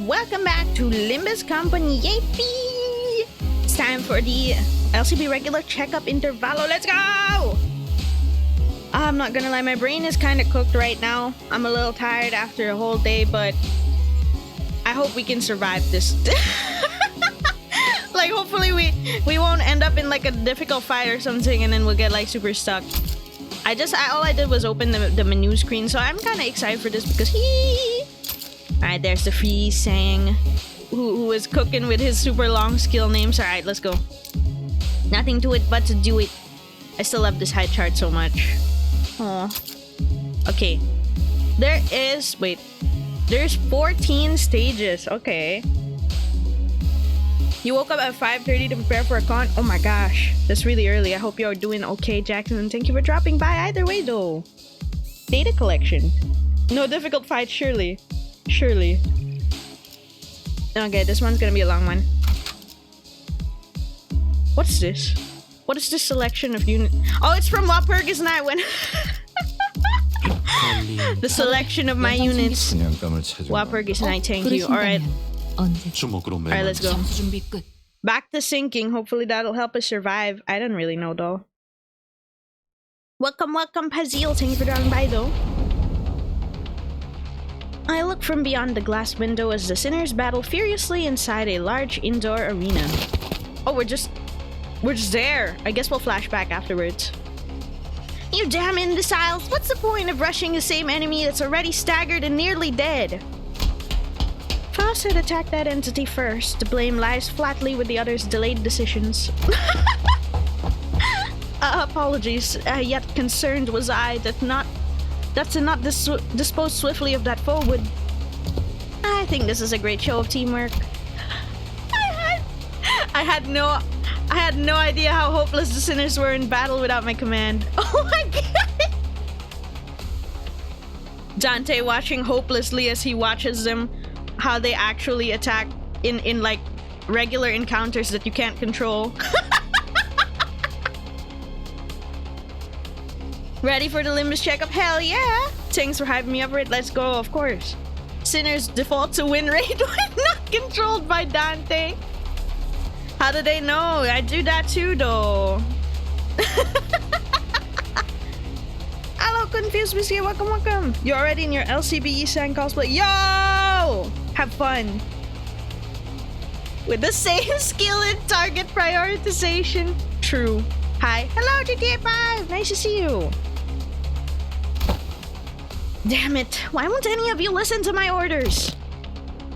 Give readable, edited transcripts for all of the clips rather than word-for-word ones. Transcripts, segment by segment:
welcome back to Limbus Company. Yippee! It's time for the LCB regular checkup intervallo. Let's go! I'm not gonna lie, my brain is kind of cooked right now. I'm a little tired after a whole day, but I hope we can survive this. Like, hopefully we won't end up in like a difficult fight or something and then we'll get like super stuck. All I did was open the menu screen, so I'm kind of excited for this because Alright, there's the free Sang who is cooking with his super long skill names. Alright, let's go. Nothing to it but to do it. I still love this height chart so much. Aw. Okay. There's 14 stages. Okay. You woke up at 5:30 to prepare for a con. Oh my gosh. That's really early. I hope you're doing okay, Jackson. Thank you for dropping by either way, though. Data collection. No difficult fight, surely. Surely. Okay, this one's gonna be a long one. What's this? What is this selection of unit? Oh, it's from Walpurgis Night when the selection of my units. Walpurgis Night, thank you. Alright. Alright, let's go. Back to syncing. Hopefully that'll help us survive. I don't really know though. Welcome, Pazil. Thank you for dropping by though. I look from beyond the glass window as the sinners battle furiously inside a large indoor arena. Oh, we're just there. I guess we'll flashback afterwards. You damn imbeciles! What's the point of rushing the same enemy that's already staggered and nearly dead? Faust had attacked that entity first. The blame lies flatly with the other's delayed decisions. Apologies. Yet concerned was I that to not dispose swiftly of that foe would... I think this is a great show of teamwork. I had no idea how hopeless the sinners were in battle without my command. Oh my god! Dante watching hopelessly as he watches them, how they actually attack in like regular encounters that you can't control. Ready for the Limbus checkup? Hell yeah! Thanks for hyping me up for it. Let's go, of course. Sinners default to win rate when not controlled by Dante. How do they know? I do that too, though. Hello, Confused Whiskey. Welcome. You're already in your LCB Sang cosplay. Yo! Have fun. With the same skill and target prioritization. True. Hi. Hello, GTA 5. Nice to see you. Damn it. Why won't any of you listen to my orders?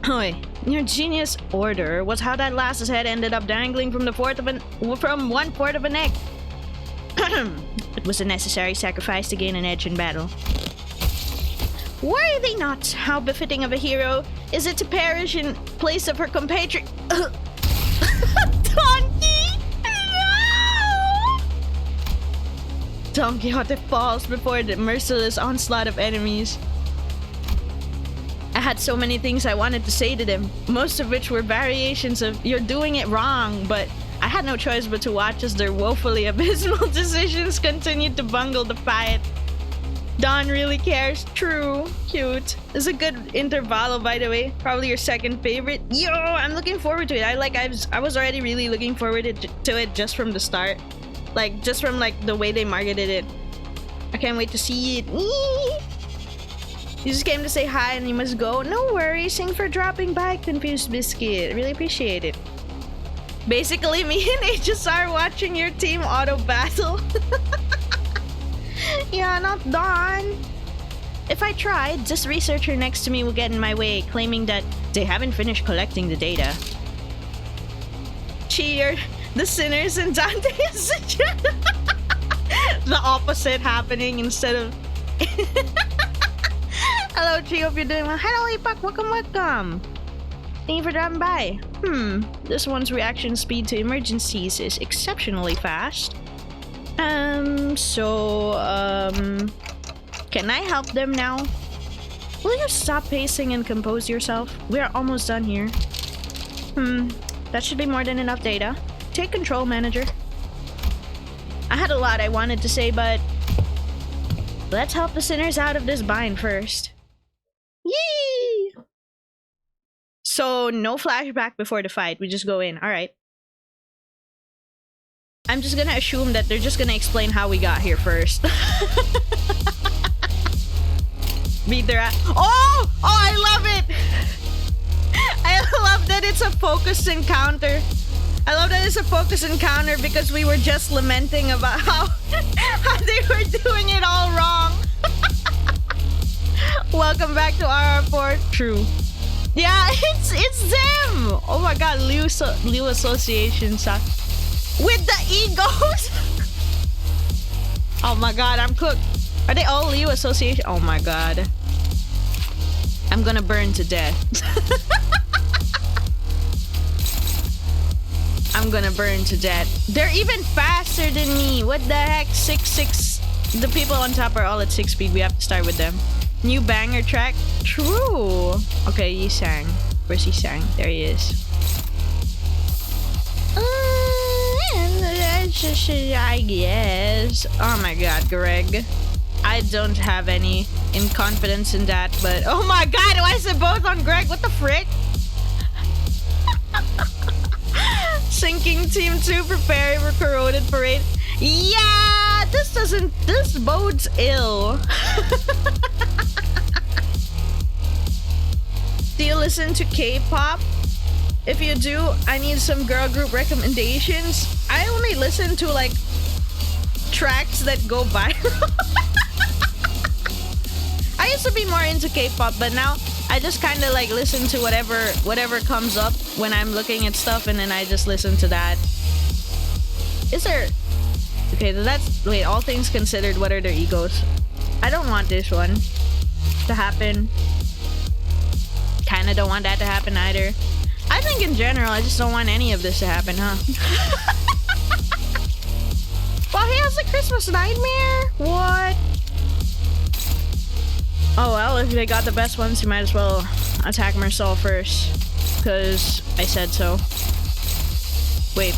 Oi. Your genius order was how that lass's head ended up dangling from one port of a neck. It was a necessary sacrifice to gain an edge in battle. Were they not? How befitting of a hero is it to perish in place of her compatriot? Donkey! No! Don Quixote falls before the merciless onslaught of enemies. I had so many things I wanted to say to them, most of which were variations of "you're doing it wrong," but I had no choice but to watch as their woefully abysmal decisions continued to bungle the fight. Don really cares. True. Cute. This is a good intervallo, by the way. Probably your second favorite. Yo, I'm looking forward to it. I was already really looking forward to it just from the start. Like, just from like the way they marketed it. I can't wait to see it. You just came to say hi and you must go. No worries. Thanks for dropping by, Confused Biscuit. Really appreciate it. Basically, me and HSR watching your team auto battle. Yeah, not Dawn. If I tried, this researcher next to me will get in my way, claiming that they haven't finished collecting the data. Cheer. The sinners and Dante is the opposite happening instead of... Hello, Chi. Hope you're doing well. Hello, Ipak. Welcome. Thank you for dropping by. This one's reaction speed to emergencies is exceptionally fast. Can I help them now? Will you stop pacing and compose yourself? We are almost done here. That should be more than enough data. Take control, manager. I had a lot I wanted to say, but let's help the sinners out of this bind first. Yee! So no flashback before the fight. We just go in. All right. I'm just gonna assume that they're just gonna explain how we got here first. Beat their ass. Oh! Oh, I love it! I love that it's a focused encounter. I love that it's a focused encounter because we were just lamenting about how they were doing it all wrong. Welcome back to RR4. True. Yeah, it's them! Oh my god, Liu Association sucks. With the egos? Oh my god, I'm cooked. Are they all Liu Association? Oh my god. I'm gonna burn to death. I'm gonna burn to death. They're even faster than me. What the heck? 6. The people on top are all at 6 speed. We have to start with them. New banger track? True. Okay, Yisang. Where's Yisang? There he is. I guess. Oh my god, Greg. I don't have any confidence in that, but oh my god, why is it both on Greg? What the frick? Sinking Team 2 preparing for Corroded Parade. Yeah, this bodes ill. Do you listen to K-pop? If you do, I need some girl group recommendations. I only listen to like tracks that go viral. I used to be more into K-pop, but now I just kind of like listen to whatever comes up when I'm looking at stuff, and then I just listen to that. Is there... Okay, that's... Wait, all things considered, what are their egos? I don't want this one to happen. Kinda don't want that to happen either. I think in general, I just don't want any of this to happen, huh? Well, he has a Christmas nightmare? What? Oh well, if they got the best ones, you might as well attack Marcel first. Because I said so. Wait.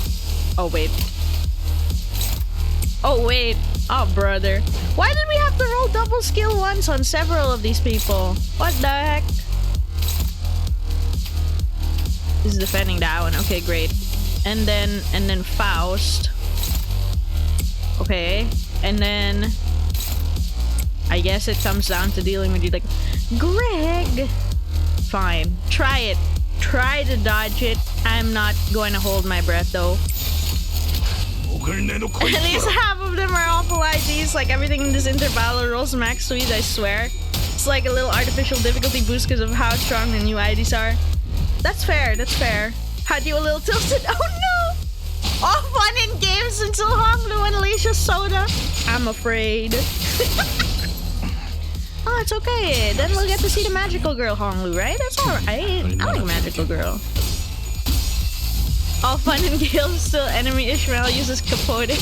Oh, wait. Oh, wait. Oh, brother. Why did we have to roll double skill once on several of these people? What the heck? He's defending that one. Okay, great. And then Faust. Okay. And then I guess it comes down to dealing with you like Greg. Fine. Try it. Try to dodge it. I'm not going to hold my breath though. At least half of them are awful IDs. Like everything in this intervallo rolls max speed, I swear. It's like a little artificial difficulty boost because of how strong the new IDs are. That's fair, that's fair. Had you a little tilted? Oh no! All fun in games until Honglu unleashes Soda. I'm afraid. Oh, it's okay. Then we'll get to see the magical girl Honglu, right? That's alright. I like magical girl. All fun in games still enemy Ishmael uses Capote.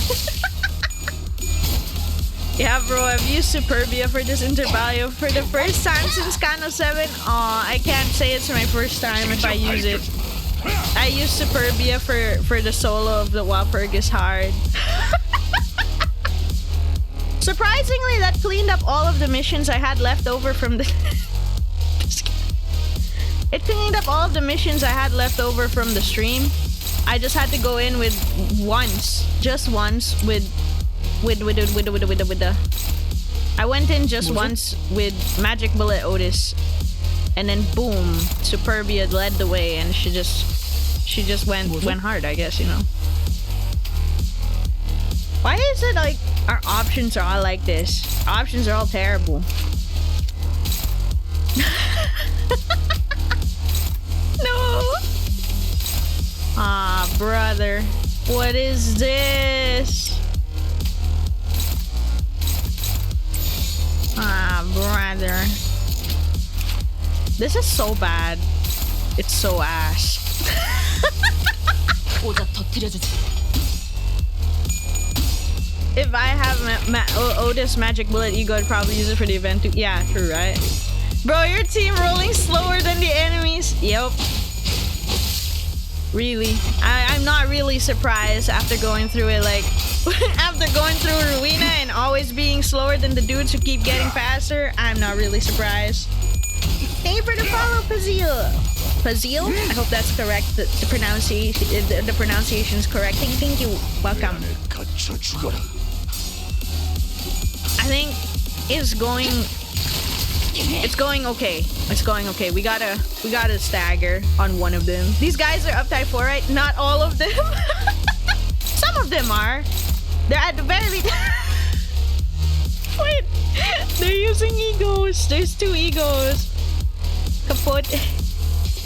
Yeah, bro, I've used Superbia for this intervallo for the first time since Kano 7. Aw, I can't say it's my first time if I use it. I use Superbia for the solo of the Wapurg is hard. Surprisingly, that cleaned up all of the missions I had left over from the... It cleaned up all of the missions I had left over from the stream. I just had to go in with once. Just once with the... I went in just once with Magic Bullet Otis. And then boom, Superbia led the way and she just went hard, I guess, you know. Why is it like our options are all like this? Our options are all terrible. No! Ah, brother. What is this? Ah, brother. This is so bad. It's so ass. If I have Otis Magic Bullet Ego, I'd probably use it for the event too. Yeah, true, right? Bro, your team rolling slower than the enemies. Yep. Really. I'm not really surprised after going through it, like... after going through Ruina and always being slower than the dudes who keep getting faster, I'm not really surprised. Thank you for the follow, Pazil. Fazil, I hope that's correct. The pronunciation is correct. Thank you. Welcome. I think it's going okay. It's going okay. We gotta stagger on one of them. These guys are up type 4, right? Not all of them. Some of them are. They're at the very least. Wait, they're using egos. There's 2 egos. Kaput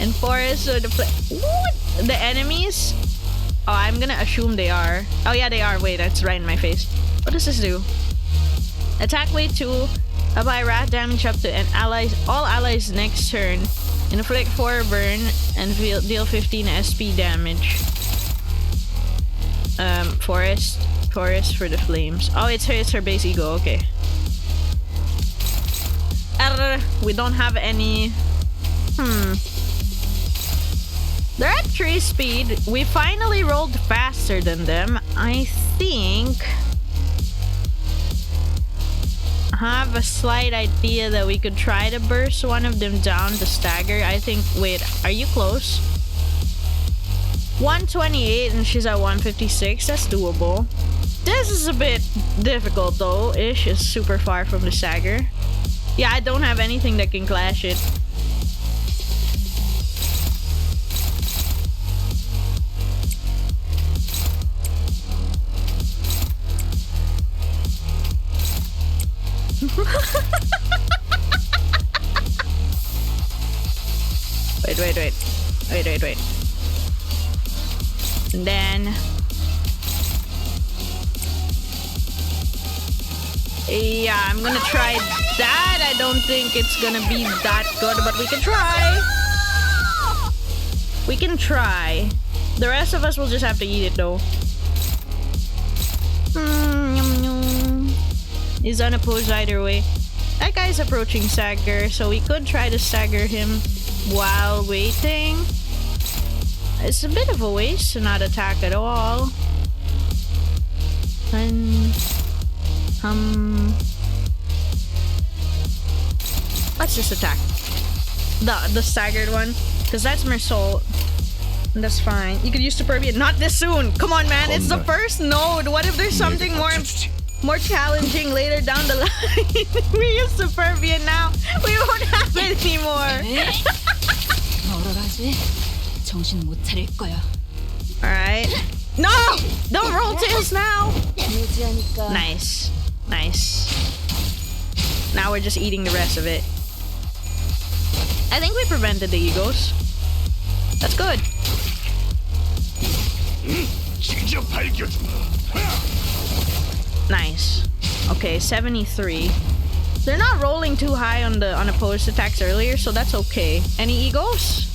and Forest. So the enemies. Oh, I'm gonna assume they are. Oh yeah, they are. Wait, that's right in my face. What does this do? Attack weight 2. Apply wrath damage up to all allies next turn. Inflict 4 burn and deal 15 SP damage. Forest for the flames. Oh, it's her base ego. Okay. We don't have any. They're at 3 speed. We finally rolled faster than them. I think. Have a slight idea that we could try to burst one of them down to stagger. I think. Wait, are you close? 128 and she's at 156. That's doable. This is a bit difficult though. Ish is super far from the stagger. Yeah, I don't have anything that can clash it. Wait. And then yeah, I'm gonna try that. I don't think it's gonna be that good, but we can try. We can try. The rest of us will just have to eat it though. He's unopposed either way. That guy's approaching stagger, so we could try to stagger him while waiting. It's a bit of a waste to not attack at all. And let's just attack the staggered one, because that's Mersault. That's fine. You could use Superbia. Not this soon. Come on, man. It's the first node. What if there's something more challenging later down the line? We use Superbia now. We won't have it anymore. Alright. No! Don't roll tails now! Nice. Now we're just eating the rest of it. I think we prevented the egos. That's good. Nice. Okay, 73. They're not rolling too high on the unopposed attacks earlier, so that's okay. Any egos?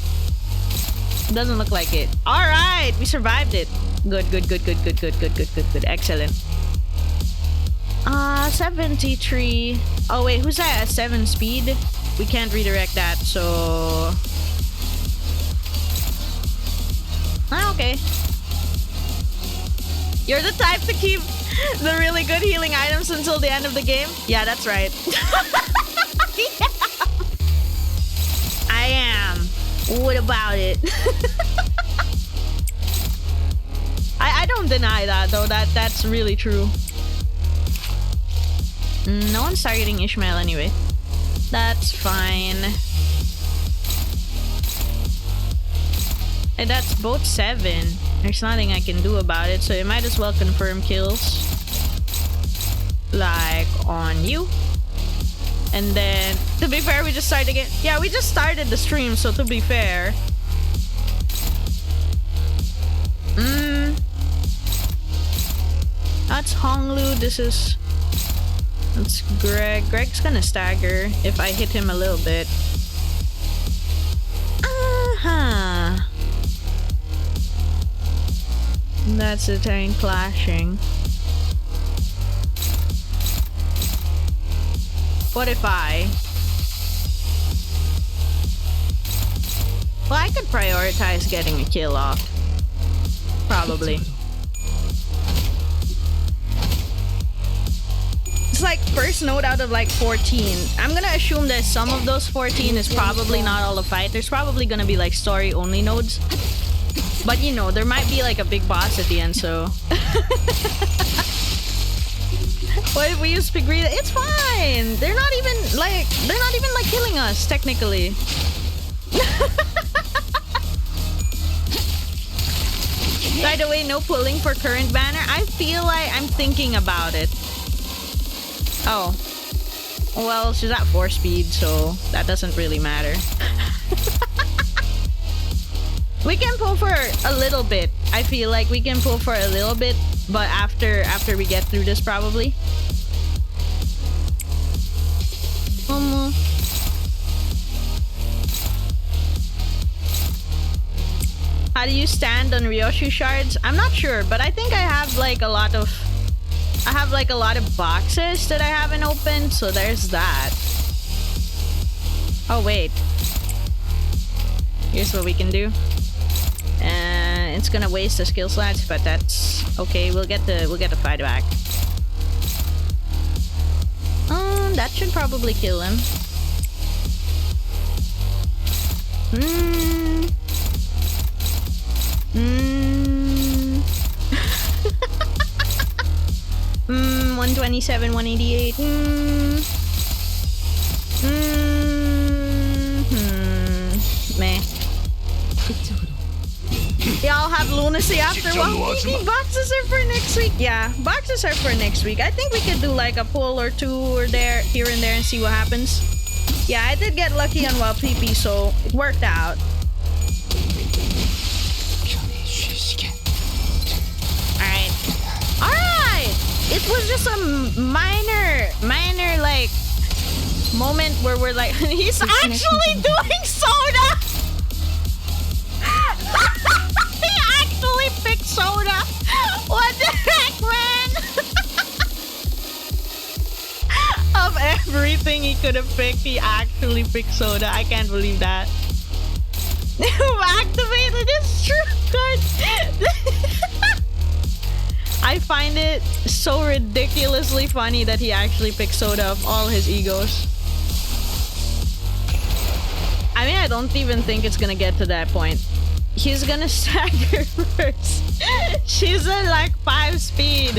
Doesn't look like it. Alright, we survived it. Good. Excellent. 73. Oh wait, who's that at 7 speed? We can't redirect that, so... okay. You're the type to keep the really good healing items until the end of the game? Yeah, that's right. Yeah. I am. What about it? I don't deny that though. That's really true. No one's targeting Ishmael anyway. That's fine. And that's both 7. There's nothing I can do about it, so you might as well confirm kills. Like on you. And then, to be fair, we just started again. Yeah, we just started the stream, so to be fair. That's Honglu. That's Greg. Greg's gonna stagger if I hit him a little bit. That's the turn clashing. What if I... Well, I could prioritize getting a kill off. Probably. like first node out of like 14. I'm gonna assume that some of those 14 is probably not all the fight. There's probably gonna be like story only nodes. But you know, there might be like a big boss at the end, so... What if we use Pigrita? It's fine! They're not even like killing us, technically. By the way, no pulling for current banner. I feel like I'm thinking about it. Oh. Well, she's at 4 speed, so that doesn't really matter. We can pull for a little bit. I feel like we can pull for a little bit, but after we get through this, probably. How do you stand on Ryoshu shards? I'm not sure, but I think I have like a lot of boxes that I haven't opened, so there's that. Oh wait. Here's what we can do. It's gonna waste the skill slots, but that's okay. We'll get the fight back. That should probably kill him. Hmm. 127, 188. Meh. Y'all have lunacy after one week. Boxes are for next week. Yeah, boxes are for next week. I think we could do like a pull or two or there, here and there, and see what happens. Yeah, I did get lucky on Wild PP, so it worked out. Alright! It was just a minor like moment where we're like, he's actually doing soda! He actually picked soda! What the heck, man? Of everything he could have picked, he actually picked soda. I can't believe that. Who activated his true card? I find it so ridiculously funny that he actually picked soda of all his egos. I mean, I don't even think it's gonna get to that point. He's gonna stagger first. She's at like 5 speed.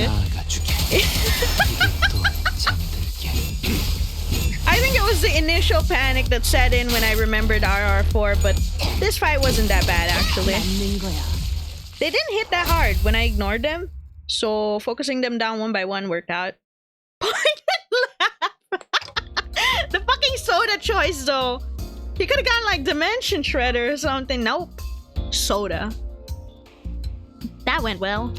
I think it was the initial panic that set in when I remembered RR4, but this fight wasn't that bad actually. They didn't hit that hard when I ignored them, so focusing them down one by one worked out. The fucking soda choice though. He could have gotten like Dimension Shredder or something. Nope. Soda. That went well.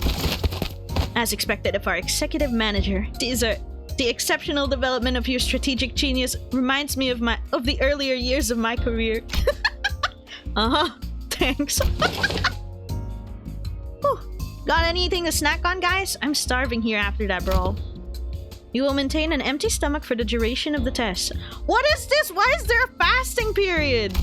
As expected of our executive manager, the exceptional development of your strategic genius reminds me of the earlier years of my career. Thanks. Got anything to snack on, guys? I'm starving here after that brawl. You will maintain an empty stomach for the duration of the test. What is this? Why is there a fasting period?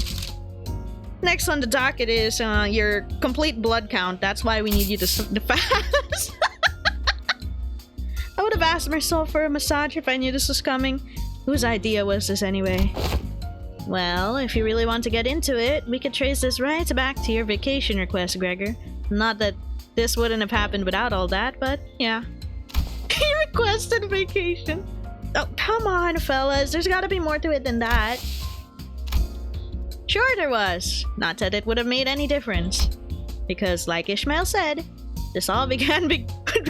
Next on the docket is your complete blood count. That's why we need you to fast. I would have asked myself for a massage if I knew this was coming. Whose idea was this anyway? Well, if you really want to get into it, we could trace this right back to your vacation request, Gregor. Not that this wouldn't have happened without all that, but yeah. He requested vacation. Oh, come on, fellas. There's gotta be more to it than that. Sure there was. Not that it would have made any difference. Because, like Ishmael said, this all began with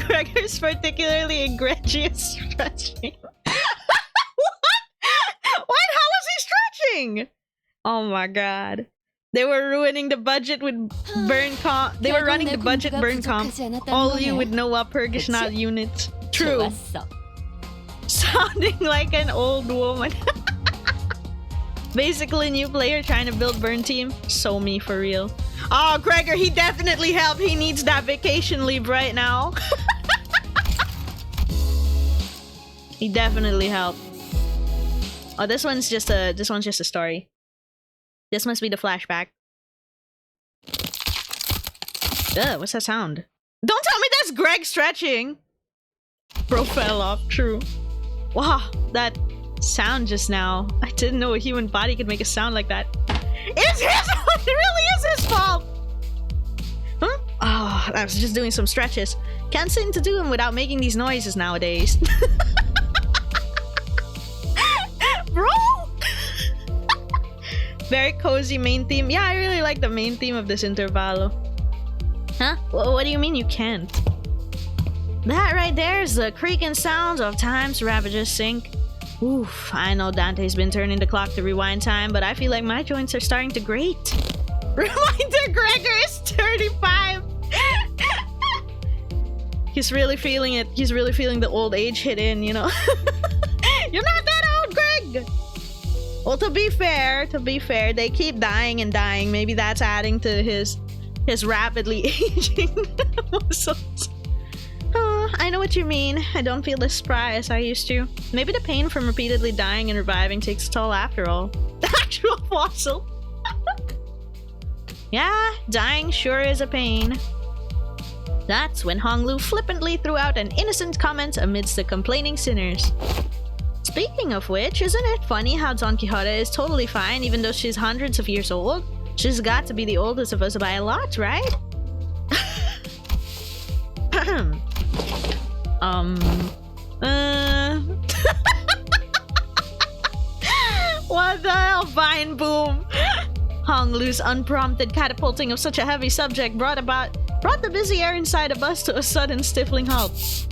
Gregor's particularly egregious stretching. What? How was he stretching? Oh my god. They were ruining the budget with burn comp. They were running the budget burn comp. All you with no personal units. True. Sounding like an old woman. Basically, new player trying to build burn team. So me for real. Oh, Gregor, he definitely helped. He needs that vacation leave right now. He definitely helped. Oh, this one's just a story. This must be the flashback. Ugh, what's that sound? Don't tell me that's Greg stretching! Bro fell off, true. Wow, that sound just now. I didn't know a human body could make a sound like that. It's his fault! It really is his fault! Huh? Oh, I was just doing some stretches. Can't seem to do them without making these noises nowadays. Bro! Very cozy main theme. Yeah, I really like the main theme of this intervallo. Huh? What do you mean you can't? That right there is the creaking sounds of time's ravages sink. Oof, I know Dante's been turning the clock to rewind time, but I feel like my joints are starting to grate. Reminder, Gregor is 35! He's really feeling it. He's really feeling the old age hit in, you know? You're not that old, Greg! Well, to be fair, they keep dying and dying. Maybe that's adding to his rapidly aging muscles. I know what you mean. I don't feel as spry as I used to. Maybe the pain from repeatedly dying and reviving takes a toll after all. The actual fossil. Yeah, dying sure is a pain. That's when Honglu flippantly threw out an innocent comment amidst the complaining sinners. Speaking of which, isn't it funny how Don Quixote is totally fine even though she's hundreds of years old? She's got to be the oldest of us by a lot, right? What the hell, Vine Boom? Honglu's unprompted catapulting of such a heavy subject brought the busy air inside of us to a sudden stifling halt.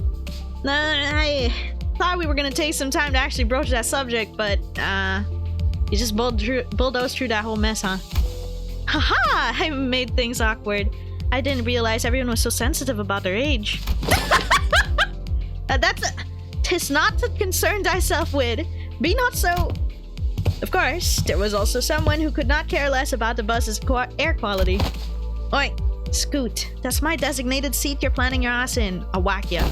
I thought we were gonna take some time to actually broach that subject, but you just bulldozed through that whole mess, huh? Haha! I made things awkward. I didn't realize everyone was so sensitive about their age. Tis not to concern thyself with. Be not so. Of course, there was also someone who could not care less about the bus's air quality. Oi, Scoot, that's my designated seat you're planning your ass in. I'll whack ya.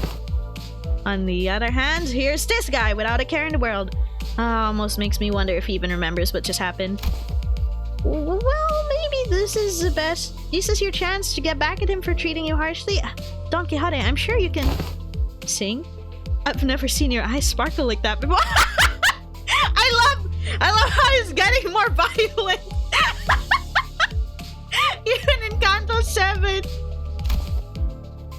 On the other hand, here's this guy without a care in the world. Almost makes me wonder if he even remembers what just happened. Well, maybe this is the best. This is your chance to get back at him for treating you harshly. Don Quixote, I'm sure you can sing. I've never seen your eyes sparkle like that before. I love how he's getting more violent. Even in Canto 7.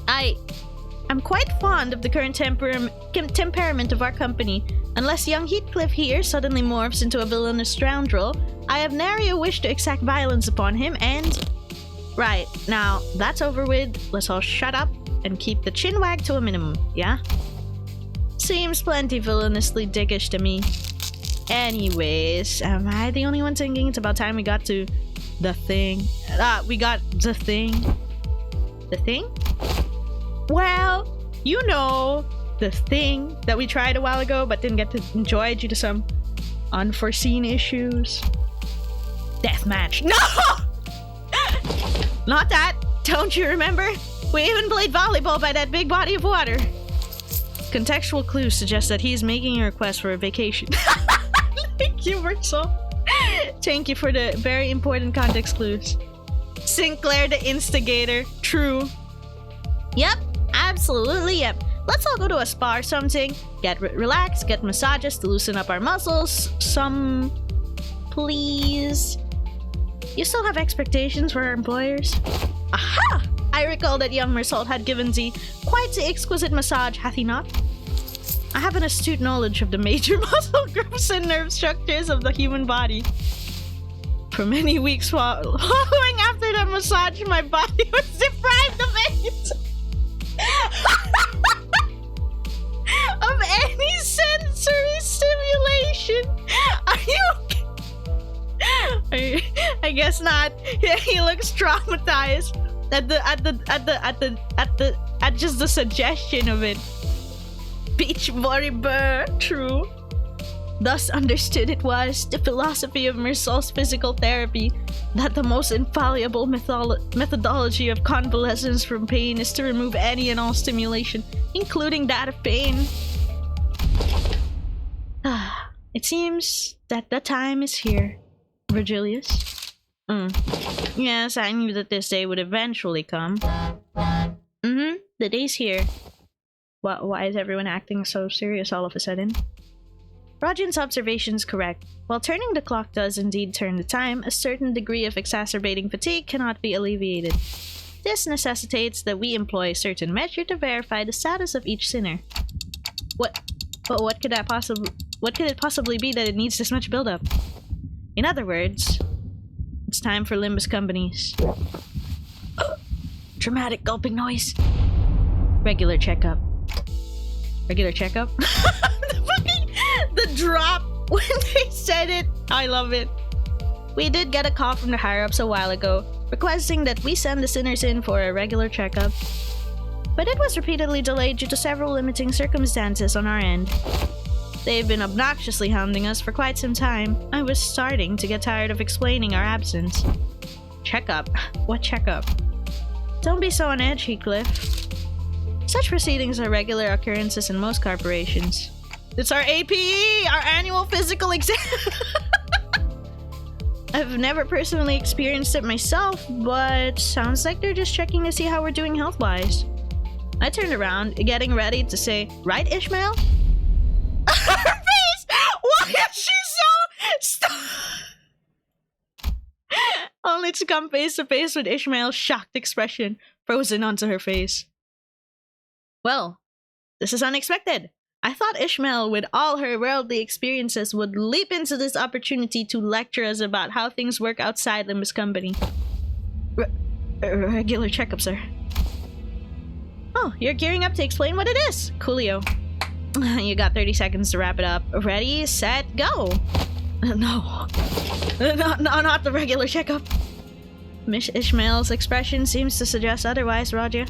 I'm quite fond of the current temperament of our company. Unless young Heathcliff here suddenly morphs into a villainous scoundrel, I have nary a wish to exact violence upon him and... Right, now, that's over with. Let's all shut up and keep the chin wag to a minimum, yeah? Seems plenty villainously dickish to me. Anyways, am I the only one thinking it's about time we got to the thing? We got the thing. The thing? Well, you know, the thing that we tried a while ago but didn't get to enjoy due to some unforeseen issues. Deathmatch. No! Not that. Don't you remember? We even played volleyball by that big body of water. Contextual clues suggest that he's making a request for a vacation. Thank you, Marcel. Thank you for the very important context clues. Sinclair the instigator. True. Yep. Absolutely, yep. Let's all go to a spa or something. Get relaxed, get massages to loosen up our muscles. Some... please. You still have expectations for our employers? Aha! I recall that young Mersault had given thee quite the exquisite massage, hath he not? I have an astute knowledge of the major muscle groups and nerve structures of the human body. For many weeks following after the massage, my body was deprived of any sensory stimulation. Are you okay? I guess not. Yeah, he looks traumatized at just the suggestion of it. Beach body burr, true. Thus understood it was the philosophy of Mersault's physical therapy that the most infallible methodology of convalescence from pain is to remove any and all stimulation, including that of pain. It seems that the time is here, Virgilius. Yes, I knew that this day would eventually come. The day's here. Why is everyone acting so serious all of a sudden? Rajan's observation is correct. While turning the clock does indeed turn the time, a certain degree of exacerbating fatigue cannot be alleviated. This necessitates that we employ a certain measure to verify the status of each sinner. What could it possibly be that it needs this much buildup? In other words, it's time for Limbus companies. Dramatic gulping noise. Regular checkup. Regular checkup? The drop when they said it. I love it. We did get a call from the higher-ups a while ago, requesting that we send the sinners in for a regular checkup. But it was repeatedly delayed due to several limiting circumstances on our end. They've been obnoxiously hounding us for quite some time. I was starting to get tired of explaining our absence. Checkup? What checkup? Don't be so on edge, Heathcliff. Such proceedings are regular occurrences in most corporations. It's our APE! Our annual physical exam! I've never personally experienced it myself, but sounds like they're just checking to see how we're doing health-wise. I turned around, getting ready to say, "Right, Ishmael?" Her face! Why is she so... Only to come face to face with Ishmael's shocked expression frozen onto her face. Well, this is unexpected. I thought Ishmael, with all her worldly experiences, would leap into this opportunity to lecture us about how things work outside Limbus Company. Regular checkup, sir. Oh, you're gearing up to explain what it is. Coolio. You got 30 seconds to wrap it up. Ready, set, go. No. Not the regular checkup. Miss Ishmael's expression seems to suggest otherwise, Roger.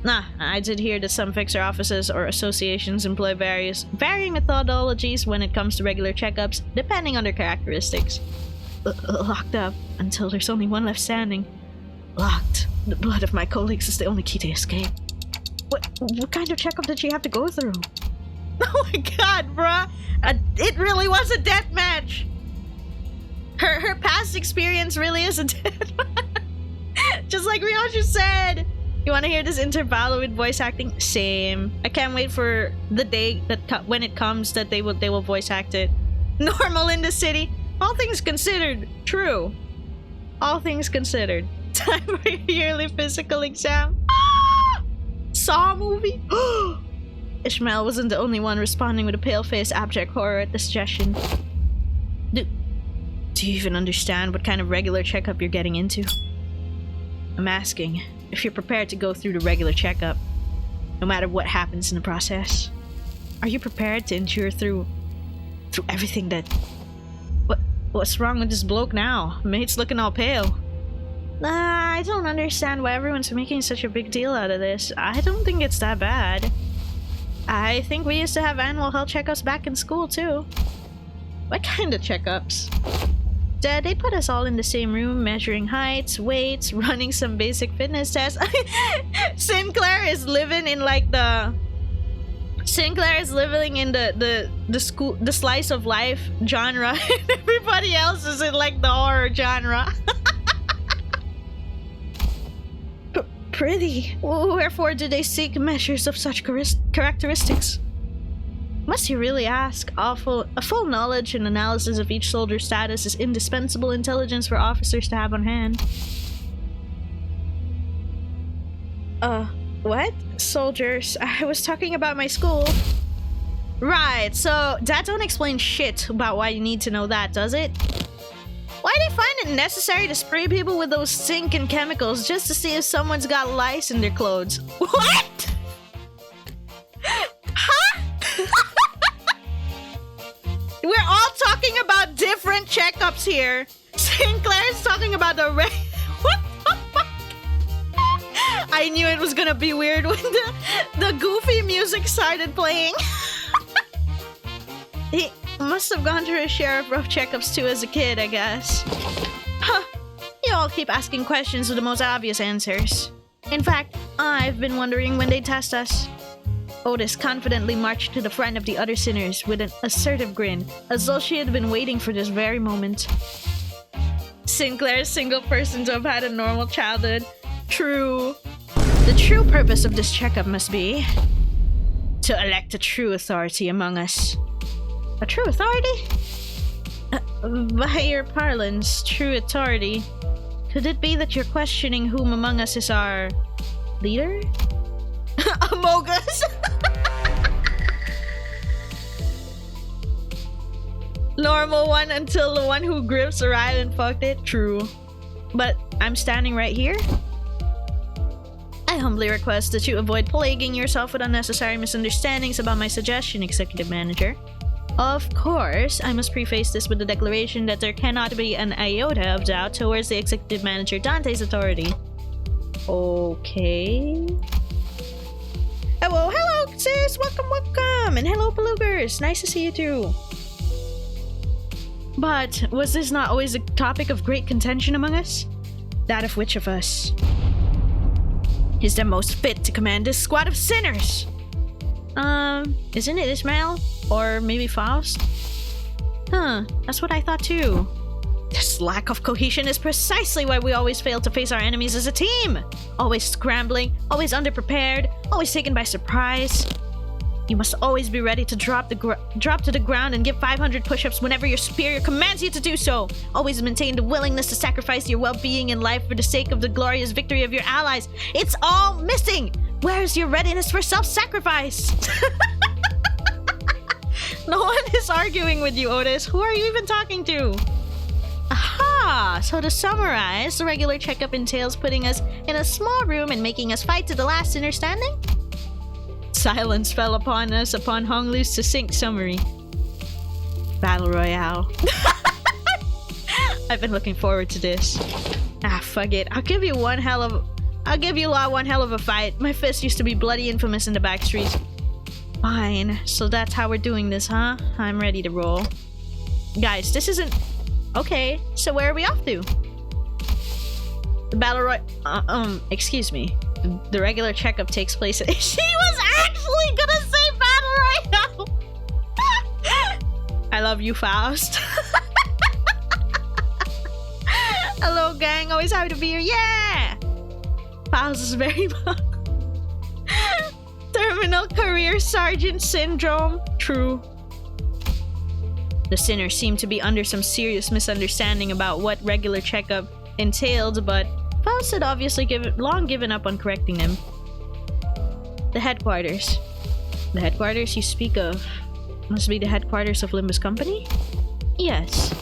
Nah, I did hear that some fixer offices or associations employ varying methodologies when it comes to regular checkups, depending on their characteristics. Locked up until there's only one left standing. Locked. The blood of my colleagues is the only key to escape. What kind of checkup did she have to go through? Oh my god, bruh! It really was a death match! Her past experience really is a death match! Just like Ryoshi said! You wanna hear this intervallo with voice acting? Same. I can't wait for the day that when it comes that they will voice act it. Normal in the city. All things considered, true. All things considered. Time for your yearly physical exam. Ah! Saw movie? Ishmael wasn't the only one responding with a pale-faced abject horror at the suggestion. Do you even understand what kind of regular checkup you're getting into? I'm asking if you're prepared to go through the regular checkup, no matter what happens in the process. Are you prepared to endure through everything that... What's wrong with this bloke now? Mate's looking all pale. I don't understand why everyone's making such a big deal out of this. I don't think it's that bad. I think we used to have annual health checkups back in school too. What kind of checkups? They put us all in the same room, measuring heights, weights, running some basic fitness tests. Sinclair is living in like the school, the slice of life genre, and everybody else is in like the horror genre. Pretty. Wherefore do they seek measures of such characteristics? Must you really ask? A full knowledge and analysis of each soldier's status is indispensable intelligence for officers to have on hand. What? Soldiers? I was talking about my school. Right, so that don't explain shit about why you need to know that, does it? Why do they find it necessary to spray people with those stinking chemicals just to see if someone's got lice in their clothes? What? Huh? We're all talking about different checkups here. Sinclair's talking about the what the fuck? I knew it was gonna be weird when the goofy music started playing. He must have gone through a share of rough checkups too as a kid, I guess. Huh. You all keep asking questions with the most obvious answers. In fact, I've been wondering when they'd test us. Otis confidently marched to the front of the other sinners with an assertive grin, as though she had been waiting for this very moment. Sinclair's single person to have had a normal childhood. True. The true purpose of this checkup must be to elect a true authority among us. A true authority? By your parlance, true authority. Could it be that you're questioning whom among us is our leader? Among us? Normal one until the one who grips arrived and fucked it? True. But I'm standing right here? I humbly request that you avoid plaguing yourself with unnecessary misunderstandings about my suggestion, Executive Manager. Of course, I must preface this with the declaration that there cannot be an iota of doubt towards the Executive Manager Dante's authority. Okay. Hello, sis! Welcome! And hello, Palugers! Nice to see you too. But was this not always a topic of great contention among us? That of which of us is the most fit to command this squad of sinners? Isn't it Ismail? Or maybe Faust? Huh, that's what I thought too. This lack of cohesion is precisely why we always fail to face our enemies as a team. Always scrambling, always underprepared, always taken by surprise. You must always be ready to drop to the ground and give 500 push-ups whenever your superior commands you to do so. Always maintain the willingness to sacrifice your well-being and life for the sake of the glorious victory of your allies. It's all missing! Where's your readiness for self-sacrifice? No one is arguing with you, Otis. Who are you even talking to? Aha! So to summarize, the regular checkup entails putting us in a small room and making us fight to the last sinner standing? Silence fell upon us upon Honglu's succinct summary. Battle Royale. I've been looking forward to this. Ah, fuck it. I'll give you lot one hell of a fight. My fist used to be bloody infamous in the back streets. Fine. So that's how we're doing this, huh? I'm ready to roll. Guys, this isn't... Okay, so where are we off to? The Battle Royale... excuse me. The regular checkup takes place at... She was actually gonna say Battle Royale! I love you, Faust. Hello, gang. Always happy to be here. Yeah! Faust is very much... Terminal Career Sergeant Syndrome. True. The sinners seem to be under some serious misunderstanding about what regular checkup entailed, but Faust had obviously long given up on correcting them. The headquarters. The headquarters you speak of must be the headquarters of Limbus Company? Yes.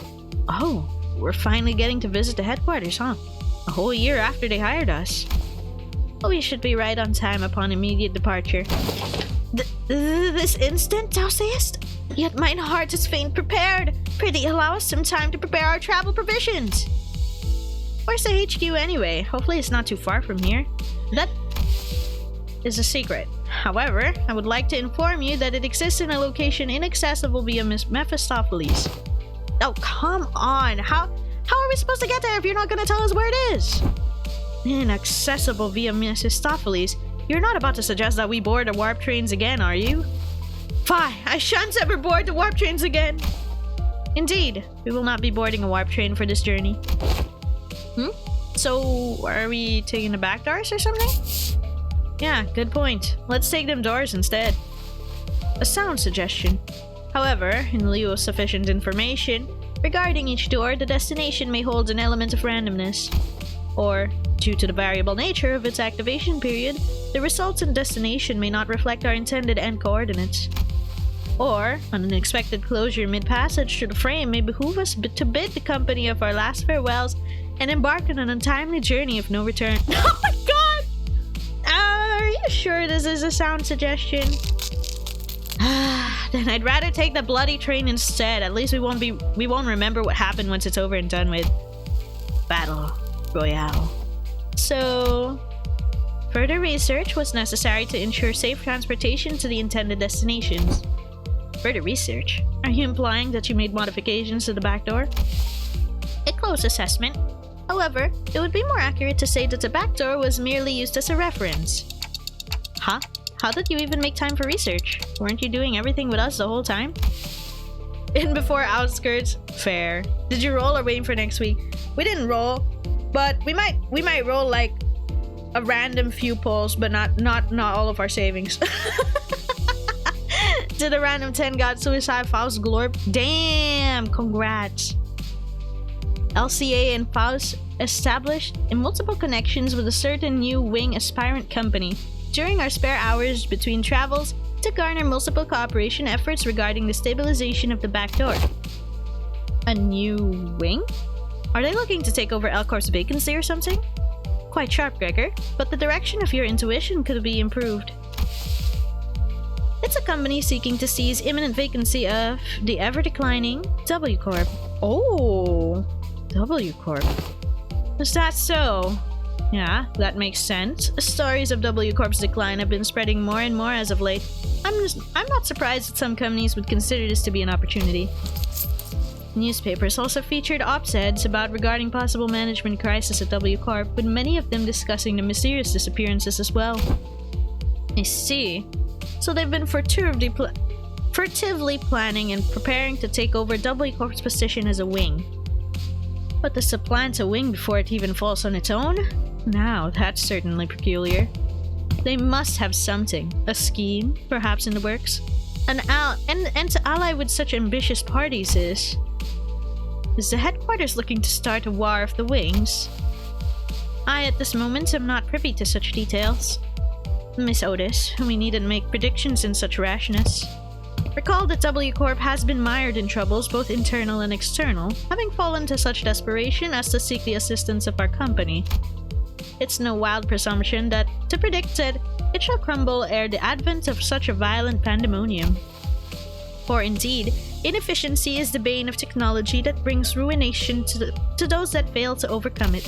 Oh, we're finally getting to visit the headquarters, huh? A whole year after they hired us. We should be right on time upon immediate departure. This instant, thou sayest? Yet mine heart is faint prepared. Prithee, allow us some time to prepare our travel provisions. Where's the HQ anyway? Hopefully it's not too far from here. That is a secret. However, I would like to inform you that it exists in a location inaccessible via Mephistopheles. Oh, come on. How are we supposed to get there if you're not going to tell us where it is? Inaccessible via Mephistopheles? You're not about to suggest that we board the warp trains again, are you? Fie! I shan't ever board the warp trains again! Indeed, we will not be boarding a warp train for this journey. So, are we taking the back doors or something? Yeah, good point. Let's take them doors instead. A sound suggestion. However, in lieu of sufficient information regarding each door, the destination may hold an element of randomness. Or, due to the variable nature of its activation period, the resultant destination may not reflect our intended end coordinates. Or, an unexpected closure mid-passage to the frame may behoove us to bid the company of our last farewells and embark on an untimely journey of no return. Oh my god! Are you sure this is a sound suggestion? Then I'd rather take the bloody train instead. At least we won't remember what happened once it's over and done with. Battle Royale. So, further research was necessary to ensure safe transportation to the intended destinations. Further research? Are you implying that you made modifications to the back door? A close assessment. However, it would be more accurate to say that the back door was merely used as a reference. Huh? How did you even make time for research? Weren't you doing everything with us the whole time? In before outskirts? Fair. Did you roll or waiting for next week? We didn't roll, but we might roll like a random few pulls, but not all of our savings. To the random 10 got suicide Faust Glorp. Damn! Congrats. LCA and Faust established in multiple connections with a certain new wing aspirant company during our spare hours between travels to garner multiple cooperation efforts regarding the stabilization of the back door. A new wing? Are they looking to take over Elcor's vacancy or something? Quite sharp, Gregor, but the direction of your intuition could be improved. It's a company seeking to seize imminent vacancy of the ever-declining W Corp. Oh, W Corp. Is that so? Yeah, that makes sense. Stories of W Corp's decline have been spreading more and more as of late. I'm not surprised that some companies would consider this to be an opportunity. Newspapers also featured op-eds regarding possible management crisis at W Corp, with many of them discussing the mysterious disappearances as well. I see. So they've been furtively planning and preparing to take over W Corp's position as a wing. But to supplant a wing before it even falls on its own? Now, that's certainly peculiar. They must have something. A scheme, perhaps in the works. And to ally with such ambitious parties is the headquarters looking to start a war of the wings? I, at this moment, am not privy to such details. Miss Otis, we needn't make predictions in such rashness. Recall that W Corp has been mired in troubles, both internal and external, having fallen to such desperation as to seek the assistance of our company. It's no wild presumption that, to predict it shall crumble ere the advent of such a violent pandemonium. For indeed, inefficiency is the bane of technology that brings ruination to those that fail to overcome it.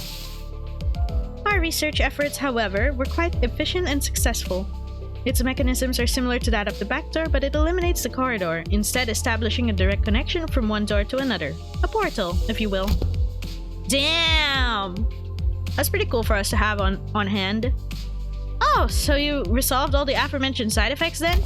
Our research efforts, however, were quite efficient and successful. Its mechanisms are similar to that of the back door, but it eliminates the corridor, instead establishing a direct connection from one door to another. A portal, if you will. Damn! That's pretty cool for us to have on hand. Oh, so you resolved all the aforementioned side effects then?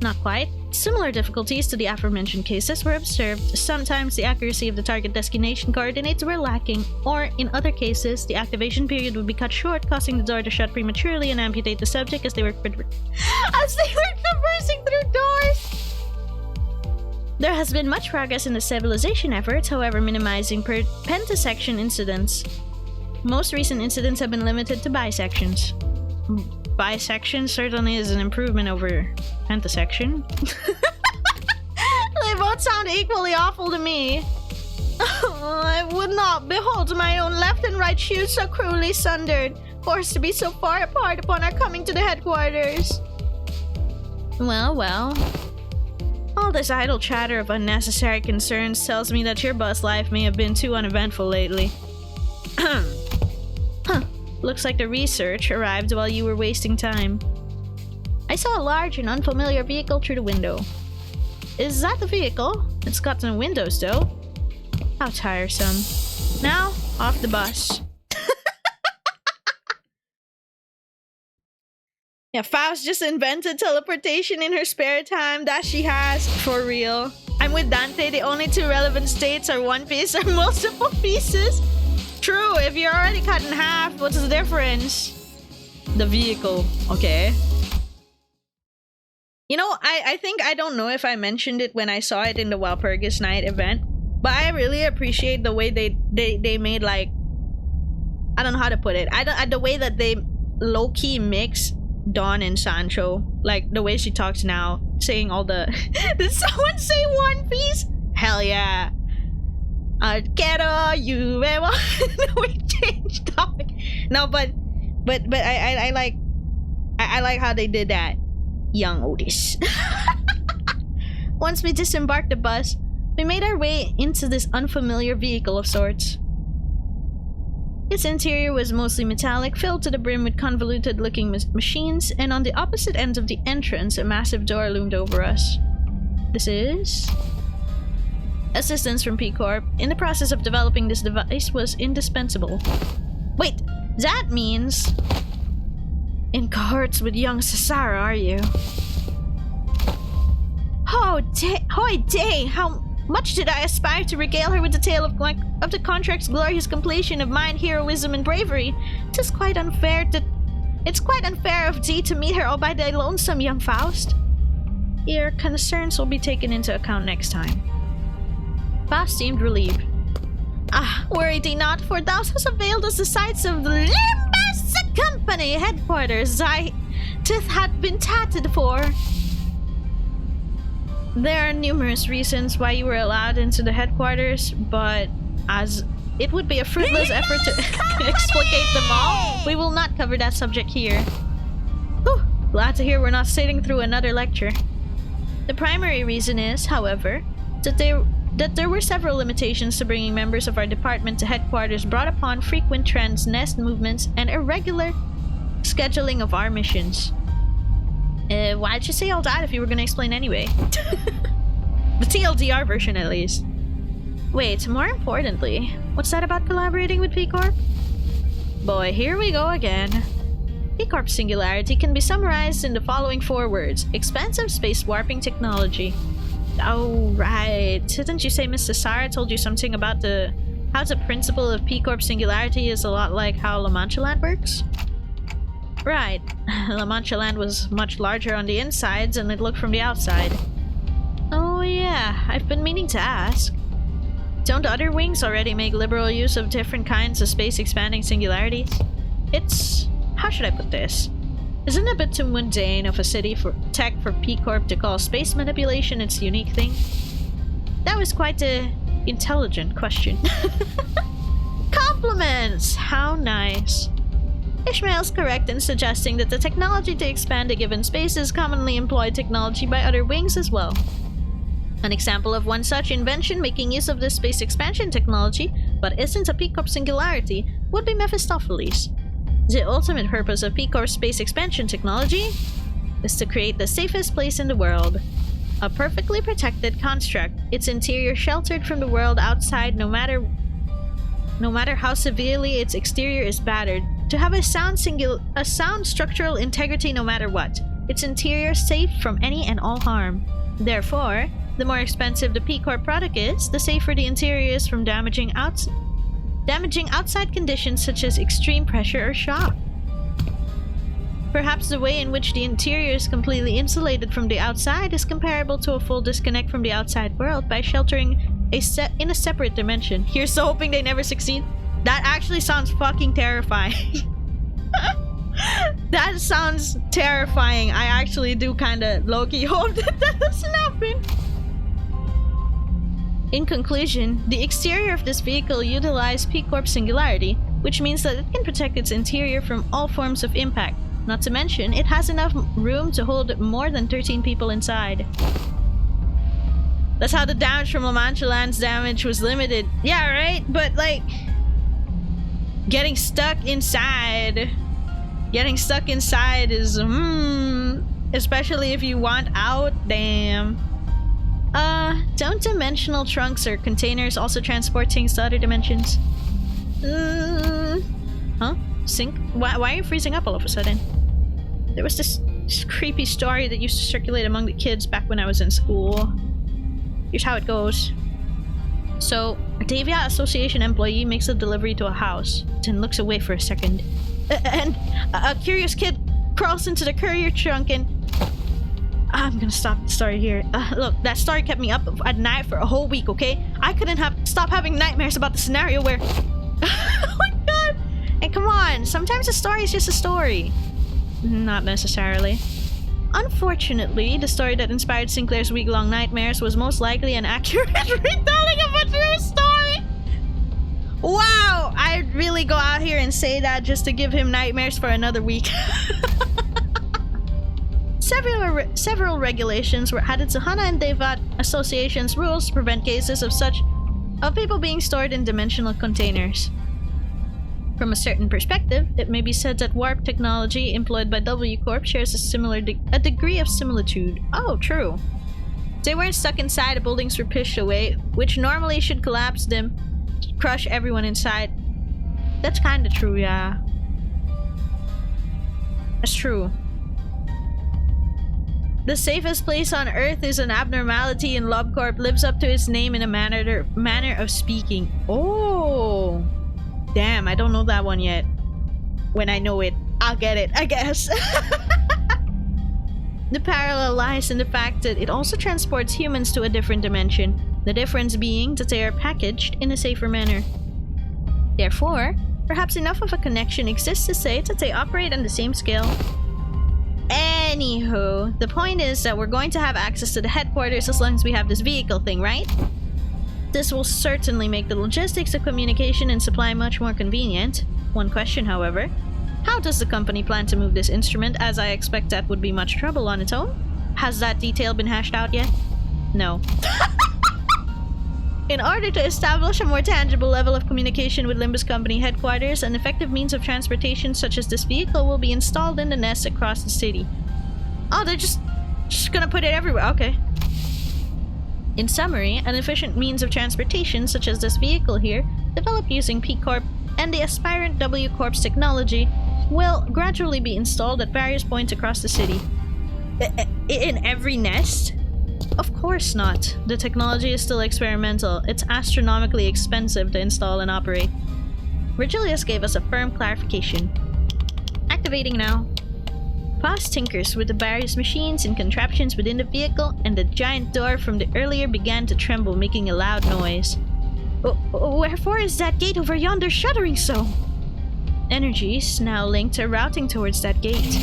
Not quite. Similar difficulties to the aforementioned cases were observed. Sometimes the accuracy of the target destination coordinates were lacking, or in other cases, the activation period would be cut short, causing the door to shut prematurely and amputate the subject as they were traversing through doors. There has been much progress in the stabilization efforts, however minimizing pentasection incidents. Most recent incidents have been limited to bisections. Bisection certainly is an improvement over pentasection. They both sound equally awful to me. Oh, I would not behold my own left and right shoes so cruelly sundered, forced to be so far apart upon our coming to the headquarters. Well. All this idle chatter of unnecessary concerns tells me that your bus life may have been too uneventful lately. Huh. Looks like the research arrived while you were wasting time. I saw a large and unfamiliar vehicle through the window. Is that the vehicle? It's got some windows, though. How tiresome. Now, off the bus. Yeah, Faust just invented teleportation in her spare time. That she has. For real. I'm with Dante. The only two relevant states are one piece or multiple pieces. True, if you're already cut in half, what's the difference? The vehicle. Okay. You know, I think, I don't know if I mentioned it when I saw it in the Walpurgis Night event, but I really appreciate the way they made, like, I don't know how to put it. The way that they low-key mix Dawn and Sancho. Like, the way she talks now, saying all the... Did someone say One Piece? Hell yeah. Quiero you. No, we changed topic. No, but I like how they did that. Young Otis. Once we disembarked the bus, we made our way into this unfamiliar vehicle of sorts. Its interior was mostly metallic, filled to the brim with convoluted-looking machines, and on the opposite end of the entrance, a massive door loomed over us. This is... Assistance from P-Corp. In the process of developing this device was indispensable. Wait, that means... In cohorts with young Cesara, are you? Oh, hoy day! How much did I aspire to regale her with the tale of the contract's glorious completion of mine heroism and bravery. It's quite unfair of thee to meet her all by thy lonesome, young Faust. Your concerns will be taken into account next time. Boss seemed relieved. Worry thee not, for thou hast availed us the sights of the Limbus Company headquarters thy tooth had been tatted for. There are numerous reasons why you were allowed into the headquarters, but as it would be a fruitless effort to explicate them all, we will not cover that subject here. Whew, glad to hear we're not sitting through another lecture. The primary reason is, however, that there were several limitations to bringing members of our department to headquarters brought upon frequent nest movements and irregular scheduling of our missions. Why'd you say all that if you were gonna explain anyway? The TLDR version, at least. Wait, more importantly, what's that about collaborating with P-Corp? Boy, here we go again. P-Corp's singularity can be summarized in the following 4 words. Expensive space warping technology. Oh, right. Didn't you say Mr. Sara told you something about how the principle of P-Corp singularity is a lot like how La Mancha Land works? Right. La Mancha Land was much larger on the insides than it looked from the outside. Oh yeah, I've been meaning to ask. Don't other wings already make liberal use of different kinds of space-expanding singularities? It's... how should I put this? Isn't it a bit too mundane of a city for tech for P-Corp to call space manipulation its unique thing? That was quite an intelligent question. Compliments! How nice. Ishmael's correct in suggesting that the technology to expand a given space is commonly employed technology by other wings as well. An example of one such invention making use of this space expansion technology, but isn't a P-Corp singularity, would be Mephistopheles. The ultimate purpose of P-Corp's space expansion technology is to create the safest place in the world. A perfectly protected construct, its interior sheltered from the world outside no matter how severely its exterior is battered. To have a sound structural integrity no matter what. Its interior safe from any and all harm. Therefore, the more expensive the P-Corp product is, the safer the interior is from damaging outside conditions such as extreme pressure or shock. Perhaps the way in which the interior is completely insulated from the outside is comparable to a full disconnect from the outside world by sheltering in a separate dimension. Here's to hoping they never succeed. That actually sounds fucking terrifying. That sounds terrifying. I actually do kinda low-key hope that doesn't happen. In conclusion, the exterior of this vehicle utilized P-Corp singularity, which means that it can protect its interior from all forms of impact. Not to mention, it has enough room to hold more than 13 people inside. That's how the damage from La Mancha Land's damage was limited. Yeah, right? But like... getting stuck inside is... especially if you want out, damn. Don't dimensional trunks or containers also transport things to other dimensions? Huh? Sync? Why are you freezing up all of a sudden? There was this creepy story that used to circulate among the kids back when I was in school. Here's how it goes. So, a Davia Association employee makes a delivery to a house, then looks away for a second. And a curious kid crawls into the courier trunk and... I'm gonna stop the story here. Look, that story kept me up at night for a whole week, okay? I couldn't stop having nightmares about the scenario where... oh my god! And come on, sometimes a story is just a story. Not necessarily. Unfortunately, the story that inspired Sinclair's week-long nightmares was most likely an accurate retelling of a true story! Wow! I'd really go out here and say that just to give him nightmares for another week. Several regulations were added to Hana and Devat Association's rules to prevent cases of people being stored in dimensional containers. From a certain perspective, it may be said that warp technology employed by W Corp shares a degree of similitude. Oh, true. They weren't stuck inside, the buildings were pushed away, which normally should collapse them, crush everyone inside. That's kinda true, yeah. That's true. The safest place on Earth is an abnormality, and LobCorp lives up to its name in a manner of speaking. Oh! Damn, I don't know that one yet. When I know it, I'll get it, I guess. The parallel lies in the fact that it also transports humans to a different dimension, the difference being that they are packaged in a safer manner. Therefore, perhaps enough of a connection exists to say that they operate on the same scale. Anywho, the point is that we're going to have access to the headquarters as long as we have this vehicle thing, right? This will certainly make the logistics of communication and supply much more convenient. One question, however. How does the company plan to move this instrument, as I expect that would be much trouble on its own? Has that detail been hashed out yet? No. In order to establish a more tangible level of communication with Limbus Company headquarters, an effective means of transportation such as this vehicle will be installed in the nests across the city. Oh, they're just gonna put it everywhere. Okay. In summary, an efficient means of transportation such as this vehicle here, developed using P Corp and the aspirant W Corp's technology, will gradually be installed at various points across the city. In every nest? Of course not. The technology is still experimental. It's astronomically expensive to install and operate. Virgilius gave us a firm clarification. Activating now. Paz tinkers with the various machines and contraptions within the vehicle, and the giant door from the earlier began to tremble, making a loud noise. Wherefore is that gate over yonder shuddering so? Energies now linked are routing towards that gate.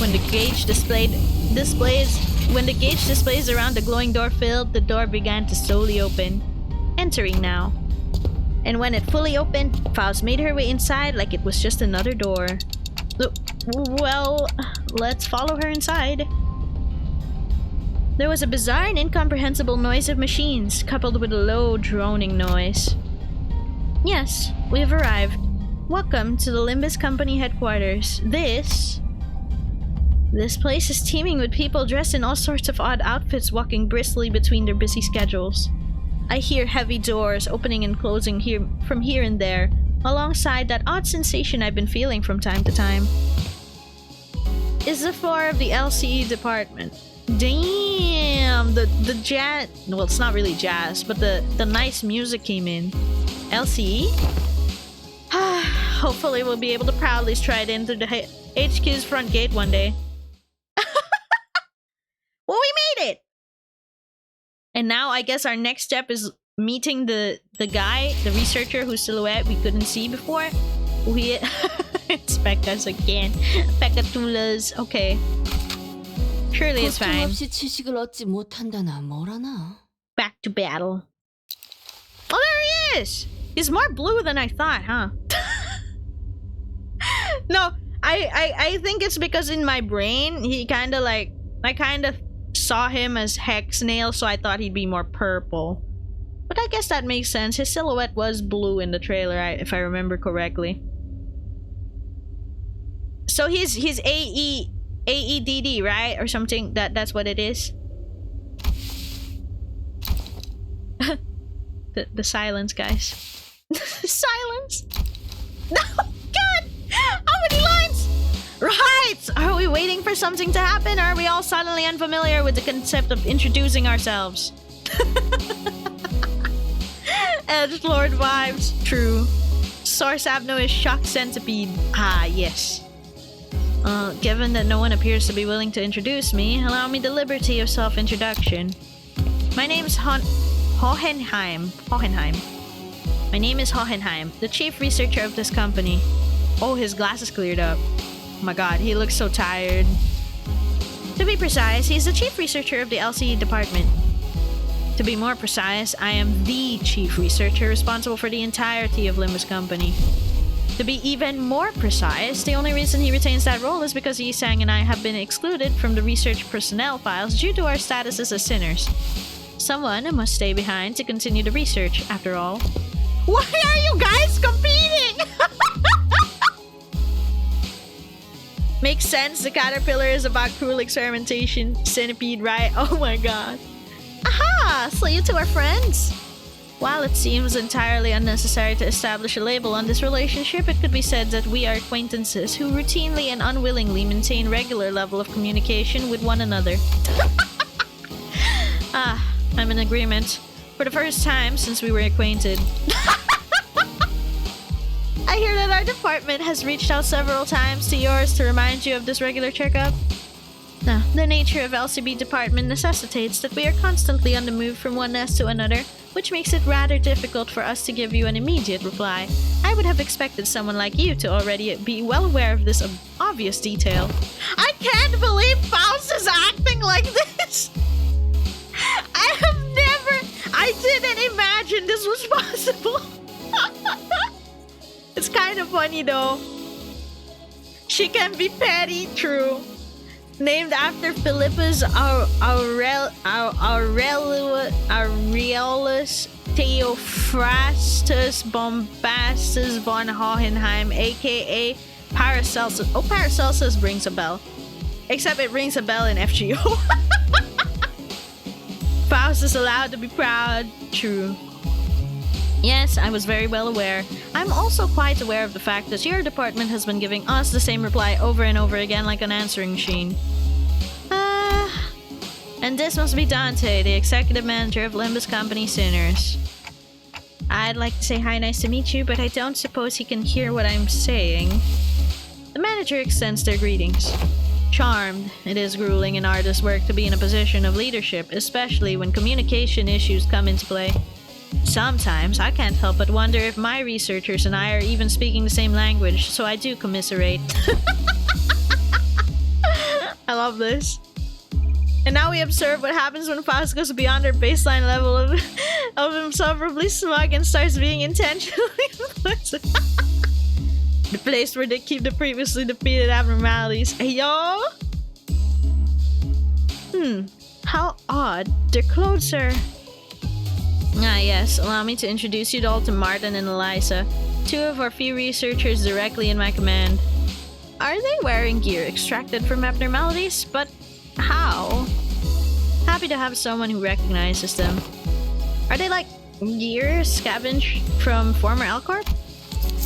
When the gauge displays around the glowing door filled, the door began to slowly open. Entering now. And when it fully opened, Faust made her way inside like it was just another door. Well, let's follow her inside. There was a bizarre and incomprehensible noise of machines, coupled with a low, droning noise. Yes, we have arrived. Welcome to the Limbus Company headquarters. This place is teeming with people dressed in all sorts of odd outfits walking briskly between their busy schedules. I hear heavy doors opening and closing from here and there, alongside that odd sensation I've been feeling from time to time. Is the floor of the LCE department. Damn! The jazz... Well, it's not really jazz, but the nice music came in. LCE? Hopefully we'll be able to proudly stride in through the HQ's front gate one day. Well, we made it! And now I guess our next step is meeting the guy, the researcher whose silhouette we couldn't see before. We inspect us again. Pekatulas. Okay. Surely it's fine. Back to battle. Oh, there he is! He's more blue than I thought, huh? No, I think it's because in my brain, he kind of like... I kind of saw him as hex nail, so I thought he'd be more purple. But I guess that makes sense. His silhouette was blue in the trailer, if I remember correctly. So he's AEDD, right? Or something. That's what it is. the silence, guys. Silence. No, God! How many lines? Right! Are we waiting for something to happen, or are we all suddenly unfamiliar with the concept of introducing ourselves? Edgelord vibes. True. Source Abno is shock centipede. Ah, yes. Given that no one appears to be willing to introduce me, allow me the liberty of self-introduction. My name is Hohenheim. My name is Hohenheim, the chief researcher of this company. Oh, his glasses cleared up. Oh my god, he looks so tired. To be precise, he's the chief researcher of the LCE department. To be more precise, I am the chief researcher responsible for the entirety of Limbus Company. To be even more precise, the only reason he retains that role is because Yisang and I have been excluded from the research personnel files due to our statuses as sinners. Someone must stay behind to continue the research, after all. Why are you guys competing? Makes sense, the caterpillar is about cruel experimentation. Centipede, right? Oh my god. Aha! So you two are friends? While it seems entirely unnecessary to establish a label on this relationship, it could be said that we are acquaintances who routinely and unwillingly maintain regular level of communication with one another. Ah, I'm in agreement. For the first time since we were acquainted. I hear that our department has reached out several times to yours to remind you of this regular checkup. Now, the nature of LCB department necessitates that we are constantly on the move from one nest to another, which makes it rather difficult for us to give you an immediate reply. I would have expected someone like you to already be well aware of this obvious detail. I can't believe Faust is acting like this! I didn't imagine this was possible! It's kind of funny though. She can be petty, true. Named after Philippus Aurelius Theophrastus Bombastus von Hohenheim, aka Paracelsus. Oh, Paracelsus rings a bell. Except it rings a bell in FGO. Faust is allowed to be proud. True. Yes, I was very well aware. I'm also quite aware of the fact that your department has been giving us the same reply over and over again like an answering machine. And this must be Dante, the executive manager of Limbus Company Sinners. I'd like to say hi, nice to meet you, but I don't suppose he can hear what I'm saying. The manager extends their greetings. Charmed, it is grueling and arduous work to be in a position of leadership, especially when communication issues come into play. Sometimes I can't help but wonder if my researchers and I are even speaking the same language, so I do commiserate. I love this. And now we observe what happens when Faust goes beyond their baseline level of insufferably smug and starts being intentionally implicit. The place where they keep the previously defeated abnormalities. Hey, yo! How odd. Their clothes are... Ah, yes. Allow me to introduce you all to Martin and Eliza, two of our few researchers directly in my command. Are they wearing gear extracted from abnormalities? But how? Happy to have someone who recognizes them. Are they like gear scavenged from former L-Corp?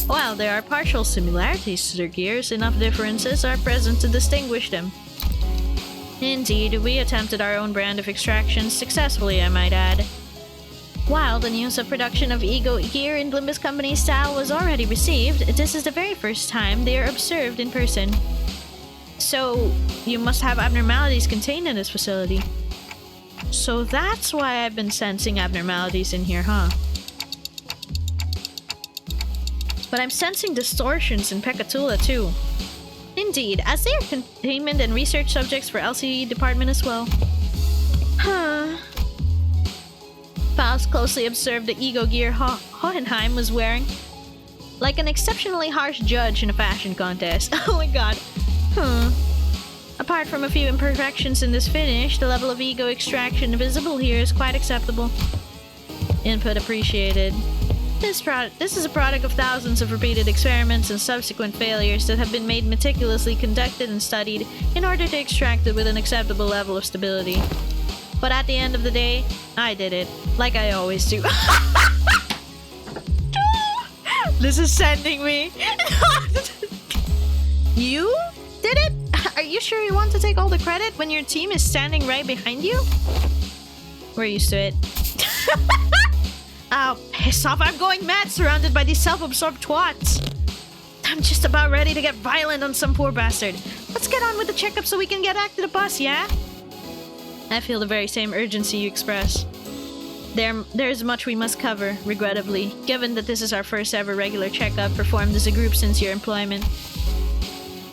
While there are partial similarities to their gears, enough differences are present to distinguish them. Indeed, we attempted our own brand of extraction successfully, I might add. While the news of production of Ego gear in Limbus Company style was already received, this is the very first time they are observed in person. So, you must have abnormalities contained in this facility. So that's why I've been sensing abnormalities in here, huh? But I'm sensing distortions in Pekatula too. Indeed, as they are containment and research subjects for LCB department as well. Huh. Faust closely observed the ego gear Hohenheim was wearing. Like an exceptionally harsh judge in a fashion contest. Oh my god. Apart from a few imperfections in this finish, the level of ego extraction visible here is quite acceptable. Input appreciated. This is a product of thousands of repeated experiments and subsequent failures that have been made meticulously conducted and studied in order to extract it with an acceptable level of stability. But at the end of the day, I did it, like I always do. This is sending me. You did it? Are you sure you want to take all the credit when your team is standing right behind you? We're used to it. Oh, piss off. I'm going mad surrounded by these self-absorbed twats. I'm just about ready to get violent on some poor bastard. Let's get on with the checkup so we can get back to the bus, yeah? I feel the very same urgency you express. There's much we must cover, regrettably, given that this is our first ever regular checkup performed as a group since your employment.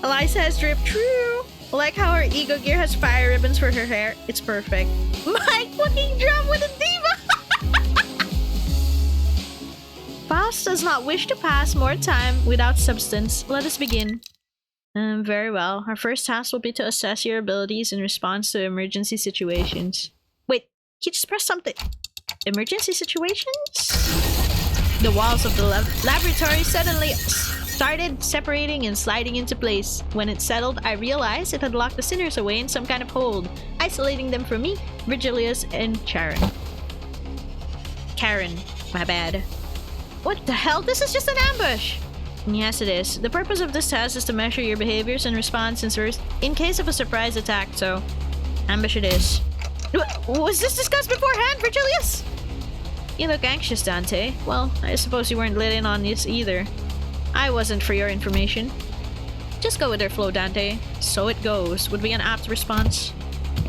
Eliza has drip, true. Like how her ego gear has fire ribbons for her hair. It's perfect. My fucking drum with a diva! Faust does not wish to pass more time without substance. Let us begin. Very well. Our first task will be to assess your abilities in response to emergency situations. Wait, he just pressed something. Emergency situations? The walls of the laboratory suddenly started separating and sliding into place. When it settled, I realized it had locked the sinners away in some kind of hold, isolating them from me, Virgilius, and Karen. My bad. What the hell? This is just an ambush! Yes, it is. The purpose of this test is to measure your behaviors and response in case of a surprise attack, so ambush it is. Was this discussed beforehand, Virgilius? You look anxious, Dante. Well, I suppose you weren't let in on this either. I wasn't, for your information. Just go with her flow, Dante. So it goes would be an apt response.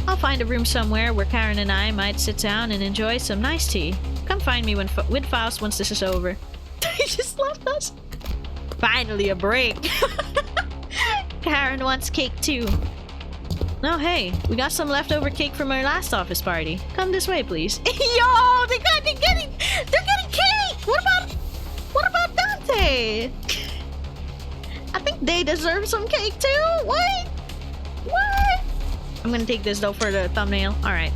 I'll find a room somewhere where Karen and I might sit down and enjoy some nice tea. Come find me with Faust once this is over. He just left us. Finally a break. Karen wants cake too. Oh hey, we got some leftover cake from our last office party. Come this way, please. Yo, they're getting cake. What about Dante? I think they deserve some cake too. What? I'm gonna take this though for the thumbnail. All right.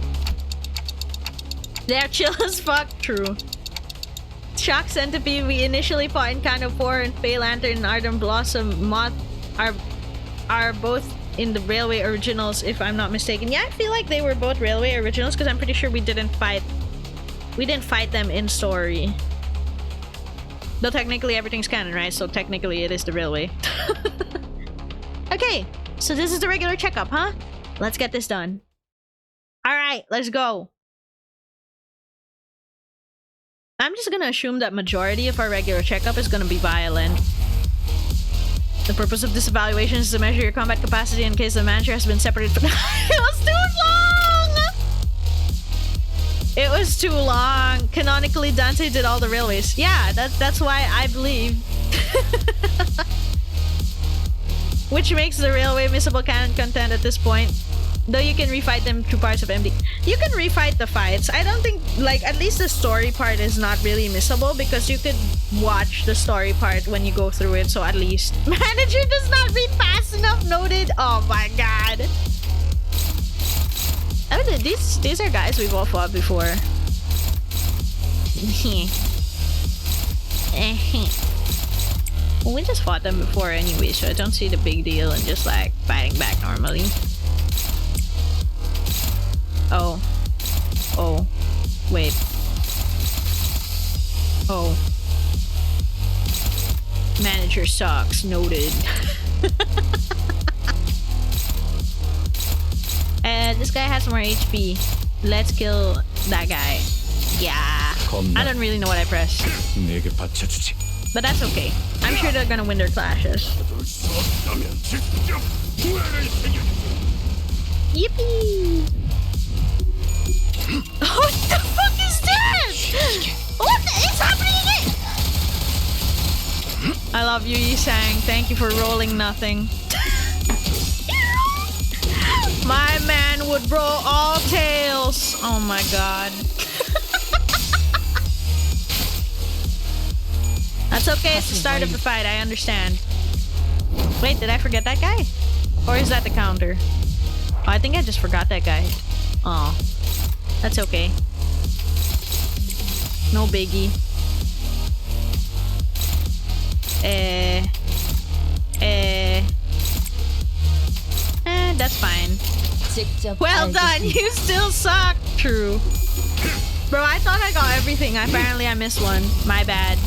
They're chill as fuck. True. Shock Centipede. We initially fought in Kind of 4 and Fey Lantern and Ardent Blossom Moth are both in the Railway originals, if I'm not mistaken. Yeah, I feel like they were both Railway originals because I'm pretty sure we didn't fight them in story. Though technically everything's canon, right? So technically it is the Railway. Okay, so this is the regular checkup, huh? Let's get this done. Alright, let's go. I'm just gonna assume that majority of our regular checkup is gonna be violent. The purpose of this evaluation is to measure your combat capacity in case the manager has been separated from- It was too long! It was too long. Canonically, Dante did all the railways. Yeah, that's why I believe. Which makes the railway missable canon content at this point. Though you can refight them through parts of MD. You can refight the fights. I don't think, like, at least the story part is not really missable because you could watch the story part when you go through it, so at least. Manager does not read fast enough, noted. Oh my god. I mean, these are guys we've all fought before. Well, we just fought them before anyway, so I don't see the big deal in just, like, fighting back normally. Oh. Oh. Wait. Oh. Manager sucks. Noted. This guy has more HP. Let's kill that guy. Yeah. I don't really know what I pressed. But that's okay. I'm sure they're gonna win their clashes. Yippee! What the fuck is this? What is happening again? I love you, Yisang. Thank you for rolling nothing. My man would roll all tails. Oh my god. That's okay, it's the start of the fight, I understand. Wait, did I forget that guy? Or is that the counter? Oh, I think I just forgot that guy. Oh. That's okay. No biggie. That's fine. Well done, you still suck. True. Bro, I thought I got everything. Apparently I missed one. My bad.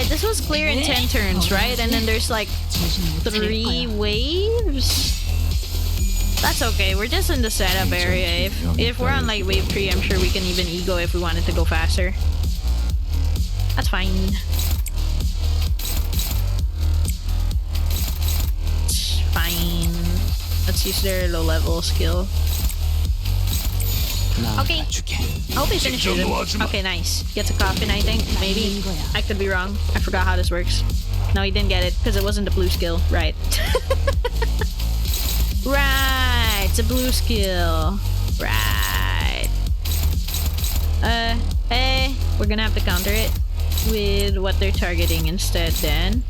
This was clear in 10 turns, right? And then there's like 3 waves? That's okay, we're just in the setup area. If we're on like wave 3, I'm sure we can even ego if we wanted to go faster. That's fine. It's fine. Let's use their low level skill. Okay. I hope he finishes it. Okay, nice. Gets a coffin, I think. Maybe. I could be wrong. I forgot how this works. No, he didn't get it because it wasn't the blue skill. Right. Right. It's a blue skill. Right. Hey. We're gonna have to counter it with what they're targeting instead then.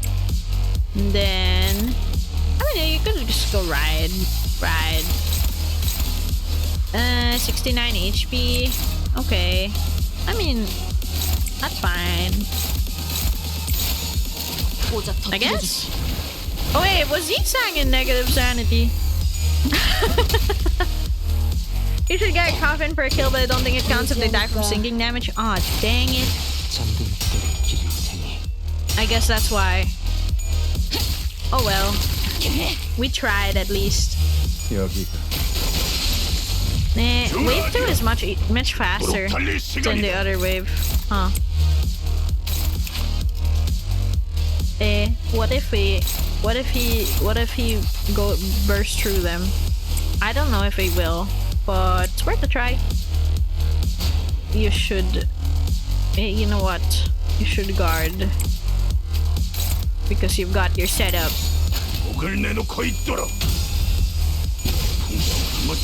And then... I mean, you could just go ride. Ride. 69 HP. Okay. I mean, that's fine. I guess? Oh wait, was Yisang in negative sanity? You should get a coffin for a kill, but I don't think it counts if they die from sinking damage. Aw, oh, dang it. I guess that's why. Oh well. We tried at least. Wave 2 is much faster than the other wave. Huh. What if he go burst through them? I don't know if he will, but it's worth a try. You should... you know what? You should guard. Because you've got your setup.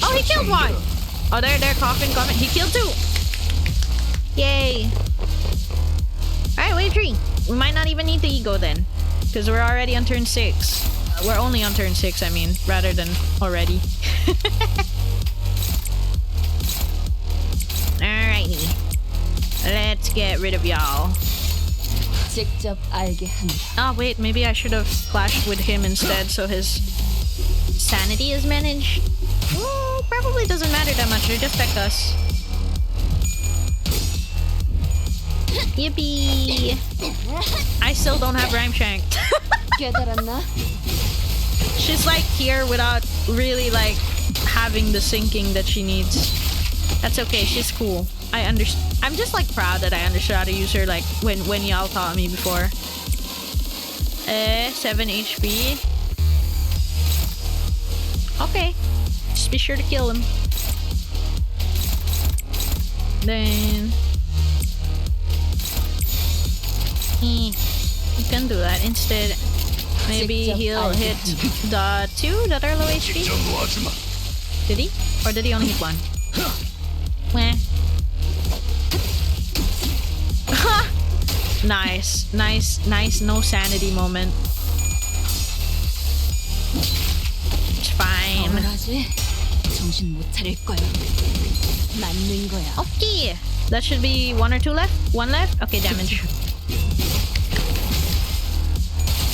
Oh, he killed one! Oh, they're coughing. He killed two! Yay! Alright, wave 3. We might not even need the ego then. Because we're already on turn 6. We're only on turn 6, I mean, rather than already. Alrighty. Let's get rid of y'all. Oh wait, maybe I should have clashed with him instead so his sanity is managed. Well, probably doesn't matter that much, they just affect us. Yippee! I still don't have Rhyme Shank. She's like here without really like having the syncing that she needs. That's okay, she's cool. I'm just like proud that I understood how to use her like when y'all taught me before. 7 HP. Okay. Just be sure to kill him. Then you can do that instead. Maybe he'll hit the 2 that are low HP. Did he? Or did he only hit 1? Meh. Nice no sanity moment. It's fine. Okay. That should be 1 or 2 left? 1 left? Okay, damage.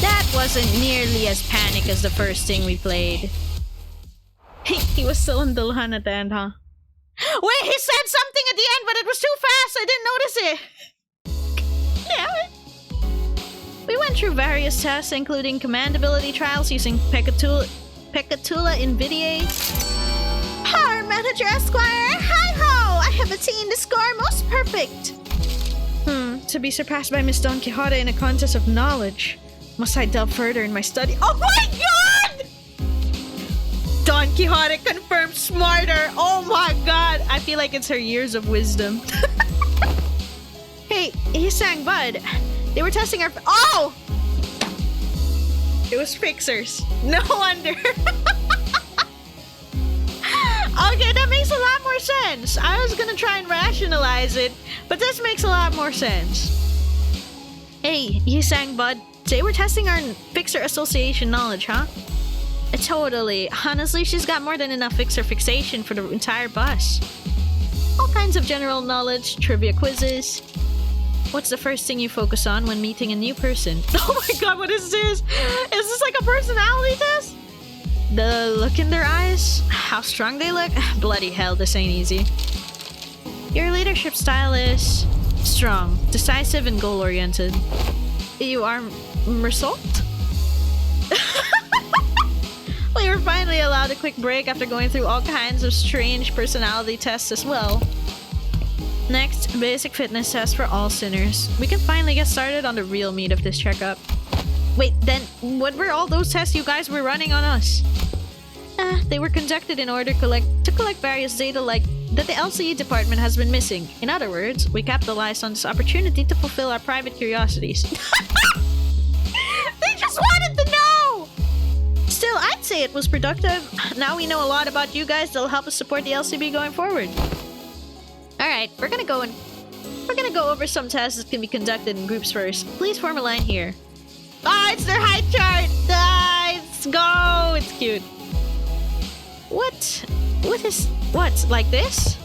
That wasn't nearly as panic as the first thing we played. He was still in Dulhan at the end, huh? Wait, he said something at the end, but it was too fast. I didn't notice it. Damn it. We went through various tests, including command ability trials using Pekatula Invidiae. Our manager Esquire, hi-ho! I have attained the score most perfect. To be surpassed by Miss Don Quixote in a contest of knowledge. Must I delve further in my study? Oh my god! Don Quixote confirmed smarter. Oh my god. I feel like it's her years of wisdom. Hey, he sang Bud. They were testing our... Oh! It was fixers. No wonder. Okay, that makes a lot more sense. I was gonna try and rationalize it, but this makes a lot more sense. Hey, he sang Bud. They were testing our fixer association knowledge, huh? Totally. Honestly, she's got more than enough fixer fixation for the entire bus. All kinds of general knowledge, trivia quizzes. What's the first thing you focus on when meeting a new person? Oh my god, what is this? Is this like a personality test? The look in their eyes? How strong they look? Bloody hell, this ain't easy. Your leadership style is strong, decisive, and goal-oriented. You are Mersault? We were finally allowed a quick break after going through all kinds of strange personality tests as well. Next, basic fitness test for all sinners. We can finally get started on the real meat of this checkup. Wait, then what were all those tests you guys were running on us? They were conducted in order to collect various data like that the LCE department has been missing. In other words, we capitalized on this opportunity to fulfill our private curiosities. They just wanted to know! Still, I'd say it was productive. Now we know a lot about you guys that'll help us support the LCB going forward. Alright, we're gonna go over some tests that can be conducted in groups first. Please form a line here. Ah, it's their height chart! Let's go! It's cute. What? Like this?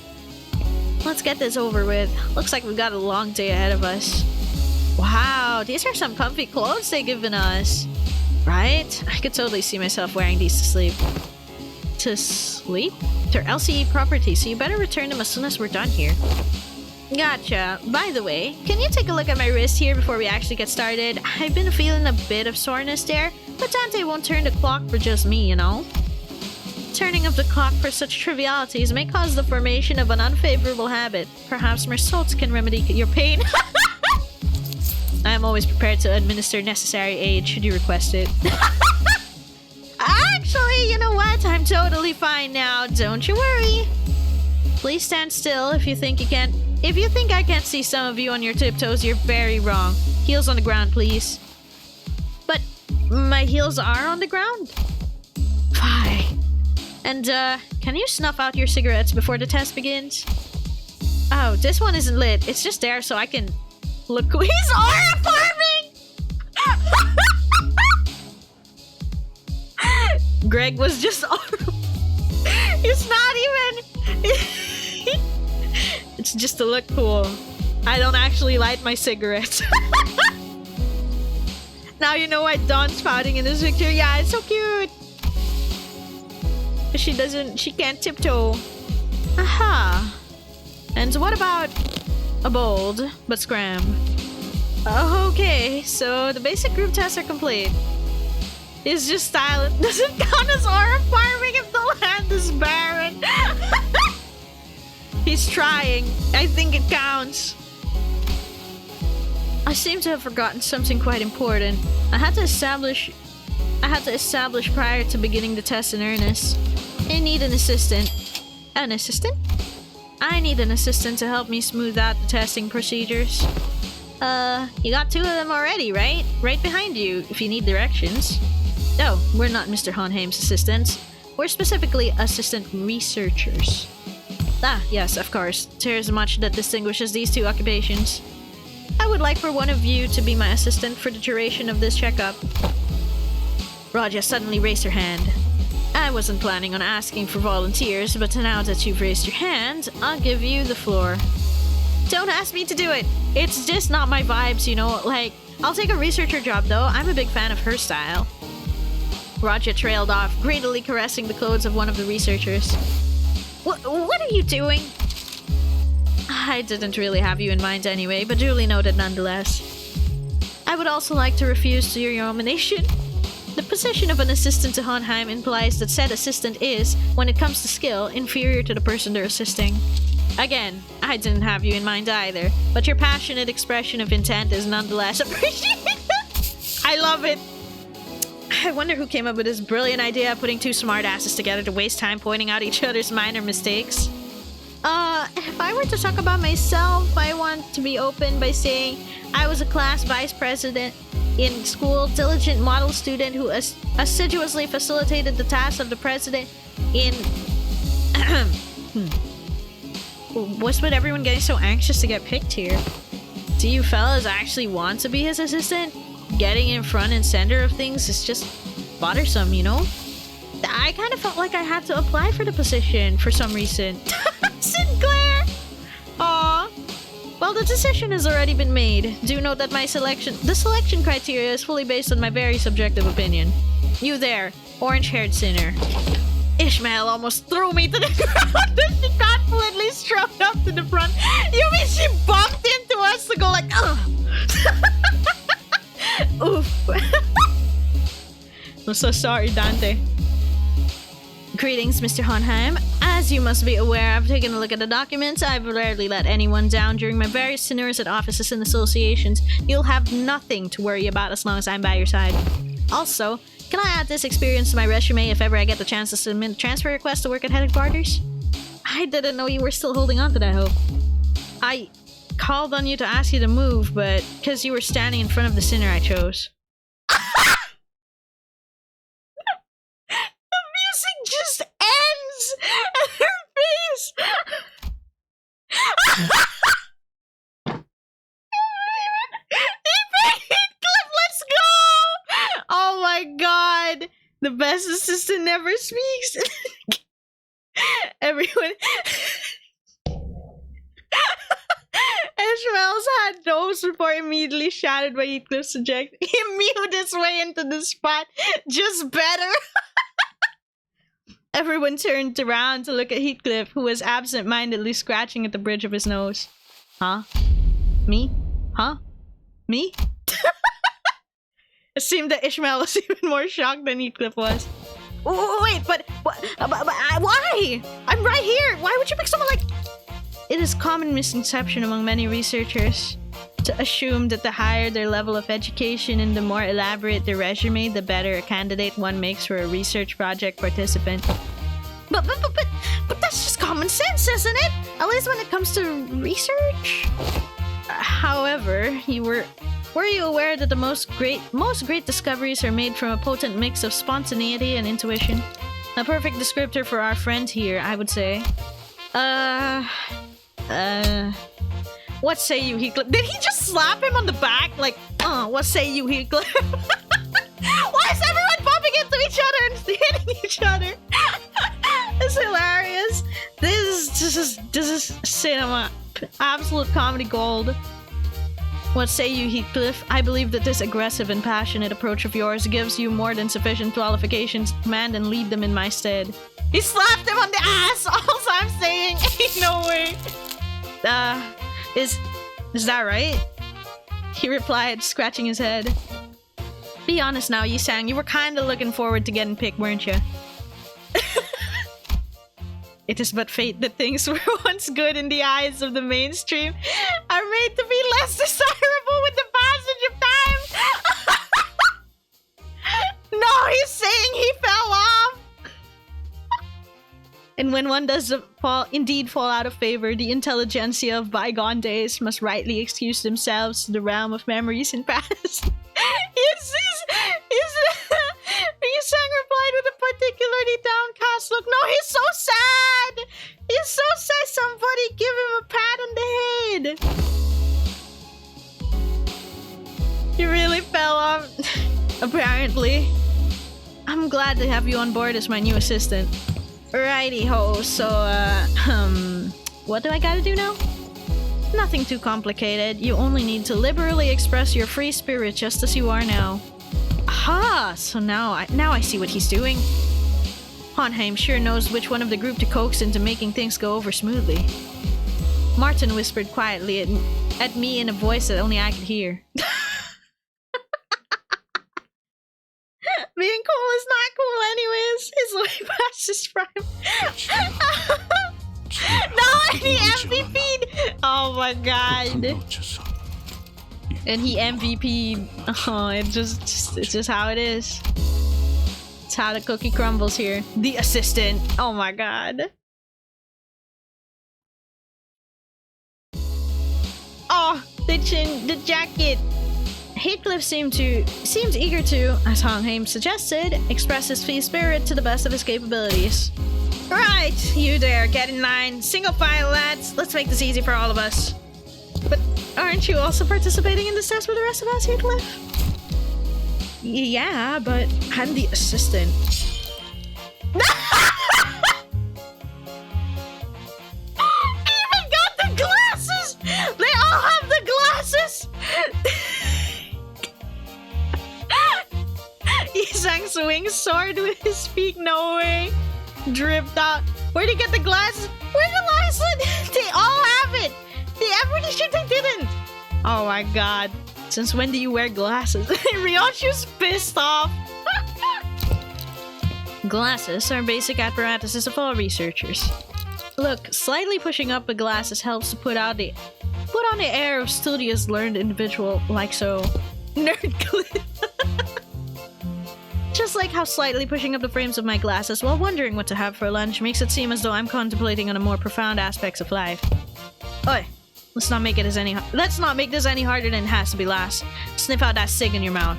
Let's get this over with. Looks like we've got a long day ahead of us. Wow, these are some comfy clothes they've given us. Right? I could totally see myself wearing these to sleep. To sleep? They're LCE property, so you better return them as soon as we're done here. Gotcha. By the way, can you take a look at my wrist here before we actually get started? I've been feeling a bit of soreness there, but Dante won't turn the clock for just me, you know? Turning of the clock for such trivialities may cause the formation of an unfavorable habit. Perhaps Mersault can remedy your pain. I am always prepared to administer necessary aid should you request it. Actually, you know what? I'm totally fine now. Don't you worry. Please stand still if you think you can't. If you think I can't see some of you on your tiptoes, you're very wrong. Heels on the ground, please. But my heels are on the ground. Fine. And, can you snuff out your cigarettes before the test begins? Oh, this one isn't lit. It's just there so I can look. He's aura farming! Greg was just It's not even. It's just to look cool. I don't actually light my cigarettes. Now you know why Dawn's pouting in this picture. Yeah, it's so cute. She can't tiptoe. Aha. And what about a bold but scram? Okay, so the basic group tests are complete. It's just style. It doesn't count as aura farming if the land is barren. He's trying. I think it counts. I seem to have forgotten something quite important. I had to establish prior to beginning the test in earnest. I need an assistant. An assistant? I need an assistant to help me smooth out the testing procedures. You got 2 of them already, right? Right behind you, if you need directions. No, we're not Mr. Honheim's assistants. We're specifically assistant researchers. Ah, yes, of course. There's much that distinguishes these 2 occupations. I would like for one of you to be my assistant for the duration of this checkup. Raja suddenly raised her hand. I wasn't planning on asking for volunteers, but now that you've raised your hand, I'll give you the floor. Don't ask me to do it! It's just not my vibes, you know? Like, I'll take a researcher job though. I'm a big fan of her style. Raja trailed off, greedily caressing the clothes of one of the researchers. What are you doing? I didn't really have you in mind anyway, but duly noted nonetheless. I would also like to refuse to your nomination. The position of an assistant to Honheim implies that said assistant is, when it comes to skill, inferior to the person they're assisting. Again, I didn't have you in mind either, but your passionate expression of intent is nonetheless appreciated. I love it. I wonder who came up with this brilliant idea of putting 2 smartasses together to waste time pointing out each other's minor mistakes. If I were to talk about myself, I want to be open by saying I was a class vice president in school, diligent model student who assiduously facilitated the tasks of the president in... What's with everyone getting so anxious to get picked here? Do you fellas actually want to be his assistant? Getting in front and center of things is just bothersome, you know? I kind of felt like I had to apply for the position for some reason. Sinclair! Aww. Well, the decision has already been made. Do note that the selection criteria is fully based on my very subjective opinion. You there, orange-haired sinner. Ishmael almost threw me to the ground and she confidently strode up to the front. You mean she bumped into us to go like, ugh! Oof. I'm so sorry, Dante. Greetings, Mr. Honheim. As you must be aware, I've taken a look at the documents. I've rarely let anyone down during my various tenures at offices and associations. You'll have nothing to worry about as long as I'm by your side. Also, can I add this experience to my resume if ever I get the chance to submit a transfer request to work at headquarters? I didn't know you were still holding on to that hope. I called on you to ask you to move, but because you were standing in front of the sinner I chose. The music just ends at her face! Let's go! Oh my god! The best assistant never speaks. Everyone... Ishmael's had nose before immediately shattered by Heathcliff's eject. He mewed his way into the spot. Just better. Everyone turned around to look at Heathcliff, who was absent-mindedly scratching at the bridge of his nose. Huh? Me? Huh? Me? It seemed that Ishmael was even more shocked than Heathcliff was. Wait, but why? I'm right here. Why would you pick someone like... It is common misconception among many researchers to assume that the higher their level of education and the more elaborate their resume, the better a candidate one makes for a research project participant. But that's just common sense, isn't it? At least when it comes to research. However, were you aware that the most great discoveries are made from a potent mix of spontaneity and intuition? A perfect descriptor for our friend here, I would say. What say you, Heathcliff? Did he just slap him on the back? Like, what say you, Heathcliff? Why is everyone bumping into each other and hitting each other? It's hilarious. This is cinema. Absolute comedy gold. What say you, Heathcliff? I believe that this aggressive and passionate approach of yours gives you more than sufficient qualifications to command and lead them in my stead. He slapped him on the ass! All I'm saying, ain't no way. Is that right? He replied, scratching his head. Be honest now, Yi-sang, you were kinda looking forward to getting picked, weren't you? It is but fate that things were once good in the eyes of the mainstream are made to be less desirable with the passage of time. No, he's saying he fell off. And when one does indeed fall out of favor, the intelligentsia of bygone days must rightly excuse themselves to the realm of memories and past. Yi-sang replied with a particularly downcast look. No, he's so sad! He's so sad. Somebody give him a pat on the head. He really fell off. Apparently. I'm glad to have you on board as my new assistant. Righty ho, so what do I gotta do now? Nothing too complicated. You only need to liberally express your free spirit just as you are now. Aha! So now I see what he's doing. Honheim sure knows which one of the group to coax into making things go over smoothly. Martin whispered quietly at me in a voice that only I could hear. Being cool is not cool anyways. He's way past his prime. No, and he MVP'd! Oh my god. And he MVP'd. Oh, it's just how it is. It's how the cookie crumbles here. The assistant. Oh my god. Oh, the jacket. Heathcliff seemed eager to, as Honheim suggested, express his free spirit to the best of his capabilities. Right, you there, get in line. Single file, lads. Let's make this easy for all of us. But aren't you also participating in this test with the rest of us, Heathcliff? Yeah, but I'm the assistant. Even got the glasses! They all have the glasses! Yi-sang swings sword with his feet, no way. Dripped out. Where'd he get the glasses? Where's the license? They all have it! I'm pretty sure they didn't! Oh my god. Since when do you wear glasses? Ryoshu's pissed off. Glasses are basic apparatuses of all researchers. Look, slightly pushing up the glasses helps to put on the air of studious, learned individual, like so. Nerd clip. Just like how slightly pushing up the frames of my glasses while wondering what to have for lunch makes it seem as though I'm contemplating on the more profound aspects of life. Oi, let's not make this any harder than it has to be, lass. Sniff out that cig in your mouth.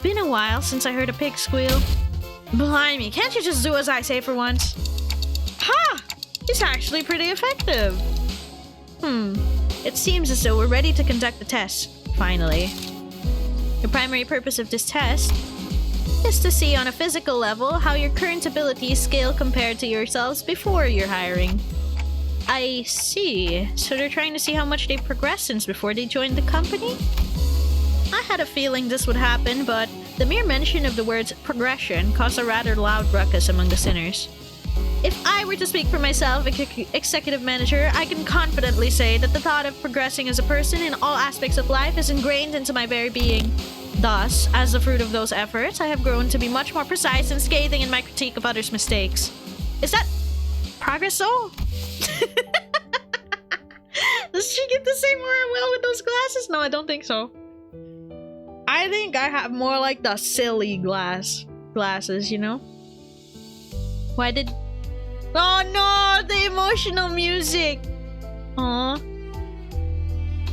Been a while since I heard a pig squeal. Blimey, can't you just do as I say for once? Ha! It's actually pretty effective. It seems as though we're ready to conduct the test, finally. The primary purpose of this test is to see on a physical level how your current abilities scale compared to yourselves before your hiring. I see. So they're trying to see how much they progressed since before they joined the company? I had a feeling this would happen, but the mere mention of the words progression caused a rather loud ruckus among the sinners. If I were to speak for myself, executive manager, I can confidently say that the thought of progressing as a person in all aspects of life is ingrained into my very being. Thus, as the fruit of those efforts, I have grown to be much more precise and scathing in my critique of others' mistakes. Is that progress though? Does she get to say more well with those glasses? glasses? No, I don't think so. I think I have more like the silly glasses, you know? Why did... Oh no! The emotional music! Aw.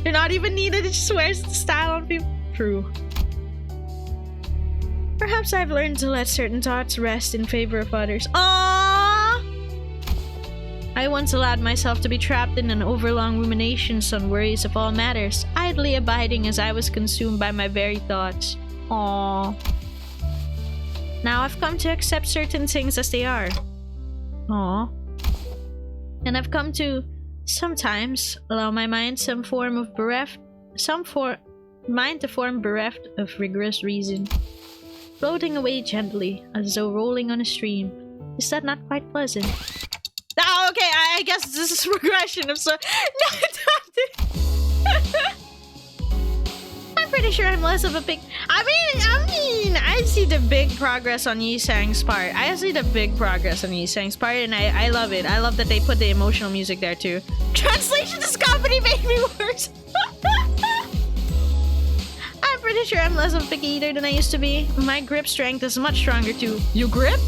You're not even needed, it just wears the style on people. True. Perhaps I've learned to let certain thoughts rest in favor of others. Aww! I once allowed myself to be trapped in an overlong ruminations on worries of all matters, idly abiding as I was consumed by my very thoughts. Aww. Now I've come to accept certain things as they are. Aww. And I've come to sometimes allow my mind to form bereft of rigorous reason, floating away gently as though rolling on a stream. Is that not quite pleasant? Oh, okay, I guess this is progression of so. No, I'm pretty sure I'm less of a big. I mean, I see the big progress on Yi-Sang's part. I see the big progress on Yi-Sang's part, and I love it. I love that they put the emotional music there too. Translation: this company made me worse. I'm pretty sure I'm less of a picky eater than I used to be. My grip strength is much stronger too. You grip?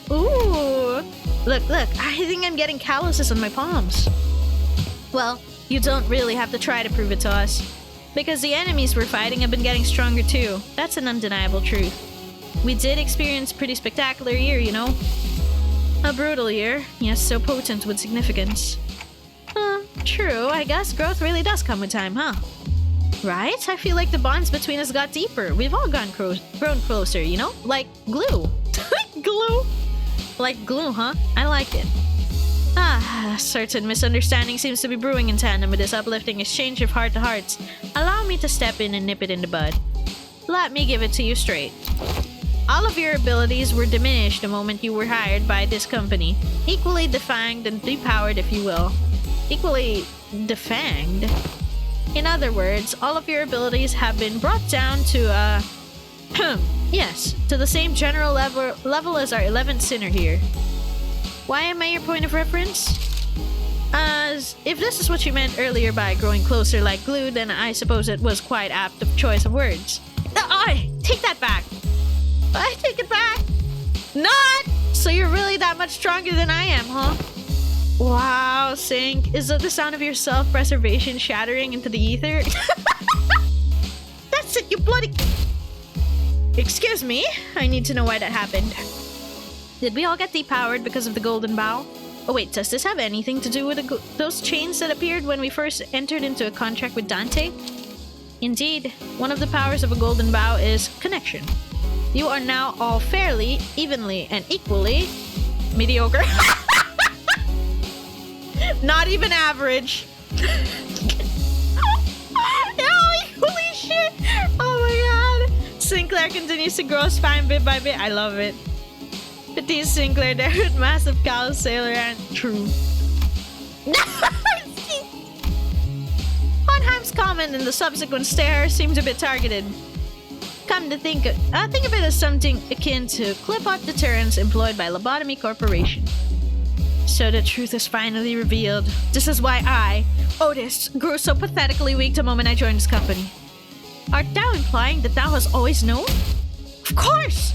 Ooh. Look, I think I'm getting calluses on my palms. Well, you don't really have to try to prove it to us. Because the enemies we're fighting have been getting stronger too. That's an undeniable truth. We did experience a pretty spectacular year, you know? A brutal year, yes, so potent with significance. True, I guess growth really does come with time, huh? Right? I feel like the bonds between us got deeper. We've all grown closer, you know? Like glue. Glue? Like glue, huh? I like it. A certain misunderstanding seems to be brewing in tandem with this uplifting exchange of heart-to-hearts. Allow me to step in and nip it in the bud. Let me give it to you straight. All of your abilities were diminished the moment you were hired by this company. Equally defanged and depowered, if you will. Equally defanged? In other words, all of your abilities have been brought down to, yes, to the same general level as our 11th sinner here. Why am I your point of reference? As if this is what you meant earlier by growing closer like glue, then I suppose it was quite apt of choice of words. I take that back. I take it back. Not! So you're really that much stronger than I am, huh? Wow, Sync. Is that the sound of your self-preservation shattering into the ether? That's it, you bloody... Excuse me? I need to know why that happened. Did we all get depowered because of the golden bow? Oh wait, does this have anything to do with those chains that appeared when we first entered into a contract with Dante? Indeed, one of the powers of a golden bow is connection. You are now all fairly, evenly, and equally mediocre. Not even average. Holy shit! Oh my god! Sinclair continues to grow spine bit by bit. I love it. Petite Sinclair there with massive cow sailor and true. Onheim's comment and the subsequent stare seemed a bit targeted. Come to think of it as something akin to clip-out deterrence employed by Lobotomy Corporation. So the truth is finally revealed. This is why I, Otis, grew so pathetically weak the moment I joined this company. Art thou implying that thou hast always known? Of course!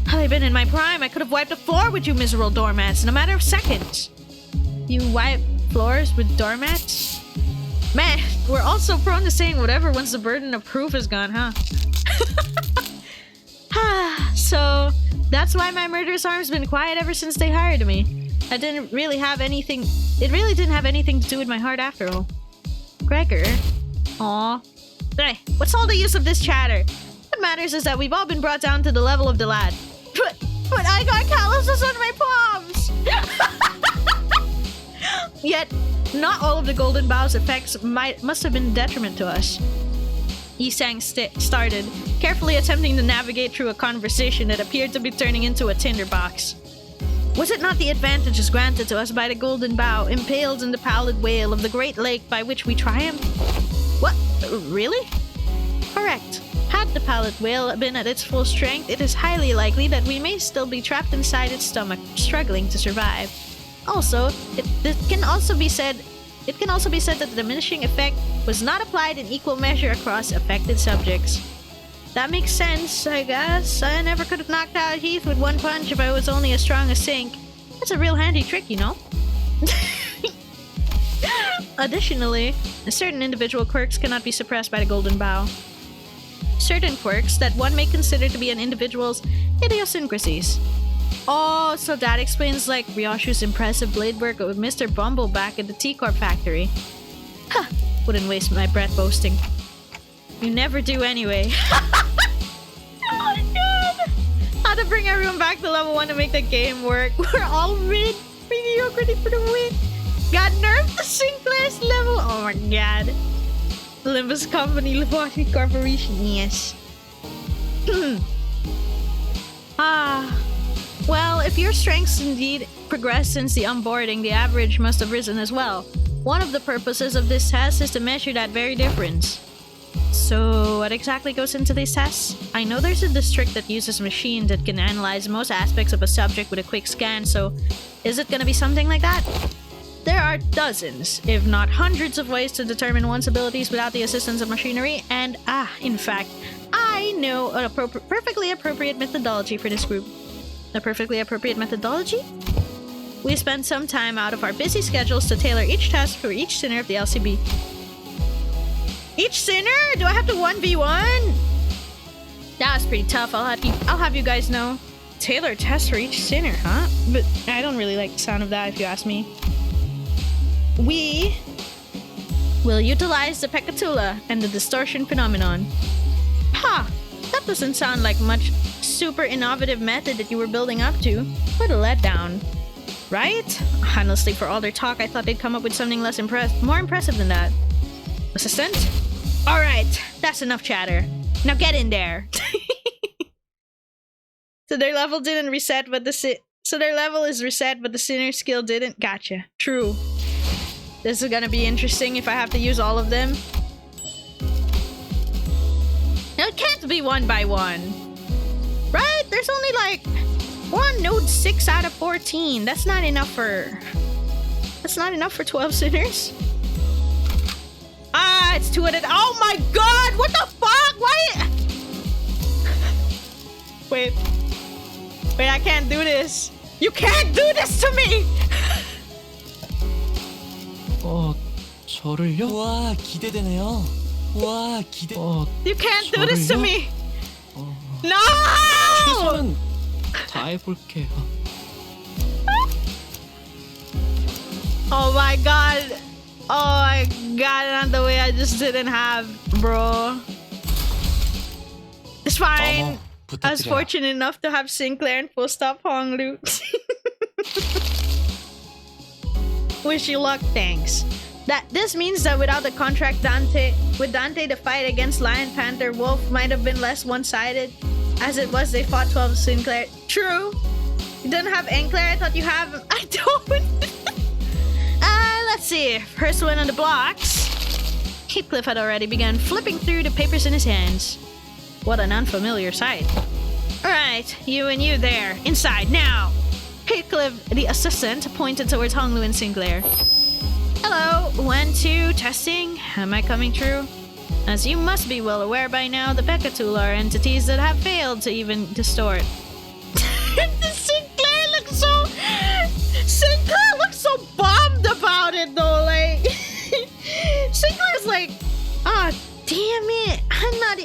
Had I been in my prime, I could have wiped the floor with you miserable doormats in a matter of seconds. You wipe floors with doormats? Man, we're all so prone to saying whatever once the burden of proof is gone, huh? So, that's why my murderous arm's been quiet ever since they hired me. It really didn't have anything to do with my heart after all. Gregor? Aw. Hey, what's all the use of this chatter? What matters is that we've all been brought down to the level of the lad. But I got calluses on my palms! Yet, not all of the Golden Bow's effects must have been a detriment to us. Yi-Sang started, carefully attempting to navigate through a conversation that appeared to be turning into a tinderbox. Was it not the advantages granted to us by the Golden Bow, impaled in the pallid whale of the Great Lake by which we triumphed? What? Really? Correct. Had the pallid whale been at its full strength, it is highly likely that we may still be trapped inside its stomach, struggling to survive. Also, it can also be said that the diminishing effect was not applied in equal measure across affected subjects. That makes sense, I guess. I never could have knocked out Heath with one punch if I was only as strong as Sync. That's a real handy trick, you know? Additionally, certain individual quirks cannot be suppressed by the Golden Bow. Certain quirks that one may consider to be an individual's idiosyncrasies. Oh, so that explains like Ryoshu's impressive blade work with Mr. Bumble back at the T-Corp factory. Huh, wouldn't waste my breath boasting. You never do anyway. Oh my god! How to bring everyone back to level 1 to make the game work. We're all mid. Mediocrity for the win. Got nerfed to Sinclair's level. Oh my god. Limbus Company, Limbus Corporation, yes. Well, if your strengths indeed progressed since the onboarding, the average must have risen as well. One of the purposes of this test is to measure that very difference. So, what exactly goes into these tests? I know there's a district that uses a machine that can analyze most aspects of a subject with a quick scan, so is it gonna be something like that? There are dozens, if not hundreds of ways to determine one's abilities without the assistance of machinery, and in fact, I know a perfectly appropriate methodology for this group. A perfectly appropriate methodology? We spend some time out of our busy schedules to tailor each test for each sinner of the LCB. Each sinner? Do I have to 1v1? That was pretty tough, I'll have you guys know. Tailor tests for each sinner, huh? But I don't really like the sound of that if you ask me. We will utilize the Pekatula and the Distortion phenomenon. Ha! That doesn't sound like much super innovative method that you were building up to. What a letdown. Right? Honestly, for all their talk, I thought they'd come up with something more impressive than that. Assistant? Alright, that's enough chatter. Now get in there. So their level didn't reset, but so their level is reset, but the sinner skill didn't? Gotcha. True. This is gonna be interesting if I have to use all of them. Now it can't be 1 by 1. Right? There's only like one node 6 out of 14. That's not enough for 12 sinners. It's 2 at it. Oh my god! What the fuck? Why? Wait, I can't do this. You can't do this to me! 저를요? 와, 기대되네요. 와, You can't do this to me! No! 최선은 다해볼게요. Oh my god. Oh my god, not the way I just didn't have, bro. It's fine. I was fortunate enough to have Sinclair and full stop Honglu. Wish you luck, thanks. This means that without the contract with Dante, the fight against Lion, Panther, Wolf might have been less one-sided. As it was, they fought 12 Sinclair. True. You don't have Enclair? I thought you have him. I don't. Let's see. First one on the blocks. Heathcliff had already begun flipping through the papers in his hands. What an unfamiliar sight. Alright, you and you there. Inside, now! Heathcliff, the assistant, pointed towards Honglu and Sinclair. Hello, 1, 2, testing. Am I coming through? As you must be well aware by now, the Pekatula are entities that have failed to even distort. Sinclair looks so bummed about it though, like... Sinclair's like, damn it, I'm not...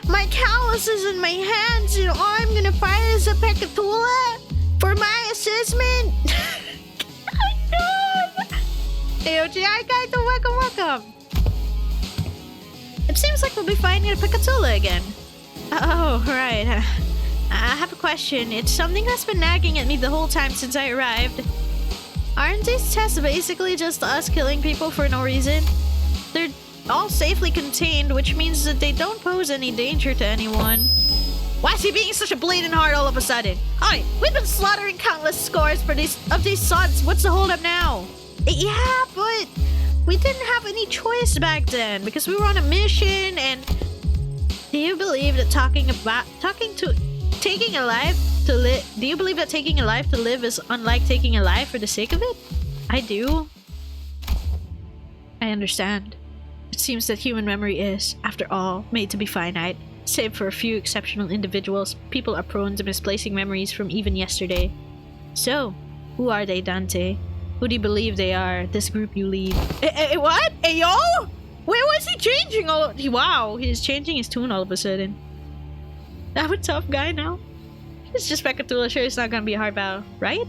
My callus is in my hands, and all I'm gonna fight is a Pekatula for my assessment. Oh my god! AOGI guys, welcome. It seems like we'll be fighting a Pekatula again. Oh, right. I have a question. It's something that's been nagging at me the whole time since I arrived. Aren't these tests basically just us killing people for no reason? They're all safely contained, which means that they don't pose any danger to anyone. Why is he being such a bleeding heart all of a sudden? Alright, we've been slaughtering countless scores of these sods. What's the holdup now? Yeah, but we didn't have any choice back then because we were on a mission. And do you believe that taking a life to live? Do you believe that taking a life to live is unlike taking a life for the sake of it? I do. I understand. It seems that human memory is, after all, made to be finite. Save for a few exceptional individuals, people are prone to misplacing memories from even yesterday. So, who are they, Dante? Who do you believe they are, this group you lead? What? Hey, yo? Where was he changing wow, he's changing his tune all of a sudden. I'm a tough guy now. It's just Pekatula, sure it's not gonna be a hard battle, right?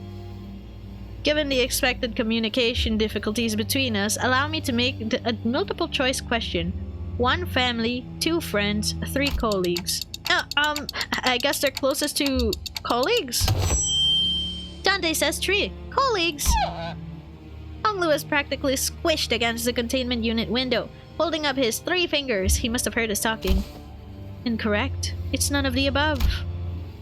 Given the expected communication difficulties between us, allow me to make a multiple choice question. 1 family, 2 friends, 3 colleagues. I guess they're closest to colleagues? Dante says 3 colleagues. Honglu was practically squished against the containment unit window, holding up his 3 fingers. He must have heard us talking. Incorrect. It's none of the above.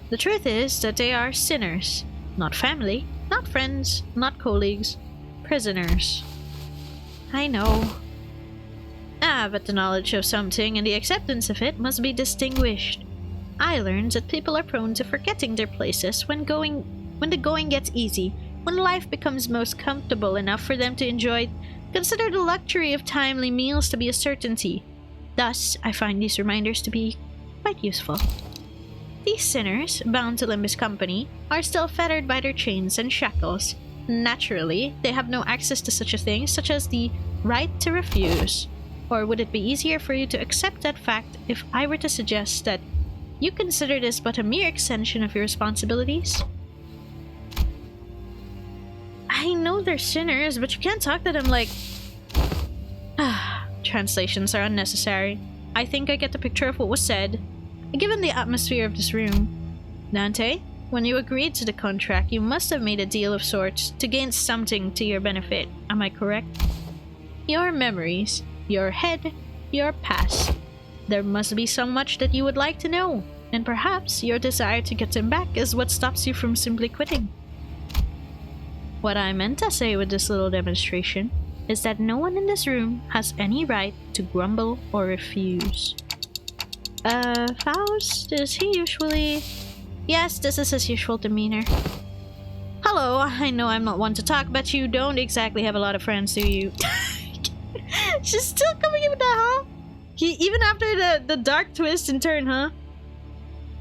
The truth is that they are sinners. Not family, not friends, not colleagues. Prisoners. I know. But the knowledge of something and the acceptance of it must be distinguished. I learned that people are prone to forgetting their places when the going gets easy, when life becomes most comfortable enough for them to enjoy it. Consider the luxury of timely meals to be a certainty. Thus, I find these reminders to be quite useful. These sinners, bound to Limbus company, are still fettered by their chains and shackles. Naturally, they have no access to such a thing, such as the right to refuse. Or would it be easier for you to accept that fact if I were to suggest that you consider this but a mere extension of your responsibilities? I know they're sinners, but you can't talk to them like... Translations are unnecessary. I think I get the picture of what was said. Given the atmosphere of this room. Dante, when you agreed to the contract, you must have made a deal of sorts to gain something to your benefit. Am I correct? Your memories, your head, your past. There must be so much that you would like to know, and perhaps your desire to get them back is what stops you from simply quitting. What I meant to say with this little demonstration is that no one in this room has any right to grumble or refuse. Faust, is he usually... Yes, this is his usual demeanor. Hello, I know I'm not one to talk, but you don't exactly have a lot of friends, do you? She's still coming in with that, huh? Even after the dark twist and turn, huh?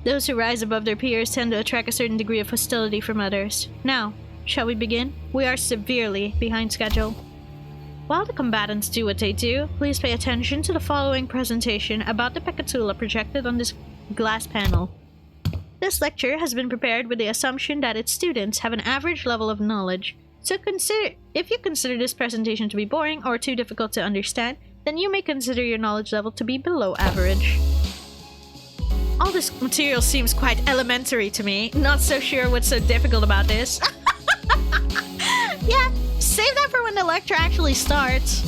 Those who rise above their peers tend to attract a certain degree of hostility from others. Now, shall we begin? We are severely behind schedule. While the combatants do what they do, please pay attention to the following presentation about the Pekatula projected on this glass panel. This lecture has been prepared with the assumption that its students have an average level of knowledge. So if you consider this presentation to be boring or too difficult to understand, then you may consider your knowledge level to be below average. All this material seems quite elementary to me. Not so sure what's so difficult about this. Yeah, save that for when the lecture actually starts.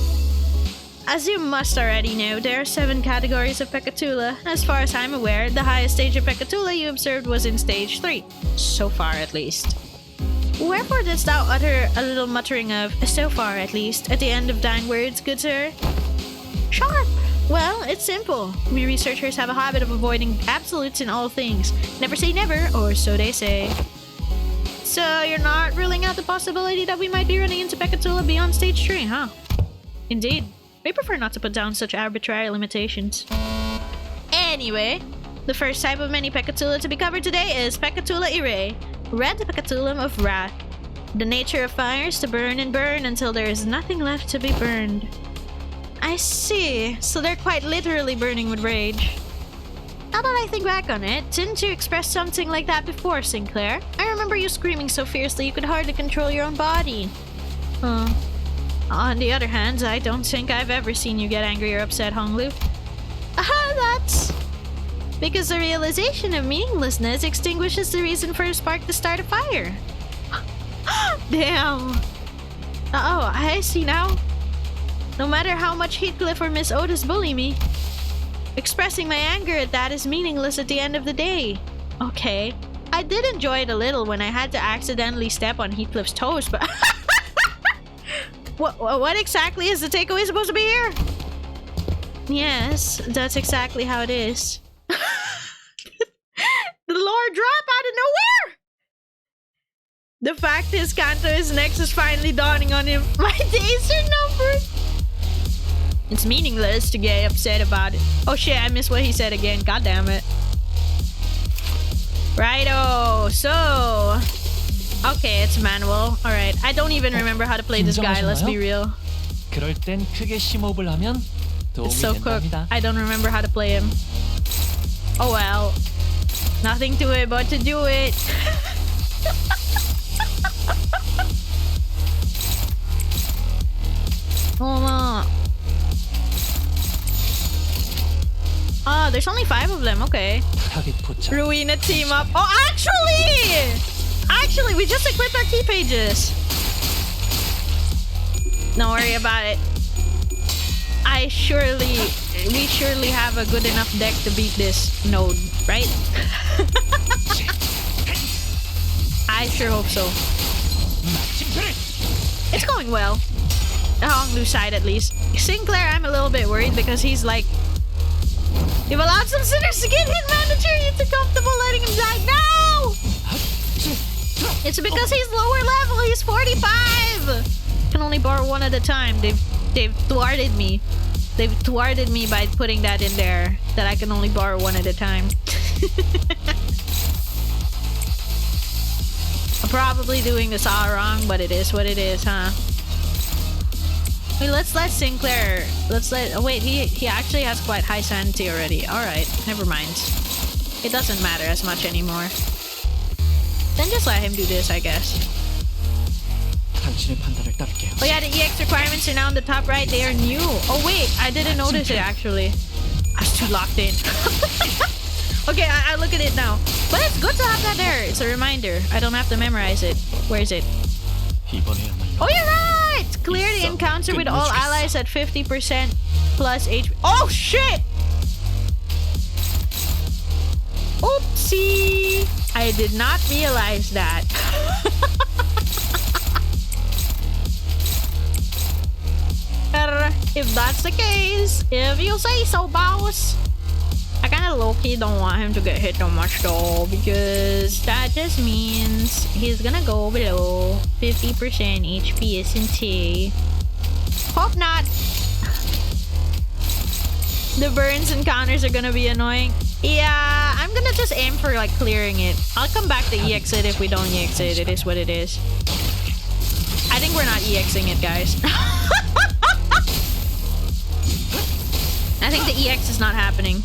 As you must already know, there are 7 categories of Pekatula. As far as I'm aware, the highest stage of Pekatula you observed was in stage 3. So far, at least. Wherefore didst thou utter a little muttering of, so far at least, at the end of thine words, good sir? Sharp! Well, it's simple. We researchers have a habit of avoiding absolutes in all things. Never say never, or so they say. So you're not ruling out the possibility that we might be running into Pekatula beyond stage 3, huh? Indeed. We prefer not to put down such arbitrary limitations. Anyway, the first type of many Pekatula to be covered today is Pekatula Irae, Red Pekatulum of Wrath. The nature of fire is to burn and burn until there is nothing left to be burned. I see, so they're quite literally burning with rage. Now that I think back on it, didn't you express something like that before, Sinclair? I remember you screaming so fiercely you could hardly control your own body. On the other hand, I don't think I've ever seen you get angry or upset, Honglu. That's... because the realization of meaninglessness extinguishes the reason for a spark to start a fire. Damn. Oh, I see now. No matter how much Heathcliff or Miss Otis bully me, expressing my anger at that is meaningless at the end of the day. Okay, I did enjoy it a little when I had to accidentally step on Heathcliff's toes, but... What exactly is the takeaway supposed to be here? Yes, that's exactly how it is. The lore drop out of nowhere! The fact is, Kanto's next is finally dawning on him. My days are numbered! It's meaningless to get upset about it. Oh shit, I missed what he said again. God damn it. Righto, so... Okay, it's manual. Alright, I don't even remember how to play this guy, let's be real. 그럴 땐 크게 심호흡을 하면 도움이 It's so cooked. 된답니다. I don't remember how to play him. Oh well. Nothing to it but to do it. Oh, there's only 5 of them. Okay. 타겟 포착. Ruina team up. Oh, actually, we just equipped our key pages. Don't worry about it. We surely have a good enough deck to beat this node, right? I sure hope so. It's going well. The Honglu side, at least. Sinclair, I'm a little bit worried because he's like, you've allowed some sinners to get hit, manager. You're too comfortable letting him die. No! It's because he's lower level. He's 45. Can only borrow one at a time. They've thwarted me. They've thwarted me by putting that in there. That I can only borrow one at a time. I'm probably doing this all wrong, but it is what it is, huh? Wait, let's let Sinclair. Oh wait, he actually has quite high sanity already. Alright, never mind. It doesn't matter as much anymore. Then just let him do this, I guess. 당신의 판단을 따를게요. Oh yeah, the EX requirements are now on the top right. They are new. Oh wait, I didn't notice it actually. I was too locked in. Okay, I look at it now. But it's good to have that there. It's a reminder. I don't have to memorize it. Where is it? Oh, you're right! Clear the encounter with all allies at 50% plus HP. Oh shit! Oopsie! I did not realize that. If that's the case, if you say so, boss. I kinda low-key don't want him to get hit too much though, because that just means he's gonna go below 50% HP, isn't he? Hope not. The burns and counters are gonna be annoying. Yeah, I'm gonna just aim for like clearing it. I'll come back to EX it if we don't EX it. It is what it is. I think we're not EXing it, guys. I think the EX is not happening.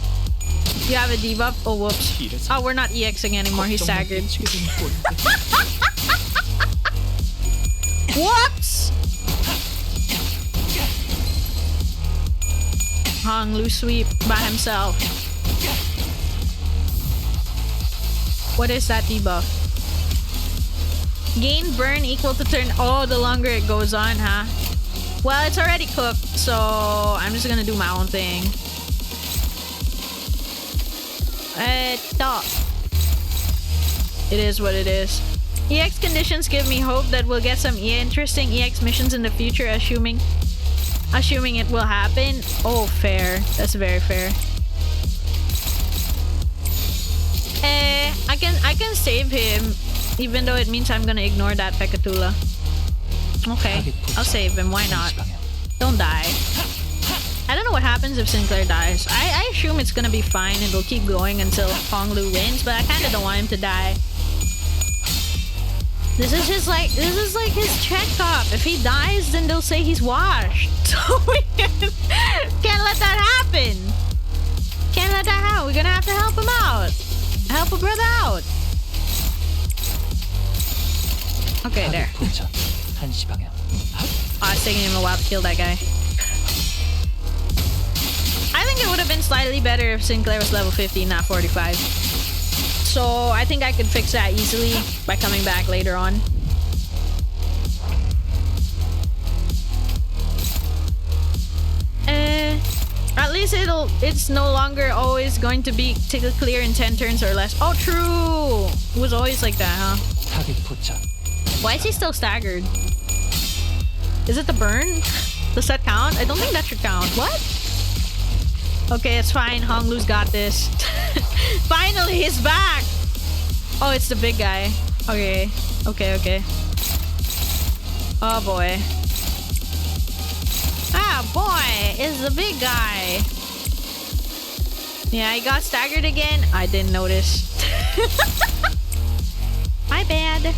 You have a debuff? Oh, whoops. Oh, we're not EXing anymore. He's staggered. Whoops! Hong Lu sweep by himself. What is that debuff? Gain burn equal to turn. Oh, the longer it goes on, huh? Well, it's already cooked, so I'm just gonna do my own thing. It is what it is. EX conditions give me hope that we'll get some interesting EX missions in the future, assuming it will happen. Oh, fair. That's very fair. I can save him, even though it means I'm gonna ignore that Pekatula. Okay, I'll save him. Why not? Don't die. I don't know what happens if Sinclair dies. I assume it's gonna be fine and we'll keep going until Honglu wins, but I kinda don't want him to die. This is like his checkup. If he dies, then they'll say he's washed. So we can't let that happen. Can't let that happen. We're gonna have to help him out. Help a brother out. Okay, there. Oh, it's taking him a while to kill that guy. I think it would have been slightly better if Sinclair was level 50, not 45. So I think I could fix that easily by coming back later on. At least it's no longer always going to be clear in 10 turns or less. Oh, true! It was always like that, huh? Why is he still staggered? Is it the burn? Does that count? I don't think that should count. What? Okay, it's fine. Honglu's got this. Finally, he's back! Oh, it's the big guy. Okay. Okay. Oh boy. Ah, boy, is the big guy. Yeah, I got staggered again. I didn't notice. My bad.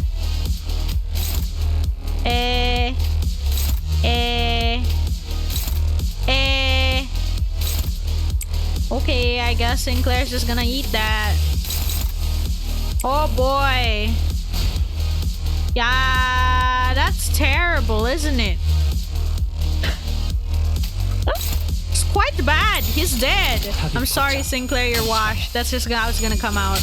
Okay, I guess Sinclair's just gonna eat that. Oh boy. Yeah, that's terrible, isn't it? It's quite bad. He's dead. I'm sorry, Sinclair, you're washed. That's just how it's gonna come out.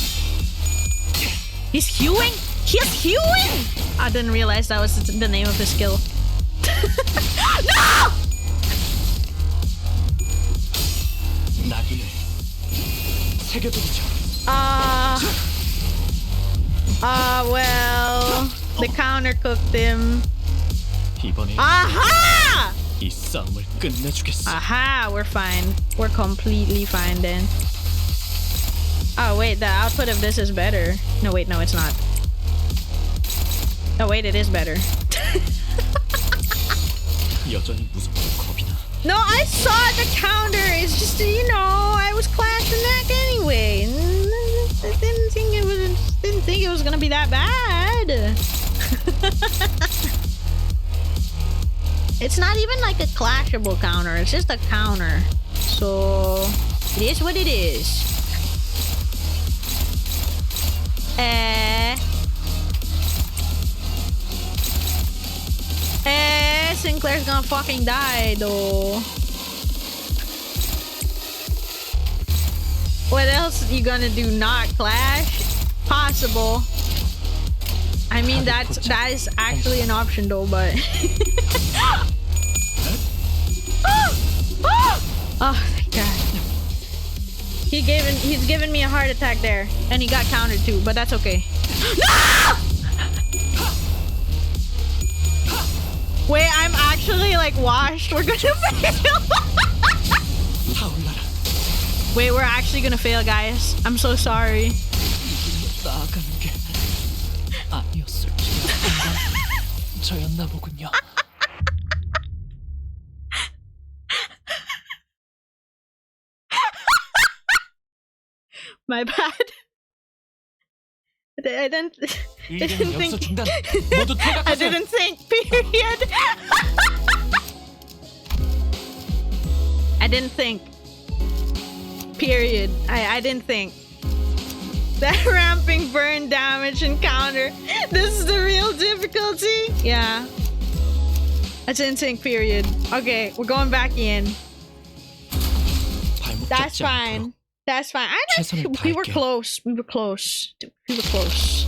He's hewing? He's hewing! I didn't realize that was the name of his skill. No! Well, the counter cooked him. Aha! Aha, we're fine. We're completely fine then. Oh wait, the output of this is better. No wait, no it's not. Oh wait, it is better. No, I saw the counter. It's just, you know, I was clashing neck anyway. I didn't think it was gonna be that bad. It's not even like a clashable counter. It's just a counter. So it is what it is. Sinclair's gonna fucking die though. What else are you gonna do? Not clash? Possible. I mean that is actually an option though, but oh thank God. He's given me a heart attack there. And he got countered too, but that's okay. No! Wait, I'm actually like washed. We're gonna fail. Wait, we're actually gonna fail, guys. I'm so sorry. My bad. I didn't think. I didn't think. Period. I didn't think. Period. I didn't think. That ramping burn damage and counter. This is the real difficulty. Yeah. I didn't think. Period. Okay, we're going back in. That's fine. That's fine. We were close. We were close. We were close.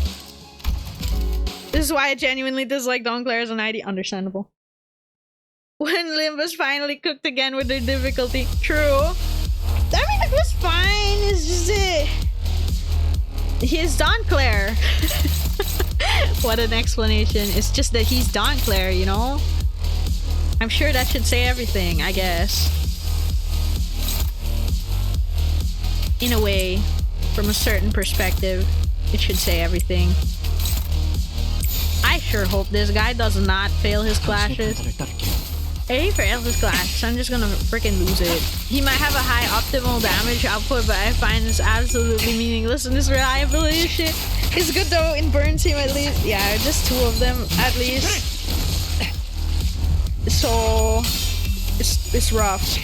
This is why I genuinely dislike Don Claire as an ID. Understandable. When Limbus finally cooked again with their difficulty. True. I mean, it was fine. It's just it. He's Don Claire. What an explanation. It's just that he's Don Claire, you know? I'm sure that should say everything, I guess. In a way, from a certain perspective, it should say everything. I sure hope this guy does not fail his clashes. If he fails his clash, I'm just gonna freaking lose it. He might have a high optimal damage output, but I find this absolutely meaningless in this reliability shit. It's good though, in burn team at least. Yeah, just 2 of them at least. So it's rough.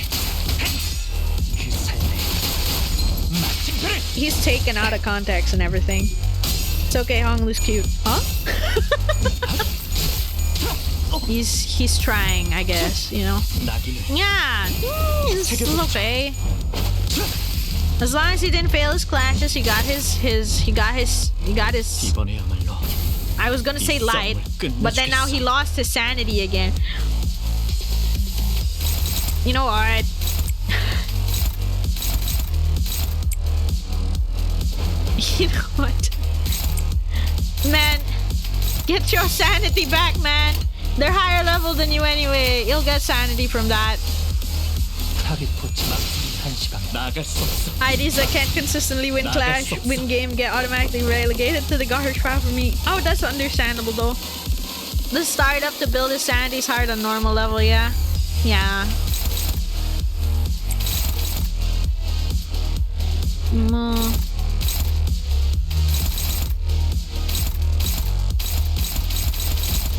He's taken out of context and everything. It's okay, Honglu's cute. Huh? He's trying, I guess, you know. Yeah, it's okay. As long as he didn't fail his clashes, he got his. I was gonna say light, but then now he lost his sanity again. You know, alright. You know what? Man, get your sanity back, man. They're higher level than you anyway. You'll get sanity from that. IDs that can't consistently win game get automatically relegated to the garbage pile for me. Oh, that's understandable though. The startup to build his sanity is hard on normal level, yeah. Yeah.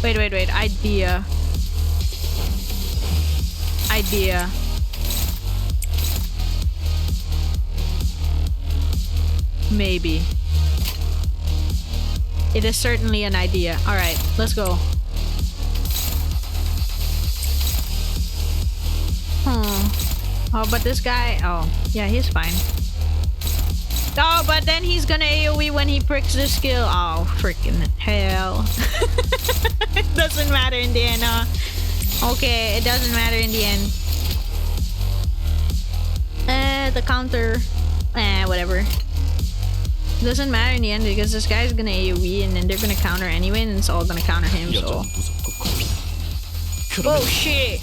Wait. Idea. Maybe. It is certainly an idea. Alright, let's go. Oh, but this guy... Oh, yeah, he's fine. Oh, but then he's gonna AoE when he pricks the skill. Oh, freaking hell. It doesn't matter in the end, huh? Okay, it doesn't matter in the end. The counter... whatever. Doesn't matter in the end because this guy's gonna AoE and then they're gonna counter anyway and it's all gonna counter him, so... Oh shit!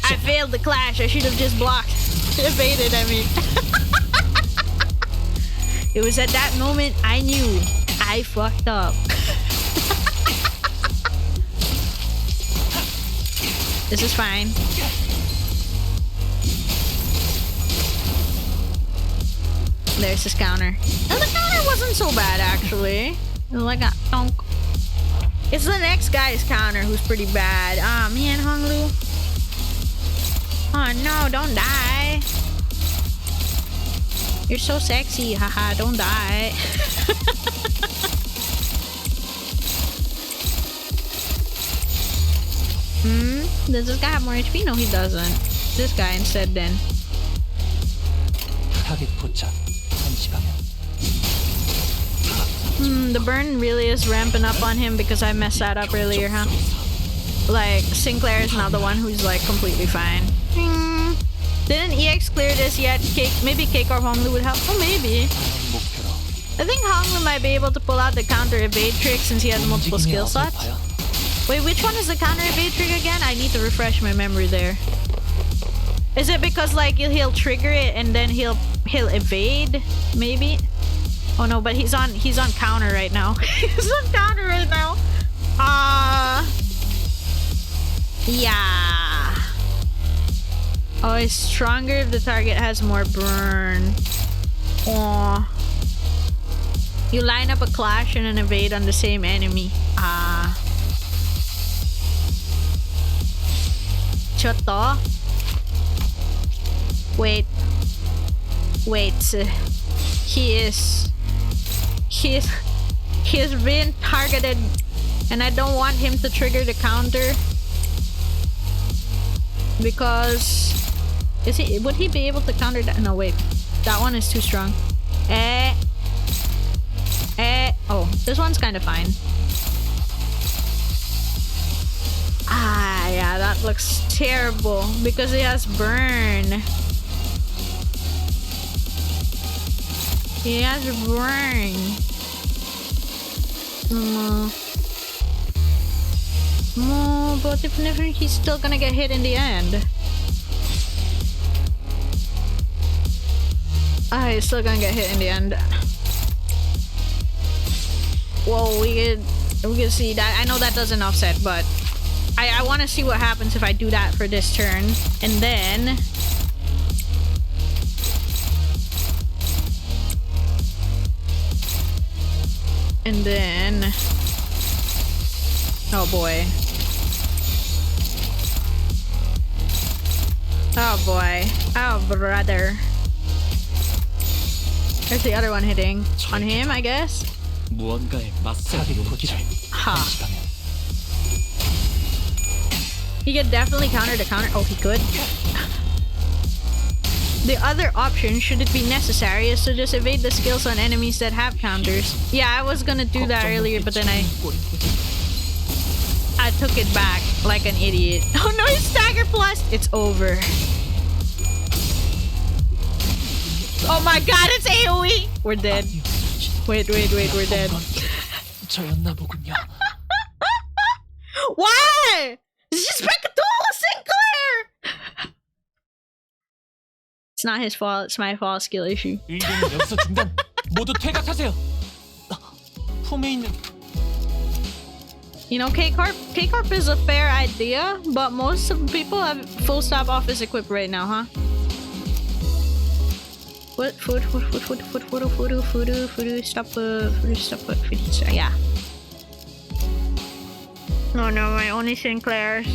I failed the clash. I should have just blocked. Evaded, I mean. It was at that moment I knew I fucked up. This is fine. There's his counter. And the counter wasn't so bad, actually. It was like a donk. It's the next guy's counter who's pretty bad. Ah, man, Honglu. Oh no, don't die. You're so sexy. Haha, don't die. Does this guy have more HP? No, he doesn't. This guy instead then. The burn really is ramping up on him because I messed that up earlier, huh? Like, Sinclair is now the one who's like completely fine. Didn't EX clear this yet? Maybe Cake or Honglu would help? Oh, maybe. I think Honglu might be able to pull out the counter evade trick since he has multiple skill slots. Wait, which one is the counter evade trick again? I need to refresh my memory there. Is it because like he'll trigger it and then he'll evade? Maybe? Oh no, but he's on counter right now. He's on counter right now. Yeah. Oh, it's stronger if the target has more burn. Oh. You line up a clash and an evade on the same enemy. Choto. Wait. He is being targeted and I don't want him to trigger the counter because would he be able to counter that? No, wait, that one is too strong. Oh, this one's kind of fine. Yeah, that looks terrible because it has burn. He has burn. But if never, he's still gonna get hit in the end. He's still gonna get hit in the end. Whoa, we can see that. I know that doesn't offset, but I want to see what happens if I do that for this turn, and then. Oh boy. Oh boy. Oh brother. There's the other one hitting. On him, I guess? Ha. He could definitely counter the counter. Oh, he could. The other option, should it be necessary, is to just evade the skills on enemies that have counters. Yeah, I was gonna do that earlier, but then I took it back like an idiot. Oh no, he's stagger plus! It's over. Oh my god, it's AoE! We're dead. Wait, we're dead. Why? It's Sinclair! It's not his fault, it's my fault, skill issue. 여기서 중단. 모두 퇴각하세요. 폼에 있는 You know, K-Corp is a fair idea, but most of the people have full stop office equipped right now, huh? What? Food, stop, yeah. Oh no, my only Sinclairs.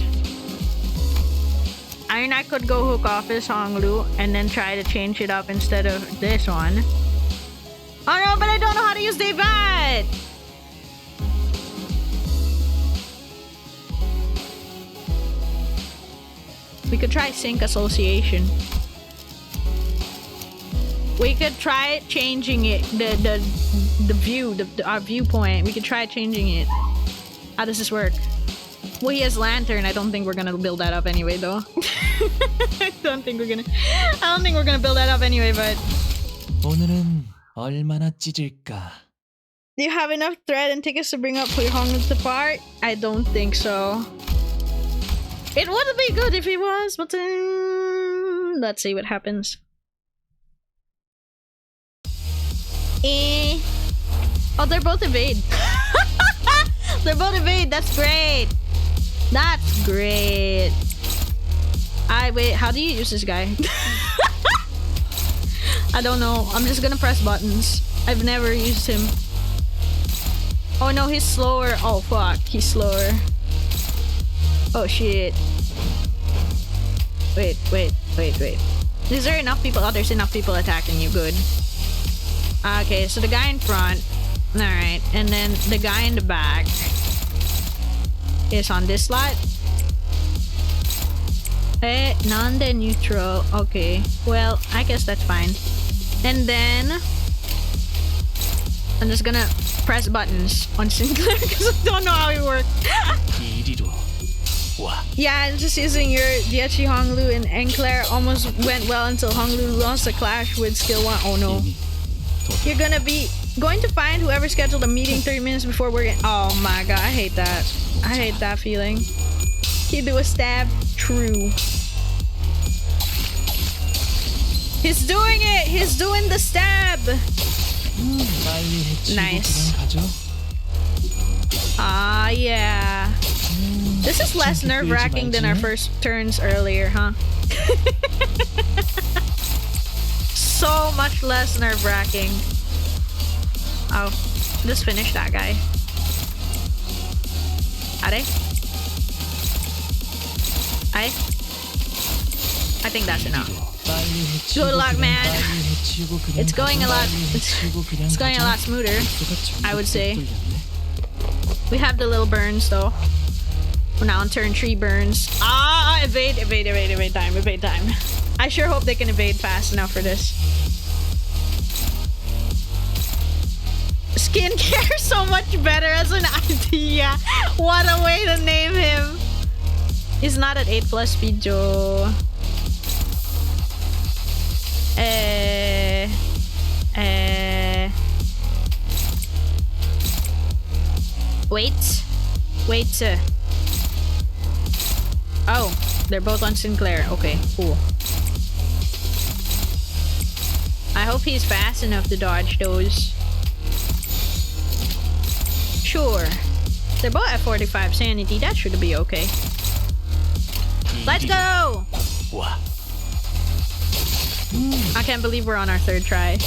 I mean, I could go hook office Honglu and then try to change it up instead of this one. Oh no, but I don't know how to use Devat! We could try sync association. We could try changing it, our viewpoint. We could try changing it. How does this work? Well, he has lantern. I don't think we're gonna build that up anyway, though. I don't think we're gonna build that up anyway, but. 오늘은 얼마나 찢을까? Do you have enough thread and tickets to bring up your Honglu to part? I don't think so. It would be good if he was, but let's see what happens. Oh, they're both evade. They're both evade. That's great. That's great. Wait, how do you use this guy? I don't know. I'm just gonna press buttons. I've never used him. Oh no, he's slower. Oh fuck, he's slower. Oh shit. Wait. Is there enough people? Oh, there's enough people attacking you. Good. Okay, so the guy in front. Alright, and then the guy in the back is on this slot. Non-de neutral. Okay, well, I guess that's fine. And then I'm just gonna press buttons on Sinclair because I don't know how it works. Yeah, I'm just using your Diachi Honglu, and Enclair almost went well until Honglu lost a clash with skill 1. Oh no. You're going to find whoever scheduled a meeting 30 minutes before we're getting. Oh my god, I hate that. I hate that feeling. He do a stab. True. He's doing it! He's doing the stab! Nice. Ah, yeah. This is less nerve-wracking than our first turns earlier, huh? So much less nerve-wracking. Oh, just finish that guy. Are? I think that's enough. Good luck, man. It's going a lot. It's going a lot smoother, I would say. We have the little burns though. We're now on turn 3 burns. Ah, evade time. I sure hope they can evade fast enough for this. Skincare so much better as an idea. What a way to name him. He's not at 8+ speed, Joe. Wait. Oh, they're both on Sinclair. Okay, cool. I hope he's fast enough to dodge those. Sure. They're both at 45 sanity. That should be okay. Let's go! I can't believe we're on our 3rd try.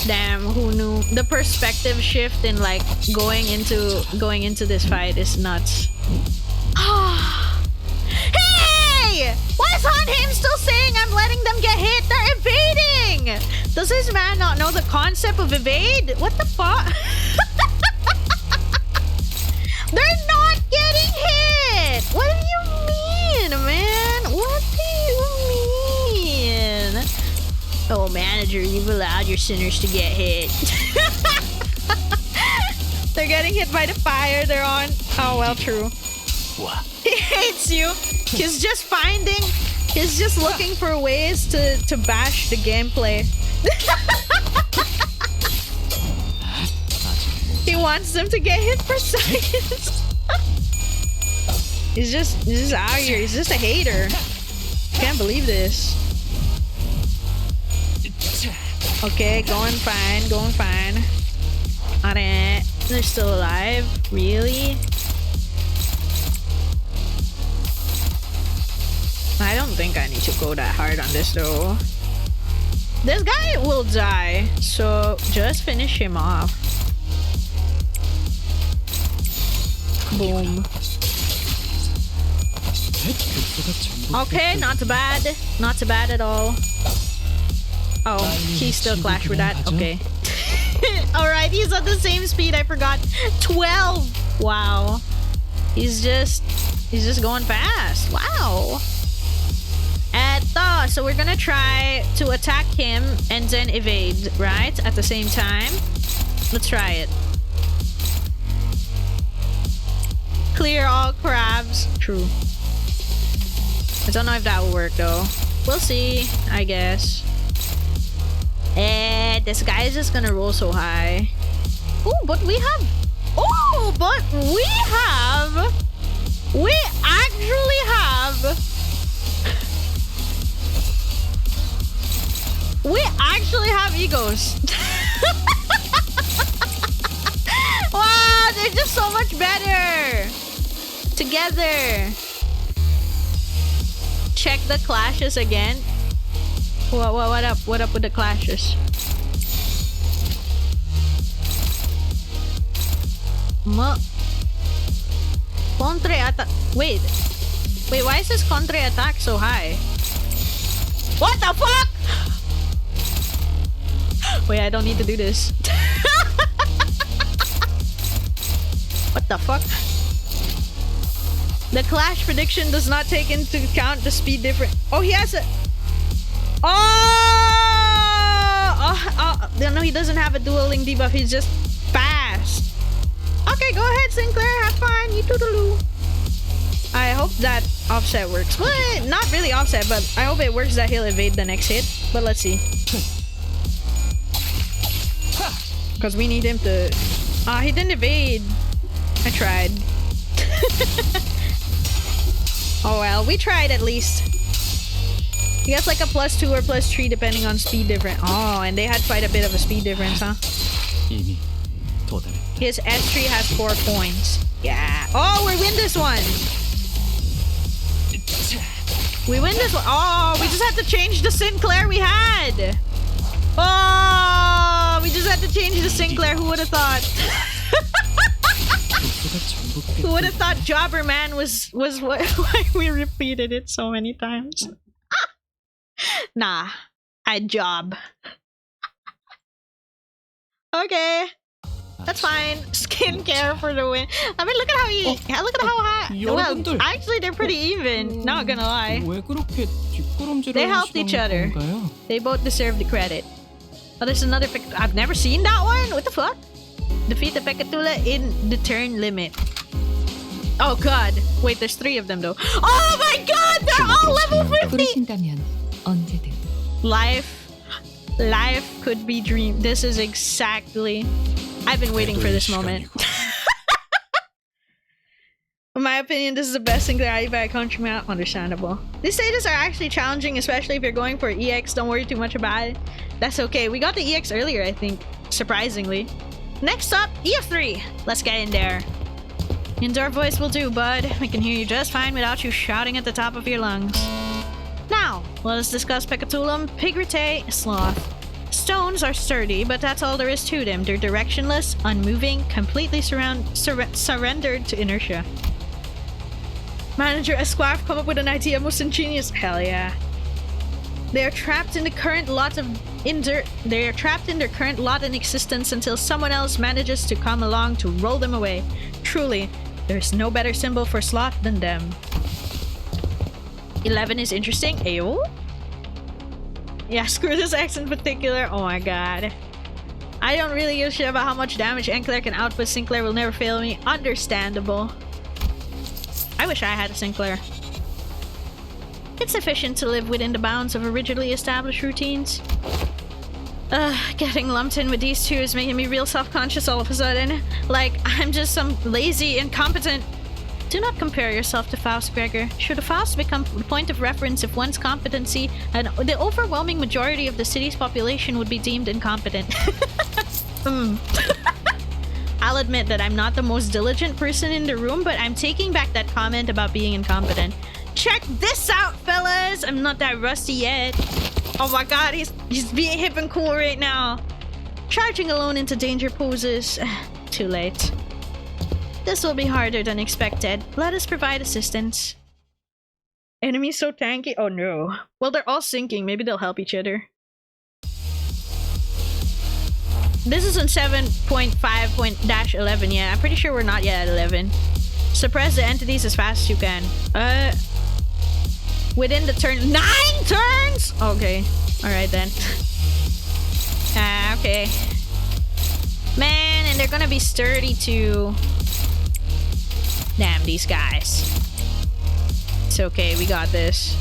Damn, who knew? The perspective shift in like going into this fight is nuts. Hey! Why is Hanheim still saying I'm letting them get hit? They're evading! Does this man not know the concept of evade? What the fuck? They're not getting hit! What do you mean, man? What do you mean? Oh, manager, you've allowed your sinners to get hit. They're getting hit by the fire they're on. Oh, well, true. He hates you. He's just looking for ways to bash the gameplay. He wants them to get hit for seconds. He's just out here. He's just a hater. Can't believe this. Okay, going fine. Alright. They're still alive? Really? I don't think I need to go that hard on this though. This guy will die, so just finish him off. Boom. Okay, not too bad. Not too bad at all. Oh, he still clashed with that. Okay. Alright, he's at the same speed. I forgot. 12! Wow. He's just going fast. Wow. So we're gonna try to attack him and then evade, right? At the same time. Let's try it. Clear all crabs. True. I don't know if that will work though. We'll see, I guess. And this guy is just gonna roll so high. Oh, but we have... Oh, but we have... We actually have... We actually have egos. Wow, they're just so much better together. Check the clashes again. What up? What up with the clashes? Contre attack. Wait, why is this contre attack so high? What the fuck? Wait, I don't need to do this. What the fuck? The clash prediction does not take into account the speed difference. Oh, he has a... Oh! No, he doesn't have a dueling debuff. He's just fast. Okay, go ahead, Sinclair. Have fun. You toodaloo. I hope that offset works. Well, not really offset, but I hope it works that he'll evade the next hit. But let's see. Because we need him to... he didn't evade. I tried. Oh well, we tried at least. He gets like a +2 or +3 depending on speed difference. Oh, and they had quite a bit of a speed difference, huh? His S3 has 4 points. Yeah. Oh, we win this one! We win this one. Oh, we just had to change the Sinclair we had! Oh, we just had to change the Sinclair. Who would have thought? Who would have thought Jobber Man was why we repeated it so many times? Nah, I job. Okay, that's fine. Skincare for the win. I mean, look at how look at how high. Well, actually, they're pretty even. Not gonna lie. They helped each other. They both deserve the credit. Oh, there's another pick. I've never seen that one. What the fuck? Defeat the Pekatula in the turn limit. Oh god. Wait, there's 3 of them though. Oh my god! They're all level 50! Life could be dreamed. This is exactly... I've been waiting for this moment. In my opinion, this is the best thing that I've had country out. Understandable. These stages are actually challenging, especially if you're going for EX. Don't worry too much about it. That's okay. We got the EX earlier, I think. Surprisingly. Next up, EF3. Let's get in there. Indoor voice will do, bud. We can hear you just fine without you shouting at the top of your lungs. Now, let us discuss Pekatulum Pigrite Sloth. Stones are sturdy, but that's all there is to them. They're directionless, unmoving, completely surrendered to inertia. Manager Esquire come up with an idea most ingenious. Hell yeah. They are trapped in the current lot of They are trapped in their current lot in existence until someone else manages to come along to roll them away. Truly, there's no better symbol for sloth than them. 11 is interesting. Ayo? Yeah, screw this X in particular. Oh my god. I don't really give a shit about how much damage Enclair can output. Sinclair will never fail me. Understandable. I wish I had a Sinclair. It's sufficient to live within the bounds of originally established routines. Getting lumped in with these two is making me real self-conscious all of a sudden. Like, I'm just some lazy, incompetent... Do not compare yourself to Faust, Gregor. Should a Faust become the point of reference if one's competency and the overwhelming majority of the city's population would be deemed incompetent? I I'll admit that I'm not the most diligent person in the room, but I'm taking back that comment about being incompetent. Check this out, fellas! I'm not that rusty yet. Oh my god, he's being hip and cool right now. Charging alone into danger poses. Too late. This will be harder than expected. Let us provide assistance. Enemies so tanky? Oh no. Well, they're all sinking. Maybe they'll help each other. This is on 7.5.-11. Yeah, I'm pretty sure we're not yet at 11. Suppress the entities as fast as you can. Within the turn. 9 turns? Okay. Alright then. Okay. Man, and they're gonna be sturdy too. Damn, these guys. It's okay, we got this.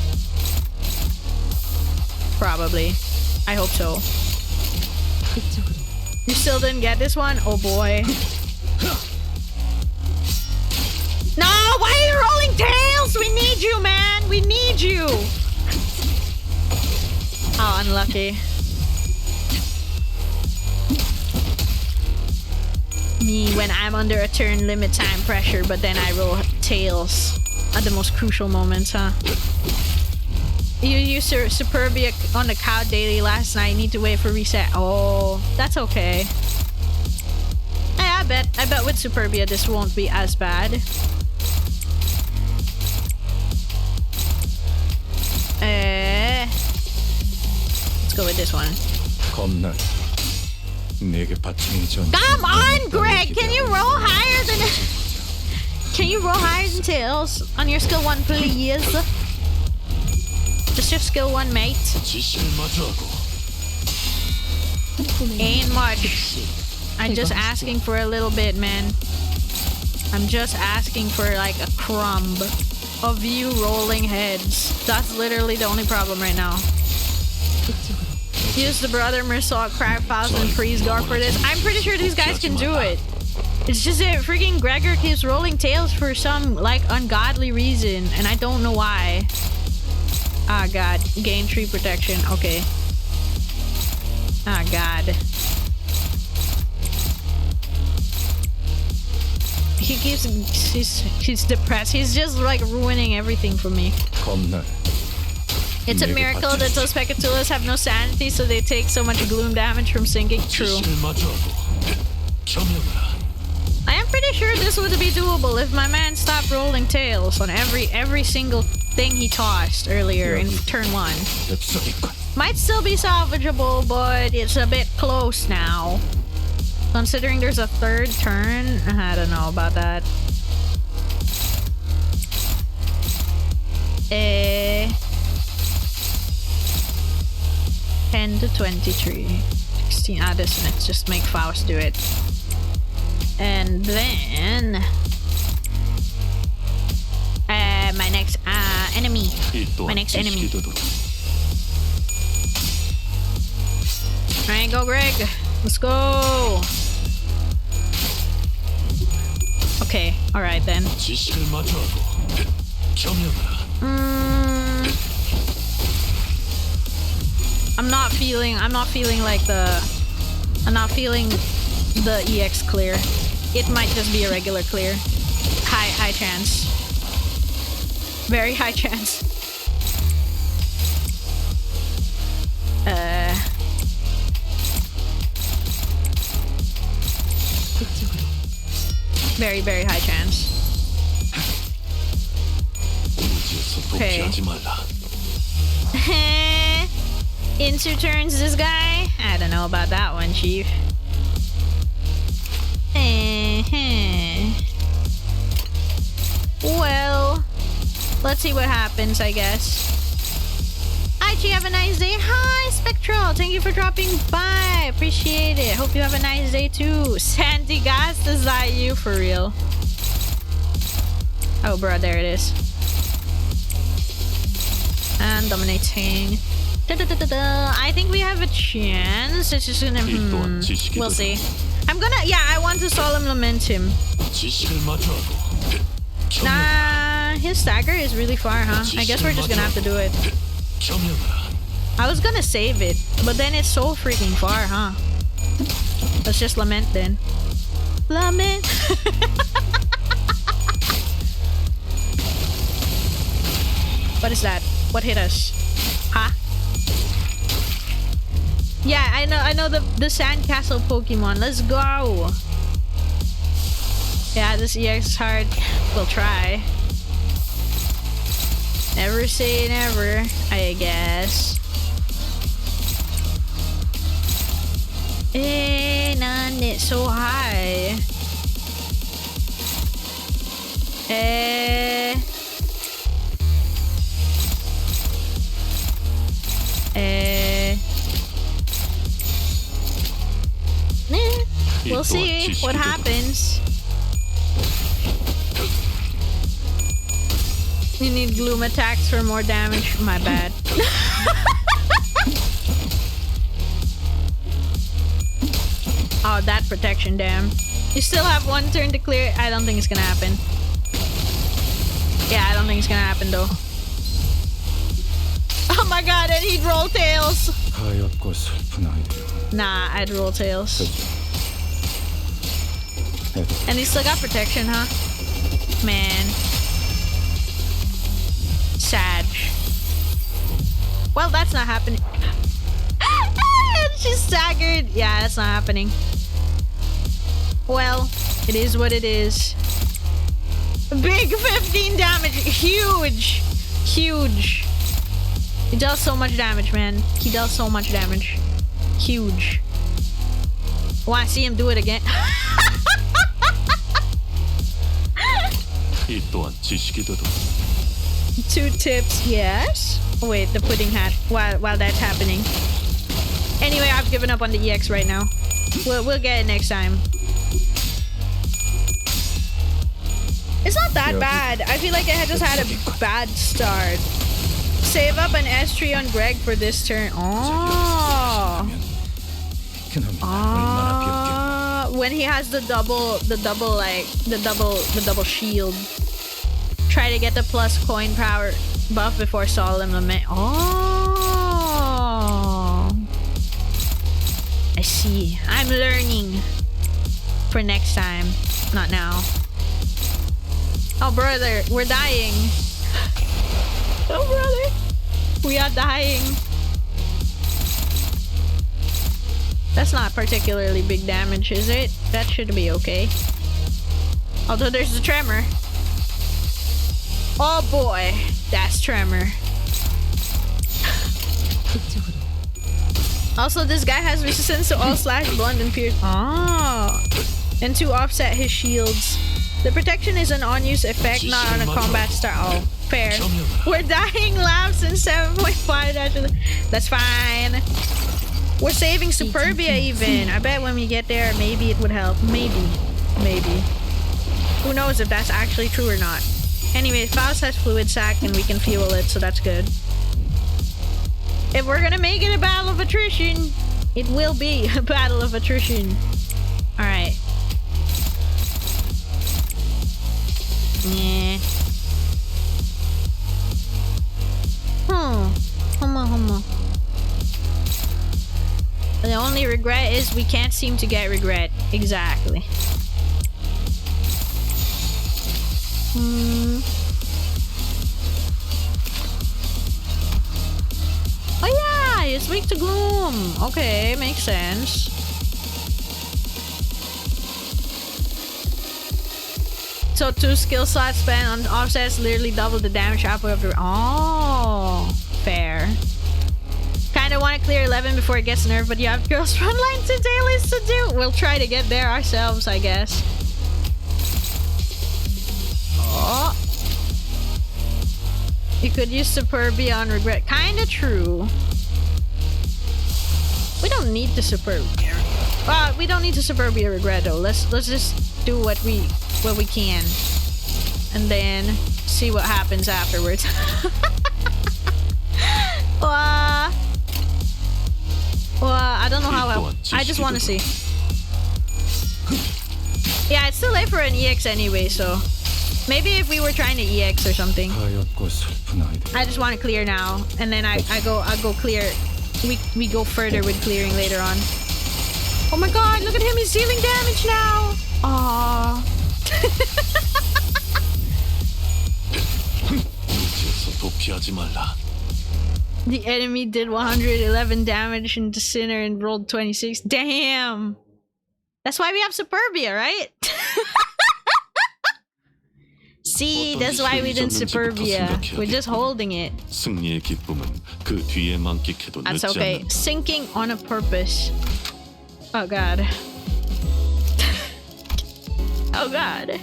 Probably. I hope so. You still didn't get this one? Oh boy. No, why are you rolling tails? We need you, man. We need you. Oh, unlucky. Me when I'm under a turn limit time pressure, but then I roll tails at the most crucial moments, huh? You used Superbia on the cow daily last night. Need to wait for reset. Oh, that's okay. Yeah, I bet with Superbia this won't be as bad. Let's go with this one. Come on, Greg! Can you roll higher than... Can you roll higher than tails on your skill 1, please? Just your skill 1, mate. Ain't much. I'm just asking for a little bit, man. I'm just asking for like a crumb of you rolling heads. That's literally the only problem right now. Use the brother Mersault, Crab Files, and Freeze Guard for this. I'm pretty sure these guys can do it. It's just that freaking Gregor keeps rolling tails for some like ungodly reason, and I don't know why. Ah, god. Gain tree protection. Okay. Ah, god. He keeps... He's depressed. He's just like ruining everything for me. It's a miracle that those Pecatulas have no sanity, so they take so much gloom damage from sinking. True. I am pretty sure this would be doable if my man stopped rolling tails on every single thing he tossed earlier in turn 1. Might still be salvageable, but it's a bit close now. Considering there's a 3rd turn, I don't know about that. 10 to 23. 16. Ah, this one. Let's just make Faust do it. And then... my next enemy. My next enemy. Alright, go Greg. Let's go. Okay, alright then. I'm not feeling the EX clear. It might just be a regular clear. High chance. Very high chance. Very, very high chance. Okay. Into turns this guy? I don't know about that one, Chief. Well, let's see what happens, I guess. Aichi, have a nice day. Hi, Spectral. Thank you for dropping by. Appreciate it. Hope you have a nice day too. Sandy Gast, is that you for real? Oh, bro, there it is. And dominating. I think we have a chance. It's just gonna... we'll see. I'm gonna... Yeah, I want to Solemn Lament him. Nah, his stagger is really far, huh? I guess we're just gonna have to do it. I was gonna save it, but then it's so freaking far, huh? Let's just Lament then. Plummet. What is that? What hit us? Huh? Yeah, I know the sandcastle Pokemon. Let's go. Yeah, this EX is hard. We'll try. Never say never, I guess. Eh, none, it's so high. Eh. We'll see what happens. You need gloom attacks for more damage. My bad. Oh, that protection, damn. You still have one turn to clear. I don't think it's gonna happen. Yeah, I don't think it's gonna happen though. Oh my god, and he'd roll tails. Nah, I'd roll tails. And he still got protection, huh? Man. Sad. Well, that's not happening. She's staggered. Yeah, that's not happening. Well, it is what it is. Big 15 damage. Huge. Huge. He does so much damage, man. He does so much damage. Huge. Want to see him do it again? Two tips, yes. Oh, wait, the pudding hat. While that's happening. Anyway, I've given up on the EX right now. We'll get it next time. It's not that bad. I feel like I just had a bad start. Save up an S3 on Greg for this turn. Oh. When he has the double shield. Try to get the plus coin power buff before Solemn Lament. Oh. I see. I'm learning for next time. Not now. Oh, brother, we're dying. Oh, brother. We are dying. That's not particularly big damage, is it? That should be okay. Although there's a tremor. Oh boy, that's tremor. Also, this guy has resistance to all slash, blunt, and pierce. Oh. And to offset his shields. The protection is an on-use effect, not on a combat start. Oh, fair. We're dying laps in 7.5. That's fine. We're saving Superbia even. I bet when we get there, maybe it would help. Maybe. Maybe. Who knows if that's actually true or not. Anyway, Faust has fluid sac and we can fuel it, so that's good. If we're gonna make it a battle of attrition, it will be a battle of attrition. Alright. Yeah. Humma. The only regret is we can't seem to get regret. Exactly. Oh yeah, it's weak to gloom. Okay, makes sense. So 2 skill slots spent on offsets literally double the damage output of the... Oh, fair. Kinda want to clear 11 before it gets nerfed, but you have girls frontline to dailies to do. We'll try to get there ourselves, I guess. Oh. You could use Superbia on regret. Kinda true. We don't need the Superbia. Well, we don't need the Superbia regret though. Let's just do what we can. And then see what happens afterwards. I don't know how I just want to see. Yeah, it's too late for an EX anyway, so maybe if we were trying to EX or something. I just want to clear now, and then I'll go clear. We go further with clearing later on. Oh my god, look at him, he's dealing damage now! Aww. The enemy did 111 damage into Sinner and rolled 26. Damn! That's why we have Superbia, right? See, that's why we didn't Superbia. We're just holding it. That's okay. Sinking on a purpose. Oh god. Oh god.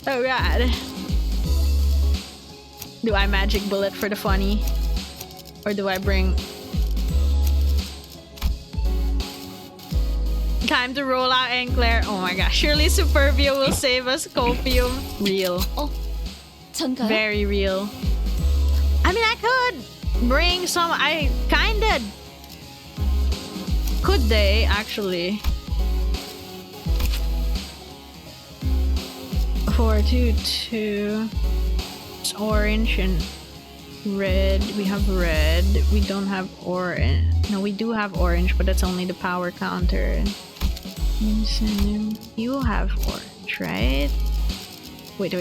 Oh god. Do I magic bullet for the funny? Or do I bring... Time to roll out Enclair. Oh my gosh, surely Superbia will save us. Copium. Real. 어, 전가요? Very real. I mean, I could bring some... I kinda... Could they, actually? 4, 2, 2... It's orange and red. We have red. We don't have orange. No, we do have orange, but that's only the power counter. You have orange, right? Wait.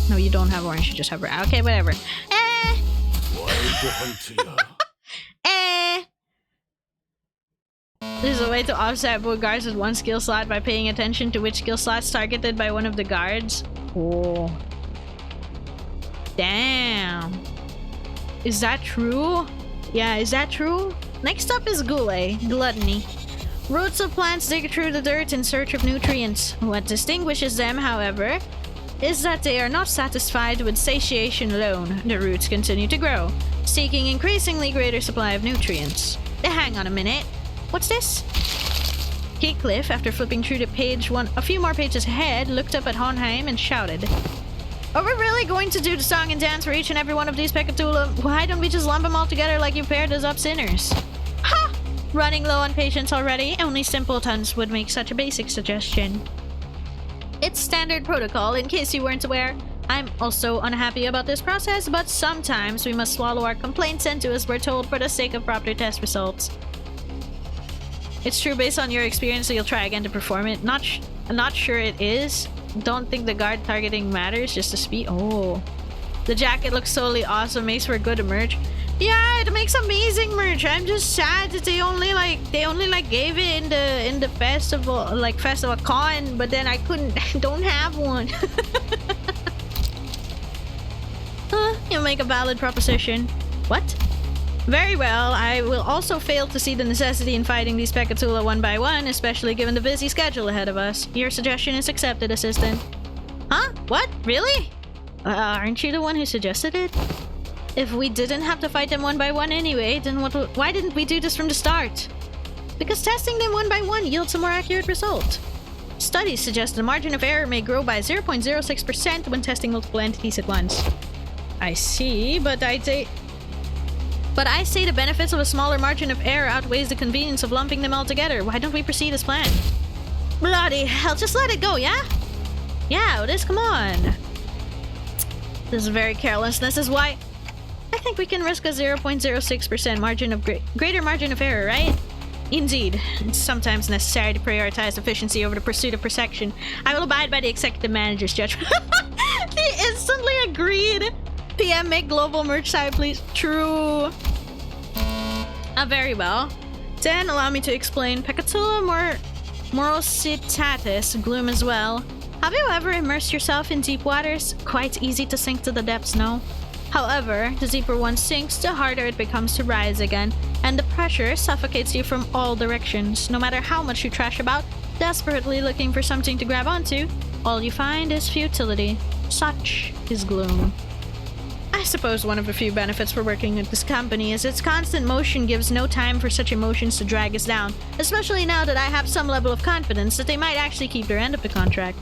No, you don't have orange. You just have red. Okay, whatever. There's a way to offset both guards with one skill slot by paying attention to which skill slot's targeted by one of the guards. Oh. Damn. Is that true? Yeah, is that true? Next up is Gule, Gluttony. Roots of plants dig through the dirt in search of nutrients. What distinguishes them, however, is that they are not satisfied with satiation alone. The roots continue to grow, seeking increasingly greater supply of nutrients. Hang on a minute. What's this? Heathcliff, after flipping through the page a few more pages ahead, looked up at Honheim and shouted, "Are we really going to do the song and dance for each and every one of these Pekatula? Why don't we just lump them all together like you paired us up sinners?" Ha! Running low on patience already, only simpletons would make such a basic suggestion. It's standard protocol, in case you weren't aware. I'm also unhappy about this process, but sometimes we must swallow our complaints and do as we're told for the sake of proper test results. It's true based on your experience, so you'll try again to perform it. I'm not sure it is. Don't think the guard targeting matters, just the speed. Oh. The jacket looks solely awesome, makes for good merch. Yeah, it makes amazing merch. I'm just sad that they only gave it in the festival con, but then I don't have one. You make a valid proposition. What? Very well, I will also fail to see the necessity in fighting these Pekatula one by one, especially given the busy schedule ahead of us. Your suggestion is accepted, Assistant. Huh? What? Really? Aren't you the one who suggested it? If we didn't have to fight them one by one anyway, then why didn't we do this from the start? Because testing them one by one yields a more accurate result. Studies suggest the margin of error may grow by 0.06% when testing multiple entities at once. I see, but I say the benefits of a smaller margin of error outweighs the convenience of lumping them all together. Why don't we proceed as planned? Bloody hell, just let it go, yeah? Yeah, Otis, come on. This very carelessness is why I think we can risk a 0.06% margin of greater margin of error, right? Indeed, it's sometimes necessary to prioritize efficiency over the pursuit of perfection. I will abide by the executive manager's judgment. He instantly agreed. PM, make global merch site, please. True. Very well. Then allow me to explain. Pekatula morositatis, gloom as well. Have you ever immersed yourself in deep waters? Quite easy to sink to the depths, no? However, the deeper one sinks, the harder it becomes to rise again, and the pressure suffocates you from all directions. No matter how much you trash about, desperately looking for something to grab onto, all you find is futility. Such is gloom. I suppose one of the few benefits for working with this company is its constant motion gives no time for such emotions to drag us down, especially now that I have some level of confidence that they might actually keep their end of the contract.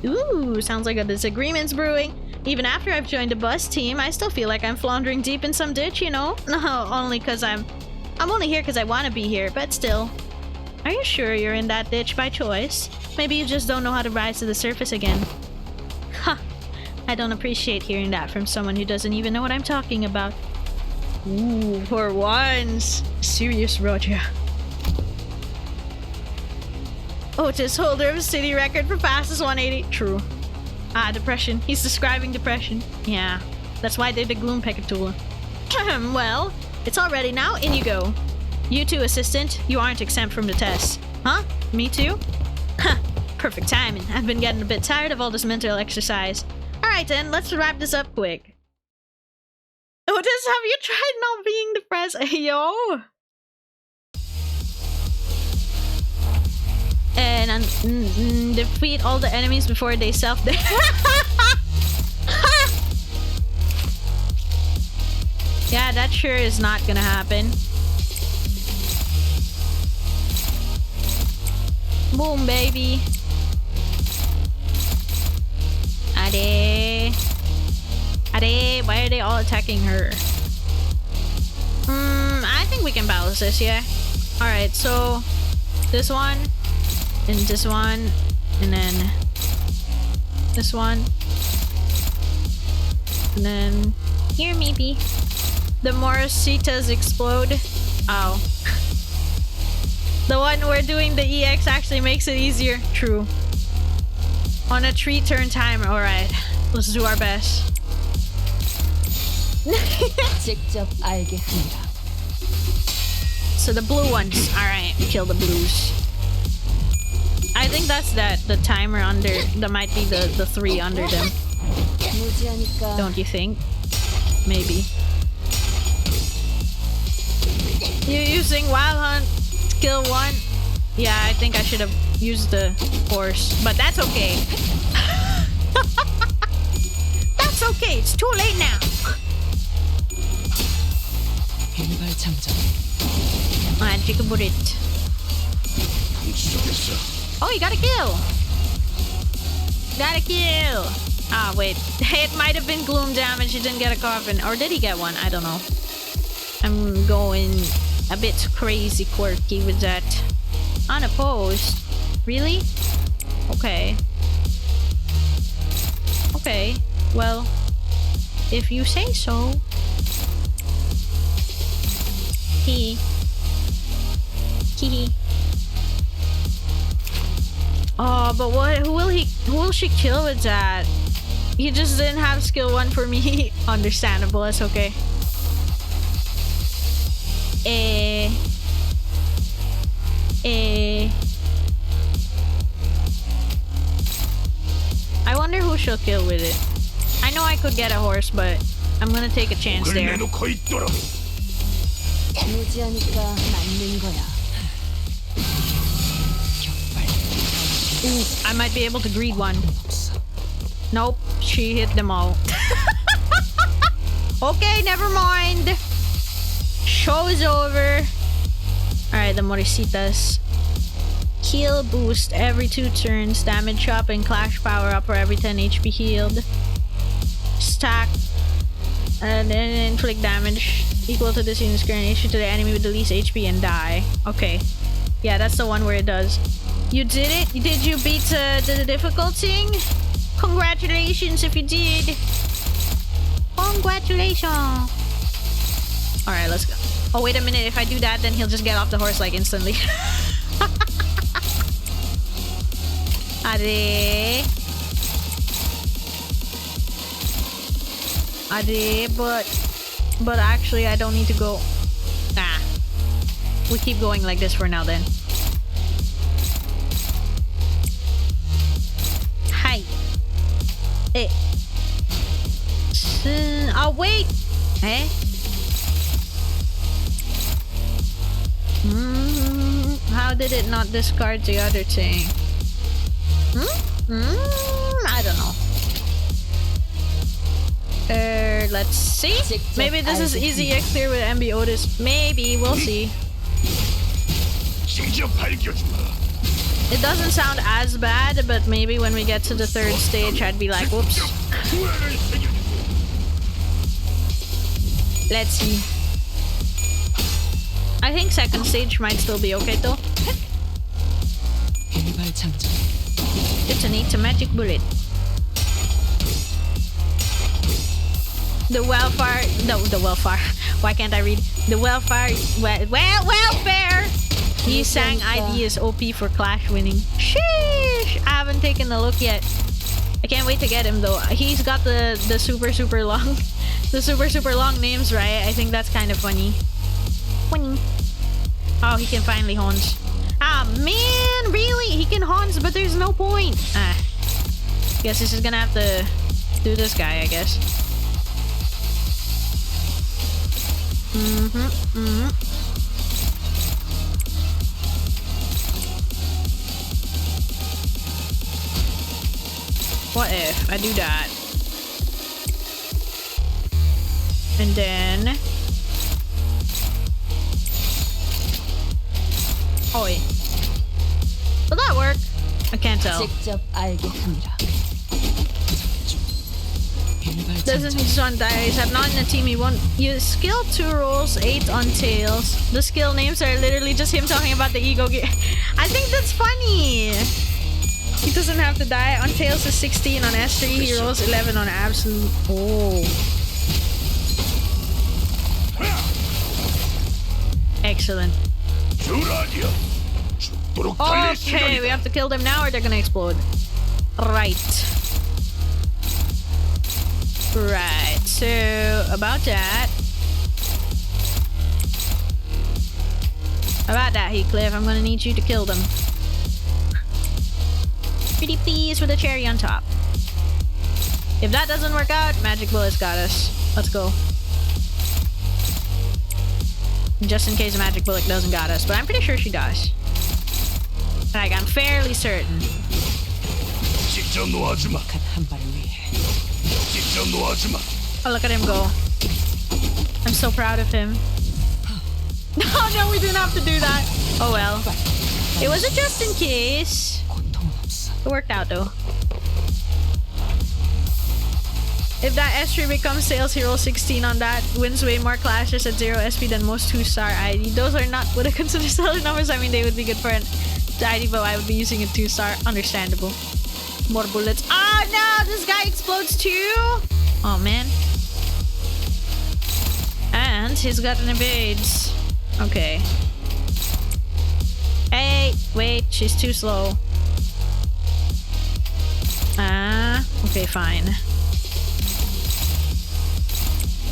Ooh, sounds like a disagreement's brewing. Even after I've joined the bus team, I still feel like I'm floundering deep in some ditch, you know? No, only because I'm only here because I want to be here, but still. Are you sure you're in that ditch by choice? Maybe you just don't know how to rise to the surface again. Huh. I don't appreciate hearing that from someone who doesn't even know what I'm talking about. Ooh, for once. Serious Roger. Otis, holder of city record for fastest 180. True. Ah, depression. He's describing depression. Yeah. That's why they're the Gloom Pekatula. Well, it's all ready now. In you go. You too, assistant. You aren't exempt from the test. Huh? Me too? Huh. Perfect timing. I've been getting a bit tired of all this mental exercise. Alright then, let's wrap this up quick. Otis, have you tried not being depressed? Yo! And defeat all the enemies before they self-death. Yeah, that sure is not gonna happen. Boom, baby. Ade. Ade, why are they all attacking her? I think we can balance this, yeah. Alright, so this one, and this one, and then this one, and then here maybe. The more Cetas explode. Oh. The one we're doing the EX actually makes it easier. True. On a 3-turn timer. Alright. Let's do our best. So the blue ones. Alright. Kill the blues. I think that's the timer under. That might be the 3 under them. Don't you think? Maybe. You're using Wild Hunt skill 1? Yeah, I think I should have used the horse, but that's okay. That's okay, it's too late now. Magic bullet. Oh, you got a kill. Got a kill. Ah, wait. It might have been gloom damage. He didn't get a coffin. Or did he get one? I don't know. I'm going a bit crazy quirky with that. Unopposed? Really? Okay. Okay. Well, if you say so. Hee. Hee. Oh, but what? Who will she kill with that? He just didn't have skill 1 for me. Understandable. It's okay. I wonder who she'll kill with it. I know I could get a horse, but I'm gonna take a chance there. Ooh, I might be able to greed one. Nope, she hit them all. Okay, never mind. Show is over. Alright, the Morisitas. Heal boost every 2 turns. Damage up and clash power up for every 10 HP healed. Stack. And then inflict damage equal to this unit's current HP to the enemy with the least HP and die. Okay. Yeah, that's the one where it does. You did it? Did you beat the difficulty? Congratulations if you did. Congratulations. Alright, let's go. Oh, wait a minute. If I do that, then he'll just get off the horse like instantly. Ade. Ade, but actually I don't need to go. Nah. We keep going like this for now then. Hi. Eh. Oh, wait. Eh? How did it not discard the other thing? I don't know. Let's see. Maybe this is easy X clear with MB Otis. Maybe, we'll see. It doesn't sound as bad, but maybe when we get to the 3rd stage, I'd be like, whoops. Let's see. I think 2nd stage might still be okay though. Detonate a magic bullet. The welfare. No, the welfare. Why can't I read? The welfare. Welfare Sang ID is OP for Clash winning. Sheesh! I haven't taken a look yet. I can't wait to get him though. He's got the super long the super long names, right? I think that's kind of funny. Funny. Oh, he can finally Horns. Ah man, really? He can Horns, but there's no point. Ah. Guess this is gonna have to do this guy, I guess. What if I do that? And then... Oi. Will that work? I can't tell. Doesn't need on diaries. I'm not in a team. He won't use skill 2 rolls, 8 on tails. The skill names are literally just him talking about the ego gear. I think that's funny. He doesn't have to die. On tails is 16, on S3 he rolls 11 on absolute. Oh. Excellent. Okay, we have to kill them now or they're gonna explode. Right. Right, so about that. Heathcliff, I'm gonna need you to kill them. Pretty please with a cherry on top. If that doesn't work out, Magic Bullet's got us. Let's go. Just in case a Magic Bullet doesn't got us, but I'm pretty sure she does. Like, I'm fairly certain. Oh, look at him go. I'm so proud of him. Oh no, we didn't have to do that. Oh well. It was a just in case. It worked out though. If that S3 becomes sales, he rolls 16 on that. Wins way more clashes at 0 SP than most 2-star ID. Those are not what I consider solid numbers. I mean, they would be good for an ID, but I would be using a 2-star. Understandable. More bullets. Oh no, this guy explodes too? Oh man. And he's got an evades. Okay. Hey, wait, she's too slow. Okay, fine.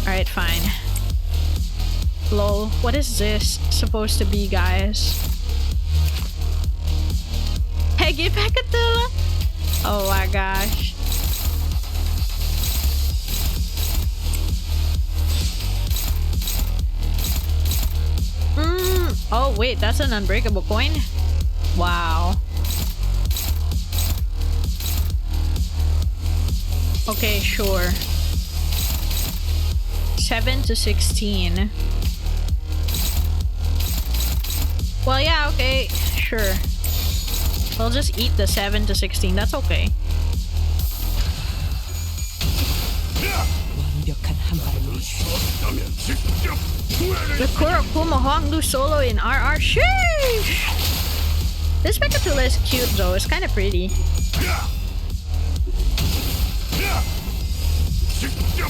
Alright, fine. Lol, what is this supposed to be, guys? Peggy Pekatula? Oh my gosh. Oh wait, that's an unbreakable coin? Wow. Okay, sure. 7 to 16. Well, yeah, okay, sure. We'll just eat the 7 to 16. That's okay. The Kurokuma Hongdu solo in RR. Sheesh! This Pekatula is cute though. It's kind of pretty.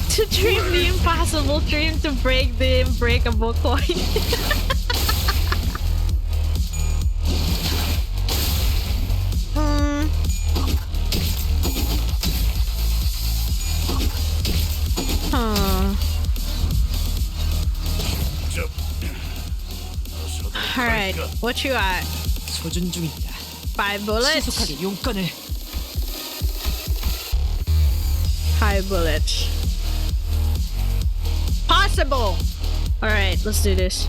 To dream the impossible, dream to break the unbreakable coin. Alright, what you got? 5 bullets? 5 bullets. Possible! Alright, let's do this.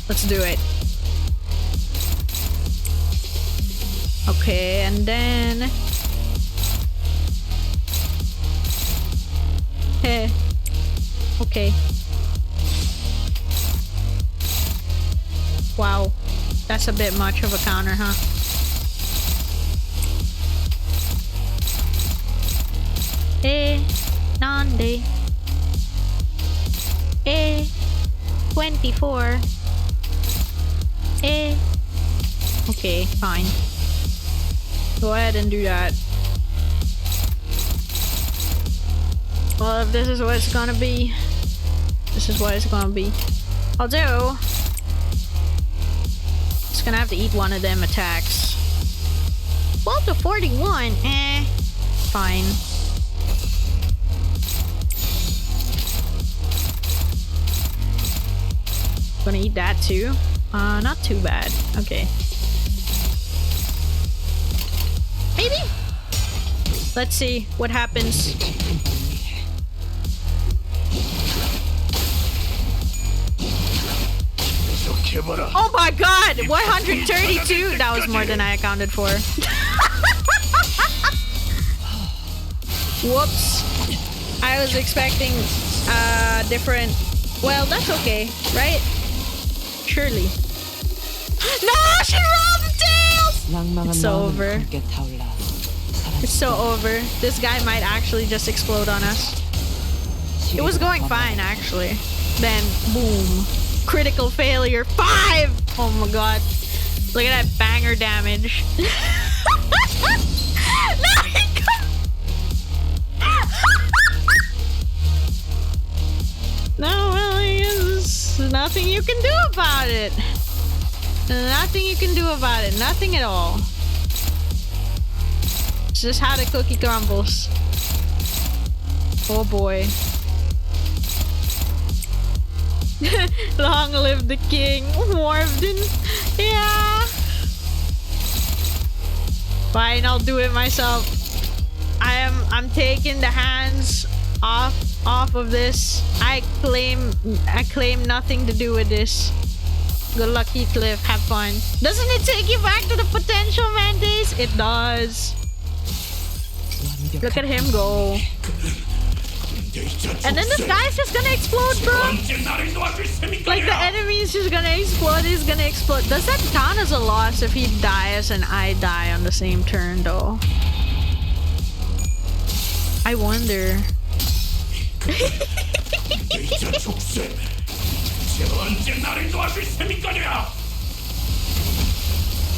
Let's do it. Okay, and then... Hey. Okay. Wow. That's a bit much of a counter, huh? Nande. 24. Okay, fine. Go ahead and do that. Well, if this is what it's gonna be, This is what it's gonna be. Although, it's gonna have to eat one of them attacks. 12 to 41, fine. Gonna eat that too. Not too bad. Okay. Maybe? Let's see what happens. Oh my god! 132! That was more than I accounted for. Whoops. I was expecting different... Well, that's okay, right? Surely. No! She rolled the tails! It's so over. It's so over. This guy might actually just explode on us. It was going fine, actually. Then, boom. Critical failure. 5! Oh my god. Look at that banger damage. No, no, well, there's nothing you can do about it. Nothing you can do about it. Nothing at all. It's just how the cookie crumbles. Oh boy. Long live the king, Warvden. Yeah. Fine, I'll do it myself. I'm taking the hands off of this. I claim nothing to do with this. Good luck, Heathcliff. Have fun. Doesn't it take you back to the potential man days? It does. Look at him go. And then this guy's just gonna explode, bro. Like the enemy is just gonna explode. He's gonna explode. Does that count as a loss if he dies and I die on the same turn, though? I wonder.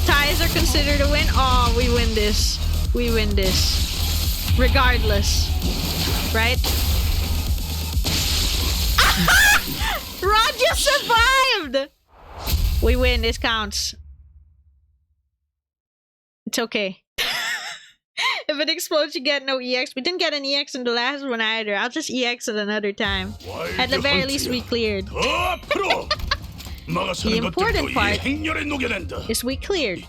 Ties are considered a win. Oh, we win this. We win this. Regardless. Right? Roger survived! We win. This counts. It's okay. If it explodes, you get no EX. We didn't get an EX in the last one either. I'll just EX it another time. At the very least, we cleared. The important part is we cleared.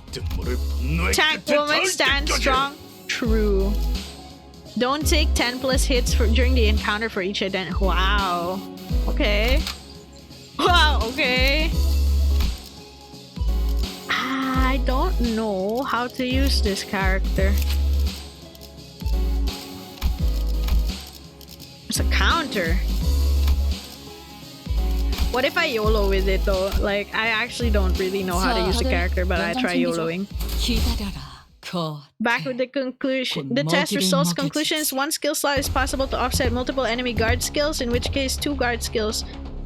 Tank woman, stand strong. True. Don't take 10 plus hits during the encounter for each identity. Wow. Okay. Wow, okay. I don't know how to use this character. It's a counter. What if I YOLO with it though? Like, I actually don't really know how to use the character, but I try YOLOing. Back with the conclusion. The test results conclusions. One skill slot is possible to offset multiple enemy guard skills, in which case 2 guard skills.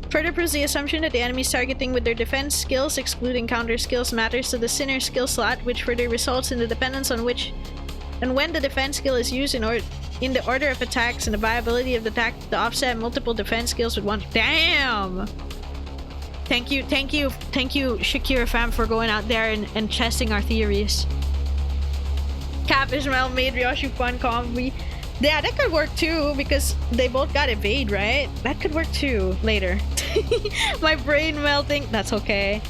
Further proves the assumption that the enemies targeting with their defense skills, excluding counter skills, matters to the sinner skill slot, which further results in the dependence on which and when the defense skill is used in the order of attacks and the viability of the attack to offset multiple defense skills with one. Damn! Thank you, Shakira fam, for going out there and testing our theories. Cap Ismail made Ryoshu fun combi. Yeah, that could work too, because they both got evade, right? That could work too, later. My brain melting. That's okay.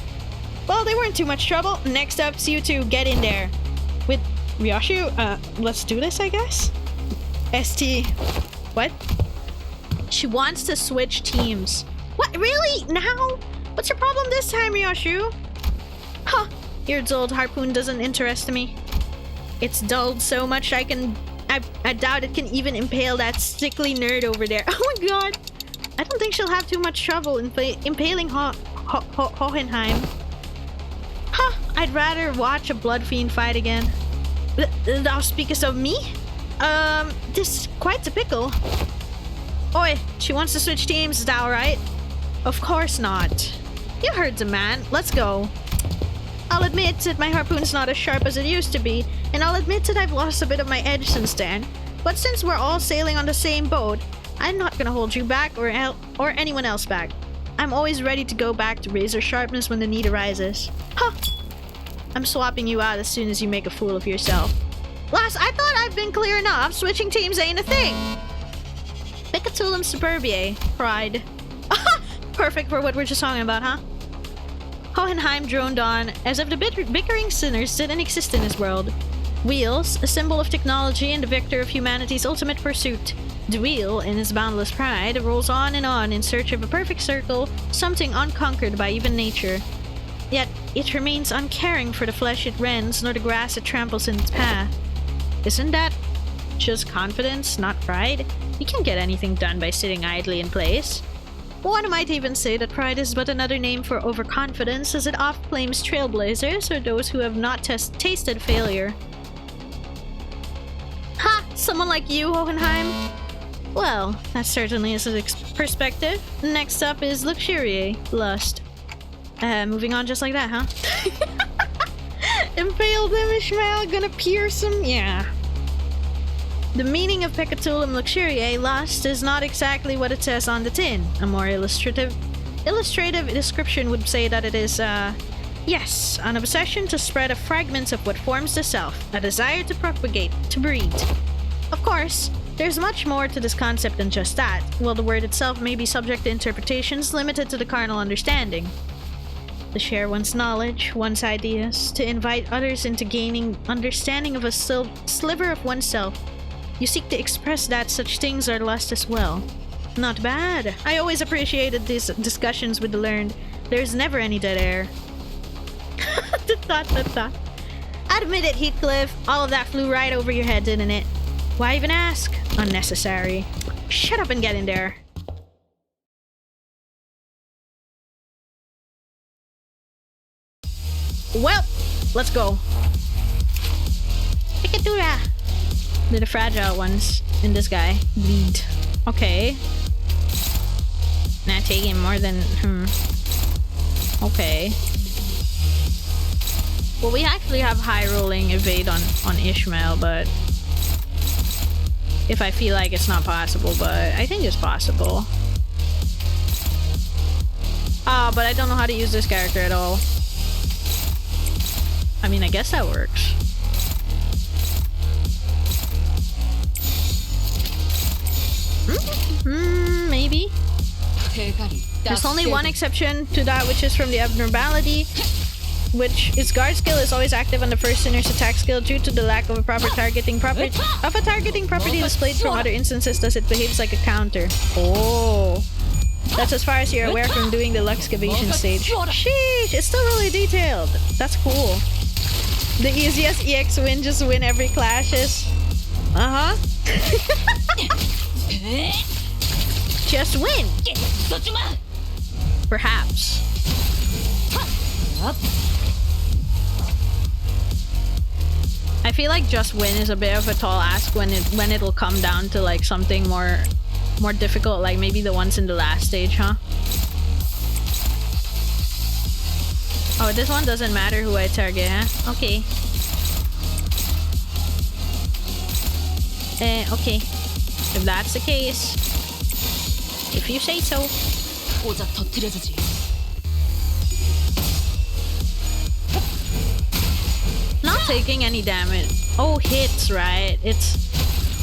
Well, they weren't too much trouble. Next up, CO2, get in there. With Ryoshu, let's do this, I guess? ST. What? She wants to switch teams. What? Really? Now? What's your problem this time, Ryoshu? Huh. Years old harpoon doesn't interest me. It's dulled so much I doubt it can even impale that sickly nerd over there. Oh my god. I don't think she'll have too much trouble impaling Hohenheim. Huh. I'd rather watch a blood fiend fight again. Thou speakest of me? This is quite the pickle. Oi, she wants to switch teams, is that alright? Of course not. You heard the man. Let's go. I'll admit that my harpoon's not as sharp as it used to be, and I'll admit that I've lost a bit of my edge since then. But since we're all sailing on the same boat, I'm not gonna hold you back or anyone else back. I'm always ready to go back to razor sharpness when the need arises. Huh! I'm swapping you out as soon as you make a fool of yourself. Lass, I thought I've been clear enough. Switching teams ain't a thing. Picatulum superbiae. Pride. Perfect for what we're just talking about, huh? Hohenheim droned on, as if the bickering sinners didn't exist in his world. Wheels, a symbol of technology and the vector of humanity's ultimate pursuit. The wheel, in his boundless pride, rolls on in search of a perfect circle, something unconquered by even nature. Yet, it remains uncaring for the flesh it rends, nor the grass it tramples in its path. Isn't that just confidence, not pride? You can't get anything done by sitting idly in place. One might even say that pride is but another name for overconfidence, as it oft claims trailblazers or those who have not tasted failure. Ha! Someone like you, Hohenheim? Well, that certainly is a perspective. Next up is luxuriae, lust. Moving on just like that, huh? Impaled him, Ishmael, gonna pierce him? Yeah. The meaning of Pecatulum luxuriae, lust, is not exactly what it says on the tin. A more illustrative description would say that it is, yes, an obsession to spread a fragment of what forms the self, a desire to propagate, to breed. Of course, there's much more to this concept than just that, while the word itself may be subject to interpretations limited to the carnal understanding. To share one's knowledge, one's ideas, to invite others into gaining understanding of a sliver of oneself. You seek to express that such things are lust as well. Not bad. I always appreciated these discussions with the learned. There's never any dead air. Admit it, Heathcliff. All of that flew right over your head, didn't it? Why even ask? Unnecessary. Shut up and get in there. Well, let's go. Pikatura. They're the fragile ones in this guy. Bleed. Okay. Not taking more than... Okay. Well, we actually have high rolling evade on Ishmael, but... If I feel like it's not possible, but I think it's possible. But I don't know how to use this character at all. I mean, I guess that works. Maybe. There's only one exception to that, which is from the abnormality, which its guard skill is always active on the first sinner's attack skill due to the lack of a proper targeting property displayed from other instances, thus it behaves like a counter. Oh. That's as far as you're aware from doing the Luxcavation stage. Sheesh, it's still really detailed. That's cool. The easiest EX win, just win every clashes. Uh-huh. Just win. Perhaps. I feel like just win is a bit of a tall ask when it'll come down to like something more difficult, like maybe the ones in the last stage, huh? Oh, this one doesn't matter who I target, huh? Okay. Okay. If that's the case, if you say so. Not taking any damage. Oh, hits, right?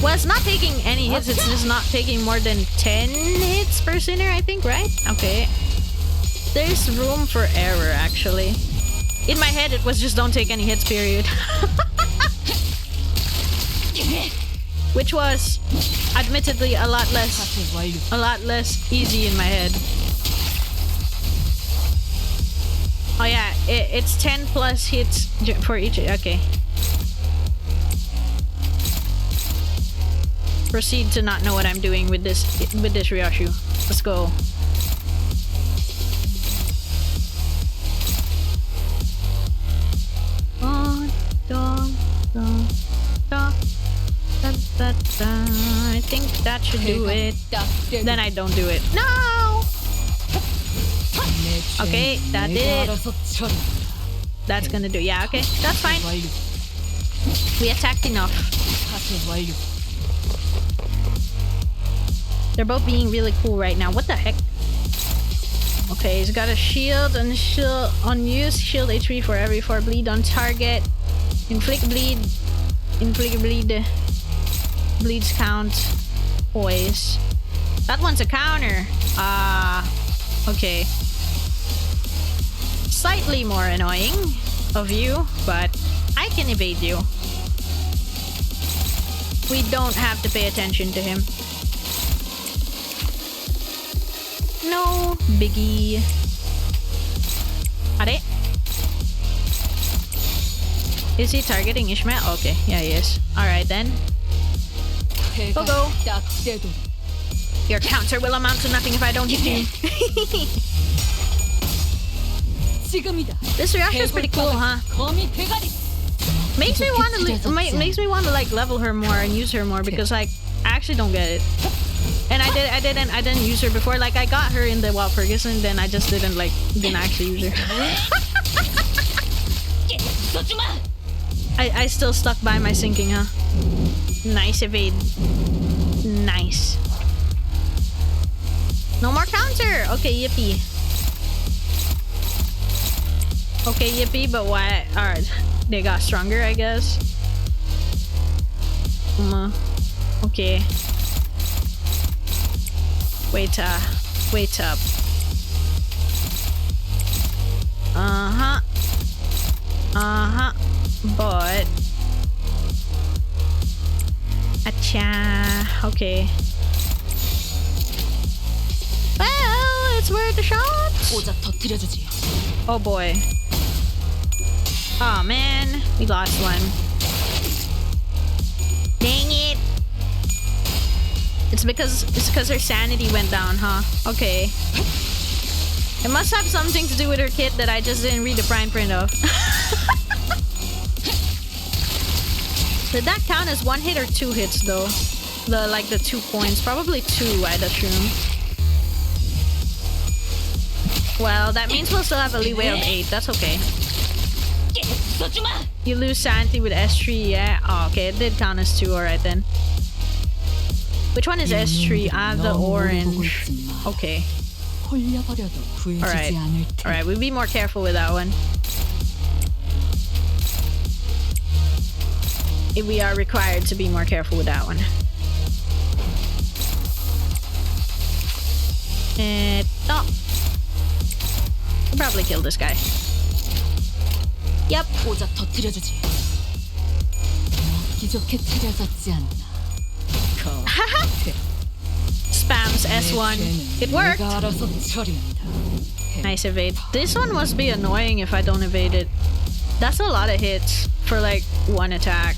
Well, it's not taking any hits, it's just not taking more than 10 hits per sinner, I think, right? Okay. There's room for error, actually. In my head, it was just don't take any hits, period. Which was, admittedly, a lot less easy in my head. Oh yeah, it's 10 plus hits for each. Okay. Proceed to not know what I'm doing with this Ryoshu. Let's go. I think that should do it. Then I don't do it. No! Okay, that did it. That's gonna do. Yeah, okay. That's fine. We attacked enough. They're both being really cool right now. What the heck? Okay, he's got a shield and shield unused shield HP for every 4 bleed on target. Inflict bleed. Inflict bleed. Bleeds count. Poise. That one's a counter. Okay. Slightly more annoying of you, but I can evade you. We don't have to pay attention to him. No biggie. Are? Is he targeting Ishmael? Okay, yeah, he is. Alright then. Go go. Your counter will amount to nothing if I don't hit you. This reaction is pretty cool, huh? Makes me want to like level her more and use her more because like I actually don't get it. And I didn't use her before. Like I got her in the Wild Ferguson, then I just didn't actually use her. I still stuck by my sinking, huh? Nice evade. Nice. No more counter! Okay, yippee. Okay, yippee, but why? Alright, they got stronger, I guess. Okay. Wait up. But... Acha. Okay. Well, it's worth a shot. Oh boy. Oh man, we lost one. Dang it. It's because her sanity went down, huh? Okay. It must have something to do with her kit that I just didn't read the fine print of. Did that count as 1 hit or 2 hits though? The 2 points. Probably 2, I'd assume. Well, that means we'll still have a leeway of 8. That's okay. You lose sanity with S3, yeah? Oh, okay, it did count as 2, alright then. Which one is S3? Ah, the orange. Okay. Alright. Alright, we'll be more careful with that one. If we are required to be more careful with that one. Oh. I'll probably kill this guy. Yep. Spams S1. It worked! Nice evade. This one must be annoying if I don't evade it. That's a lot of hits for like 1 attack.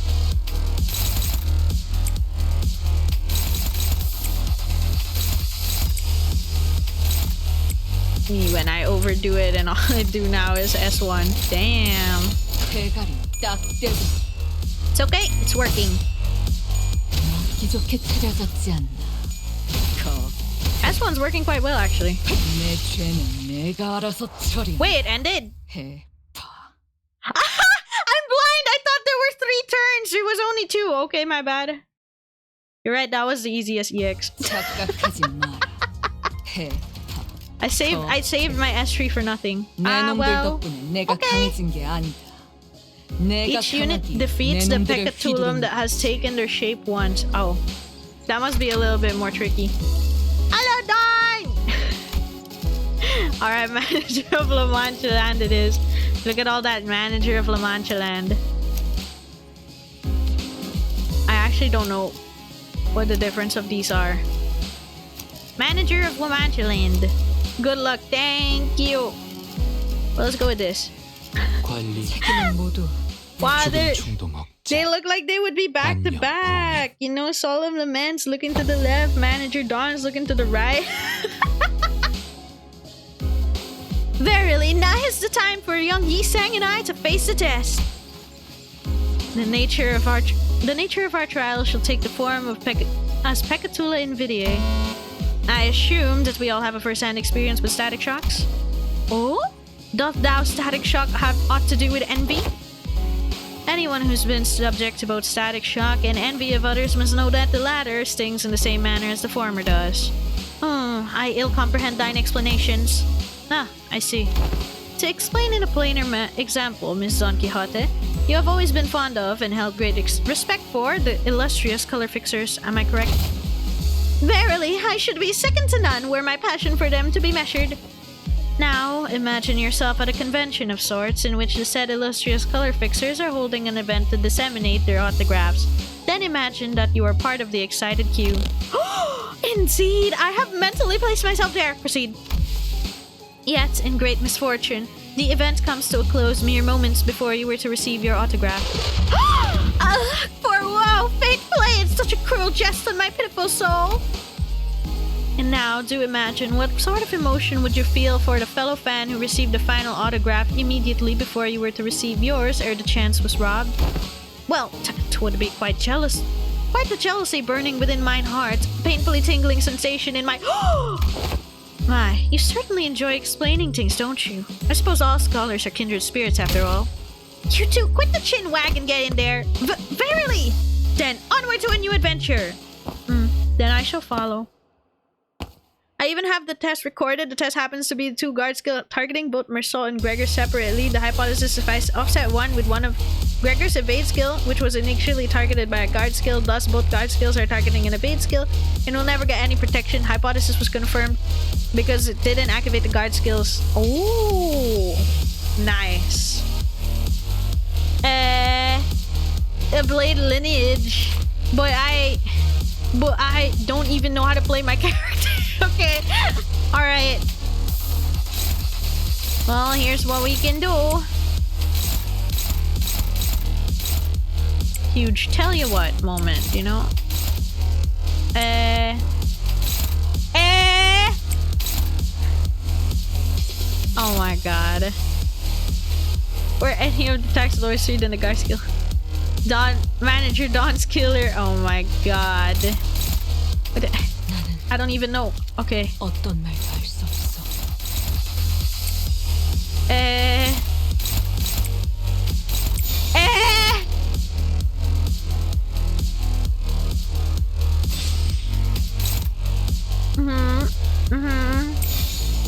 When I overdo it and all I do now is S1. Damn. It's okay, it's working. S1's working quite well actually. Wait, it ended? I'm blind! I thought there were 3 turns! It was only 2. Okay, my bad. You're right, that was the easiest EX. I saved my S3 for nothing. Well. Okay. Each unit defeats the Pekatulum that has taken their shape once. Oh. That must be a little bit more tricky. Hello, Dawn! Alright, Manager of La Mancha Land it is. Look at all that Manager of La Mancha Land. I actually don't know what the difference of these are. Manager of La Mancha Land. Good luck, thank you. Well, let's go with this. Wow, they look like they would be back to back. You know, Solemn Laments looking to the left, Manager Dawn's looking to the right. Verily, now is the time for young Yi-Sang and I to face the test. The nature of our trial shall take the form of Pekatula Invidiae. I assume that we all have a first-hand experience with static shocks. Oh? Doth thou static shock have aught to do with envy? Anyone who's been subject to both static shock and envy of others must know that the latter stings in the same manner as the former does. I ill comprehend thine explanations. Ah, I see. To explain in a plainer example, Miss Don Quixote, you have always been fond of and held great respect for the illustrious color fixers, am I correct? Verily, I should be second to none were my passion for them to be measured. Now, imagine yourself at a convention of sorts in which the said illustrious color fixers are holding an event to disseminate their autographs. Then imagine that you are part of the excited queue. Indeed, I have mentally placed myself there. Proceed. Yet, in great misfortune, the event comes to a close mere moments before you were to receive your autograph. For woe, fate played such a cruel jest on my pitiful soul. And now, do imagine what sort of emotion would you feel for the fellow fan who received the final autograph immediately before you were to receive yours ere the chance was robbed? Well, 'twould be quite jealous. Quite the jealousy burning within mine heart, painfully tingling sensation in my... My, you certainly enjoy explaining things, don't you? I suppose all scholars are kindred spirits after all. You two, quit the chin wag and get in there. Verily! Then, onward to a new adventure! Then I shall follow. I even have the test recorded. The test happens to be the two guard skill targeting both Mersault and Gregor separately. The hypothesis if I offset one with one of Gregor's evade skill, which was initially targeted by a guard skill, thus both guard skills are targeting an evade skill, and will never get any protection. Hypothesis was confirmed because it didn't activate the guard skills. Oh, nice. A blade lineage. Boy, I don't even know how to play my character. Okay. Alright. Well, here's what we can do. Huge tell you what moment, you know? Oh my god. Where any of the attacks lower speed than the guard skill. Manager Don's killer. Oh my god. What I don't even know. Okay.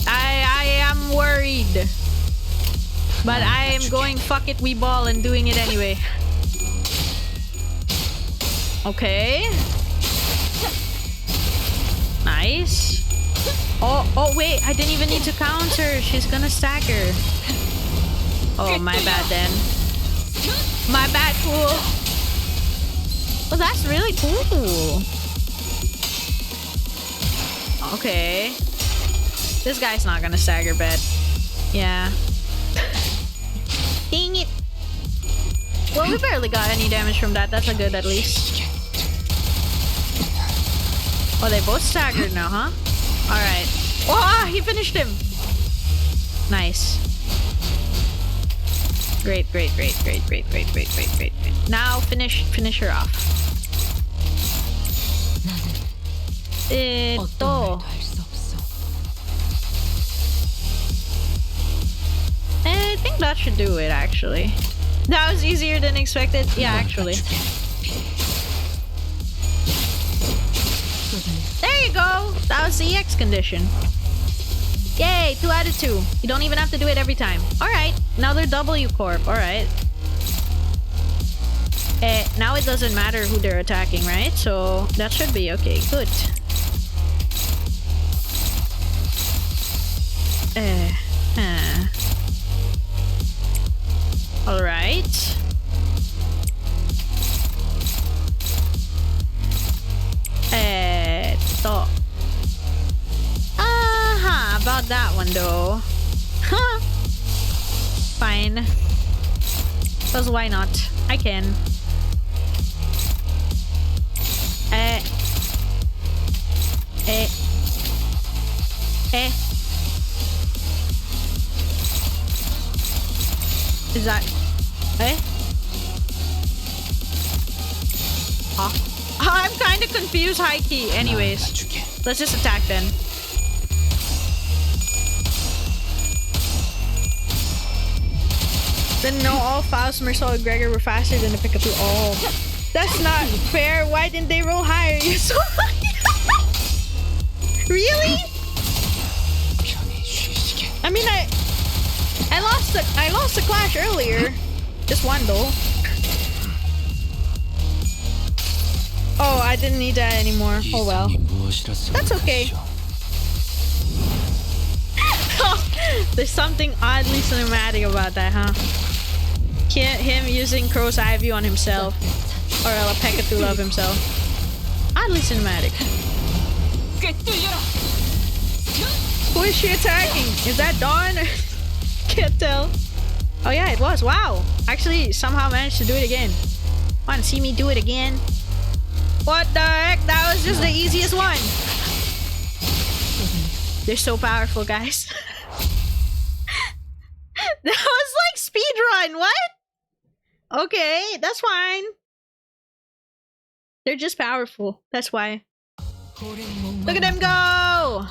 I am worried. But I am going fuck it we ball and doing it anyway. Okay. Nice. Oh wait, I didn't even need to counter. She's gonna stagger. Oh, my bad then. My bad, fool. Well, that's really cool. Okay. This guy's not gonna stagger bet. Yeah. Dang it. Well, we barely got any damage from that. That's a good at least. Oh, they both staggered now, huh? Alright. Oh, he finished him! Nice. Great. Now finish her off. I think that should do it, actually. That was easier than expected. Yeah, actually. There you go! That was the EX condition. Yay! 2 out of 2. You don't even have to do it every time. Alright, now they're W Corp. Alright. Now it doesn't matter who they're attacking, right? So that should be okay. Good. Alright. About that one though. Huh. Fine. Because why not? I can. Is that... I'm kind of confused, high key. Anyways, let's just attack then. Then no, all Faust, Marcel, and Gregor were faster than the Pikachu. Oh, that's not fair. Why didn't they roll higher? You're so lucky. Really? I mean, I lost the clash earlier. Just one though. Oh, I didn't need that anymore. Oh well. That's okay. There's something oddly cinematic about that, huh? Him using Crow's Eye View on himself. Or a Pekatula of himself. Oddly cinematic. Who is she attacking? Is that Dawn? Can't tell. Oh yeah, it was. Wow. Actually, somehow managed to do it again. Want to see me do it again? What the heck? That was just the easiest one. They're so powerful, guys. That was like speedrun. What? Okay, that's fine. They're just powerful. That's why. Look at them go!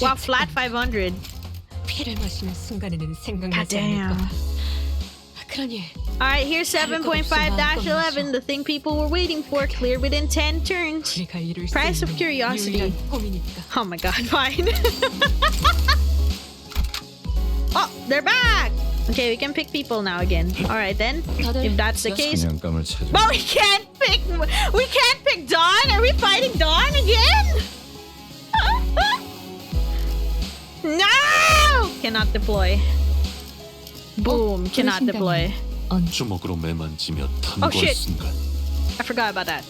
Wow, flat 500. God damn. Alright, here's 7.5-11. The thing people were waiting for, cleared within 10 turns. Price of curiosity. Oh my god, fine. Oh, they're back! Okay, we can pick people now again. Alright then, if that's the case. But we can't pick Dawn? Are we fighting Dawn again? No! Cannot deploy. Boom, cannot deploy. Oh shit! I forgot about that.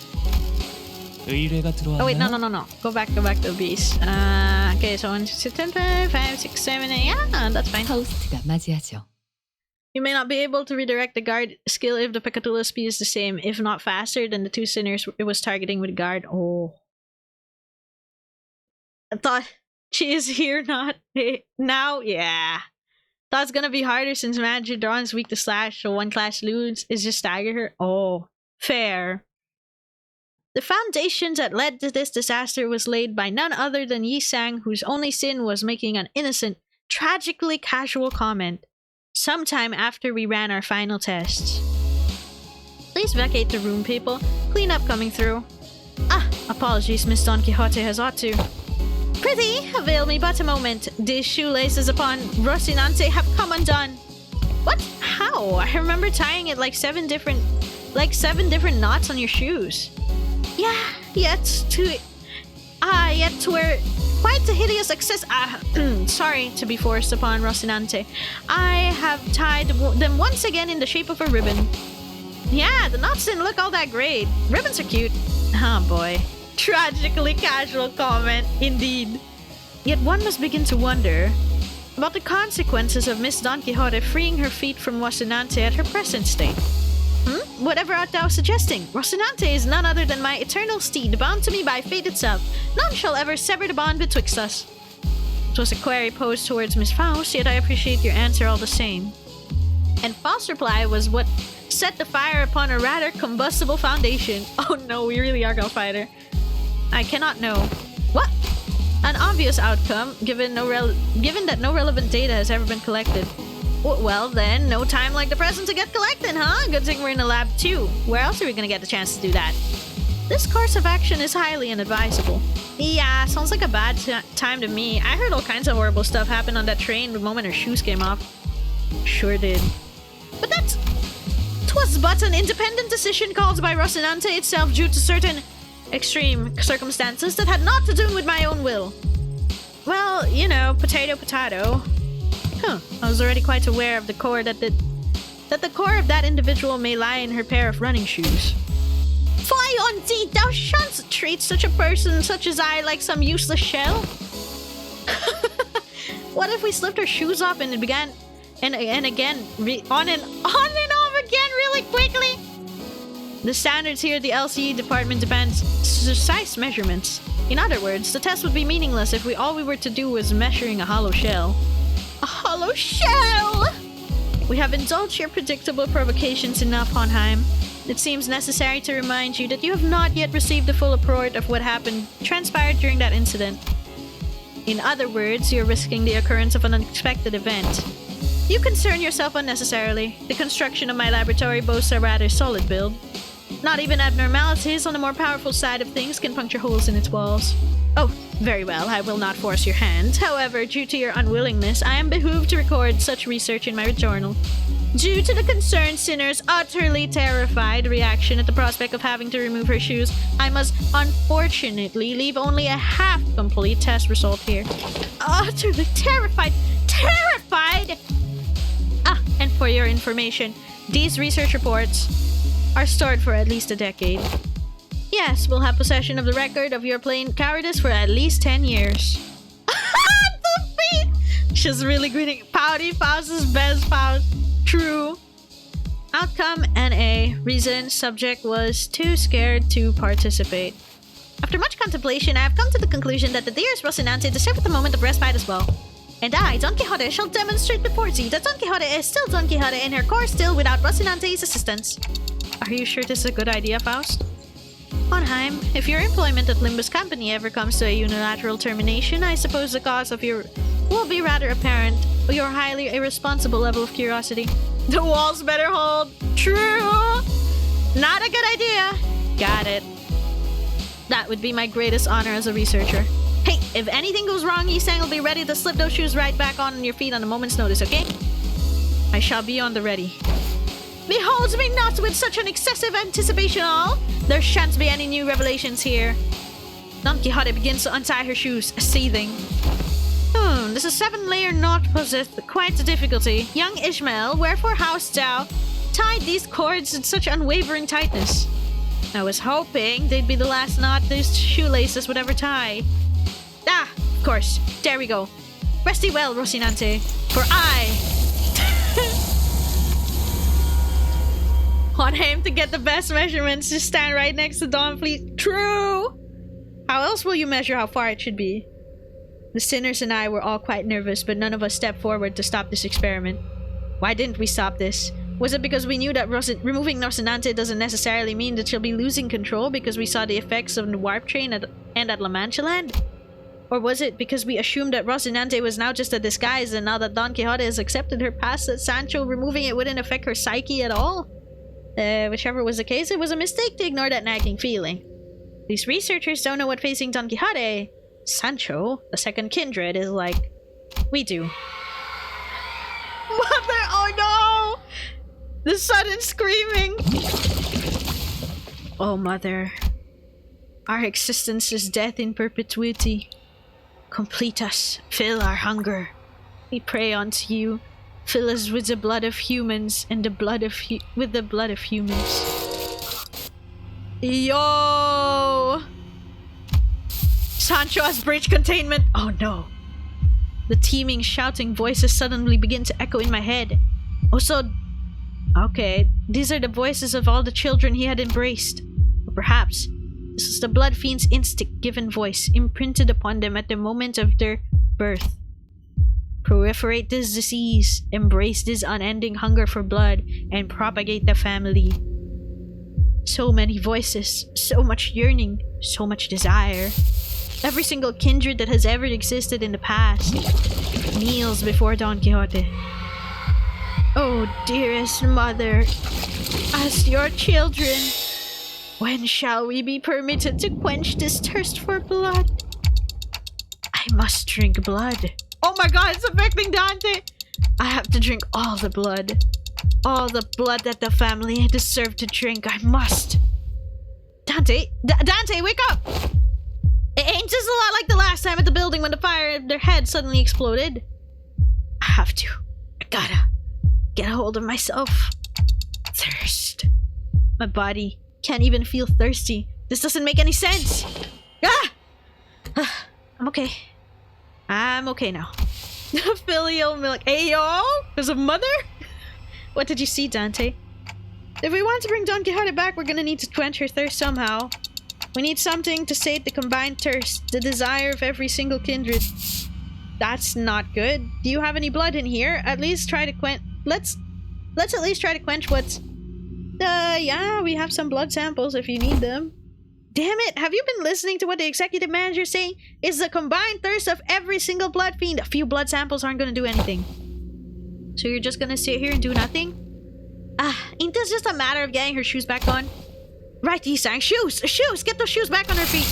Oh wait, no. Go back to the beast. Okay, so 1, 2, 3, 4, 5, 6, 7, 8. Yeah, that's fine. You may not be able to redirect the guard skill if the Pekatula's speed is the same, if not faster than the two sinners it was targeting with guard. Oh. I thought she is here, not now. Yeah. Thought it's gonna be harder since Magic Dawn's weak to slash, so one class lose is just stagger her. Oh, fair. The foundations that led to this disaster was laid by none other than Yi Sang, whose only sin was making an innocent, tragically casual comment sometime after we ran our final tests. Please vacate the room, people. Clean up coming through. Ah, apologies, Miss Don Quixote has ought to. Pretty, avail me but a moment. These shoelaces upon Rocinante have come undone. What? How? I remember tying it like seven different knots on your shoes. Yeah, yet to where quite a hideous excess. Sorry to be forced upon Rocinante. I have tied them once again in the shape of a ribbon. Yeah, the knots didn't look all that great. Ribbons are cute. Oh boy. Tragically casual comment, indeed. Yet one must begin to wonder about the consequences of Miss Don Quixote freeing her feet from Rocinante at her present state. Whatever art thou suggesting? Rocinante is none other than my eternal steed, bound to me by fate itself. None shall ever sever the bond betwixt us. It was a query posed towards Miss Faust, yet I appreciate your answer all the same. And Faust's reply was what set the fire upon a rather combustible foundation. Oh no, we really are gonna fight her. I cannot know. What? An obvious outcome, given that no relevant data has ever been collected. Well then, no time like the present to get collected, huh? Good thing we're in the lab too. Where else are we gonna get the chance to do that? This course of action is highly inadvisable. Yeah, sounds like a bad time to me. I heard all kinds of horrible stuff happen on that train the moment her shoes came off. Sure did. But twas but an independent decision caused by Rocinante itself due to certain extreme circumstances that had naught to do with my own will. Well, you know, potato. Huh, I was already quite aware of the core that the core of that individual may lie in her pair of running shoes. Fly on thee, thou shan't treat such a person such as I like some useless shell. What if we slipped our shoes off and it began and again on and off again really quickly? The standards here at the LCE department demands precise measurements. In other words, the test would be meaningless if all we were to do was measuring a hollow shell. A hollow shell! We have indulged your predictable provocations enough, Honheim. It seems necessary to remind you that you have not yet received the full report of what transpired during that incident. In other words, you're risking the occurrence of an unexpected event. You concern yourself unnecessarily. The construction of my laboratory boasts a rather solid build. Not even abnormalities on the more powerful side of things can puncture holes in its walls. Oh, very well, I will not force your hand. However, due to your unwillingness, I am behooved to record such research in my journal. Due to the concerned sinner's utterly terrified reaction at the prospect of having to remove her shoes, I must unfortunately leave only a half-complete test result here. Utterly terrified! Terrified! Ah, and for your information, these research reports are stored for at least a decade. Yes, we'll have possession of the record of your plain cowardice for at least 10 years. The feet! She's really grinning. Pouty Faust's best Faust. True. Outcome NA. Reason subject was too scared to participate. After much contemplation, I have come to the conclusion that the dearest Rocinante deserved the moment of respite as well. And I, Don Quixote, shall demonstrate before thee that Don Quixote is still Don Quixote in her core still without Rocinante's assistance. Are you sure this is a good idea, Faust? Onheim, if your employment at Limbus Company ever comes to a unilateral termination, I suppose the cause of your will be rather apparent, your highly irresponsible level of curiosity. The walls better hold. True! Not a good idea. Got it. That would be my greatest honor as a researcher. Hey, if anything goes wrong, Yisang will be ready to slip those shoes right back on your feet on a moment's notice, okay? I shall be on the ready. Beholds me not with such an excessive anticipation all. There shan't be any new revelations here. Don Quixote begins to untie her shoes, seething. This is 7-layer knot possessed quite a difficulty. Young Ishmael, wherefore hast thou tied these cords in such unwavering tightness? I was hoping they'd be the last knot these shoelaces would ever tie. Ah, of course. There we go. Rest thee well, Rocinante, for I want him to get the best measurements to stand right next to Don Fleet. True! How else will you measure how far it should be? The sinners and I were all quite nervous, but none of us stepped forward to stop this experiment. Why didn't we stop this? Was it because we knew that removing Rocinante doesn't necessarily mean that she'll be losing control because we saw the effects of the warp train and at La Mancha Land? Or was it because we assumed that Rocinante was now just a disguise and now that Don Quixote has accepted her past that Sancho removing it wouldn't affect her psyche at all? Whichever was the case, it was a mistake to ignore that nagging feeling. These researchers don't know what facing Don Quixote, Sancho, the second kindred, is like. We do. Mother! Oh no! The sudden screaming! Oh, Mother. Our existence is death in perpetuity. Complete us. Fill our hunger. We pray unto you. Fill us with the blood of humans and the blood of with the blood of humans. Yo! Sancho has breached containment. Oh no. The teeming, shouting voices suddenly begin to echo in my head. Also, okay, these are the voices of all the children he had embraced. Or perhaps this is the blood fiend's instinct-given voice, imprinted upon them at the moment of their birth. Proliferate this disease, embrace this unending hunger for blood, and propagate the family. So many voices, so much yearning, so much desire. Every single kindred that has ever existed in the past kneels before Don Quixote. Oh, dearest Mother, as your children, when shall we be permitted to quench this thirst for blood? I must drink blood. Oh my god, it's affecting Dante! I have to drink all the blood. All the blood that the family deserve to drink. I must. Dante? Dante, wake up! Ain't this a lot like the last time at the building when the fire of their head suddenly exploded? I have to. I gotta get a hold of myself. Thirst. My body can't even feel thirsty. This doesn't make any sense. Ah! I'm okay. I'm okay now. Filial milk. Ayo! There's a mother? What did you see, Dante? If we want to bring Don Quixote back, we're gonna need to quench her thirst somehow. We need something to sate the combined thirst, the desire of every single kindred. That's not good. Do you have any blood in here? At least try to quench. Let's at least try to quench what's. Yeah, we have some blood samples if you need them. Damn it! Have you been listening to what the executive manager's saying? It's the combined thirst of every single blood fiend. A few blood samples aren't gonna do anything. So you're just gonna sit here and do nothing? Ain't this just a matter of getting her shoes back on? Right, Yisang, shoes! Shoes! Get those shoes back on her feet!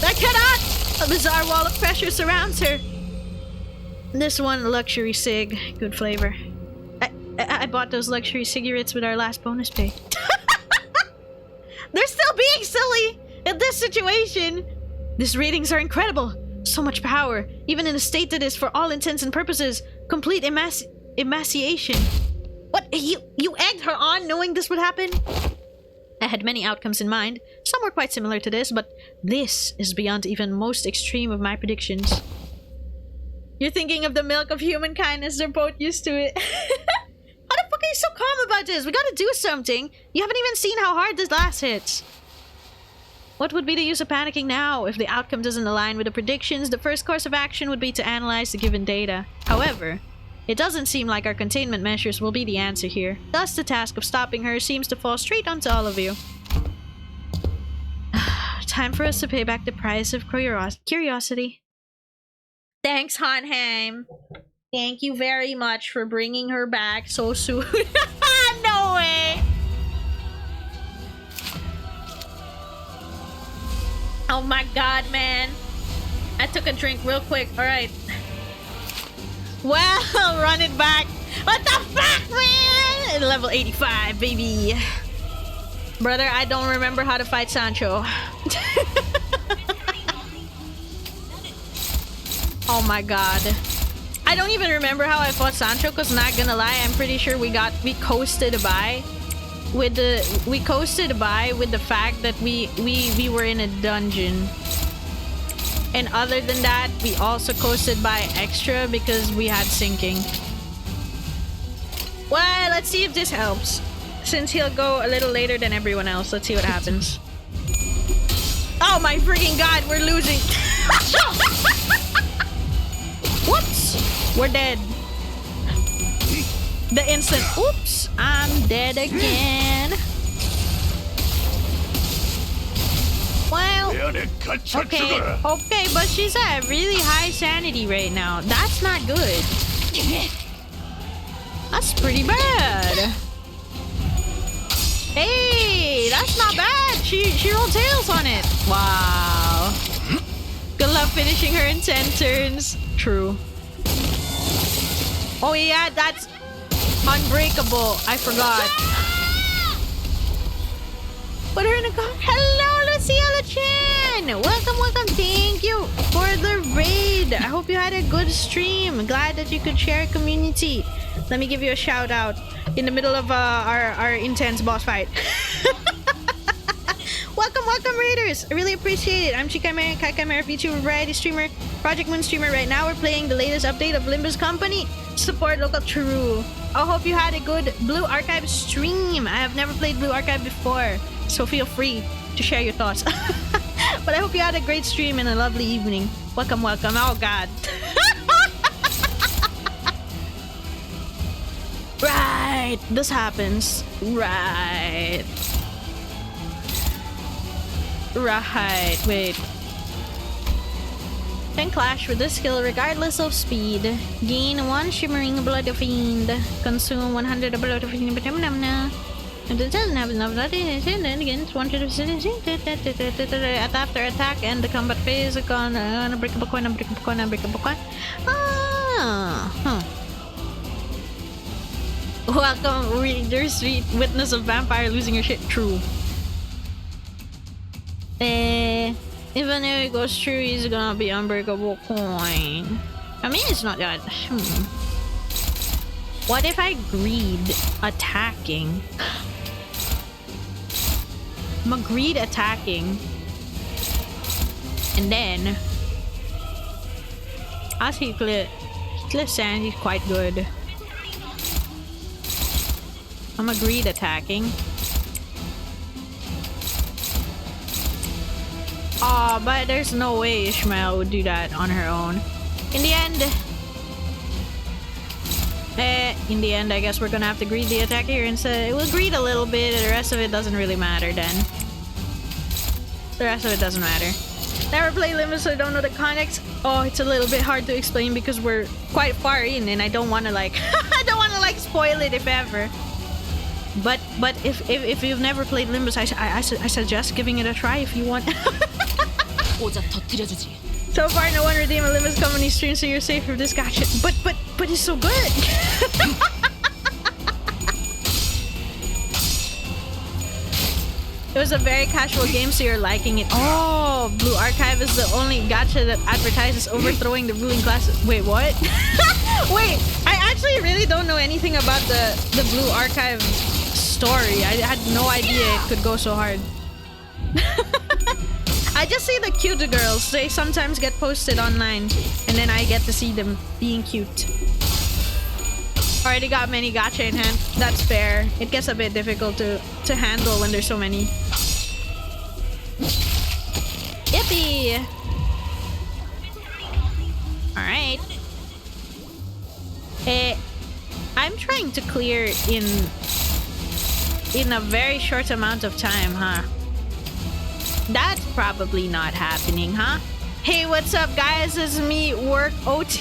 I cannot! A bizarre wall of pressure surrounds her. This one luxury cig. Good flavor. I bought those luxury cigarettes with our last bonus pay. They're still being silly in this situation! These readings are incredible! So much power, even in a state that is, for all intents and purposes, complete emaciation. What? You egged her on knowing this would happen? I had many outcomes in mind. Some were quite similar to this, but this is beyond even most extreme of my predictions. You're thinking of the milk of human kindness. They're both used to it. How the fuck are you so calm about this? We gotta do something. You haven't even seen how hard this last hits. What would be the use of panicking now? If the outcome doesn't align with the predictions, the first course of action would be to analyze the given data. However, it doesn't seem like our containment measures will be the answer here. Thus, the task of stopping her seems to fall straight onto all of you. Time for us to pay back the price of curiosity. Thanks, Hanheim. Thank you very much for bringing her back so soon. No way! Oh my god, man. I took a drink real quick. Alright. Well, run it back. What the fuck, man? Level 85, baby. Brother, I don't remember how to fight Sancho. Oh my god. I don't even remember how I fought Sancho, because not gonna lie, I'm pretty sure we coasted by with the fact that we were in a dungeon. And other than that, we also coasted by extra because we had sinking. Well, let's see if this helps. Since he'll go a little later than everyone else, let's see what happens. Oh my freaking god, we're losing. Whoops! We're dead. The instant, oops, I'm dead again. Well, okay, but she's at really high sanity right now. That's not good. That's pretty bad. Hey, that's not bad. She rolled tails on it. Wow. Good luck finishing her in 10 turns. True. Oh yeah, that's unbreakable. I forgot. Put her in a car. Hello, Luciela-chan! Welcome. Thank you for the raid. I hope you had a good stream. Glad that you could share community. Let me give you a shout out in the middle of our intense boss fight. Welcome, raiders. I really appreciate it. I'm Chimernyan, Chimera VTuber, variety streamer, Project Moon streamer. Right now, we're playing the latest update of Limbus Company. Support local true. I hope you had a good Blue Archive stream. I have never played Blue Archive before, so feel free to share your thoughts. But I hope you had a great stream and a lovely evening. Welcome. Oh god. Right, this happens. Right, wait. Can clash with this skill regardless of speed. Gain 1 shimmering blood of fiend. Consume 100 blood of fiend. And it doesn't have enough blood against 100 after attack and the combat phase. Unbreakable coin. Welcome, reader, sweet witness of vampire losing your shit. True. Even if it goes true, he's gonna be unbreakable coin. I mean, it's not that. What if I greed attacking? I'm a greed attacking. And then I see Cliff Sand, he's quite good. I'm a greed attacking. Oh, but there's no way Ishmael would do that on her own. In the end, I guess we're gonna have to greed the attack here instead. We'll greed a little bit, the rest of it doesn't really matter then. The rest of it doesn't matter. Never played Limbus, so I don't know the context. Oh, it's a little bit hard to explain because we're quite far in and I don't wanna like spoil it if ever. But if you've never played Limbus, I suggest giving it a try if you want. So far, no one redeemed a Limbus company stream, so you're safe from this gotcha. But it's so good. It was a very casual game, so you're liking it. Oh, Blue Archive is the only gacha that advertises overthrowing the ruling class. Wait, what? Wait, I actually really don't know anything about the Blue Archive story. I had no idea it could go so hard. I just see the cute girls. They sometimes get posted online, and then I get to see them being cute. Already got many gacha in hand. That's fair. It gets a bit difficult to handle when there's so many. Yippee! Alright. I'm trying to clear in a very short amount of time, huh? That's probably not happening, huh? Hey, what's up, guys? It's me, Work OT.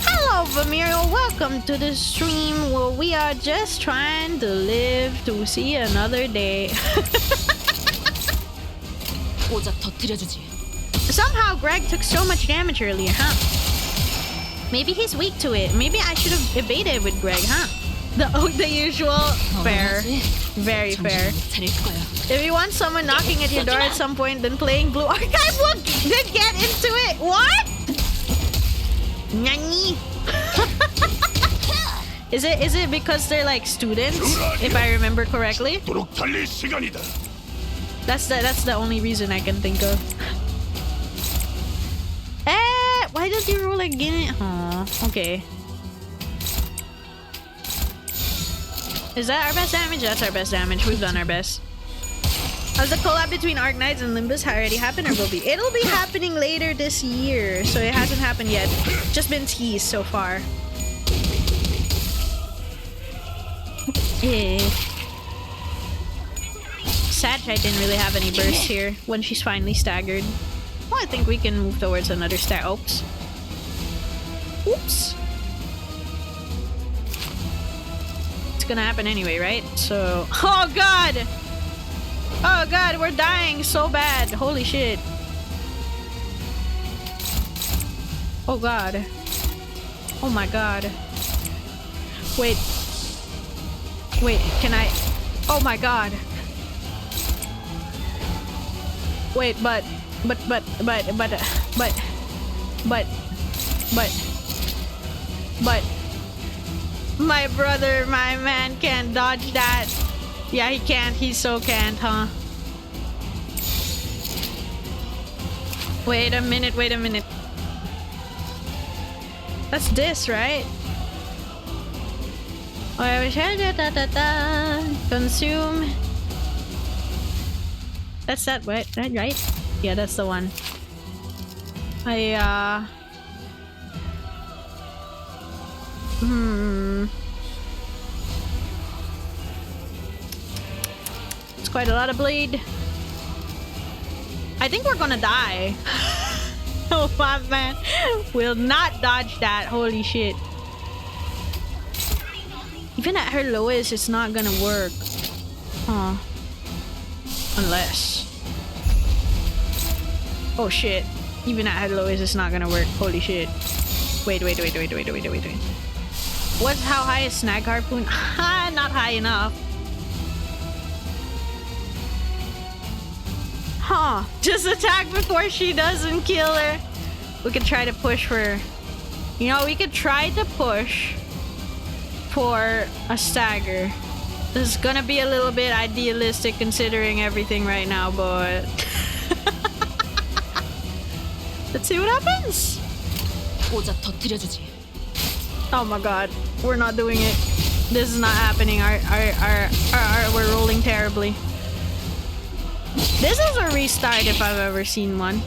Hello, Vamiro. Welcome to the stream where we are just trying to live to see another day. Somehow Greg took so much damage earlier, huh? Maybe he's weak to it. Maybe I should have evaded with Greg, huh? The usual. Fair. Very fair. If you want someone knocking at your door at some point, then playing Blue Archive will get into it. What? Nani? Is it because they're like students, if I remember correctly? That's the only reason I can think of. Why did you roll again? Aw, okay. Is that our best damage? That's our best damage. We've done our best. Has the collab between Arknights and Limbus already happened or will be? It'll be happening later this year, so it hasn't happened yet. Just been teased so far. Sad I didn't really have any burst here when she's finally staggered. Well, I think we can move towards another stag. Oops. Oops. It's gonna happen anyway, right? So... Oh god! Oh god, we're dying so bad. Holy shit. Oh god. Oh my god. Wait. Wait, can I... Oh my god. Wait, but my brother, my man can't dodge that. Yeah, he can't. He so can't, huh? Wait a minute, wait a minute. That's this, right? Consume. That's that, right? Yeah, that's the one. It's quite a lot of bleed. I think we're gonna die. Oh my man. Will not dodge that. Holy shit. Even at her lowest, it's not gonna work. Huh. Unless... Oh shit. Even at her lowest, it's not gonna work. Holy shit. Wait. What's how high is Snag Harpoon? Not high enough. Huh. Just attack before she doesn't kill her. We could try to push for... You know, we could try to push for a stagger. This is gonna be a little bit idealistic considering everything right now, but... Let's see what happens. Oh my god, we're not doing it. This is not happening. We're rolling terribly. This is a restart if I've ever seen one.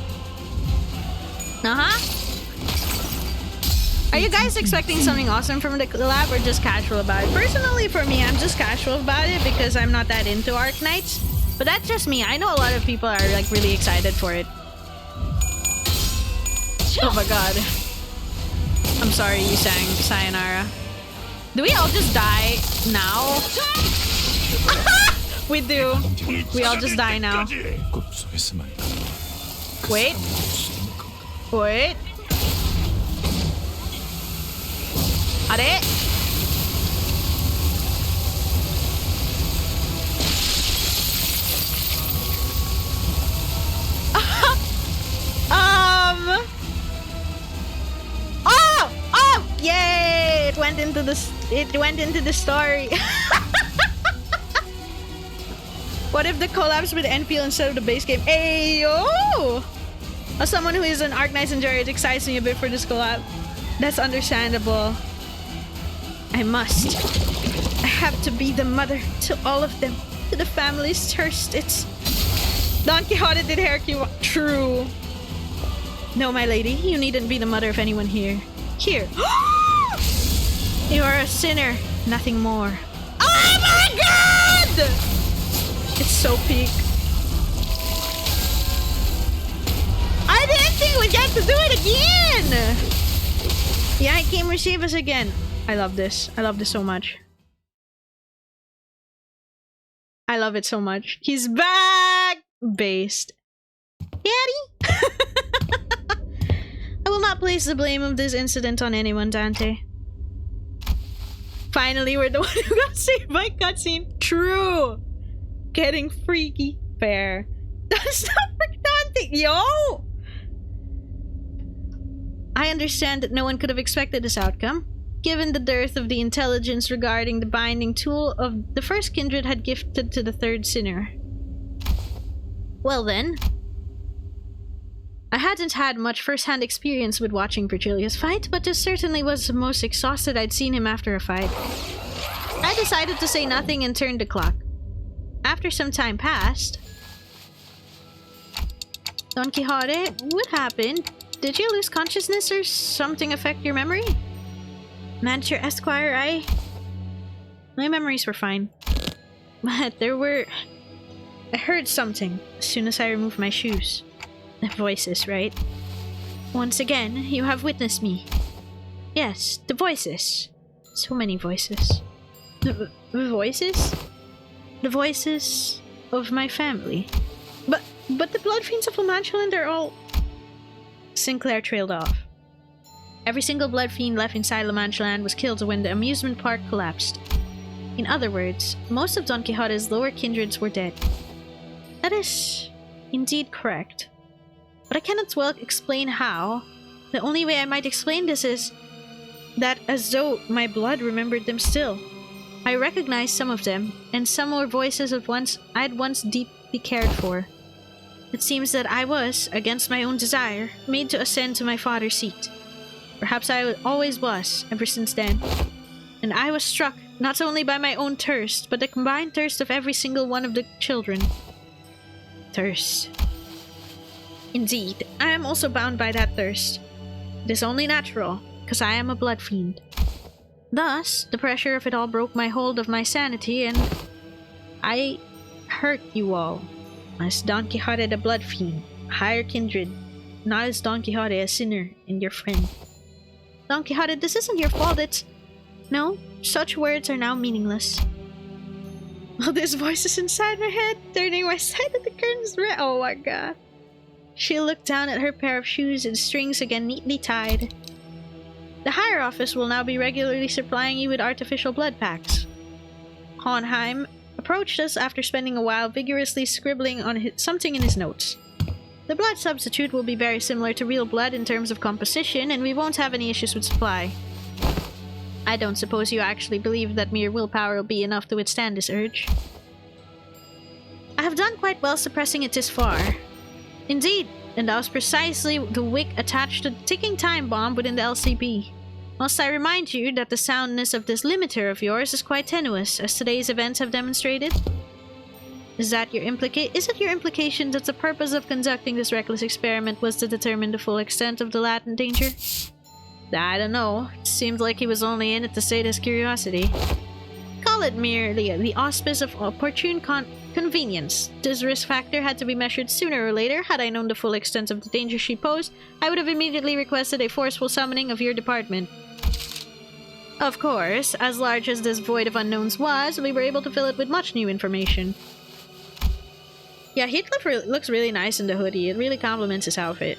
Are you guys expecting something awesome from the collab or just casual about it? Personally, for me, I'm just casual about it because I'm not that into Arknights. But that's just me. I know a lot of people are like really excited for it. Oh my god. I'm sorry you sang Sayonara. Do we all just die now? We do. We all just die now. Wait. Wait. Are? Oh! Yay! It went into the story. What if the collabs with Enfield instead of the base game? Ayo! As someone who is an Arknights enjoyer, it excites me a bit for this collab. That's understandable. I must. I have to be the mother to all of them. To the family's thirst. It's... Don Quixote did Hercule. True. No, my lady. You needn't be the mother of anyone here. Here. You are a sinner. Nothing more. Oh my god! It's so peak. I didn't think we'd get to do it again! Yeah, it came receive us again. I love this. I love this so much. I love it so much. He's back! Based. Daddy? I will not place the blame of this incident on anyone, Dante. Finally, we're the one who got saved by cutscene. True! Getting freaky. Fair. That's not for Dante. Yo! I understand that no one could have expected this outcome, given the dearth of the intelligence regarding the binding tool of the first kindred had gifted to the third sinner. Well then, I hadn't had much first-hand experience with watching Virgilius fight, but this certainly was the most exhausted I'd seen him after a fight. I decided to say nothing and turned the clock. After some time passed... Don Quixote, what happened? Did you lose consciousness or something affect your memory? Manager Esquire, my memories were fine. But there were... I heard something as soon as I removed my shoes. The voices, right? Once again, you have witnessed me. Yes, the voices. So many voices. The voices? The voices of my family. But the blood fiends of Lamanchuland are all... Sinclair trailed off. Every single blood fiend left inside Lamanchuland was killed when the amusement park collapsed. In other words, most of Don Quixote's lower kindreds were dead. That is indeed correct. But I cannot well explain how. The only way I might explain this is that as though my blood remembered them still. I recognized some of them, and some were voices of I'd once deeply cared for. It seems that I was, against my own desire, made to ascend to my father's seat. Perhaps I always was, ever since then. And I was struck not only by my own thirst, but the combined thirst of every single one of the children. Thirst. Indeed, I am also bound by that thirst. It is only natural, because I am a blood fiend. Thus, the pressure of it all broke my hold of my sanity, and I hurt you all. As Don Quixote the blood fiend, higher kindred, not as Don Quixote a sinner and your friend. Don Quixote, this isn't your fault, it's... No, such words are now meaningless. All these voices inside my head, turning my side of the curtains red. Oh my god. She looked down at her pair of shoes and strings again neatly tied. The higher office will now be regularly supplying you with artificial blood packs. Hohenheim approached us after spending a while vigorously scribbling on something in his notes. The blood substitute will be very similar to real blood in terms of composition, and we won't have any issues with supply. I don't suppose you actually believe that mere willpower will be enough to withstand this urge. I have done quite well suppressing it this far. Indeed, and that was precisely the wick attached to the ticking time bomb within the LCB. Must I remind you that the soundness of this limiter of yours is quite tenuous, as today's events have demonstrated? Is it your implication that the purpose of conducting this reckless experiment was to determine the full extent of the latent danger? I don't know. It seemed like he was only in it to sate his curiosity. Call it merely the auspice of opportune convenience. This risk factor had to be measured sooner or later. Had I known the full extent of the danger she posed, I would have immediately requested a forceful summoning of your department. Of course, as large as this void of unknowns was, we were able to fill it with much new information. Yeah, Heathcliff looks really nice in the hoodie. It really complements his outfit.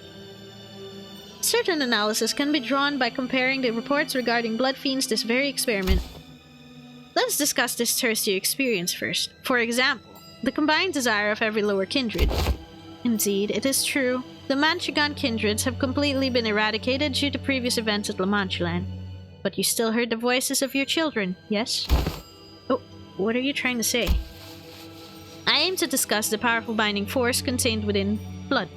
Certain analysis can be drawn by comparing the reports regarding blood fiends this very experiment. Let's discuss this thirsty experience first. For example, the combined desire of every lower kindred. Indeed, it is true. The Manchigan kindreds have completely been eradicated due to previous events at La Manchaland. But you still heard the voices of your children, yes? Oh, what are you trying to say? I aim to discuss the powerful binding force contained within blood.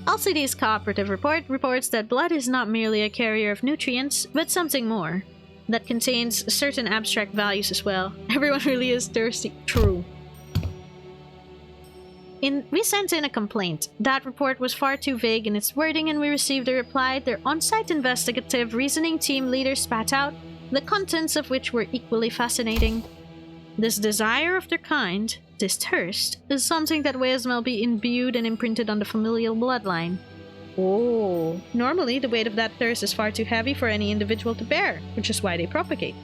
LCD's cooperative report reports that blood is not merely a carrier of nutrients, but something more. That contains certain abstract values as well. Everyone really is thirsty. True. We sent in a complaint. That report was far too vague in its wording, and we received a reply their on-site investigative reasoning team leader spat out, the contents of which were equally fascinating. This desire of their kind, this thirst, is something that may be imbued and imprinted on the familial bloodline. Oh, normally the weight of that thirst is far too heavy for any individual to bear, which is why they propagate.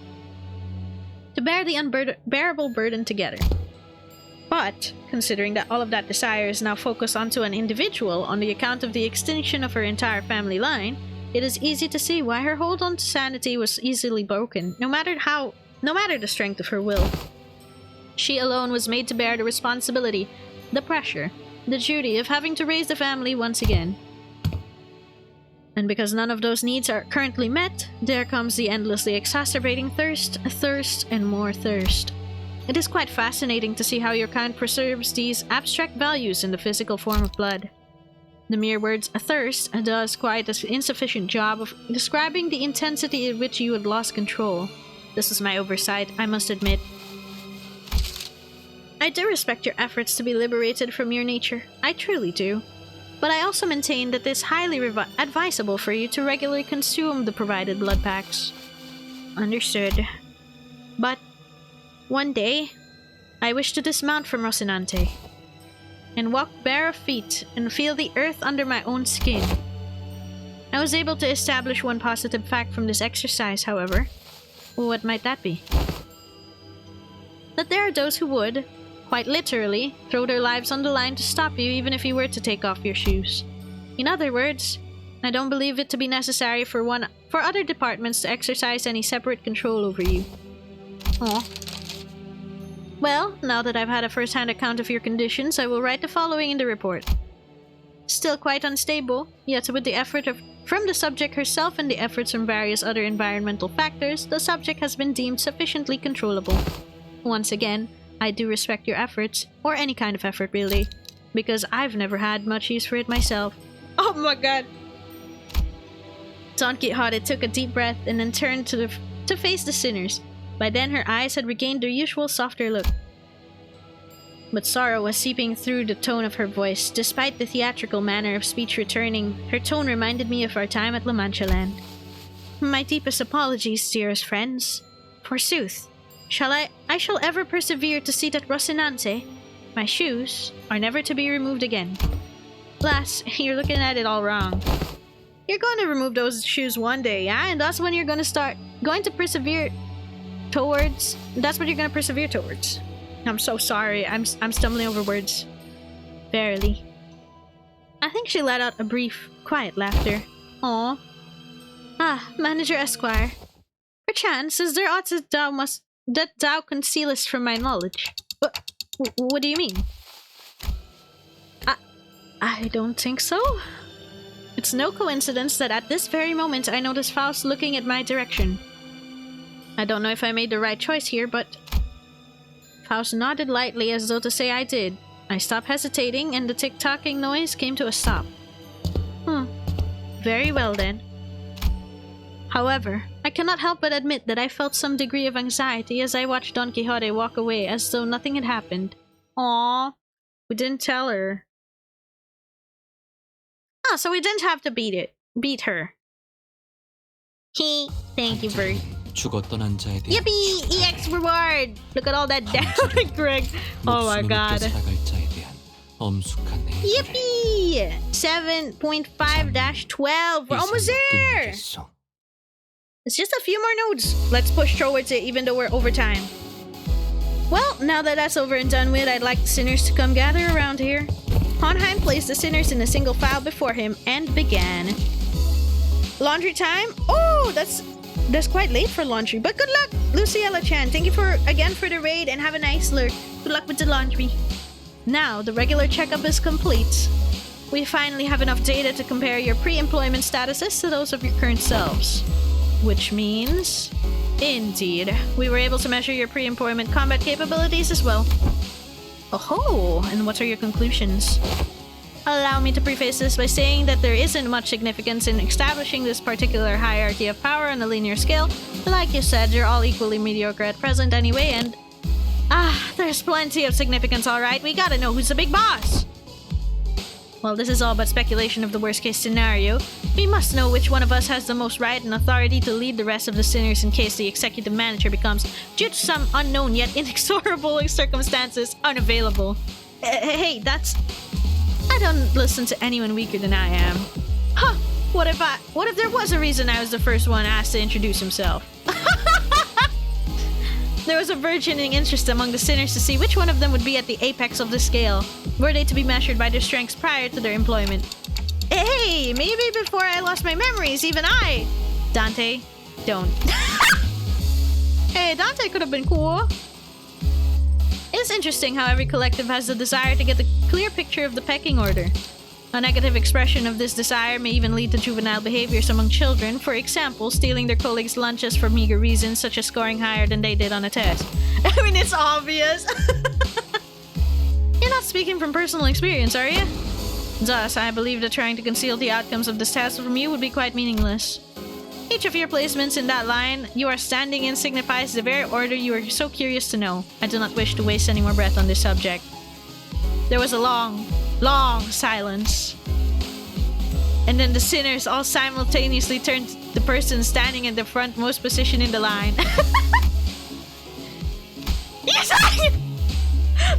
To bear the unbearable burden together. But, considering that all of that desire is now focused onto an individual on the account of the extinction of her entire family line, it is easy to see why her hold on to sanity was easily broken, no matter the strength of her will. She alone was made to bear the responsibility, the pressure, the duty of having to raise the family once again. And because none of those needs are currently met, there comes the endlessly exacerbating thirst, and more thirst. It is quite fascinating to see how your kind preserves these abstract values in the physical form of blood. The mere words "thirst" does quite an insufficient job of describing the intensity at which you had lost control. This is my oversight, I must admit. I do respect your efforts to be liberated from your nature. I truly do. But I also maintain that it is highly advisable for you to regularly consume the provided blood packs. Understood. But one day, I wish to dismount from Rocinante and walk bare of feet and feel the earth under my own skin. I was able to establish one positive fact from this exercise, however. What might that be? That there are those who would, quite literally, throw their lives on the line to stop you even if you were to take off your shoes. In other words, I don't believe it to be necessary for other departments to exercise any separate control over you. Aw. Well, now that I've had a first-hand account of your conditions, I will write the following in the report. Still quite unstable, yet with the effort from the subject herself and the efforts from various other environmental factors, the subject has been deemed sufficiently controllable. Once again, I do respect your efforts, or any kind of effort really, because I've never had much use for it myself. Oh my god! Don Quixote took a deep breath and then turned to face the sinners. By then her eyes had regained their usual softer look. But sorrow was seeping through the tone of her voice. Despite the theatrical manner of speech returning, her tone reminded me of our time at La Manchaland. My deepest apologies, dearest friends. Forsooth, I shall ever persevere to see that Rocinante, my shoes, are never to be removed again. Lass, you're looking at it all wrong. You're going to remove those shoes one day, yeah? And that's when you're going to persevere towards. That's what you're going to persevere towards. I'm so sorry. I'm stumbling over words. Verily. I think she let out a brief, quiet laughter. Aw. Ah, Manager Esquire. Perchance, is there aught that thou concealest from my knowledge? What do you mean? I don't think so. It's no coincidence that at this very moment I notice Faust looking at my direction. I don't know if I made the right choice here, but... Faust nodded lightly as though to say I did. I stopped hesitating and the tick-tocking noise came to a stop. Very well then. However, I cannot help but admit that I felt some degree of anxiety as I watched Don Quixote walk away as though nothing had happened. Aww. We didn't tell her. Ah, so we didn't have to beat her. Thank you, Bert. 죽었던 환자에 대한 Yippee! EX reward! Look at all that damage, Greg. Oh my 목숨을 god. 웃겨 살아갈 자에 대한 엄숙한 내용을 Yippee! 7.5-12. We're almost there! 끝내겠어. It's just a few more nodes. Let's push towards it even though we're over time. Well, now that that's over and done with, I'd like the sinners to come gather around here. Honheim placed the sinners in a single file before him and began. Laundry time? Oh, that's quite late for laundry, but good luck, Luciella-chan. Thank you again for the raid and have a nice lurk. Good luck with the laundry. Now, the regular checkup is complete. We finally have enough data to compare your pre-employment statuses to those of your current selves. Which means... Indeed, we were able to measure your pre-employment combat capabilities as well. Oh, and what are your conclusions? Allow me to preface this by saying that there isn't much significance in establishing this particular hierarchy of power on a linear scale. Like you said, you're all equally mediocre at present anyway, and... there's plenty of significance, alright. We gotta know who's the big boss! Well, this is all but speculation of the worst-case scenario. We must know which one of us has the most right and authority to lead the rest of the sinners in case the executive manager becomes, due to some unknown yet inexorable circumstances, unavailable. Hey, that's... I don't listen to anyone weaker than I am. Huh, what if there was a reason I was the first one asked to introduce himself? There was a burgeoning interest among the sinners to see which one of them would be at the apex of the scale, were they to be measured by their strengths prior to their employment. Hey, maybe before I lost my memories, even I... Dante, don't. Hey, Dante could have been cool. It's interesting how every collective has the desire to get a clear picture of the pecking order. A negative expression of this desire may even lead to juvenile behaviors among children, for example, stealing their colleagues' lunches for meager reasons such as scoring higher than they did on a test. I mean, it's obvious. You're not speaking from personal experience, are you? Thus, I believe that trying to conceal the outcomes of this test from you would be quite meaningless. Each of your placements in that line you are standing in signifies the very order you are so curious to know. I do not wish to waste any more breath on this subject. There was a long silence. And then the sinners all simultaneously turned to the person standing in the frontmost position in the line. Yes,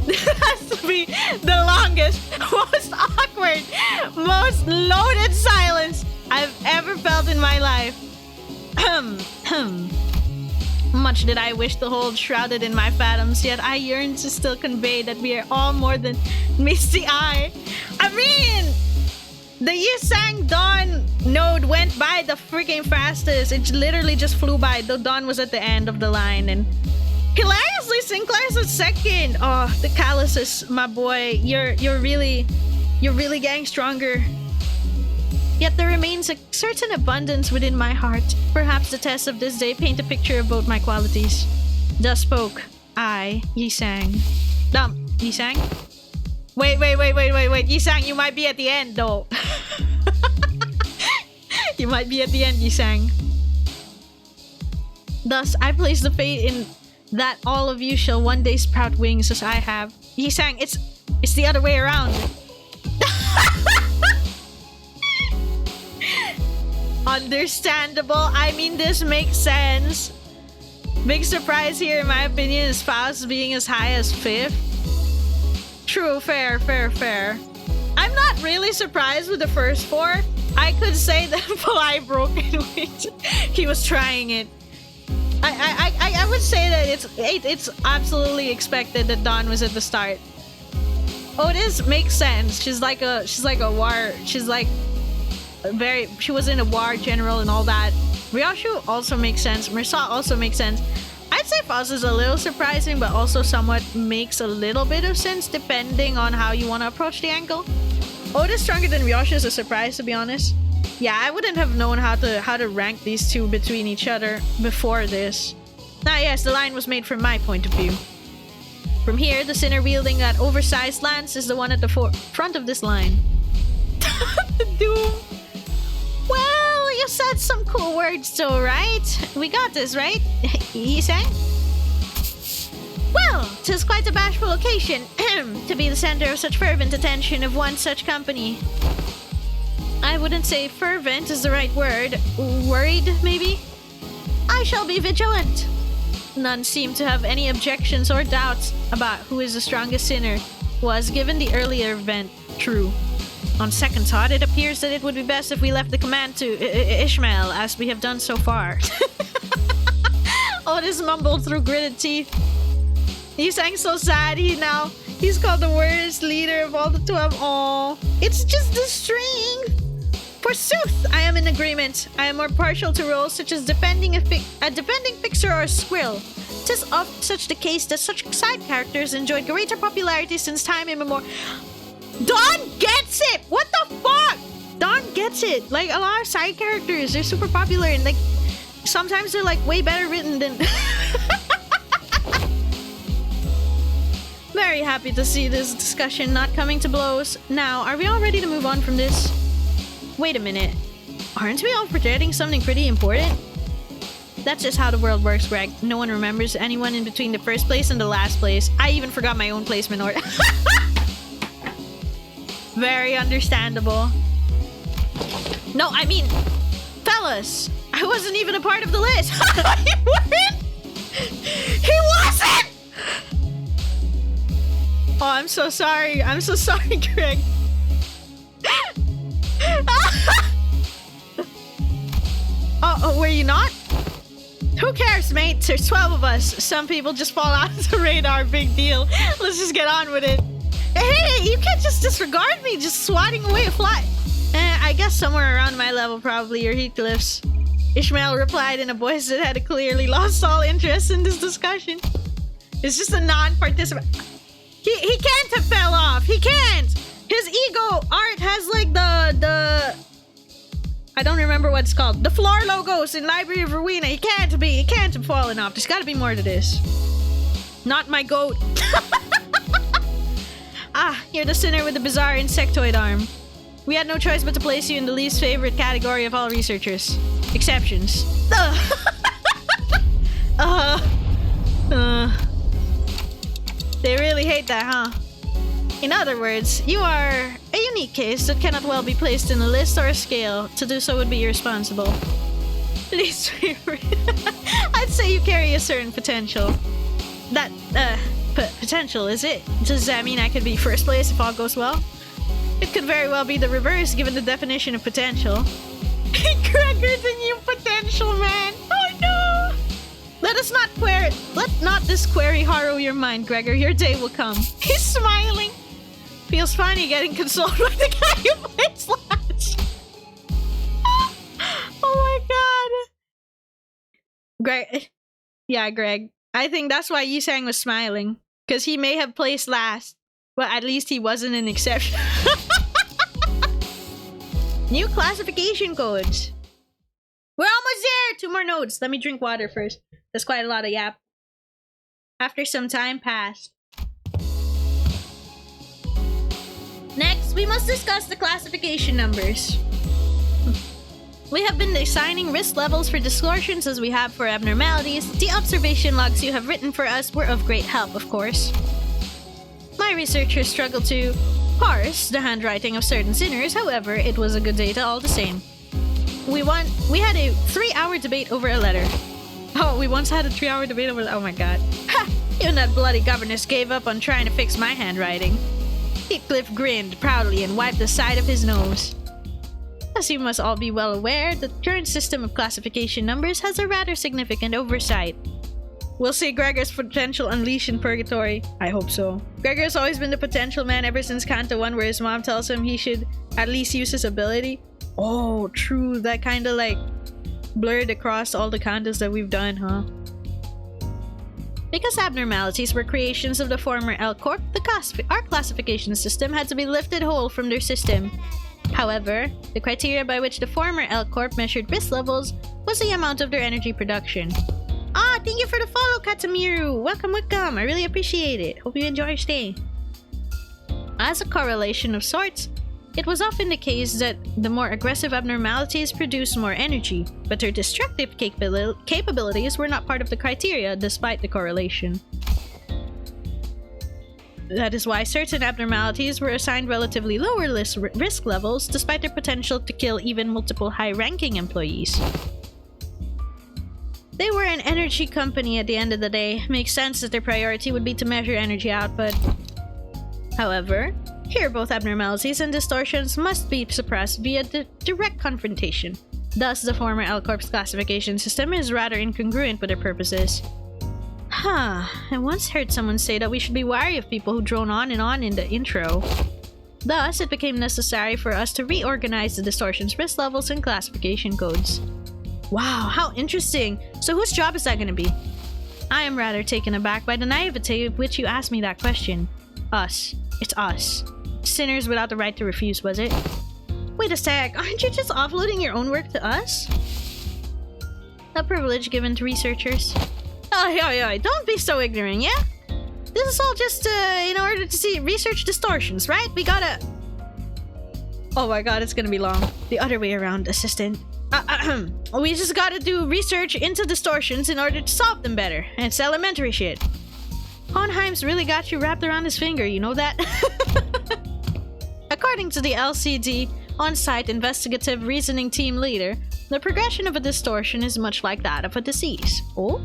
this has to be the longest, most awkward, most loaded silence I've ever felt in my life. Much did I wish to hold shrouded in my phantoms, yet I yearn to still convey that we are all more than meets the eye. I mean, the Yisang Dawn node went by the freaking fastest. It literally just flew by. The Dawn was at the end of the line, and hilariously, Sinclair's at second. Oh, the calluses, my boy. You're really getting stronger. Yet there remains a certain abundance within my heart. Perhaps the tests of this day paint a picture of both my qualities. Thus spoke I, Yisang. Yisang? Wait. Yisang, you might be at the end, though. You might be at the end, Yisang. Thus, I place the fate in that all of you shall one day sprout wings as I have. Yisang, it's the other way around. Understandable. I mean, this makes sense. Big surprise here, in my opinion, is Faust being as high as 5th. True, fair. I'm not really surprised with the first 4. I could say that Fly broke in which he was trying it. I would say that it's absolutely expected that Dawn was at the start. Otis makes sense. She was in a war general and all that. Ryoshu also makes sense. Mirsa also makes sense. I'd say Faust is a little surprising, but also somewhat makes a little bit of sense depending on how you want to approach the angle. Otis stronger than Ryoshu is a surprise, to be honest. Yeah, I wouldn't have known how to rank these two between each other before this. Yes, the line was made from my point of view. From here, the sinner wielding that oversized lance is the one at the front of this line. Doom. Well, you said some cool words though, right? We got this, right? Yisang? Well, 'tis quite a bashful occasion to be the center of such fervent attention of one such company. I wouldn't say fervent is the right word. Worried, maybe? I shall be vigilant. None seem to have any objections or doubts about who is the strongest sinner, was, given the earlier event, true. On second thought, it appears that it would be best if we left the command to Ishmael, as we have done so far. Otis mumbled through gritted teeth. He sang so sad. He's called the worst leader of all the 12. Aww. It's just the string. Forsooth, I am in agreement. I am more partial to roles such as defending a defending fixer or a squirrel. 'Tis oft such the case that such side characters enjoyed greater popularity since time immemorial. Dawn gets it! What the fuck? Dawn gets it. Like, a lot of side characters, they're super popular, and like, sometimes they're like way better written than... Very happy to see this discussion not coming to blows. Now, are we all ready to move on from this? Wait a minute. Aren't we all forgetting something pretty important? That's just how the world works, Greg. No one remembers anyone in between the first place and the last place. I even forgot my own placement order. Very understandable. No, I mean, fellas, I wasn't even a part of the list. He weren't? He wasn't! Oh, I'm so sorry. I'm so sorry, Greg. Oh, were you not? Who cares, mate? There's 12 of us. Some people just fall out of the radar. Big deal. Let's just get on with it. Hey, you can't just disregard me just swatting away a fly. I guess somewhere around my level, probably, or Heathcliff's. Ishmael replied in a voice that had clearly lost all interest in this discussion. It's just a non-participant. He can't have fell off. He can't. His ego art has like the I don't remember what it's called. The floor logos in Library of Rowena. He can't have fallen off. There's gotta be more to this. Not my goat. Ah, you're the sinner with the bizarre insectoid arm. We had no choice but to place you in the least favorite category of all researchers. Exceptions. They really hate that, huh? In other words, you are a unique case that cannot well be placed in a list or a scale. To do so would be irresponsible. Least favorite. I'd say you carry a certain potential. That, potential, is it? Does that mean I could be first place if all goes well? It could very well be the reverse, given the definition of potential. Gregor, the new potential, man! Oh no! Let not this query harrow your mind, Gregor. Your day will come. He's smiling. Feels funny getting consoled by the guy who plays last. Oh my god. Greg. Yeah, Greg. I think that's why Yisang was smiling. Because he may have placed last. But at least he wasn't an exception. New classification codes. We're almost there! 2 more notes. Let me drink water first. That's quite a lot of yap. After some time passed. Next, we must discuss the classification numbers. We have been assigning risk levels for distortions as we have for abnormalities. The observation logs you have written for us were of great help, of course. My researchers struggled to parse the handwriting of certain sinners, however, it was a good data all the same. We had a 3-hour debate over a letter. Oh, we once had a 3-hour debate over... Oh my god. Ha! Even that bloody governess gave up on trying to fix my handwriting. Heathcliff grinned proudly and wiped the side of his nose. As you must all be well aware, the current system of classification numbers has a rather significant oversight. We'll see Gregor's potential unleashed in purgatory. I hope so. Gregor's always been the potential man ever since Canto 1, where his mom tells him he should at least use his ability. Oh, true. That kind of like blurred across all the cantos that we've done, huh? Because abnormalities were creations of the former L Corp, our classification system had to be lifted whole from their system. However, the criteria by which the former L Corp measured risk levels was the amount of their energy production. Ah, thank you for the follow, Katamiru! Welcome, welcome! I really appreciate it. Hope you enjoy your stay. As a correlation of sorts, it was often the case that the more aggressive abnormalities produced more energy, but their destructive capabilities were not part of the criteria despite the correlation. That is why certain abnormalities were assigned relatively lower risk levels despite their potential to kill even multiple high-ranking employees. They were an energy company at the end of the day. Makes sense that their priority would be to measure energy output. However, here both abnormalities and distortions must be suppressed via direct confrontation. Thus, the former L-Corp's classification system is rather incongruent with their purposes. I once heard someone say that we should be wary of people who drone on and on in the intro. Thus, it became necessary for us to reorganize the distortion's risk levels and classification codes. Wow, how interesting! So whose job is that going to be? I am rather taken aback by the naivete with which you asked me that question. Us. It's us. Sinners without the right to refuse, was it? Wait a sec, aren't you just offloading your own work to us? A privilege given to researchers. Oh, don't be so ignorant, yeah? This is all just in order to research distortions, right? We gotta... Oh my god, it's gonna be long. The other way around, assistant. We just gotta do research into distortions in order to solve them better. And it's elementary shit. Hohenheim's really got you wrapped around his finger, you know that? According to the LCD on-site investigative reasoning team leader, the progression of a distortion is much like that of a disease. Oh?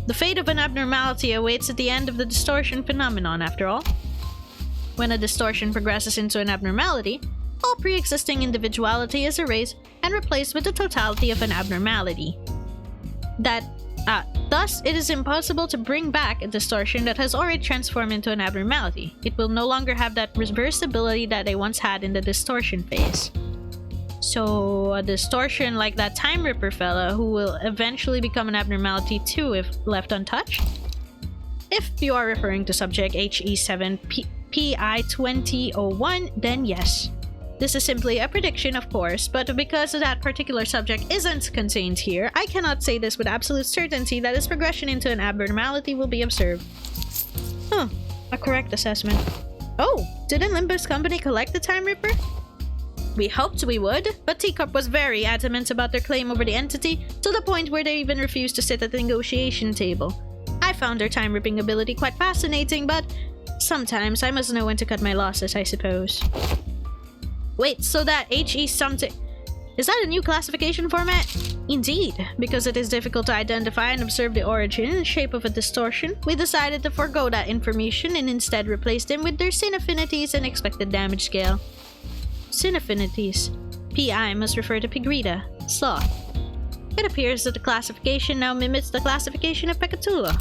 The fate of an abnormality awaits at the end of the distortion phenomenon, after all. When a distortion progresses into an abnormality, all pre-existing individuality is erased and replaced with the totality of an abnormality. Thus, it is impossible to bring back a distortion that has already transformed into an abnormality. It will no longer have that reversibility that they once had in the distortion phase. So, a distortion like that Time Ripper fella who will eventually become an abnormality too if left untouched? If you are referring to subject HE7PI2001, then yes. This is simply a prediction, of course, but because that particular subject isn't contained here, I cannot say this with absolute certainty that its progression into an abnormality will be observed. A correct assessment. Oh, didn't Limbus Company collect the Time Ripper? We hoped we would, but Teacup was very adamant about their claim over the entity, to the point where they even refused to sit at the negotiation table. I found their time-ripping ability quite fascinating, but sometimes I must know when to cut my losses, I suppose. Wait, so that HE something... Is that a new classification format? Indeed, because it is difficult to identify and observe the origin and shape of a distortion, we decided to forego that information and instead replace them with their sin affinities and expected damage scale. Sin affinities. PI must refer to Pigrida, sloth. It appears that the classification now mimics the classification of Pecatula.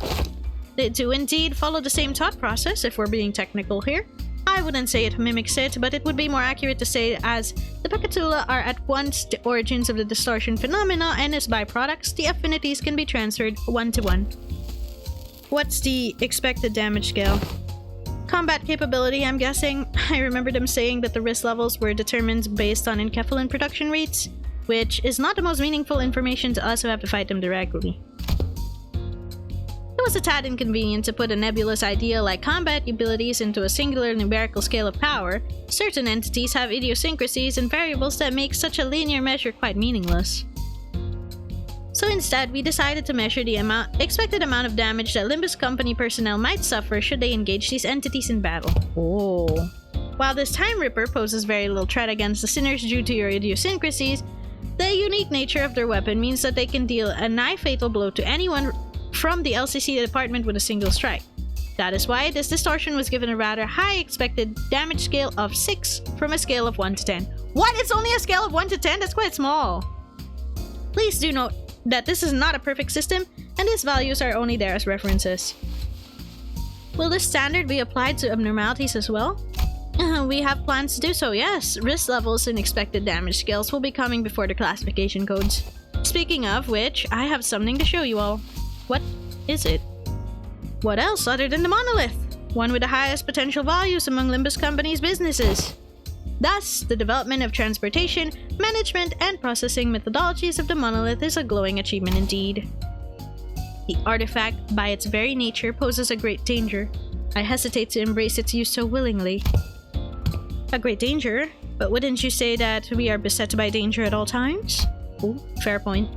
They do indeed follow the same thought process, if we're being technical here. I wouldn't say it mimics it, but it would be more accurate to say as the Pecatula are at once the origins of the distortion phenomena, and as byproducts, the affinities can be transferred one-to-one. What's the expected damage scale? Combat capability, I'm guessing. I remember them saying that the risk levels were determined based on encephalin production rates, which is not the most meaningful information to us who have to fight them directly. It was a tad inconvenient to put a nebulous idea like combat abilities into a singular numerical scale of power. Certain entities have idiosyncrasies and variables that make such a linear measure quite meaningless. So instead, we decided to measure the expected amount of damage that Limbus Company personnel might suffer should they engage these entities in battle. Oh. While this Time Ripper poses very little threat against the sinners due to your idiosyncrasies, the unique nature of their weapon means that they can deal a nigh-fatal blow to anyone from the LCC department with a single strike. That is why this distortion was given a rather high expected damage scale of 6 from a scale of 1 to 10. What? It's only a scale of 1 to 10? That's quite small. Please do note that this is not a perfect system, and these values are only there as references. Will this standard be applied to abnormalities as well? We have plans to do so, yes. Risk levels and expected damage scales will be coming before the classification codes. Speaking of which, I have something to show you all. What is it? What else other than the monolith? One with the highest potential values among Limbus Company's businesses. Thus, the development of transportation, management, and processing methodologies of the monolith is a glowing achievement indeed. The artifact, by its very nature, poses a great danger. I hesitate to embrace its use so willingly. A great danger? But wouldn't you say that we are beset by danger at all times? Oh, fair point.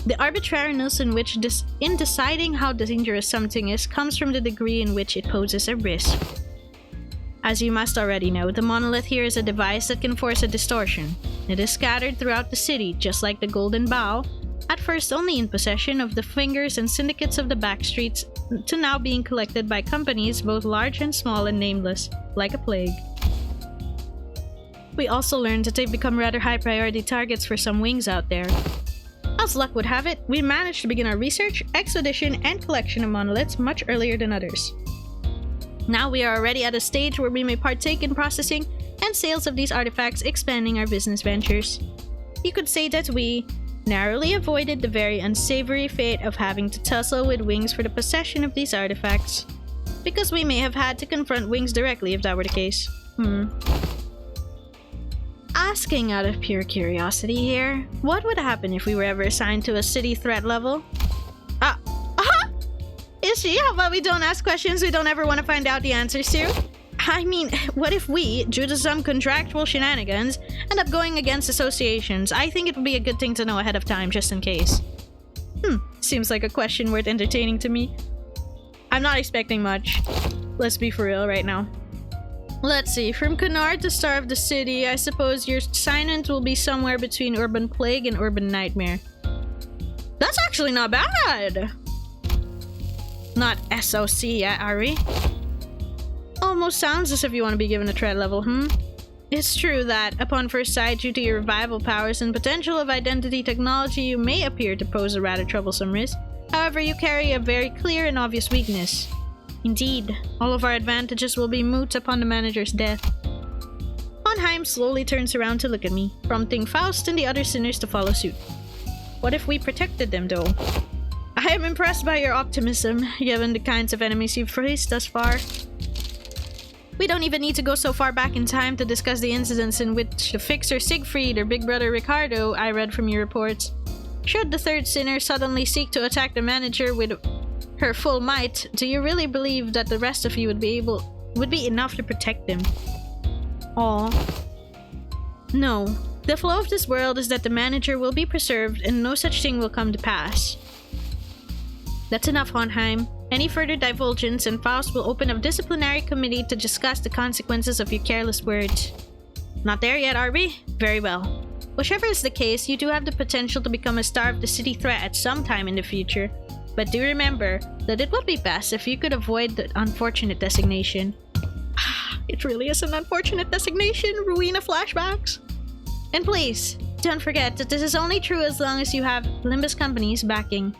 The arbitrariness in deciding how dangerous something is comes from the degree in which it poses a risk. As you must already know, the monolith here is a device that can force a distortion. It is scattered throughout the city, just like the Golden Bough, At first only in possession of the fingers and syndicates of the backstreets, to now being collected by companies both large and small and nameless, like a plague. We also learned that they've become rather high priority targets for some wings out there. As luck would have it, we managed to begin our research, expedition, and collection of monoliths much earlier than others. Now we are already at a stage where we may partake in processing and sales of these artifacts, expanding our business ventures. You could say that we narrowly avoided the very unsavory fate of having to tussle with wings for the possession of these artifacts, because we may have had to confront wings directly if that were the case. Asking out of pure curiosity here, what would happen if we were ever assigned to a city threat level? Is she? How about we don't ask questions we don't ever want to find out the answers to? I mean, what if we, due to some contractual shenanigans, end up going against associations? I think it would be a good thing to know ahead of time, just in case. Seems like a question worth entertaining to me. I'm not expecting much. Let's be for real right now. Let's see, from Canard to Star of the City, I suppose your assignment will be somewhere between Urban Plague and Urban Nightmare. That's actually not bad! Not SOC yet, are we? Almost sounds as if you want to be given a threat level, It's true that, upon first sight, due to your revival powers and potential of identity technology, you may appear to pose a rather troublesome risk. However, you carry a very clear and obvious weakness. Indeed, all of our advantages will be moot upon the manager's death. Hohenheim slowly turns around to look at me, prompting Faust and the other sinners to follow suit. What if we protected them, though? I am impressed by your optimism, given the kinds of enemies you've faced thus far. We don't even need to go so far back in time to discuss the incidents in which the fixer Siegfried or Big Brother Ricardo I read from your reports. Should the third sinner suddenly seek to attack the manager with her full might, do you really believe that the rest of you would be enough to protect them? Aw. No. The flow of this world is that the manager will be preserved and no such thing will come to pass. That's enough, Hohenheim. Any further divulgence and Faust will open a disciplinary committee to discuss the consequences of your careless words. Not there yet, are we? Very well. Whichever is the case, you do have the potential to become a Star of the City threat at some time in the future. But do remember that it would be best if you could avoid the unfortunate designation. It really is an unfortunate designation, ruin of flashbacks. And please, don't forget that this is only true as long as you have Limbus Company's backing.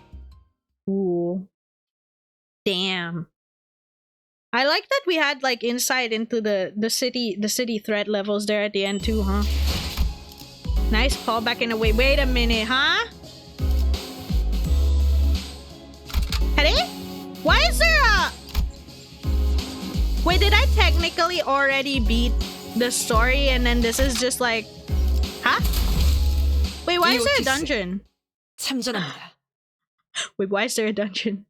Ooh. Damn. I like that we had like insight into the city threat levels there at the end too, huh? Nice callback in a way. Wait a minute, huh? Hey? Why is there a... Wait, did I technically already beat the story and then this is just like... Huh? Wait, why is there a dungeon? 참전합니다. Wait, why is there a dungeon?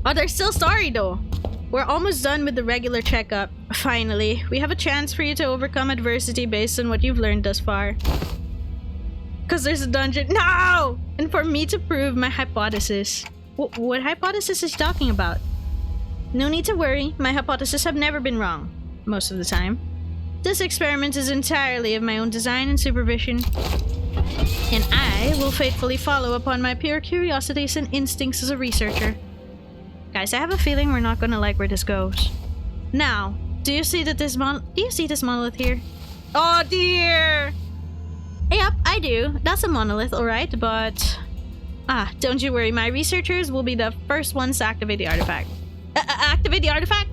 Oh, there's still story though. We're almost done with the regular checkup. Finally, we have a chance for you to overcome adversity based on what you've learned thus far. Cause there's a dungeon. No! And for me to prove my hypothesis. What hypothesis is he talking about? No need to worry, my hypotheses have never been wrong. Most of the time. This experiment is entirely of my own design and supervision. And I will faithfully follow upon my pure curiosities and instincts as a researcher. Guys, I have a feeling we're not gonna like where this goes. Now, do you see that this monolith here? Oh dear! Yep, I do. That's a monolith, alright, but... don't you worry, my researchers will be the first ones to activate the artifact. Activate the artifact?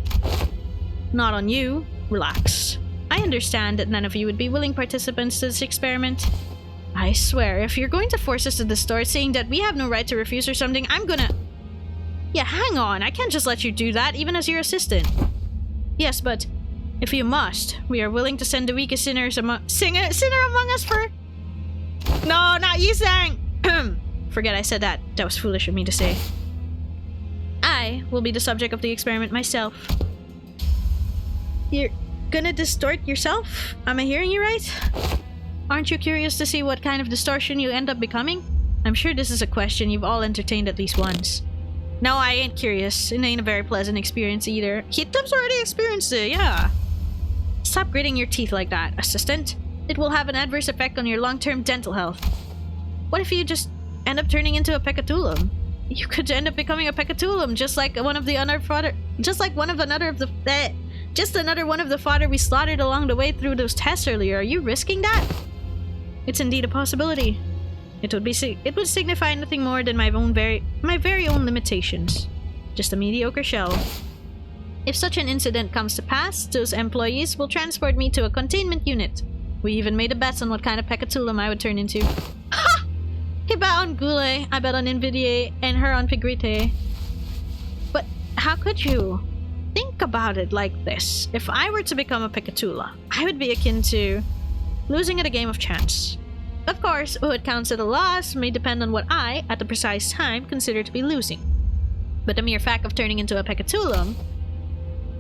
Not on you. Relax. I understand that none of you would be willing participants to this experiment. I swear, if you're going to force us to distort, saying that we have no right to refuse or something, I'm gonna... Yeah, hang on, I can't just let you do that, even as your assistant. Yes, but if you must, we are willing to send the weakest sinner among us for... No, not you, Sang! Forget I said that. That was foolish of me to say. I will be the subject of the experiment myself. You're gonna distort yourself? Am I hearing you right? Aren't you curious to see what kind of distortion you end up becoming? I'm sure this is a question you've all entertained at least once. No, I ain't curious. It ain't a very pleasant experience either. Hitup's already experienced it, yeah. Stop gritting your teeth like that, assistant. It will have an adverse effect on your long-term dental health. What if you just end up turning into a Pecatulum? You could end up becoming a Pecatulum, just like one of the other fodder, just another one of the fodder we slaughtered along the way through those tests earlier. Are you risking that? It's indeed a possibility. It would signify nothing more than my very own limitations. Just a mediocre shell. If such an incident comes to pass, those employees will transport me to a containment unit. We even made a bet on what kind of Pecatulum I would turn into. Ha! He bet on Gule, I bet on Invidier, and her on Pigrite. But how could you? Think about it like this. If I were to become a Pecatula, I would be akin to losing at a game of chance. Of course, what counts as a loss may depend on what I, at the precise time, consider to be losing. But the mere fact of turning into a Pecatulum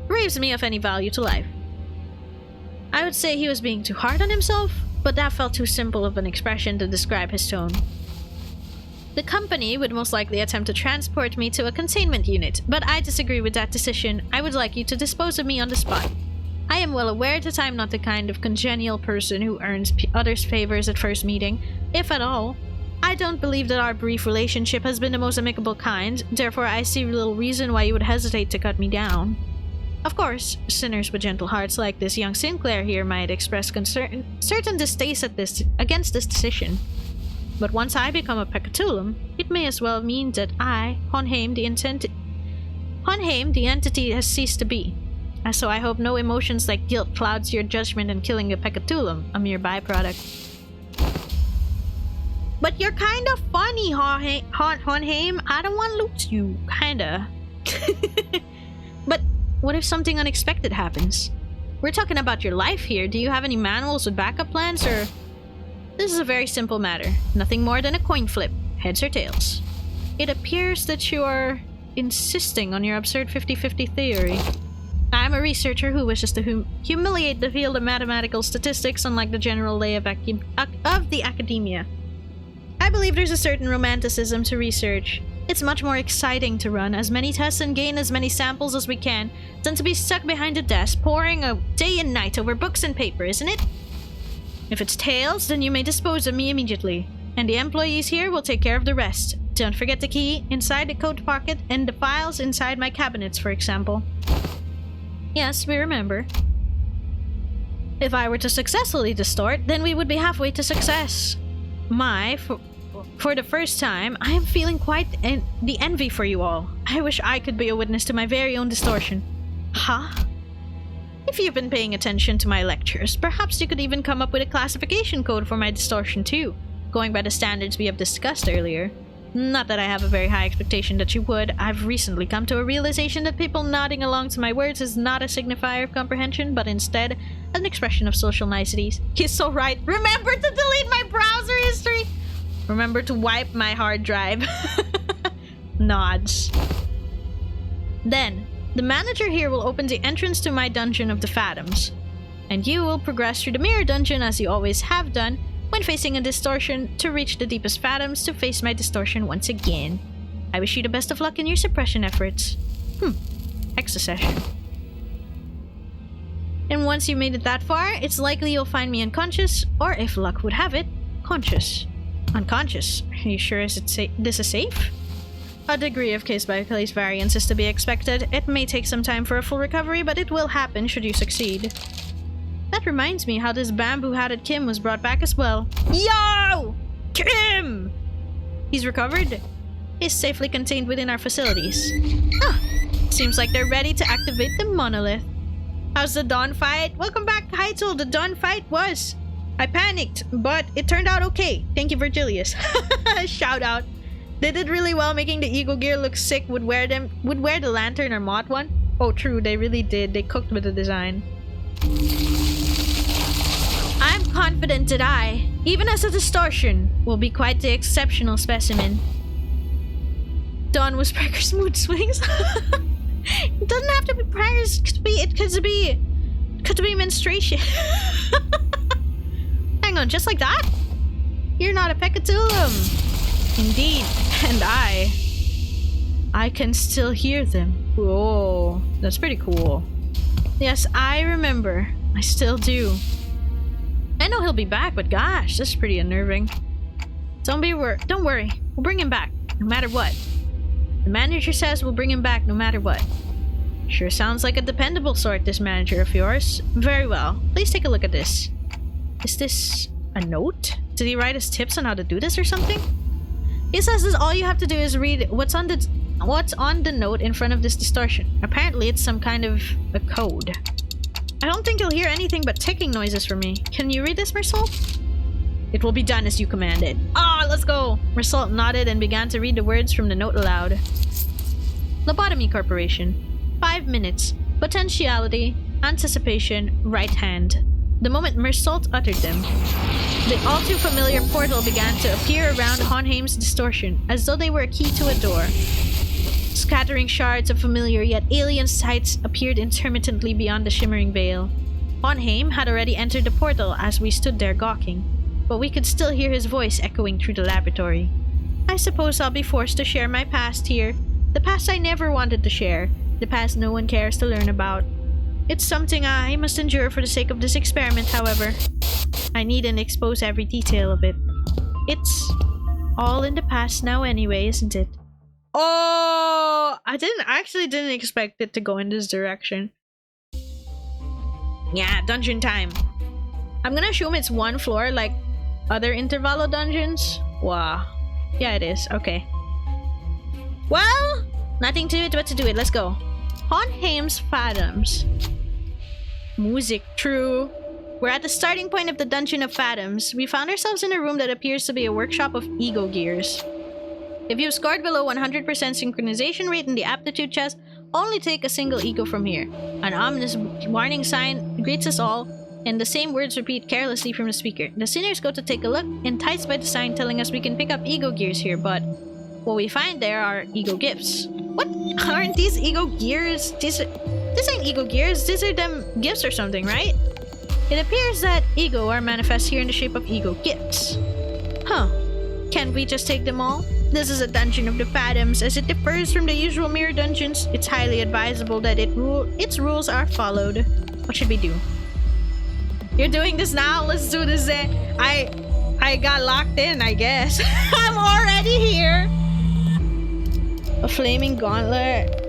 relieves me of any value to life. I would say he was being too hard on himself, but that felt too simple of an expression to describe his tone. The company would most likely attempt to transport me to a containment unit, but I disagree with that decision. I would like you to dispose of me on the spot. I am well aware that I am not the kind of congenial person who earns others' favors at first meeting, if at all. I don't believe that our brief relationship has been the most amicable kind, therefore I see little reason why you would hesitate to cut me down. Of course, sinners with gentle hearts like this young Sinclair here might express certain distaste against this decision. But once I become a Pecatulum, it may as well mean that I, Honheim, the entity has ceased to be. And so I hope no emotions like guilt clouds your judgment in killing a Pecatulum, a mere byproduct. But you're kind of funny, Honheim. I don't want to lose you, kinda. But what if something unexpected happens? We're talking about your life here. Do you have any manuals with backup plans, or... This is a very simple matter. Nothing more than a coin flip. Heads or tails. It appears that you are insisting on your absurd 50-50 theory. I am a researcher who wishes to humiliate the field of mathematical statistics, unlike the general lay of the academia. I believe there's a certain romanticism to research. It's much more exciting to run as many tests and gain as many samples as we can than to be stuck behind a desk poring a day and night over books and paper, isn't it? If it's tails, then you may dispose of me immediately, and the employees here will take care of the rest. Don't forget the key inside the coat pocket and the files inside my cabinets, for example. Yes, we remember. If I were to successfully distort, then we would be halfway to success. For the first time, I am feeling quite the envy for you all. I wish I could be a witness to my very own distortion. Huh? If you've been paying attention to my lectures, perhaps you could even come up with a classification code for my distortion too, going by the standards we have discussed earlier. Not that I have a very high expectation that you would. I've recently come to a realization that people nodding along to my words is not a signifier of comprehension, but instead an expression of social niceties. He's so right. Remember to delete my browser history! Remember to wipe my hard drive. Nods. Then, the manager here will open the entrance to my dungeon of the Phantoms, and you will progress through the mirror dungeon as you always have done when facing a distortion to reach the deepest Phantoms to face my distortion once again. I wish you the best of luck in your suppression efforts. Exocession. And once you made it that far, it's likely you'll find me unconscious, or if luck would have it, conscious. Unconscious. Are you sure this is safe? A degree of case-by-case variance is to be expected. It may take some time for a full recovery, but it will happen should you succeed. That reminds me how this bamboo-hatted Kim was brought back as well. Yo! Kim! He's recovered. He's safely contained within our facilities. Seems like they're ready to activate the monolith. How's the dawn fight? Welcome back, Heitel. The dawn fight was... I panicked, but it turned out okay. Thank you, Virgilius. Shout out. They did really well making the Eagle gear look sick. Would wear the lantern or mod one. Oh, true. They really did. They cooked with the design. I'm confident that I, even as a distortion, will be quite the exceptional specimen. Dawn was Precker's mood swings. It doesn't have to be Precker's. It could be menstruation. Hang on, just like that? You're not a Pecatulum. Indeed, and I can still hear them. Whoa, that's pretty cool. Yes, I remember. I still do. I know he'll be back, but gosh, this is pretty unnerving. Don't worry. We'll bring him back, no matter what. The manager says we'll bring him back no matter what. Sure sounds like a dependable sort, this manager of yours. Very well. Please take a look at this. Is this a note? Did he write us tips on how to do this or something? He says this all you have to do is read what's on the note in front of this distortion. Apparently it's some kind of a code. I don't think you'll hear anything but ticking noises from me. Can you read this, Mersault? It will be done as you commanded. Ah, let's go! Mersault nodded and began to read the words from the note aloud. Lobotomy Corporation. 5 minutes. Potentiality. Anticipation. Right hand. The moment Mersault uttered them, the all too familiar portal began to appear around Honheim's distortion, as though they were a key to a door. Scattering shards of familiar yet alien sights appeared intermittently beyond the shimmering veil. Honheim had already entered the portal as we stood there gawking, but we could still hear his voice echoing through the laboratory. I suppose I'll be forced to share my past here. The past I never wanted to share. The past no one cares to learn about. It's something I must endure for the sake of this experiment, however. I needn't expose every detail of it. It's all in the past now anyway, isn't it? Oh! I didn't expect it to go in this direction. Yeah, dungeon time. I'm gonna assume it's one floor like other intervallo dungeons. Wow. Yeah, it is. Okay. Well, nothing to it but to do it. Let's go. Honheim's Phantoms. Music, true. We're at the starting point of the Dungeon of Phantoms. We found ourselves in a room that appears to be a workshop of ego gears. If you've scored below 100% synchronization rate in the aptitude chest, only take a single ego from here. An ominous warning sign greets us all, and the same words repeat carelessly from the speaker. The sinners go to take a look, enticed by the sign telling us we can pick up ego gears here, but what we find there are ego gifts. What? Aren't these ego gears? This ain't ego gears, these are them gifts or something, right? It appears that ego are manifest here in the shape of ego gifts. Huh. Can't we just take them all? This is a dungeon of the Phantoms. As it differs from the usual mirror dungeons, it's highly advisable that its rules are followed. What should we do? You're doing this now? Let's do this then. I got locked in, I guess. I'm already here! A flaming gauntlet.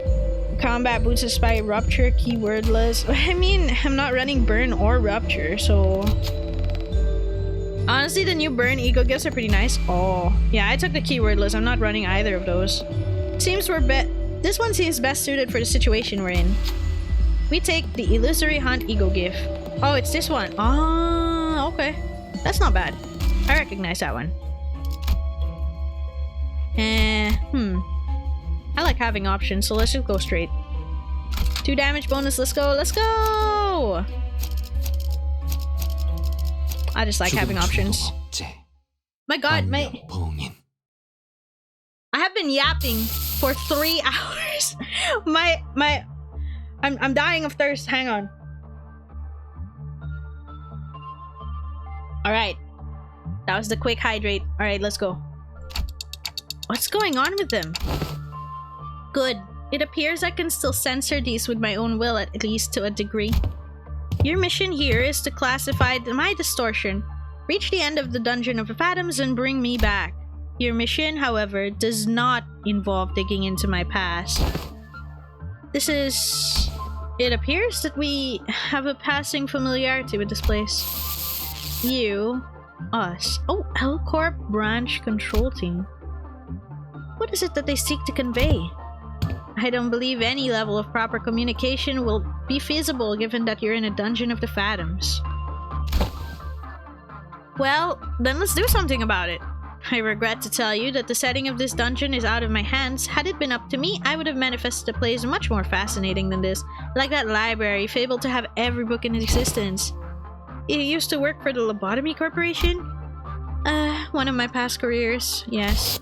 Combat boots inspire rupture, keywordless. I mean, I'm not running burn or rupture, so... Honestly, the new burn ego gifts are pretty nice. Oh, yeah, I took the keywordless. I'm not running either of those. Seems this one seems best suited for the situation we're in. We take the illusory hunt ego gift. Oh, it's this one. Ah, okay. That's not bad. I recognize that one. I like having options, so let's just go straight. 2 damage bonus, let's go, let's go! I just like having options. My god, I have been yapping for 3 hours. I'm dying of thirst, hang on. Alright. That was the quick hydrate. Alright, let's go. What's going on with them? Good. It appears I can still censor these with my own will, at least to a degree. Your mission here is to classify my distortion, reach the end of the Dungeon of the Phantoms, and bring me back. Your mission, however, does not involve digging into my past. It appears that we have a passing familiarity with this place. You, us. Oh, L-Corp Branch Control Team. What is it that they seek to convey? I don't believe any level of proper communication will be feasible given that you're in a Dungeon of the Phantoms. Well, then let's do something about it. I regret to tell you that the setting of this dungeon is out of my hands. Had it been up to me, I would have manifested a place much more fascinating than this. Like that library, fabled to have every book in existence. You used to work for the Lobotomy Corporation? One of my past careers, yes.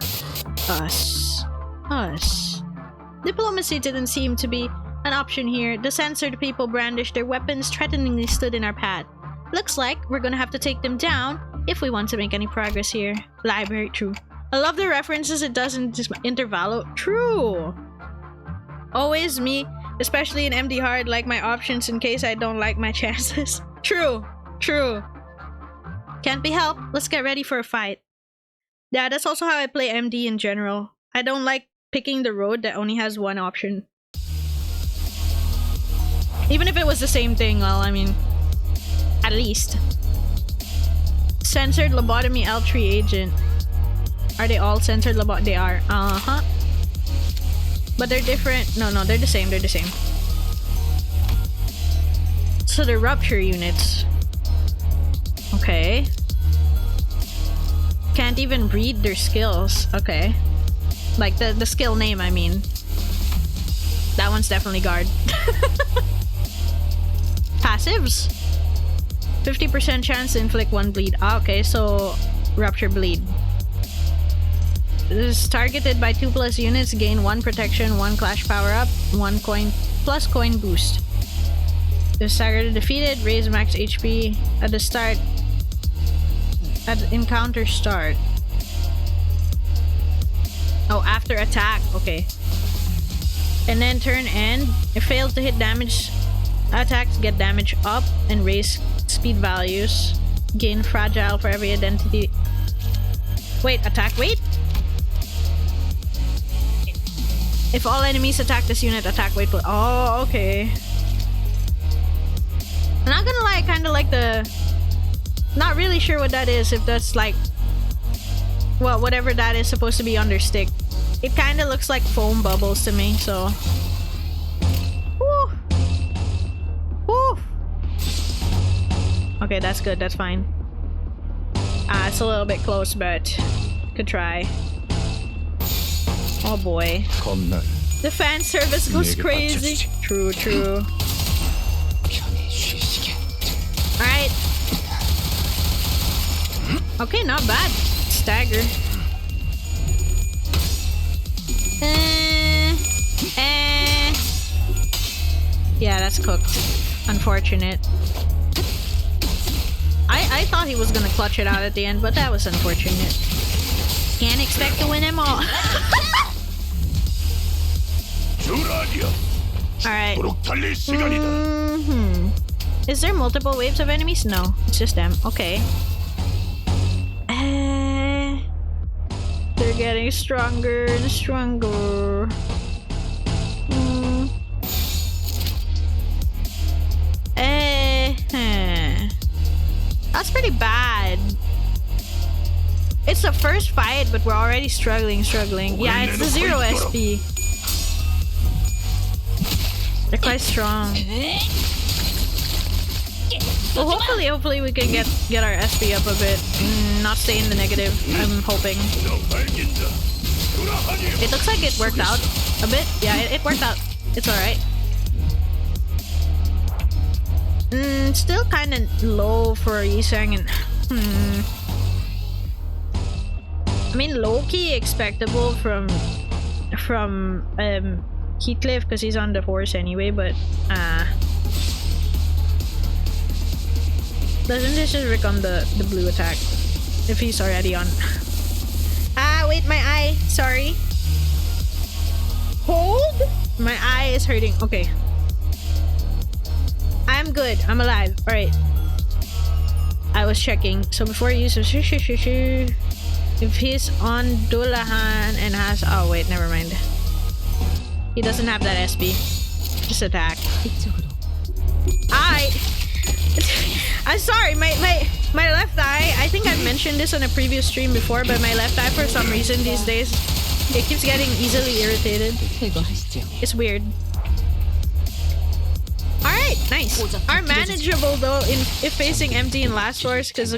Us. Diplomacy didn't seem to be an option here. The censored people brandished their weapons, threateningly stood in our path. Looks like we're gonna have to take them down if we want to make any progress here. Library, true. I love the references it does in this intervallo. True! Always me, especially in MD Hard, like my options in case I don't like my chances. True. Can't be helped. Let's get ready for a fight. Yeah, that's also how I play MD in general. I don't like picking the road that only has one option. Even if it was the same thing, well, I mean, at least. Censored lobotomy L3 agent. Are they all censored lobotomy? They are. Uh-huh. But they're different. No, they're the same. They're the same. So they're rupture units. Okay. Can't even read their skills. Okay. Like the skill name, I mean. That one's definitely guard. Passives. 50% chance to inflict 1 bleed. Ah, okay, so rupture bleed. This is targeted by 2+ units. Gain 1 protection, 1 clash power up, 1 coin plus coin boost. If staggered defeated, raise max HP at the start. At encounter start. Oh, after attack. Okay. And then turn end. If failed to hit damage, attacks get damage up and raise speed values. Gain fragile for every identity. Wait, attack weight? If all enemies attack this unit, attack weight will. Oh, okay. I'm not gonna lie, I kinda like the. Not really sure what that is, if that's like. Well, whatever that is supposed to be on their stick. It kinda looks like foam bubbles to me, so. Woo! Woo! Okay, that's good, that's fine. It's a little bit close, but could try. Oh boy. The fan service goes crazy. True, true. Alright. Okay, not bad. Stagger. Yeah, that's cooked. Unfortunate. I thought he was gonna clutch it out at the end, but that was unfortunate. Can't expect to win them all. Alright. Is there multiple waves of enemies? No, it's just them. Okay. They're getting stronger and stronger. That's pretty bad. It's the first fight, but we're already struggling. Yeah, it's the 0 SP. They're quite strong. Well, hopefully we can get our SP up a bit. Not stay in the negative, I'm hoping. It looks like it worked out a bit. Yeah, it worked out. It's alright. Still kind of low for Yisang and... I mean, low-key expectable from Heathcliff because he's on the horse anyway, but doesn't this just Rick on the blue attack if he's already on? Wait, my eye. Sorry. Hold? My eye is hurting. Okay. I'm good. I'm alive. Alright. I was checking. So before you use if he's on Dullahan and has... Oh, wait. Never mind. He doesn't have that SP. Just attack. I'm sorry. My left eye... I think I've mentioned this on a previous stream before, but my left eye, for some reason these days, it keeps getting easily irritated. It's weird. Alright, nice. Are manageable though if facing empty in last wars, because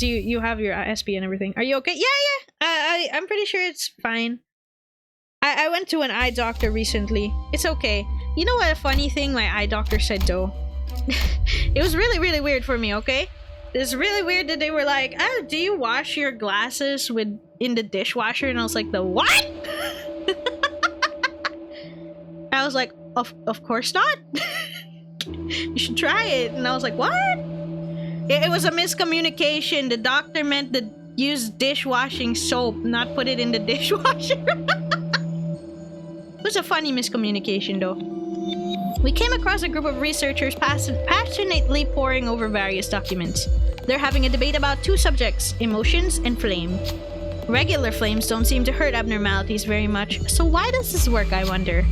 you have your SP and everything. Are you okay? Yeah. I'm pretty sure it's fine. I went to an eye doctor recently. It's okay. You know what a funny thing my eye doctor said though? It was really, really weird for me, okay? It's really weird that they were like, "Oh, do you wash your glasses in the dishwasher?" And I was like, "The what?" I was like, Of course not. You should try it. And I was like, what? It was a miscommunication. The doctor meant to use dishwashing soap, not put it in the dishwasher. It was a funny miscommunication though. We came across a group of researchers passionately poring over various documents. They're having a debate about 2 subjects, emotions and flame. Regular flames don't seem to hurt abnormalities very much, so why does this work, I wonder?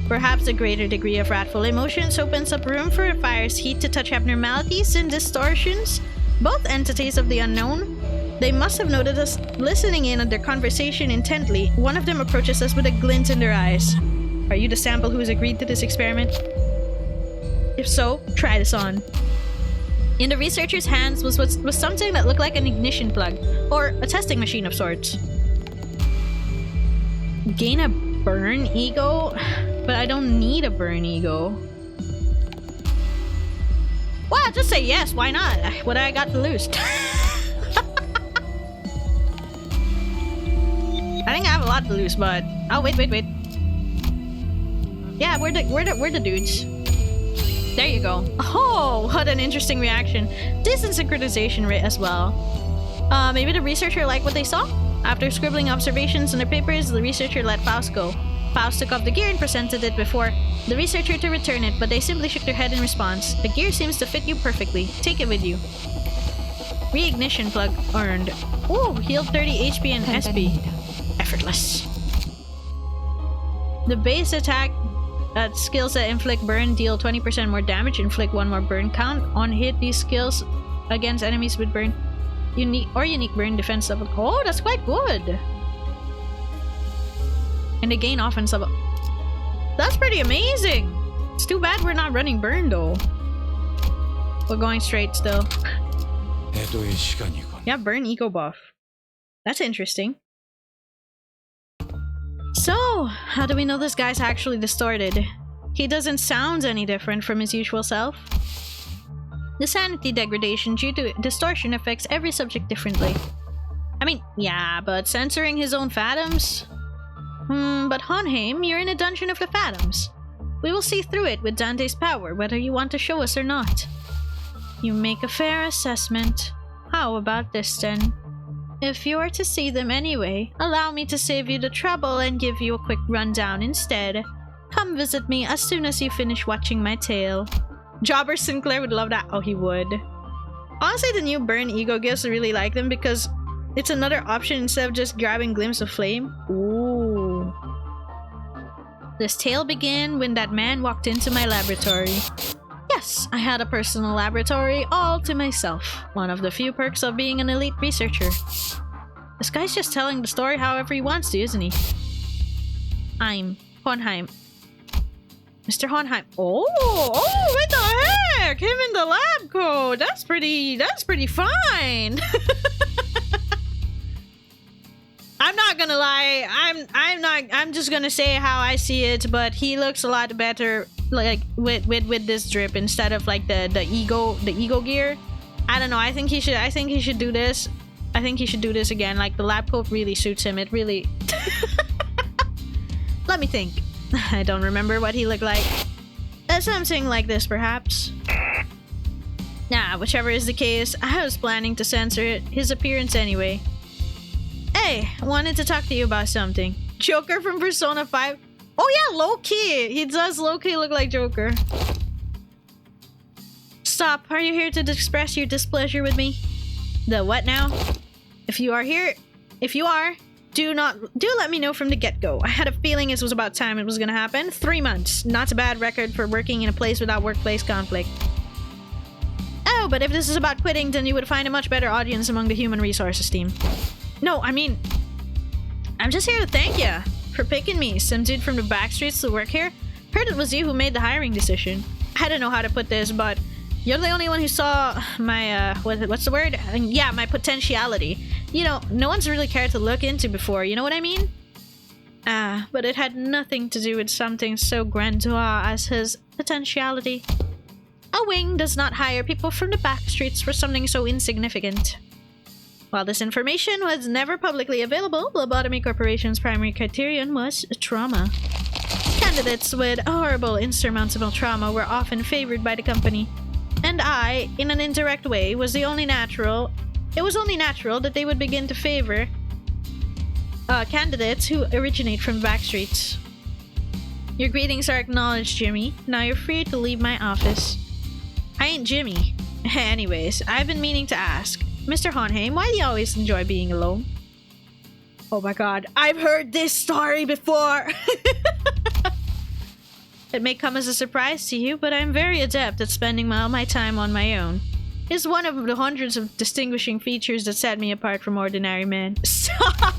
Perhaps a greater degree of wrathful emotions opens up room for a fire's heat to touch abnormalities and distortions, both entities of the unknown. They must have noted us listening in on their conversation intently. One of them approaches us with a glint in their eyes. Are you the sample who has agreed to this experiment? If so, try this on. In the researcher's hands was something that looked like an ignition plug, or a testing machine of sorts. Gain a burn ego? But I don't need a burn ego. Well, just say yes, why not? What do I got to lose? I think I have a lot to lose, but... Oh, wait. Yeah, we're the dudes. There you go. Oh, what an interesting reaction. Decent synchronization rate as well. Maybe the researcher liked what they saw? After scribbling observations in their papers, the researcher let Faust go. Faust took off the gear and presented it before the researcher to return it, but they simply shook their head in response. The gear seems to fit you perfectly. Take it with you. Reignition plug earned. Ooh, healed 30 HP and SP. Effortless. The base attack skills that inflict burn deal 20% more damage, inflict 1 more burn count. On hit, these skills against enemies with burn unique burn defense level. Oh, that's quite good. And they gain offense level. That's pretty amazing. It's too bad we're not running burn though. We're going straight still. Yeah, burn eco buff. That's interesting. So, how do we know this guy's actually distorted? He doesn't sound any different from his usual self. The sanity degradation due to distortion affects every subject differently. I mean, yeah, but censoring his own phantoms? But Honheim, you're in a dungeon of the phantoms. We will see through it with Dante's power, whether you want to show us or not. You make a fair assessment. How about this then? If you are to see them anyway, allow me to save you the trouble and give you a quick rundown instead. Come visit me as soon as you finish watching my tale. Jobber Sinclair would love that. Oh, he would. Honestly, the new burn ego gifts, I really like them because it's another option instead of just grabbing glimpse of flame. Ooh. This tale began when that man walked into my laboratory. Yes, I had a personal laboratory all to myself. One of the few perks of being an elite researcher. This guy's just telling the story however he wants to, isn't he? I'm Honheim. Mr. Honheim. Oh, what the heck? Him in the lab coat. That's pretty fine. I'm not gonna lie. I'm just gonna say how I see it, but he looks a lot better like with this drip instead of like the ego gear. I don't know. I think he should do this. I think he should do this again. Like the lab coat really suits him. It really Let me think. I don't remember what he looked like. Something like this, perhaps. Nah, whichever is the case, I was planning to censor his appearance anyway. Hey, I wanted to talk to you about something. Joker from Persona 5? Oh yeah, low-key! He does low-key look like Joker. Stop, are you here to express your displeasure with me? The what now? If you are, do let me know from the get-go. I had a feeling it was about time it was gonna happen. 3 months. Not a bad record for working in a place without workplace conflict. Oh, but if this is about quitting, then you would find a much better audience among the human resources team. No, I mean, I'm just here to thank you for picking me, some dude from the backstreets to work here. Heard it was you who made the hiring decision. I don't know how to put this, but you're the only one who saw my, what's the word? Yeah, my potentiality. You know, no one's really cared to look into before, you know what I mean? But it had nothing to do with something so grandiose as his potentiality. A wing does not hire people from the backstreets for something so insignificant. While this information was never publicly available, Lobotomy Corporation's primary criterion was trauma. Candidates with horrible, insurmountable trauma were often favored by the company. And I, in an indirect way, it was only natural that they would begin to favor candidates who originate from the backstreets. Your greetings are acknowledged, Jimmy. Now you're free to leave my office. I ain't Jimmy. Anyways, I've been meaning to ask, Mr. Honheim, why do you always enjoy being alone? Oh my god, I've heard this story before! It may come as a surprise to you, but I'm very adept at spending all my time on my own. It's one of the hundreds of distinguishing features that set me apart from ordinary men. Stop!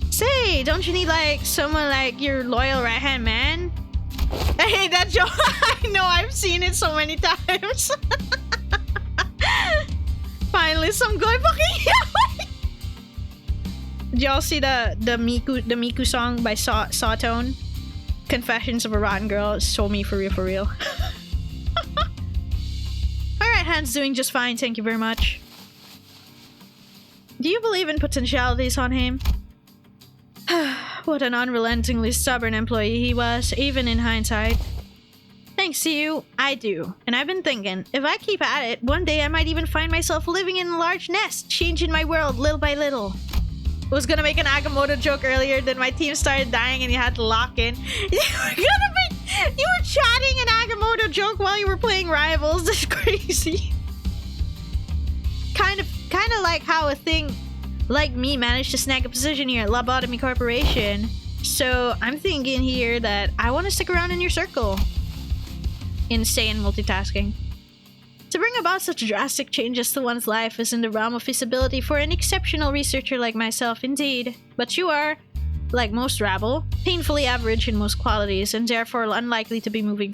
Say, don't you need like someone like your loyal right-hand man? I hate that joke. I know, I've seen it so many times. Finally, some good fucking. Did y'all see the Miku song by Sawtone? Confessions of a Rotten Girl. So me for real, for real. Alright, Han's doing just fine, thank you very much. Do you believe in potentialities, Honheim? What an unrelentingly stubborn employee he was, even in hindsight. Thanks to you, I do. And I've been thinking, if I keep at it, one day I might even find myself living in a large nest, changing my world little by little. I was gonna make an Agamotto joke earlier, then my team started dying and you had to lock in. You were chatting an Agamotto joke while you were playing Rivals. That's crazy. Kind of like how a thing like me managed to snag a position here at Lobotomy Corporation. So I'm thinking here that I want to stick around in your circle. Insane multitasking. To bring about such drastic changes to one's life is in the realm of feasibility for an exceptional researcher like myself, indeed. But you are, like most rabble, painfully average in most qualities and therefore unlikely to be the moving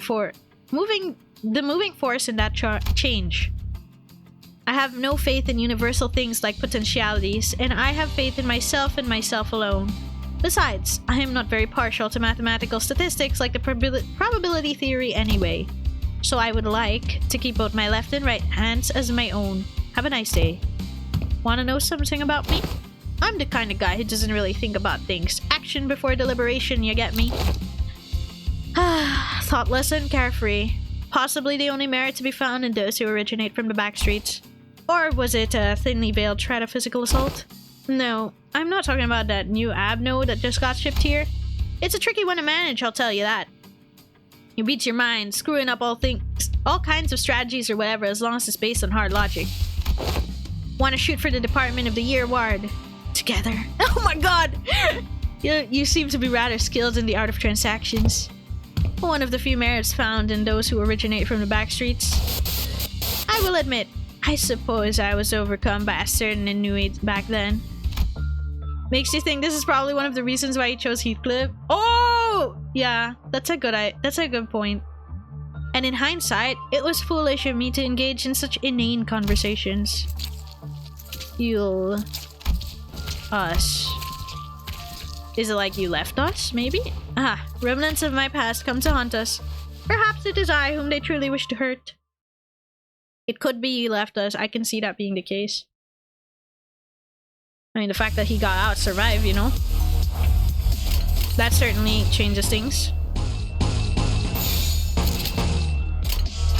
force in that change. I have no faith in universal things like potentialities, and I have faith in myself and myself alone. Besides, I am not very partial to mathematical statistics like the probability theory anyway. So I would like to keep both my left and right hands as my own. Have a nice day. Wanna know something about me? I'm the kind of guy who doesn't really think about things. Action before deliberation, you get me? Thoughtless and carefree. Possibly the only merit to be found in those who originate from the back streets. Or was it a thinly veiled threat of physical assault? No, I'm not talking about that new ab node that just got shipped here. It's a tricky one to manage, I'll tell you that. It beats your mind, screwing up all kinds of strategies or whatever, as long as it's based on hard logic. Want to shoot for the Department of the Year award together? Oh my god! You seem to be rather skilled in the art of transactions. One of the few merits found in those who originate from the back streets. I will admit, I suppose I was overcome by a certain ennui back then. Makes you think this is probably one of the reasons why you chose Heathcliff? Oh! Yeah, that's a good point. And in hindsight, it was foolish of me to engage in such inane conversations. Us. Is it like you left us, maybe? Ah, remnants of my past come to haunt us. Perhaps it is I whom they truly wish to hurt. It could be you left us. I can see that being the case. I mean, the fact that he got out, survived, you know? That certainly changes things.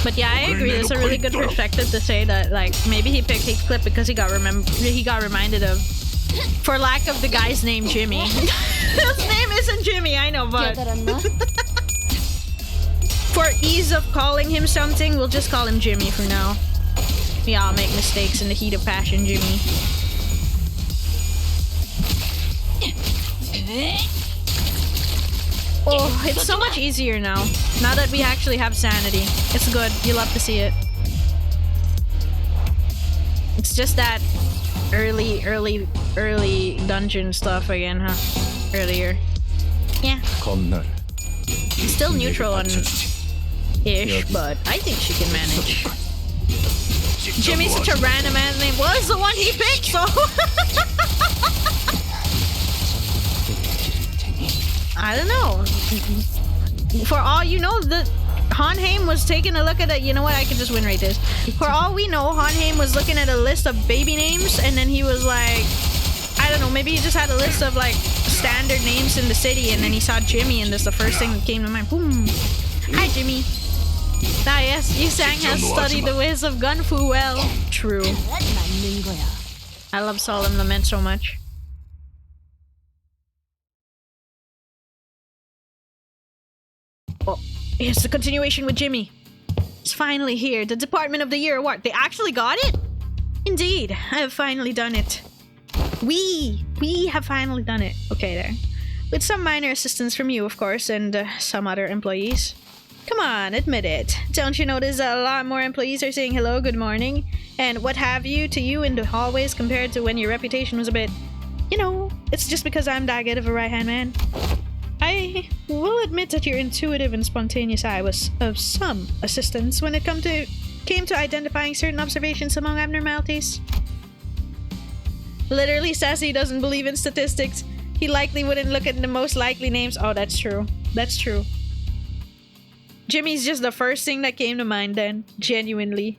But yeah, I agree. It's a really good perspective to say that, like, maybe he picked Heathcliff because he got reminded of, for lack of the guy's name, Jimmy. His name isn't Jimmy, I know, but for ease of calling him something, we'll just call him Jimmy for now. We all make mistakes in the heat of passion, Jimmy. Oh, it's so much easier now. Now that we actually have sanity. It's good. You love to see it. It's just that early dungeon stuff again, huh? Earlier. Yeah. Still neutral on ish, but I think she can manage. Jimmy's such a random ass name. Was the one he picked, so I don't know. For all you know, the Honheim was taking a look at it. You know what? I could just win right this. For all we know, Honheim was looking at a list of baby names, and then he was like, I don't know, maybe he just had a list of like standard names in the city, and then he saw Jimmy, and that's the first thing that came to mind. Boom. Hi, Jimmy. Ah, yes, Yusang has studied the ways of Gun Fu well. True. I love Solemn Lament so much. Oh, here's the continuation with Jimmy. It's finally here. The Department of the Year award. They actually got it? Indeed, I have finally done it. We have finally done it. Okay, there. With some minor assistance from you, of course, and some other employees. Come on, admit it. Don't you notice that a lot more employees are saying hello, good morning, and what have you to you in the hallways compared to when your reputation was a bit... You know, it's just because I'm that good of a right-hand man. I will admit that your intuitive and spontaneous eye was of some assistance when it came to identifying certain observations among abnormalities. Literally says he doesn't believe in statistics. He likely wouldn't look at the most likely names. Oh, that's true. That's true. Jimmy's just the first thing that came to mind then. Genuinely.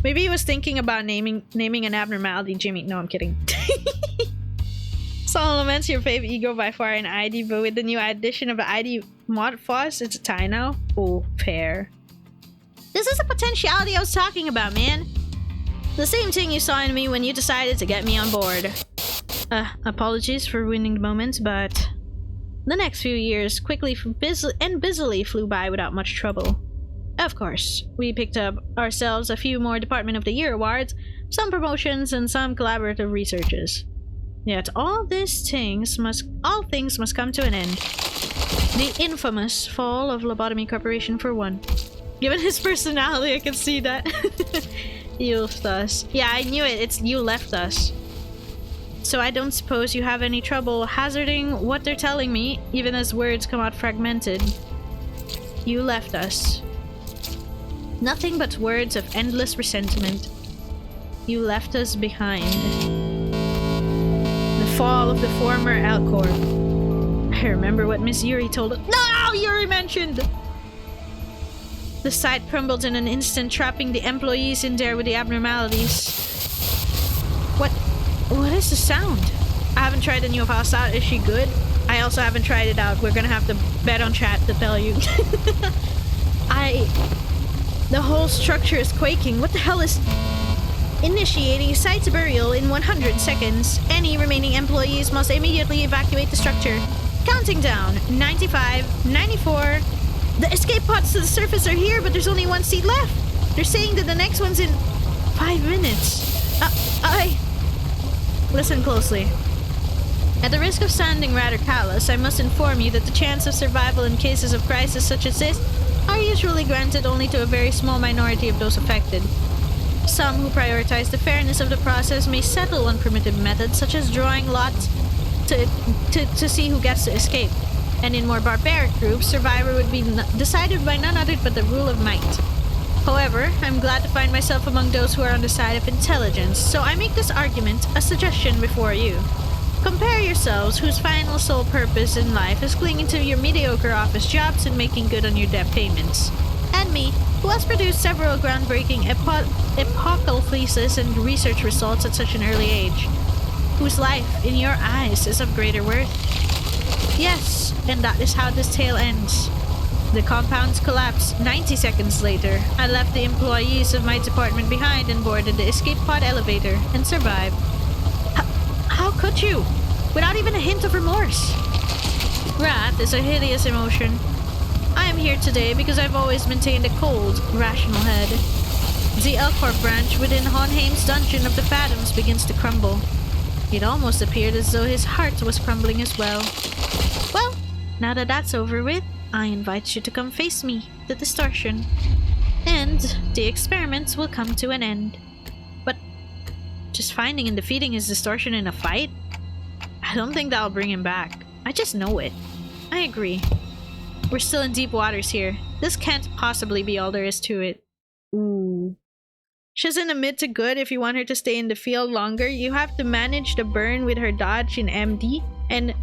Maybe he was thinking about naming an abnormality Jimmy. No, I'm kidding. Solomon's your favorite ego by far in ID, but with the new addition of the ID mod FOSS, it's a tie now? Oh, fair. This is the potentiality I was talking about, man. The same thing you saw in me when you decided to get me on board. Apologies for ruining the moment, but... The next few years quickly and busily flew by without much trouble. Of course, we picked up ourselves a few more Department of the Year awards, some promotions, and some collaborative researches. Yet all things must come to an end. The infamous fall of Lobotomy Corporation for one. Given his personality, I can see that. You left us. Yeah, I knew it. It's you left us. So I don't suppose you have any trouble hazarding what they're telling me, even as words come out fragmented. You left us. Nothing but words of endless resentment. You left us behind. The fall of the former Alcor. I remember what Miss Yuri told us. No! Yuri mentioned! The site crumbled in an instant, trapping the employees in there with the abnormalities. What is the sound? I haven't tried the new house out. Is she good? I also haven't tried it out. We're gonna have to bet on chat to tell you. The whole structure is quaking. What the hell is... Initiating site burial in 100 seconds. Any remaining employees must immediately evacuate the structure. Counting down. 95, 94... The escape pods to the surface are here, but there's only one seat left. They're saying that the next one's in 5 minutes. Listen closely. At the risk of sounding rather callous, I must inform you that the chance of survival in cases of crisis such as this are usually granted only to a very small minority of those affected. Some who prioritize the fairness of the process may settle on primitive methods such as drawing lots to see who gets to escape. And in more barbaric groups, survivor would be decided by none other but the rule of might. However, I'm glad to find myself among those who are on the side of intelligence, so I make this argument a suggestion before you. Compare yourselves whose final sole purpose in life is clinging to your mediocre office jobs and making good on your debt payments. And me, who has produced several groundbreaking epochal theses and research results at such an early age. Whose life, in your eyes, is of greater worth. Yes, and that is how this tale ends. The compounds collapsed. 90 seconds later, I left the employees of my department behind and boarded the escape pod elevator and survived. How could you? Without even a hint of remorse. Wrath is a hideous emotion. I am here today because I've always maintained a cold, rational head. The Elcorp branch within Honheim's dungeon of the Phantoms begins to crumble. It almost appeared as though his heart was crumbling as well. Well, now that that's over with, I invite you to come face me, the Distortion. And the experiments will come to an end. But just finding and defeating his Distortion in a fight? I don't think that'll bring him back. I just know it. I agree. We're still in deep waters here. This can't possibly be all there is to it. Ooh. She's in the mid to good. If you want her to stay in the field longer, you have to manage the burn with her dodge in MD. And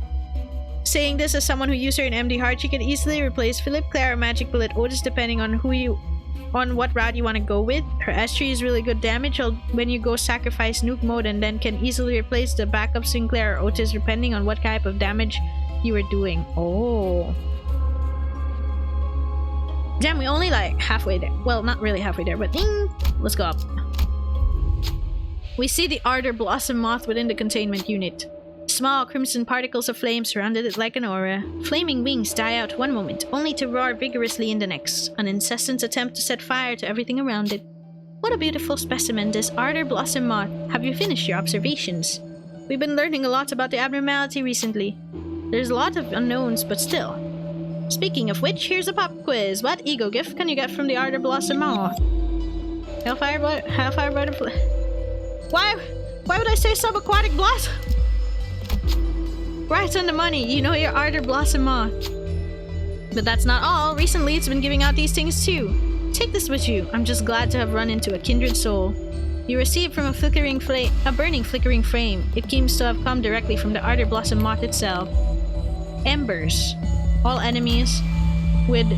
saying this as someone who used her in MD hard, she can easily replace Philip, Claire, or Magic Bullet Otis depending on what route you want to go with. Her S3 is really good damage when you go sacrifice nuke mode, and then can easily replace the backup Sinclair or Otis depending on what type of damage you were doing. Oh. Damn, we only like halfway there. Well, not really halfway there, but let's go up. We see the Ardor Blossom Moth within the containment unit. Small crimson particles of flame surrounded it like an aura. Flaming wings die out one moment, only to roar vigorously in the next. An incessant attempt to set fire to everything around it. What a beautiful specimen, this Ardor Blossom Moth. Have you finished your observations? We've been learning a lot about the abnormality recently. There's a lot of unknowns, but still. Speaking of which, here's a pop quiz. What ego gift can you get from the Ardor Blossom Moth? Hellfire Butterfly. Why would I say subaquatic blossom? Right on the money, you know your Ardor Blossom Moth. But that's not all. Recently, it's been giving out these things too. Take this with you. I'm just glad to have run into a kindred soul. You received from a burning flickering flame. It seems to have come directly from the Ardor Blossom Moth itself. Embers. All enemies with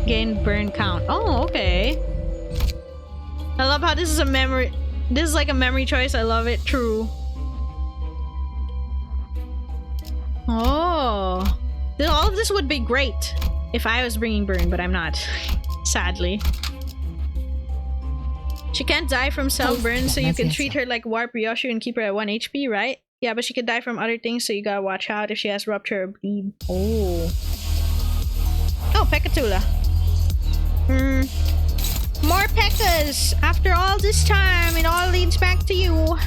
gain burn count. Oh, okay. I love how this is a memory. This is like a memory choice. I love it. True. Oh. All of this would be great if I was bringing burn, but I'm not. Sadly. She can't die from cell burn, so you can treat her like Warp Ryoshu and keep her at 1 HP, right? Yeah, but she could die from other things, so you gotta watch out if she has rupture or bleed. Oh. Oh, Pekatula. More Pekkas! After all this time, it all leads back to you.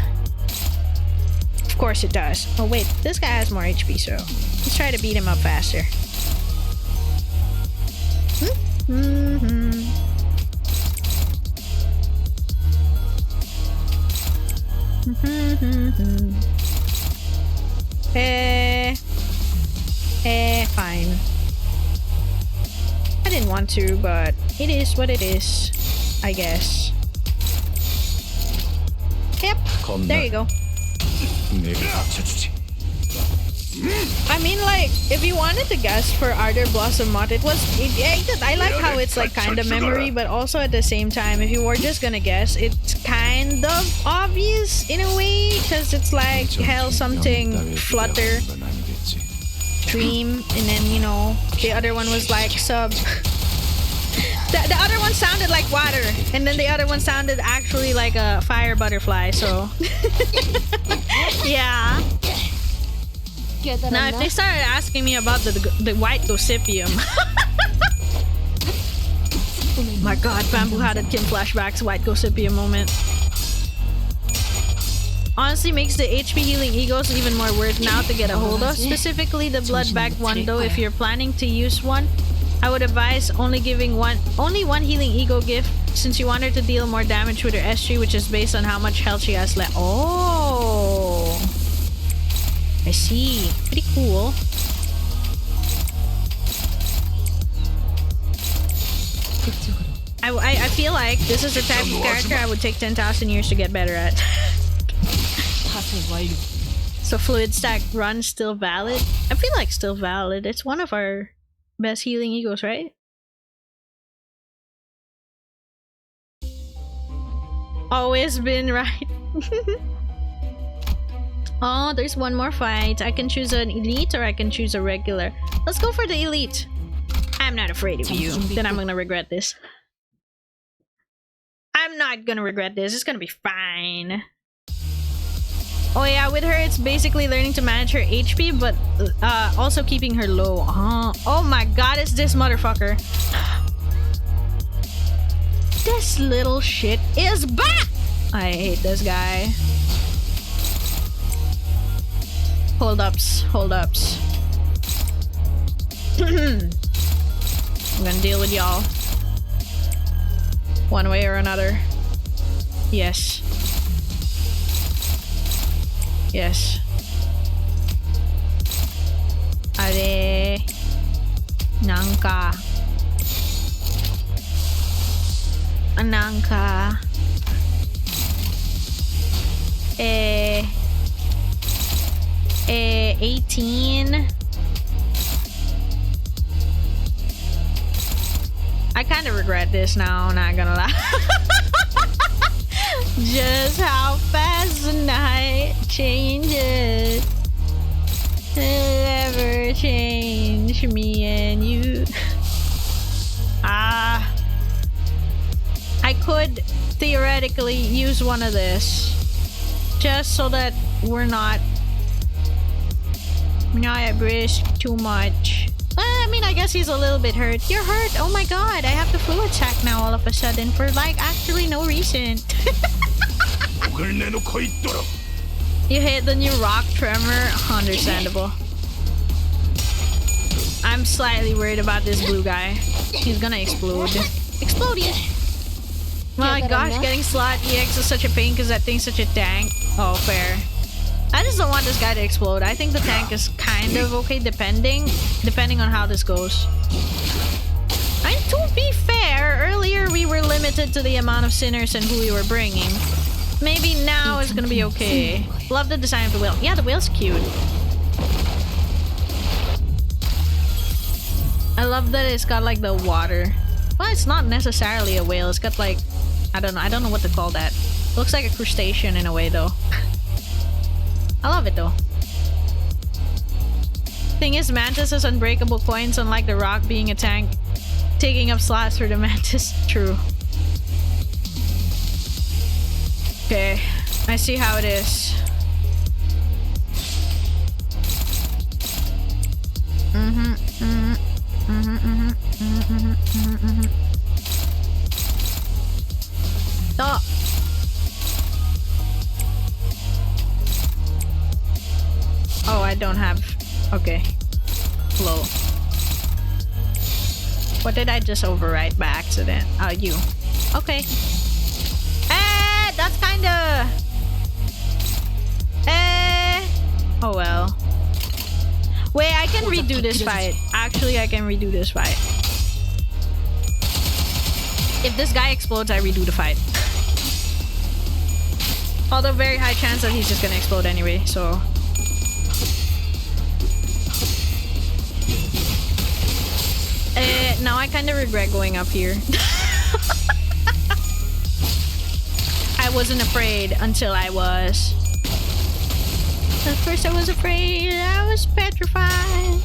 Of course it does. Oh wait, this guy has more HP, so let's try to beat him up faster. Fine. I didn't want to, but it is what it is, I guess. Yep, there you go. I mean, like, if you wanted to guess for Ardor Blossom Moth, I like how it's like kind of memory, but also at the same time, if you were just gonna guess, it's kind of obvious in a way, because it's like hell something flutter dream, and then, you know, the other one was like sub. The other one sounded like water, and then the other one sounded actually like a fire butterfly, so yeah. Now if they started asking me about the white Gossipium. My god, Bamboo had it Kim Flashback's white Gossipium moment. Honestly makes the HP healing egos even more worth now to get a hold of. Specifically the blood bag one though, if you're planning to use one, I would advise only one healing ego gift, since you want her to deal more damage with her S3, which is based on how much health she has left. Oh, I see. Pretty cool. I feel like this is the type of character I would take 10,000 years to get better at. So fluid stack run still valid? I feel like still valid. It's one of our best healing egos, right? Always been right. Oh, there's one more fight. I can choose an elite or I can choose a regular. Let's go for the elite. I'm not afraid of you. Then I'm gonna regret this. I'm not gonna regret this. It's gonna be fine. Oh yeah, with her it's basically learning to manage her HP, but also keeping her low. Oh my god, it's this motherfucker. This little shit is back! I hate this guy. Hold ups. I'm gonna deal with y'all. One way or another. Yes. Yes. Are nanka. Nanka. 18. I kind of regret this now, not gonna lie. Just how fast the night changes. It'll ever change me and you. I could theoretically use one of this. Just so that we're not at risk too much. I mean, I guess he's a little bit hurt. You're hurt. Oh my god, I have the flu attack now all of a sudden for like actually no reason. You hit the new rock tremor. Understandable. I'm slightly worried about this blue guy. He's gonna explode. Exploding. My gosh, getting slot EX is such a pain because that thing's such a tank. Oh, fair. I just don't want this guy to explode. I think the tank is kind of okay depending on how this goes. I mean, to be fair, earlier we were limited to the amount of sinners and who we were bringing. Maybe now it's gonna be okay. Love the design of the whale. Yeah, the whale's cute. I love that it's got like the water. Well, it's not necessarily a whale. It's got like, I don't know what to call that. Looks like a crustacean in a way though. I love it though. Thing is, Mantis has unbreakable coins, unlike the rock being a tank, taking up slots for the Mantis. True. Okay, I see how it is. Stop. Oh, I don't have. Okay. Low. What did I just overwrite by accident? Oh, you. Okay. That's kinda... Oh well. Wait, I can redo this fight. Actually, I can redo this fight. If this guy explodes, I redo the fight. Although very high chance that he's just gonna explode anyway, so... now I kinda regret going up here. I wasn't afraid until I was. At first I was afraid, I was petrified.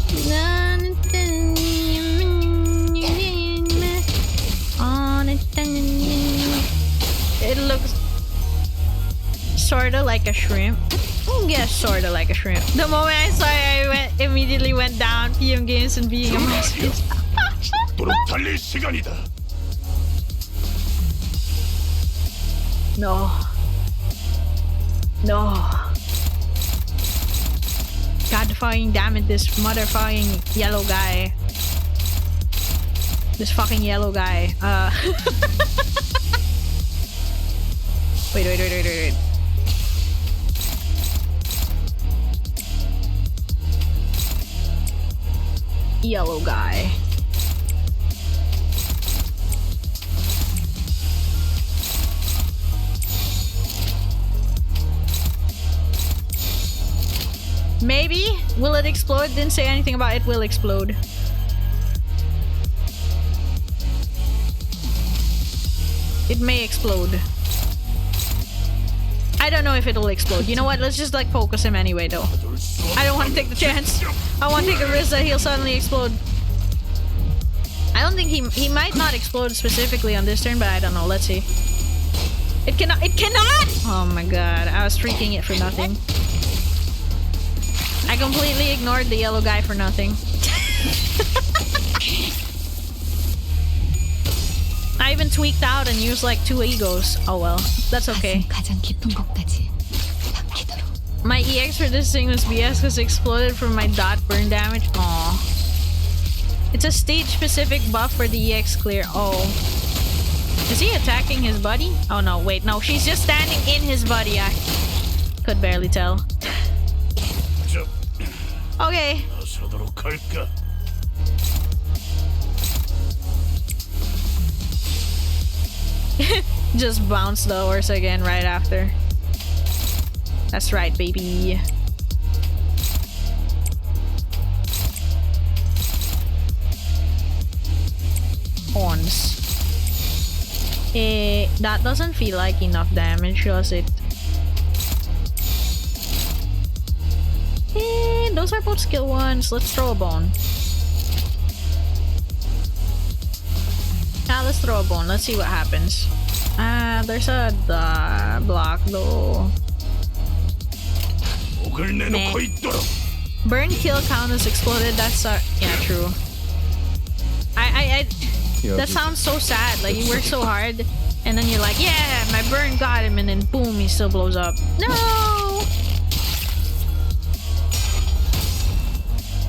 It looks sorta like a shrimp. Yeah, sorta like a shrimp. The moment I saw it, I immediately went down PM games and being a masochist. No. No. God fucking damn it, this motherfucking yellow guy. This fucking yellow guy. Wait. Yellow guy. Maybe? Will it explode? Didn't say anything about it will explode. It may explode. I don't know if it'll explode. You know what? Let's just like focus him anyway though. I don't want to take the chance. I want to take a risk that he'll suddenly explode. I don't think he might not explode specifically on this turn, but I don't know. Let's see. It cannot! Oh my god. I was freaking it for nothing. I completely ignored the yellow guy for nothing. I even tweaked out and used like 2 egos. Oh well, that's okay. My EX for this thing was BS because it exploded from my dot burn damage. Aww. It's a stage specific buff for the EX clear. Oh. Is he attacking his buddy? Oh no, wait, no, she's just standing in his buddy. I could barely tell. Okay. Just bounce the horse again right after. That's right, baby. Horns. That doesn't feel like enough damage, does it? Those are both skill ones. Let's throw a bone. Let's throw a bone. Let's see what happens. There's a block though. Meh. Burn kill count as exploded. That's yeah, true. That sounds so sad. Like, you work so hard, and then you're like, yeah, my burn got him, and then boom, he still blows up. No!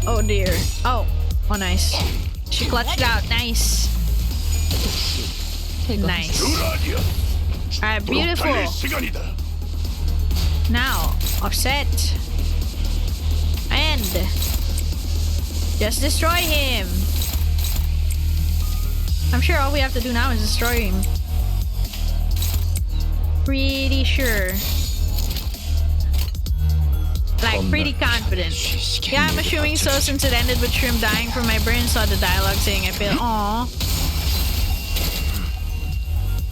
Oh dear. Oh, nice. She clutched it out. Nice. Nice. Alright, beautiful. Now, offset. And just destroy him. I'm sure all we have to do now is destroy him. Pretty sure. Like, pretty confident. Yeah, I'm assuming so since it ended with Shrimp dying from my brain, saw the dialogue saying I feel aww.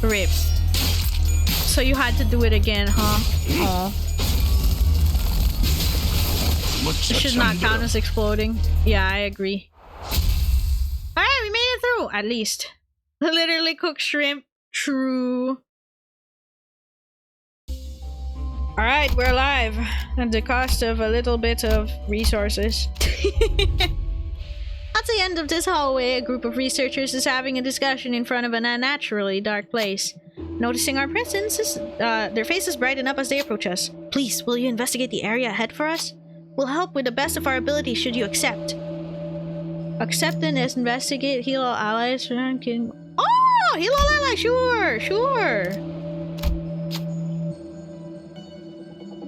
Rip. So you had to do it again, huh? Aww. This should not count as exploding. Yeah, I agree. Alright, we made it through, at least. Literally cooked shrimp. True. Alright, we're alive. At the cost of a little bit of resources. At the end of this hallway, a group of researchers is having a discussion in front of an unnaturally dark place. Noticing our presence, their faces brighten up as they approach us. Please, will you investigate the area ahead for us? We'll help with the best of our ability should you accept. Accept and investigate, heal all allies. Oh! Heal all allies! Sure!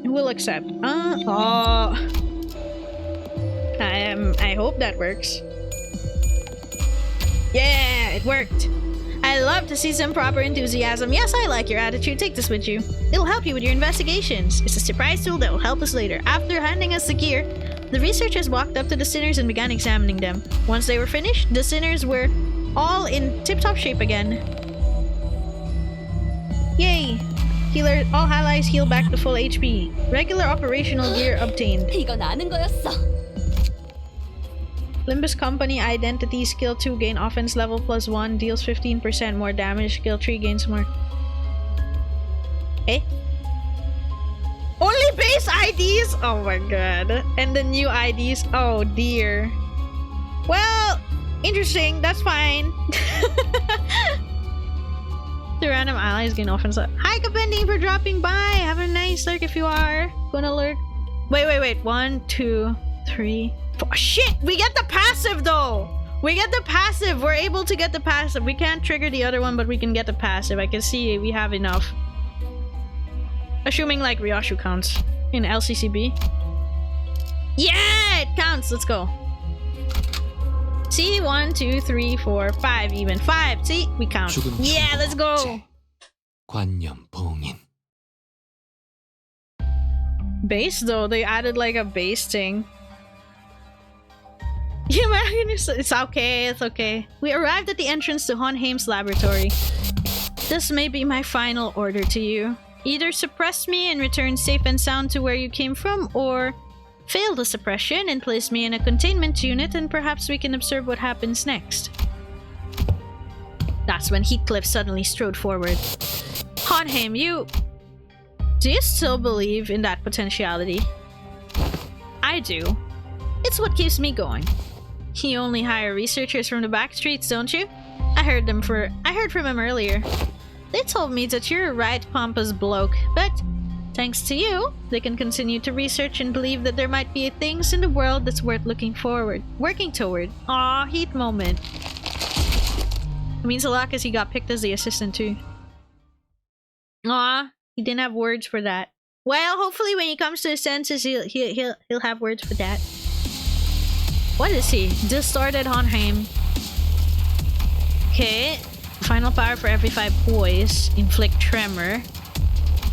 We'll accept. I hope that works. Yeah, it worked. I love to see some proper enthusiasm. Yes, I like your attitude. Take this with you. It'll help you with your investigations. It's a surprise tool that will help us later. After handing us the gear, the researchers walked up to the sinners and began examining them. Once they were finished, the sinners were all in tip-top shape again. Yay! Healer, all allies heal back to full HP. Regular operational gear obtained. 이건 아는 거였어. Limbus Company Identity Skill 2 gain offense level +1, deals 15% more damage. Skill 3 gains more. Eh? Only base IDs? Oh my god. And the new IDs? Oh dear. Well, interesting. That's fine. The random allies gain offense level. Hi, Kapending, for dropping by. Have a nice lurk if you are gonna lurk. Wait. 1, 2, 3, 4. Shit! We get the passive though! We get the passive! We're able to get the passive. We can't trigger the other one, but we can get the passive. I can see we have enough. Assuming like Ryoshu counts in LCCB. Yeah! It counts! Let's go. See? 1, 2, 3, 4, 5 even. 5! See? We count. Yeah, let's go! 관념 봉인. Base though, they added like a base thing. Yeah, it's okay, it's okay. We arrived at the entrance to Honheim's laboratory. This may be my final order to you. Either suppress me and return safe and sound to where you came from, or fail the suppression and place me in a containment unit, and perhaps we can observe what happens next. That's when Heathcliff suddenly strode forward. Honheim, do you still believe in that potentiality? I do. It's what keeps me going. You only hire researchers from the back streets, don't you? I heard from him earlier. They told me that you're a right pompous bloke, but thanks to you, they can continue to research and believe that there might be things in the world that's worth working toward. Aw, Heath moment. It means a lot because he got picked as the assistant too. Aw, he didn't have words for that. Well, hopefully when he comes to his senses, he'll have words for that. What is he? Distorted Honheim. Okay. Final power for every 5 poise. Inflict tremor.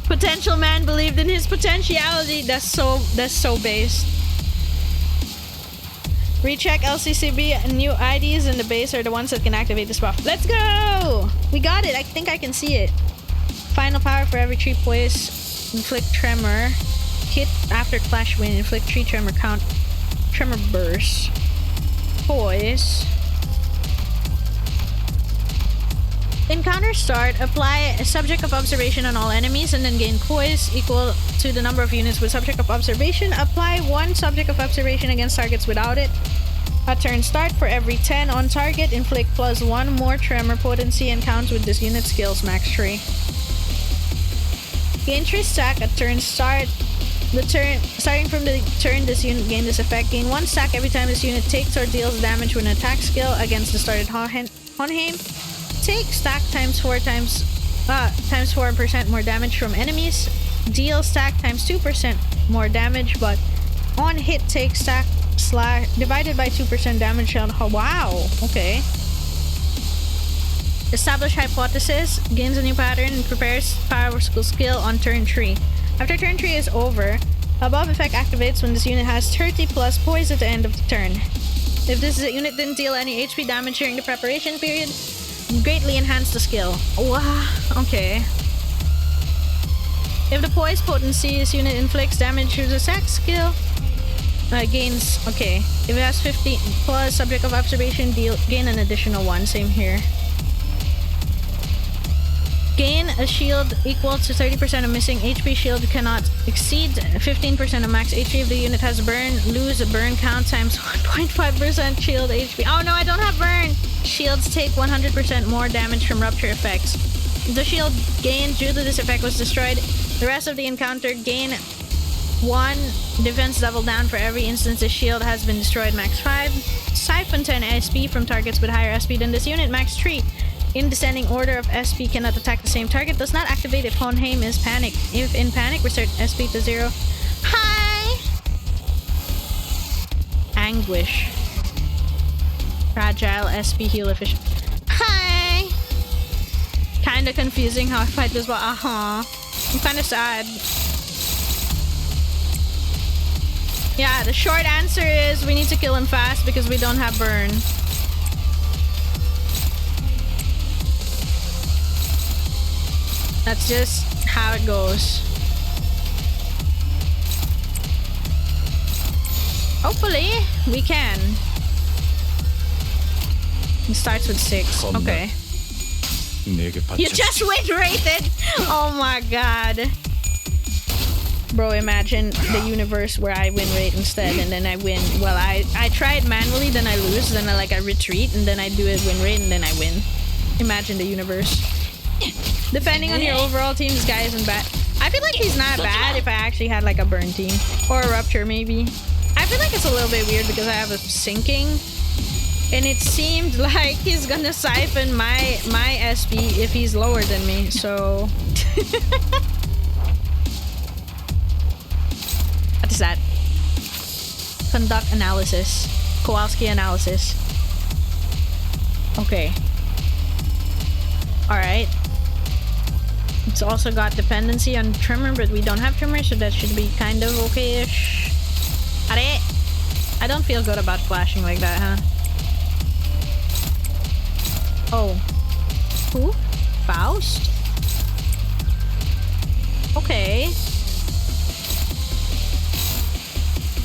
Potential man believed in his potentiality. That's so based. Recheck LCCB and new IDs in the base are the ones that can activate this buff. Let's go! We got it. I think I can see it. Final power for every 3 poise. Inflict tremor. Hit after clash win. Inflict 3 tremor count. Tremor burst. Poise. Encounter start. Apply a subject of observation on all enemies and then gain poise equal to the number of units with subject of observation. Apply 1 subject of observation against targets without it. At turn start, for every 10 on target, inflict +1 more tremor potency and counts with this unit skills max tree. Gain 3 stack at turn start. Starting from the turn this unit gain this effect. Gain 1 stack every time this unit takes or deals damage with an attack skill against the started Honheim. Take stack times 4% more damage from enemies. Deal stack times 2% more damage, but on hit take stack divided by 2% damage on. Oh, wow. Okay. Establish hypothesis. Gains a new pattern and prepares powerful skill on turn 3. After turn 3 is over, above effect activates when this unit has 30 plus poise at the end of the turn. If this unit didn't deal any HP damage during the preparation period, greatly enhance the skill. Wow, okay. If the poise potency this unit inflicts damage through the sack skill, gains, okay. If it has 50 plus subject of observation, gain an additional 1, same here. Gain a shield equal to 30% of missing HP. Shield cannot exceed 15% of max HP if the unit has burn. Lose a burn count times 1.5% shield HP. Oh no, I don't have burn! Shields take 100% more damage from rupture effects. If the shield gained due to this effect was destroyed, the rest of the encounter gain 1 defense level down for every instance the shield has been destroyed, max 5. Siphon 10 SP from targets with higher SP than this unit, max 3. In descending order of SP cannot attack the same target. Does not activate if Honheim is panicked. If in panic, restart SP to 0. Hi! Anguish. Fragile SP heal efficient. Hi! Kinda confusing how I fight this, but I'm kinda sad. Yeah, the short answer is we need to kill him fast because we don't have burn. That's just how it goes. Hopefully, we can. It starts with 6. Okay. You just win rated! Oh my god. Bro, imagine the universe where I win rate instead and then I win. Well, I try it manually, then I lose, then I retreat, and then I do it win rate, and then I win. Imagine the universe. Depending on your overall team, this guy isn't bad. I feel like he's not bad if I actually had like a burn team. Or a rupture, maybe. I feel like it's a little bit weird because I have a sinking. And it seemed like he's gonna siphon my SP if he's lower than me, so... What is that? Conduct analysis. Kowalski analysis. Okay. Alright. It's also got dependency on tremor, but we don't have tremor, so that should be kind of okay-ish. Are! I don't feel good about flashing like that, huh? Oh. Who? Faust? Okay.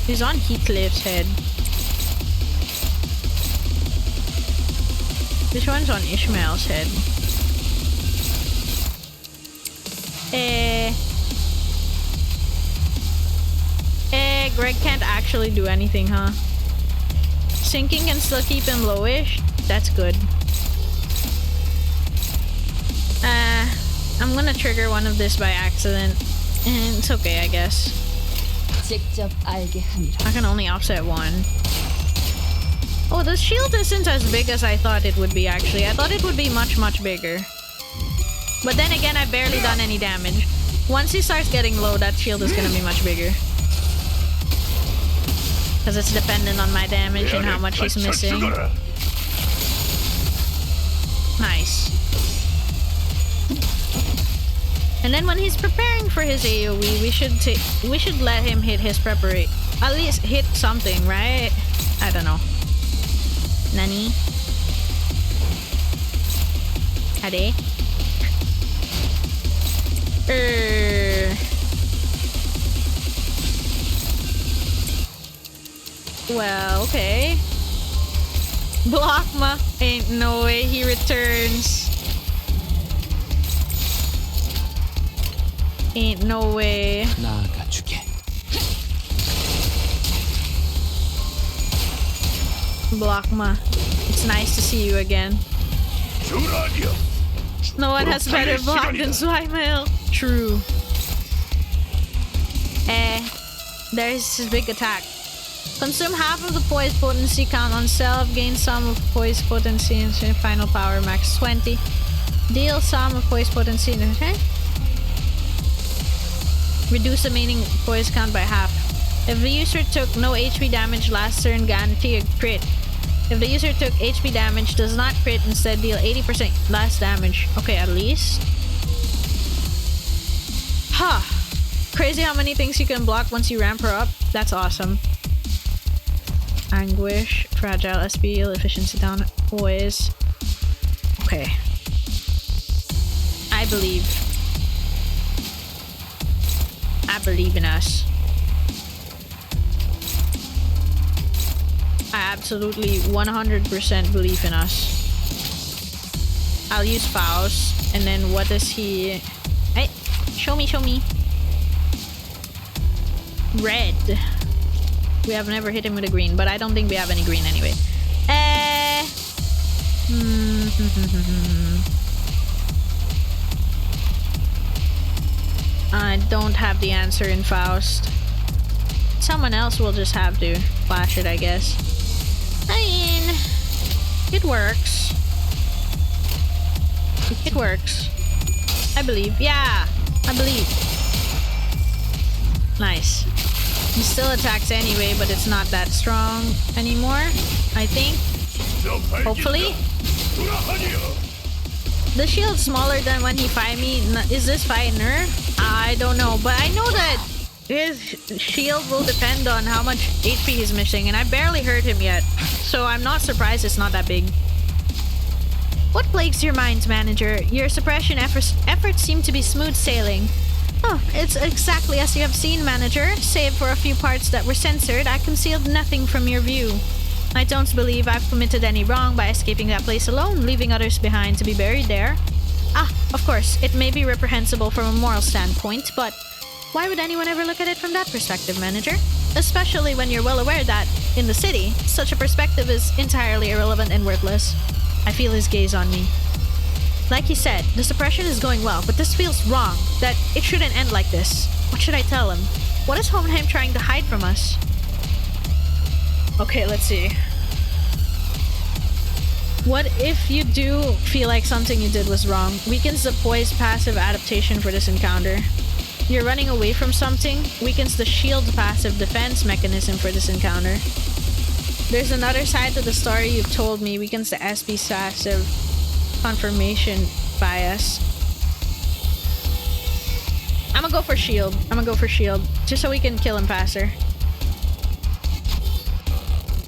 He's on Heathcliff's head. This one's on Ishmael's head. Greg can't actually do anything, huh? Sinking can still keep him lowish. That's good. I'm gonna trigger one of this by accident. And it's okay, I guess. I can only offset one. Oh, the shield isn't as big as I thought it would be, actually. I thought it would be much, much bigger. But then again, I've barely done any damage. Once he starts getting low, that shield is gonna be much bigger. Because it's dependent on my damage and how much he's missing. Nice. And then when he's preparing for his AoE, we should let him hit his preparation. At least hit something, right? I don't know. Nani? Ade? Well, okay. Blockma. Ain't no way he returns. Ain't no way. Blockma, it's nice to see you again. No one has better block than Zweimail. True. There's his big attack. Consume half of the poise potency count on self. Gain some of poise potency and final power max 20. Deal some of poise potency. Okay. Reduce the remaining poise count by half. If the user took no HP damage last turn, guarantee a crit. If the user took HP damage, does not crit, instead deal 80% less damage. Okay, at least. Huh. Crazy how many things you can block once you ramp her up. That's awesome. Anguish, fragile SP, efficiency down, poise. Okay. I believe in us. I absolutely 100% believe in us. I'll use Faust, and then what does he... Hey, show me. Red. We have never hit him with a green, but I don't think we have any green anyway. I don't have the answer in Faust. Someone else will just have to flash it, I guess. I mean, it works. It works. I believe. Yeah, I believe. Nice. He still attacks anyway, but it's not that strong anymore, I think. Hopefully. The shield's smaller than when he fight me. Is this fight nerf? I don't know, but I know that his shield will depend on how much HP he's missing, and I barely hurt him yet, so I'm not surprised it's not that big. What plagues your minds, manager? Your suppression efforts seem to be smooth sailing. Oh, it's exactly as you have seen, manager. Save for a few parts that were censored, I concealed nothing from your view. I don't believe I've committed any wrong by escaping that place alone, leaving others behind to be buried there. Ah, of course, it may be reprehensible from a moral standpoint, but why would anyone ever look at it from that perspective, manager? Especially when you're well aware that, in the city, such a perspective is entirely irrelevant and worthless. I feel his gaze on me. Like he said, the suppression is going well, but this feels wrong, that it shouldn't end like this. What should I tell him? What is Hohenheim trying to hide from us? Okay, let's see. What if you do feel like something you did was wrong? Weakens the poise passive adaptation for this encounter. You're running away from something? Weakens the shield passive defense mechanism for this encounter. There's another side to the story you've told me. Weakens the SP passive confirmation bias. I'm gonna go for shield. Just so we can kill him faster.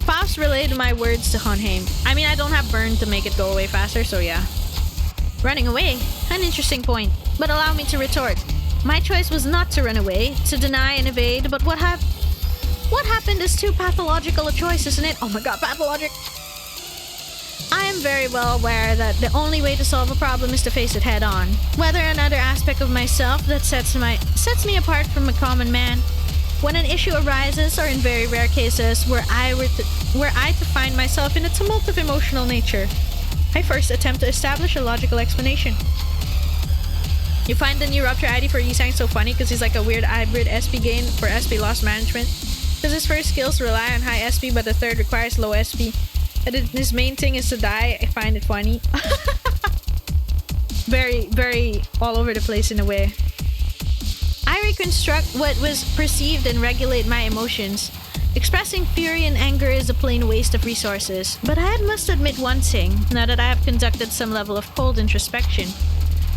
Faust relayed my words to Hohenheim. I mean, I don't have burn to make it go away faster, so yeah. Running away? An interesting point. But allow me to retort. My choice was not to run away, to deny and evade, but what happened is too pathological a choice, isn't it? Oh my god, pathologic! I am very well aware that the only way to solve a problem is to face it head on. Whether another aspect of myself that sets me apart from a common man. When an issue arises, or in very rare cases, were I to find myself in a tumult of emotional nature, I first attempt to establish a logical explanation. You find the new Rupture ID for Yisang so funny because he's like a weird hybrid SP gain for SP loss management. Because his first skills rely on high SP, but the third requires low SP. And his main thing is to die. I find it funny. Very, very all over the place in a way. I reconstruct what was perceived and regulate my emotions. Expressing fury and anger is a plain waste of resources, but I must admit one thing, now that I have conducted some level of cold introspection.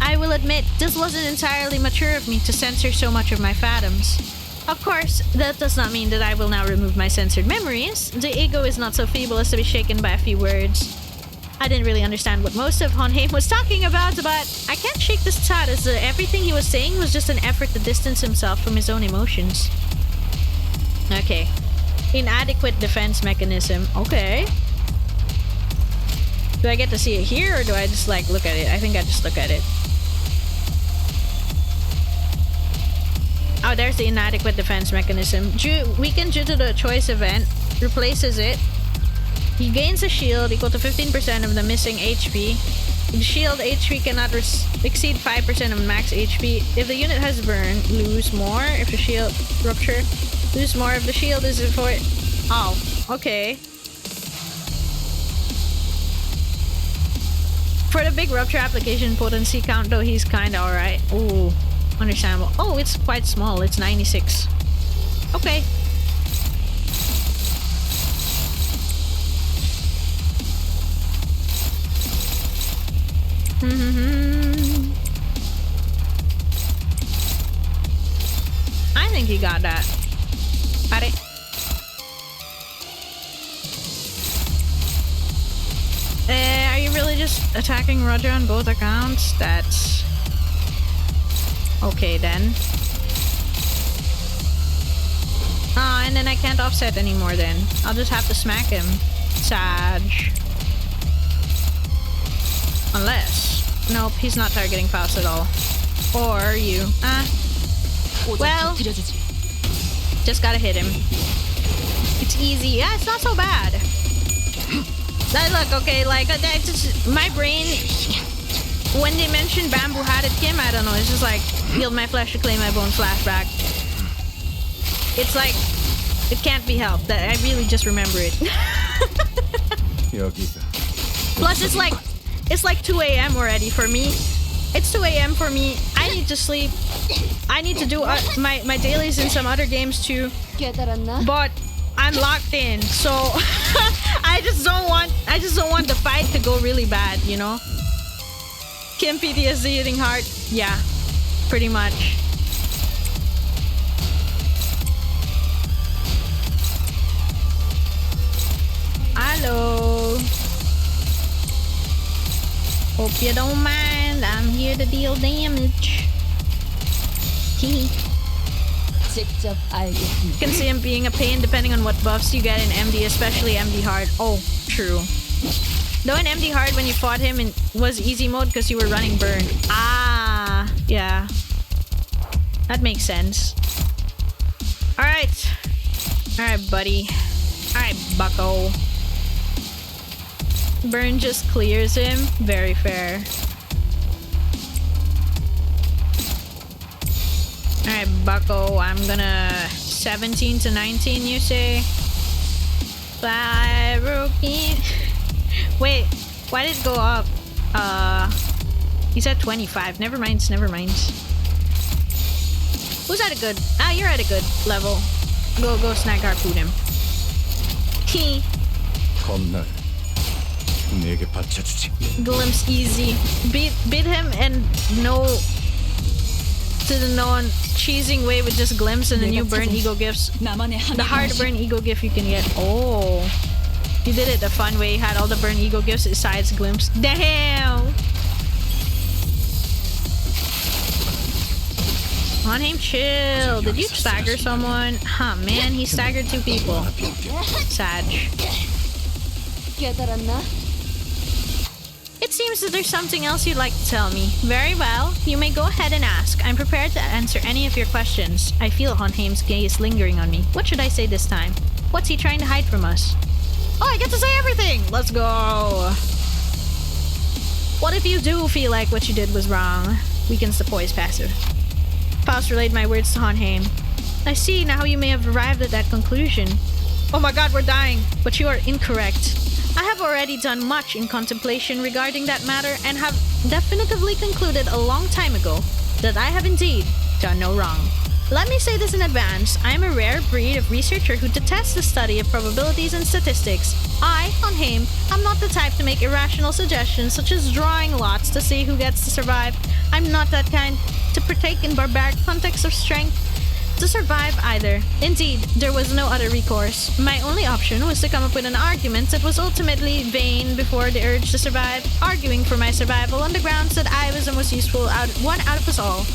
I will admit, this wasn't entirely mature of me to censor so much of my phantoms. Of course, that does not mean that I will now remove my censored memories. The ego is not so feeble as to be shaken by a few words. I didn't really understand what most of Hohenheim was talking about, but I can't shake this thought as everything he was saying was just an effort to distance himself from his own emotions. Okay. Inadequate defense mechanism. Okay. Do I get to see it here, or do I just like look at it? I think I just look at it. Oh, there's the inadequate defense mechanism. Weakened due to the choice event. Replaces it. He gains a shield equal to 15% of the missing HP. The shield HP cannot exceed 5% of max HP. If the unit has burn, lose more. If the shield rupture, lose more. If the shield is for... Oh, okay. For the big rupture application potency count though, he's kinda alright. Ooh, understandable. Oh, it's quite small. It's 96. Okay. I think he got that. Got it. Are you really just attacking Roger on both accounts? That's... okay then. Ah, and then I can't offset anymore then. I'll just have to smack him. Sag. Unless... nope, he's not targeting Faust at all. Or you. Well... just gotta hit him. It's easy. Yeah, it's not so bad. Look, okay, like, just, my brain... when they mentioned Bamboo Hatted Kim, I don't know, it's just like, yield my flesh to claim my bone flashback. It's like, it can't be helped. That I really just remember it. Plus, it's like 2 a.m. already for me. It's 2 a.m. for me. I need to sleep. I need to do my dailies in some other games too. But I'm locked in, so I just don't want the fight to go really bad, you know? Kim PTSD hitting hard? Yeah, pretty much. Hello. Hope you don't mind. I'm here to deal damage. Hee. You can see him being a pain depending on what buffs you get in MD, especially MD hard. Oh, true. Though in MD hard, when you fought him, it was easy mode because you were running burn. Ah, yeah. That makes sense. Alright. Alright, buddy. Alright, bucko. Burn just clears him. Very fair. Alright, bucko. I'm gonna... 17 to 19, you say? Fly, rookie. Wait, why did it go up? He's at 25. Never mind, never mind. Who's at a good... ah, you're at a good level. Go snag harpoon him. Hee. Glimpse easy. Beat him and no... to the non-cheesing way with just glimpse and the new burn ego gifts. The hard burn ego gift you can get. Oh. You did it the fun way. Had all the burn ego gifts besides glimpse. Damn! On him, chill. Did you stagger someone? Huh, man, he staggered 2 people. Sag. It seems that there's something else you'd like to tell me. Very well. You may go ahead and ask. I'm prepared to answer any of your questions. I feel Honheim's gaze lingering on me. What should I say this time? What's he trying to hide from us? Oh, I get to say everything! Let's go! What if you do feel like what you did was wrong? Weakens the poise passive. Faust relayed my words to Honheim. I see now you may have arrived at that conclusion. Oh my god, we're dying! But you are incorrect. I have already done much in contemplation regarding that matter and have definitively concluded a long time ago that I have indeed done no wrong. Let me say this in advance, I am a rare breed of researcher who detests the study of probabilities and statistics. I, Honheim, am not the type to make irrational suggestions such as drawing lots to see who gets to survive. I'm not that kind to partake in barbaric contexts of strength to survive either. Indeed, there was no other recourse. My only option was to come up with an argument that was ultimately vain before the urge to survive, arguing for my survival on the grounds that I was the most useful one out of us all.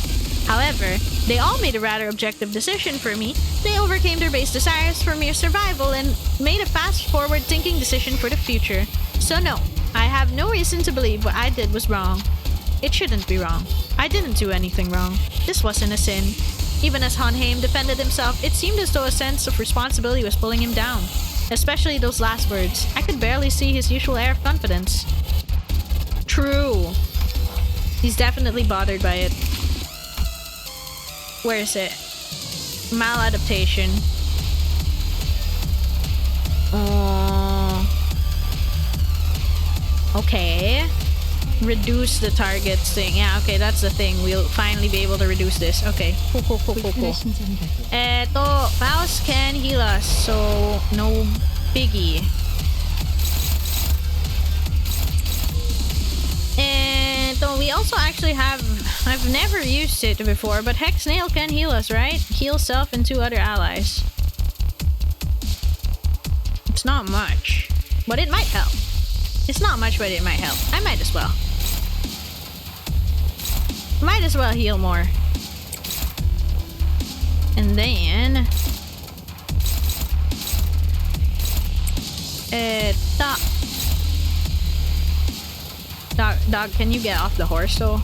However, they all made a rather objective decision for me. They overcame their base desires for mere survival and made a fast-forward thinking decision for the future. So no, I have no reason to believe what I did was wrong. It shouldn't be wrong. I didn't do anything wrong. This wasn't a sin. Even as Honheim defended himself, it seemed as though a sense of responsibility was pulling him down. Especially those last words. I could barely see his usual air of confidence. True. He's definitely bothered by it. Where is it? Maladaptation. Okay. Reduce the target's thing. Yeah, okay, that's the thing. We'll finally be able to reduce this. Okay. Cool. Faust can heal us, so no biggie. And we also actually have... I've never used it before, but Hex Nail can heal us, right? Heal self and 2 other allies. It's not much, but it might help. It's not much, but it might help. I might as well. Might as well heal more. And then... Dog, can you get off the horse though?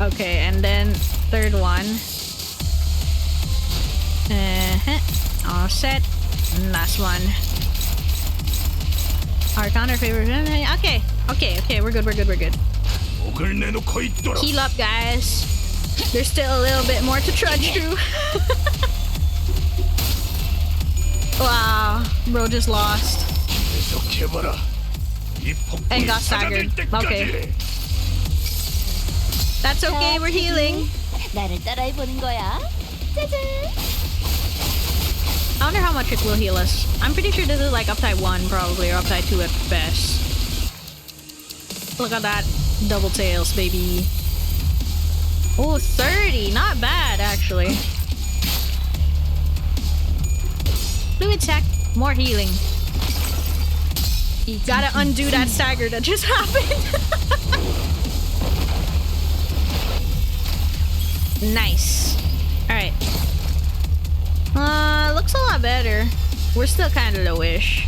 Okay, and then third one. All set. Last one. Our counter favor. Okay, we're good. Heal up, guys. There's still a little bit more to trudge through. Wow, bro just lost. And got staggered. Okay. That's okay, we're healing. I wonder how much it will heal us. I'm pretty sure this is like uptide 1 probably, or uptide 2 at best. Look at that. Double tails, baby. Oh, 30. Not bad, actually. Fluid sac. More healing. Gotta undo that stagger that just happened. Nice. Alright. Looks a lot better. We're still kind of lowish.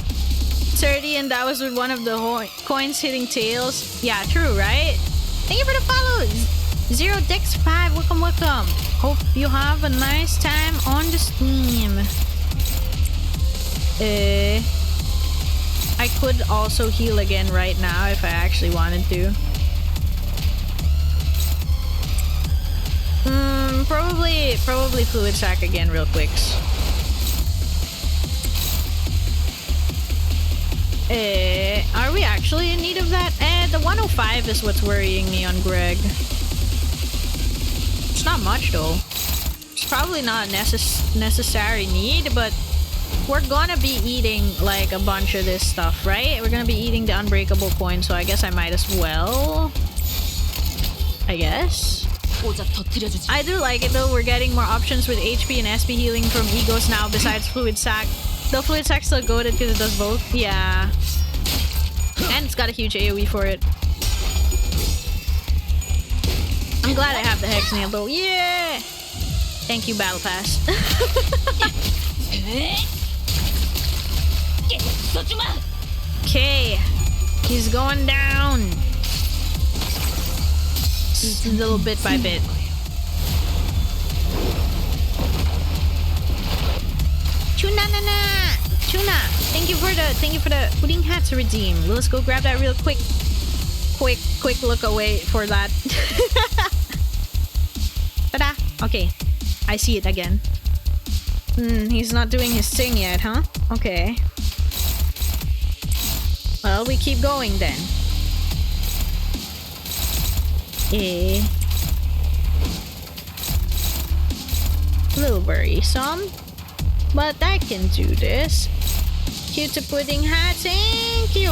30, and that was with one of the coins hitting tails. Yeah, true, right? Thank you for the follows. 0Dex5, welcome. Hope you have a nice time on the stream. I could also heal again right now if I actually wanted to. Probably fluid sac again real quick. Are we actually in need of that? The 105 is what's worrying me on Greg. It's not much though. It's probably not necessary need, but we're gonna be eating like a bunch of this stuff, right? We're gonna be eating the unbreakable coin, so I guess I might as well. I guess. I do like it though. We're getting more options with HP and SP healing from Egos now besides Fluid Sac. Though Fluid Sac's still goated because it does both. Yeah. And it's got a huge AoE for it. I'm glad I have the Hex Nail though. Yeah! Thank you, Battle Pass. Okay. He's going down. Just a little bit by bit. Tuna. Thank you for the pudding hat to redeem. Let's go grab that real quick. Quick look away for that. Ta-da! Okay. I see it again. He's not doing his thing yet, huh? Okay. Well, we keep going then. A little worrisome, but I can do this. Cute to pudding hat, thank you.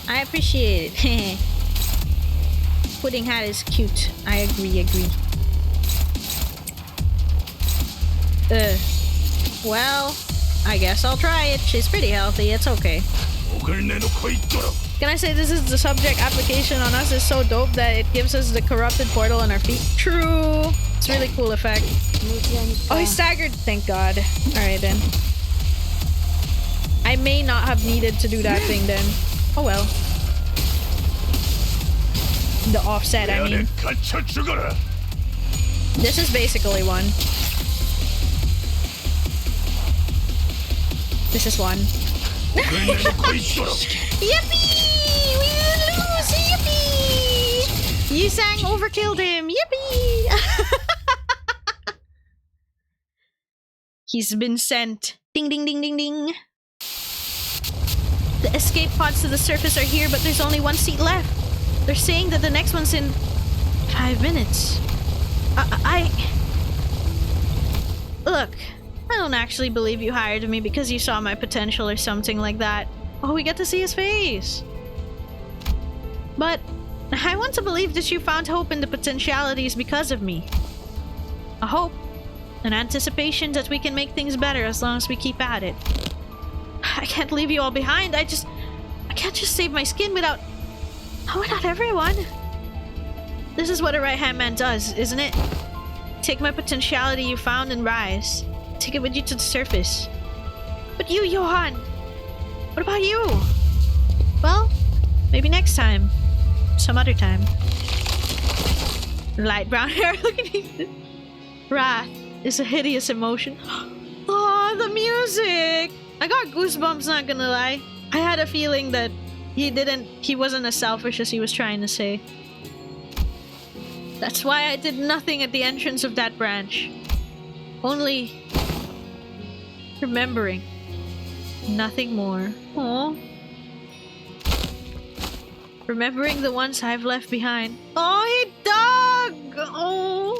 I appreciate it. Pudding hat is cute. I agree. Well, I guess I'll try it. She's pretty healthy. It's okay. Can I say this is the subject application on us is so dope that it gives us the corrupted portal on our feet? True. It's a really cool effect. Oh, he's staggered. Thank God. Alright then. I may not have needed to do that thing then. Oh well. The offset, I mean. This is basically one. This is one. Yippee! We didn't lose! Yippee! You sang overkilled him! Yippee! He's been sent. Ding ding ding ding ding. The escape pods to the surface are here, but there's only one seat left. They're saying that the next one's in 5 minutes. Look, I don't actually believe you hired me because you saw my potential or something like that. Oh, we get to see his face. But I want to believe that you found hope in the potentialities because of me. A hope, an anticipation that we can make things better as long as we keep at it. I can't leave you all behind. I can't just save my skin without everyone. This is what a right-hand man does, isn't it? Take my potentiality you found and rise. Take it with you to the surface. But you, Johan! What about you? Well, maybe next time. Some other time. Light brown hair, look at you. Wrath is a hideous emotion. Oh, the music! I got goosebumps, not gonna lie. I had a feeling that he wasn't as selfish as he was trying to say. That's why I did nothing at the entrance of that branch. Only remembering. Nothing more. Aww. Remembering the ones I've left behind. Oh, he dug! Oh.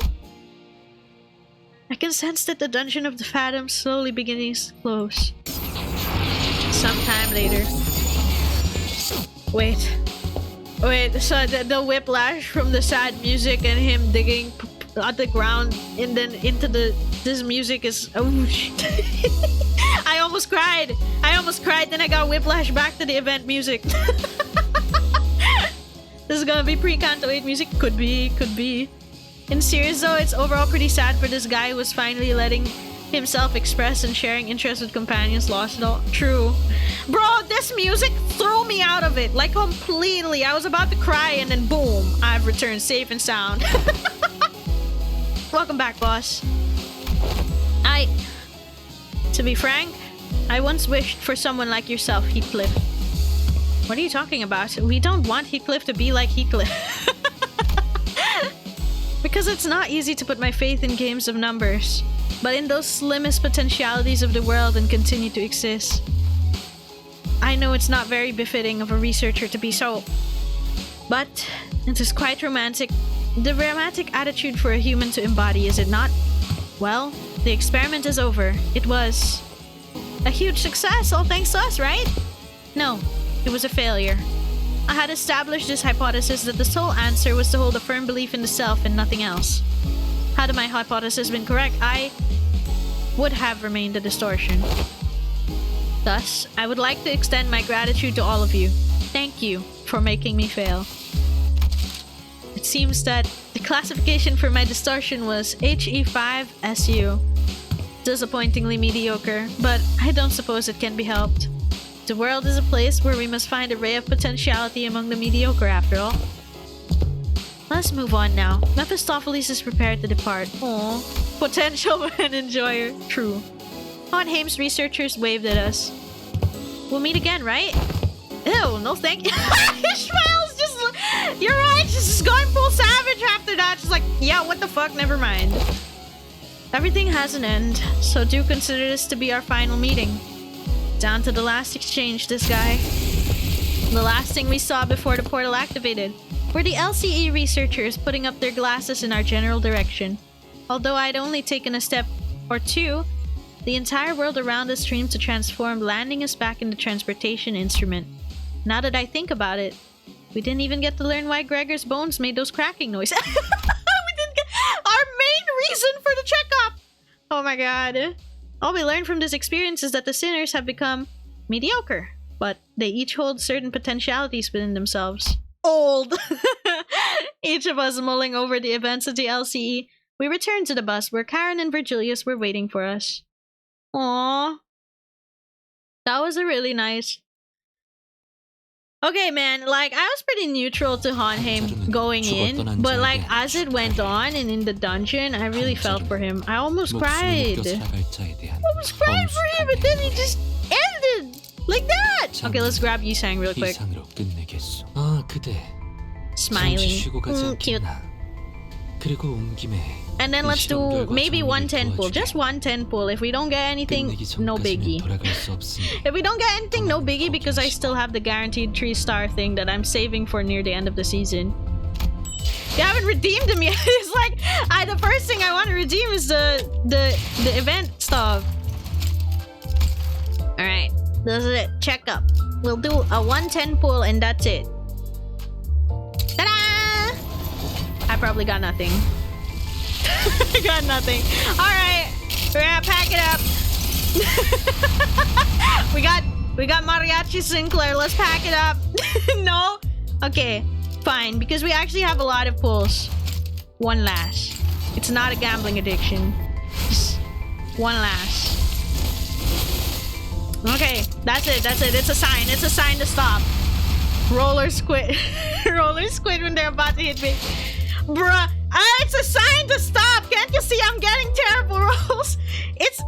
I can sense that the dungeon of the Phantom slowly beginning to close. Sometime later. Wait, so the whiplash from the sad music and him digging at the ground and then into this music is... Oh, shit. I almost cried, then I got whiplash back to the event music. This is gonna be pre-Canto 8 music? Could be. In serious though, it's overall pretty sad for this guy who was finally letting himself express and sharing interest with companions lost it all. True. Bro, this music threw me out of it, like completely. I was about to cry and then boom, I've returned safe and sound. Welcome back, boss. To be frank, I once wished for someone like yourself, Heathcliff. What are you talking about? We don't want Heathcliff to be like Heathcliff. Because it's not easy to put my faith in games of numbers, but in those slimmest potentialities of the world and continue to exist. I know it's not very befitting of a researcher to be so, but it is quite romantic. The romantic attitude for a human to embody, is it not? Well, the experiment is over. It was a huge success, all thanks to us, right? No, it was a failure. I had established this hypothesis that the sole answer was to hold a firm belief in the self and nothing else. Had my hypothesis been correct, I would have remained a distortion. Thus, I would like to extend my gratitude to all of you. Thank you for making me fail. It seems that the classification for my distortion was HE5SU. Disappointingly mediocre, but I don't suppose it can be helped. The world is a place where we must find a ray of potentiality among the mediocre after all. Let's move on now. Mephistopheles is prepared to depart. Aww. Potential and enjoyer. True. Hohenheim's researchers waved at us. We'll meet again, right? Ew, no thank you. Ishmael's just... You're right, she's just going full savage after that. She's like, yeah, what the fuck, never mind. Everything has an end, so do consider this to be our final meeting. Down to the last exchange, this guy. The last thing we saw before the portal activated were the LCE researchers putting up their glasses in our general direction. Although I'd only taken a step or two, the entire world around us seemed to transform, landing us back in the transportation instrument. Now that I think about it, we didn't even get to learn why Gregor's bones made those cracking noises. We didn't get our main reason for the checkup! Oh my god. All we learned from this experience is that the sinners have become mediocre, but they each hold certain potentialities within themselves. Old! Each of us mulling over the events of the LCE, we returned to the bus where Karen and Virgilius were waiting for us. Aww. That was a really nice Okay, man, like, I was pretty neutral to Honheim going in, but like, as it went on and in the dungeon, I really felt for him. I almost cried. I almost cried for him, but then he just ended like that. Okay, let's grab Yusang real quick. Smiling. Cute. And then let's do maybe 110 pull. Just 110 pull. If we don't get anything, no biggie. If we don't get anything, no biggie, because I still have the guaranteed 3-star thing that I'm saving for near the end of the season. You haven't redeemed them yet. It's like, the first thing I want to redeem is the event stuff. Alright, this is it. Checkup. We'll do a 110 pull and that's it. Ta-da! I probably got nothing. I got nothing. Alright, we're gonna pack it up. we got Mariachi Sinclair. Let's pack it up. No? Okay, fine. Because we actually have a lot of pulls. One last. It's not a gambling addiction. Just one last. Okay, that's it. That's it. It's a sign. It's a sign to stop. Roller squid. Roller squid when they're about to hit me. Bruh. It's a sign to stop. Can't you see I'm getting terrible rolls? It's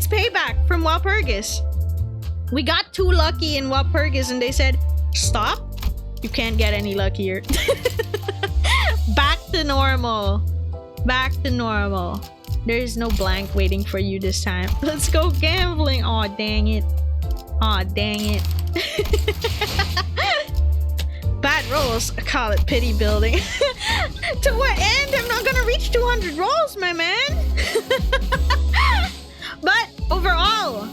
payback from Walpurgis. We got too lucky in Walpurgis and they said, stop. You can't get any luckier. Back to normal. Back to normal. There is no blank waiting for you this time. Let's go gambling. Aw, dang it. Aw, dang it. Bad rolls. I call it pity building. To what end? I'm not gonna reach 200 rolls, my man. But overall,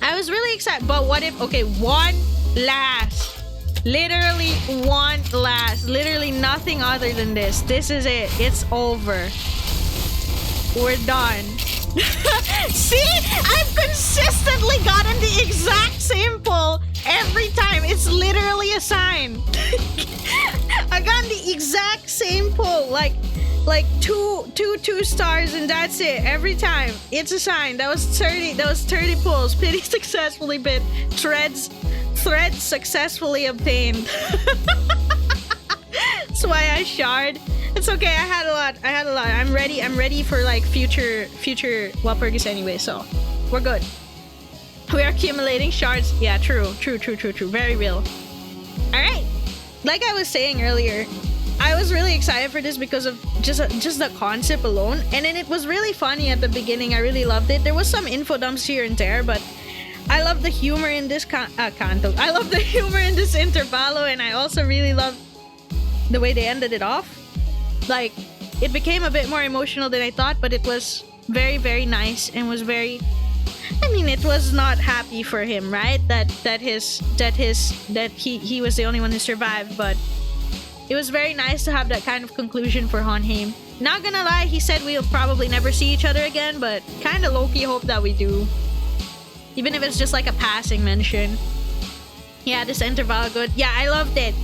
I was really excited. But what if, okay, one last. Literally one last. Literally nothing other than this. This is it. It's over. We're done. See? I've consistently gotten the exact same pull every time. It's literally a sign. I got the exact same pull. Like two stars and that's it. Every time. It's a sign. That was 30 pulls. Pity successfully bit. Threads successfully obtained. That's why I shard. It's okay. I had a lot. I'm ready for like future Walpurgis anyway, so we're good. We are accumulating shards. Yeah, true. Very real. Alright. Like I was saying earlier, I was really excited for this because of just the concept alone. And then it was really funny at the beginning. I really loved it. There was some info dumps here and there, but I love the humor in this canto. I love the humor in this intervallo, and I also really love the way they ended it off. Like, it became a bit more emotional than I thought, but it was very, very nice and was very... I mean, it was not happy for him, right? That he was the only one who survived, but it was very nice to have that kind of conclusion for Honheim. Not gonna lie, he said we'll probably never see each other again, but kind of low-key hope that we do. Even if it's just like a passing mention. Yeah, this interval good. Yeah, I loved it.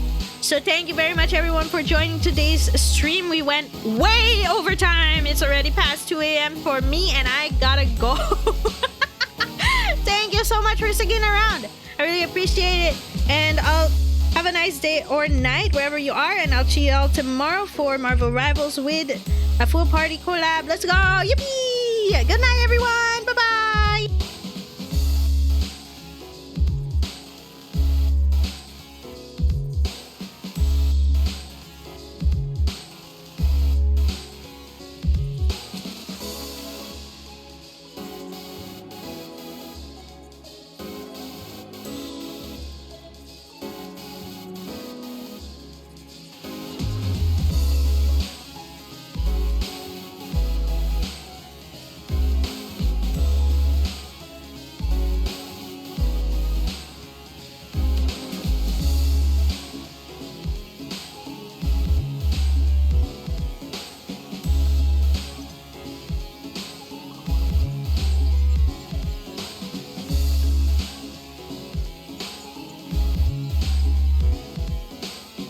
So thank you very much everyone for joining today's stream. We went way over time. It's already past 2 a.m. for me and I gotta go. Thank you so much for sticking around. I really appreciate it. And I'll have a nice day or night wherever you are. And I'll see you all tomorrow for Marvel Rivals with a full party collab. Let's go. Yippee! Good night everyone. Bye-bye.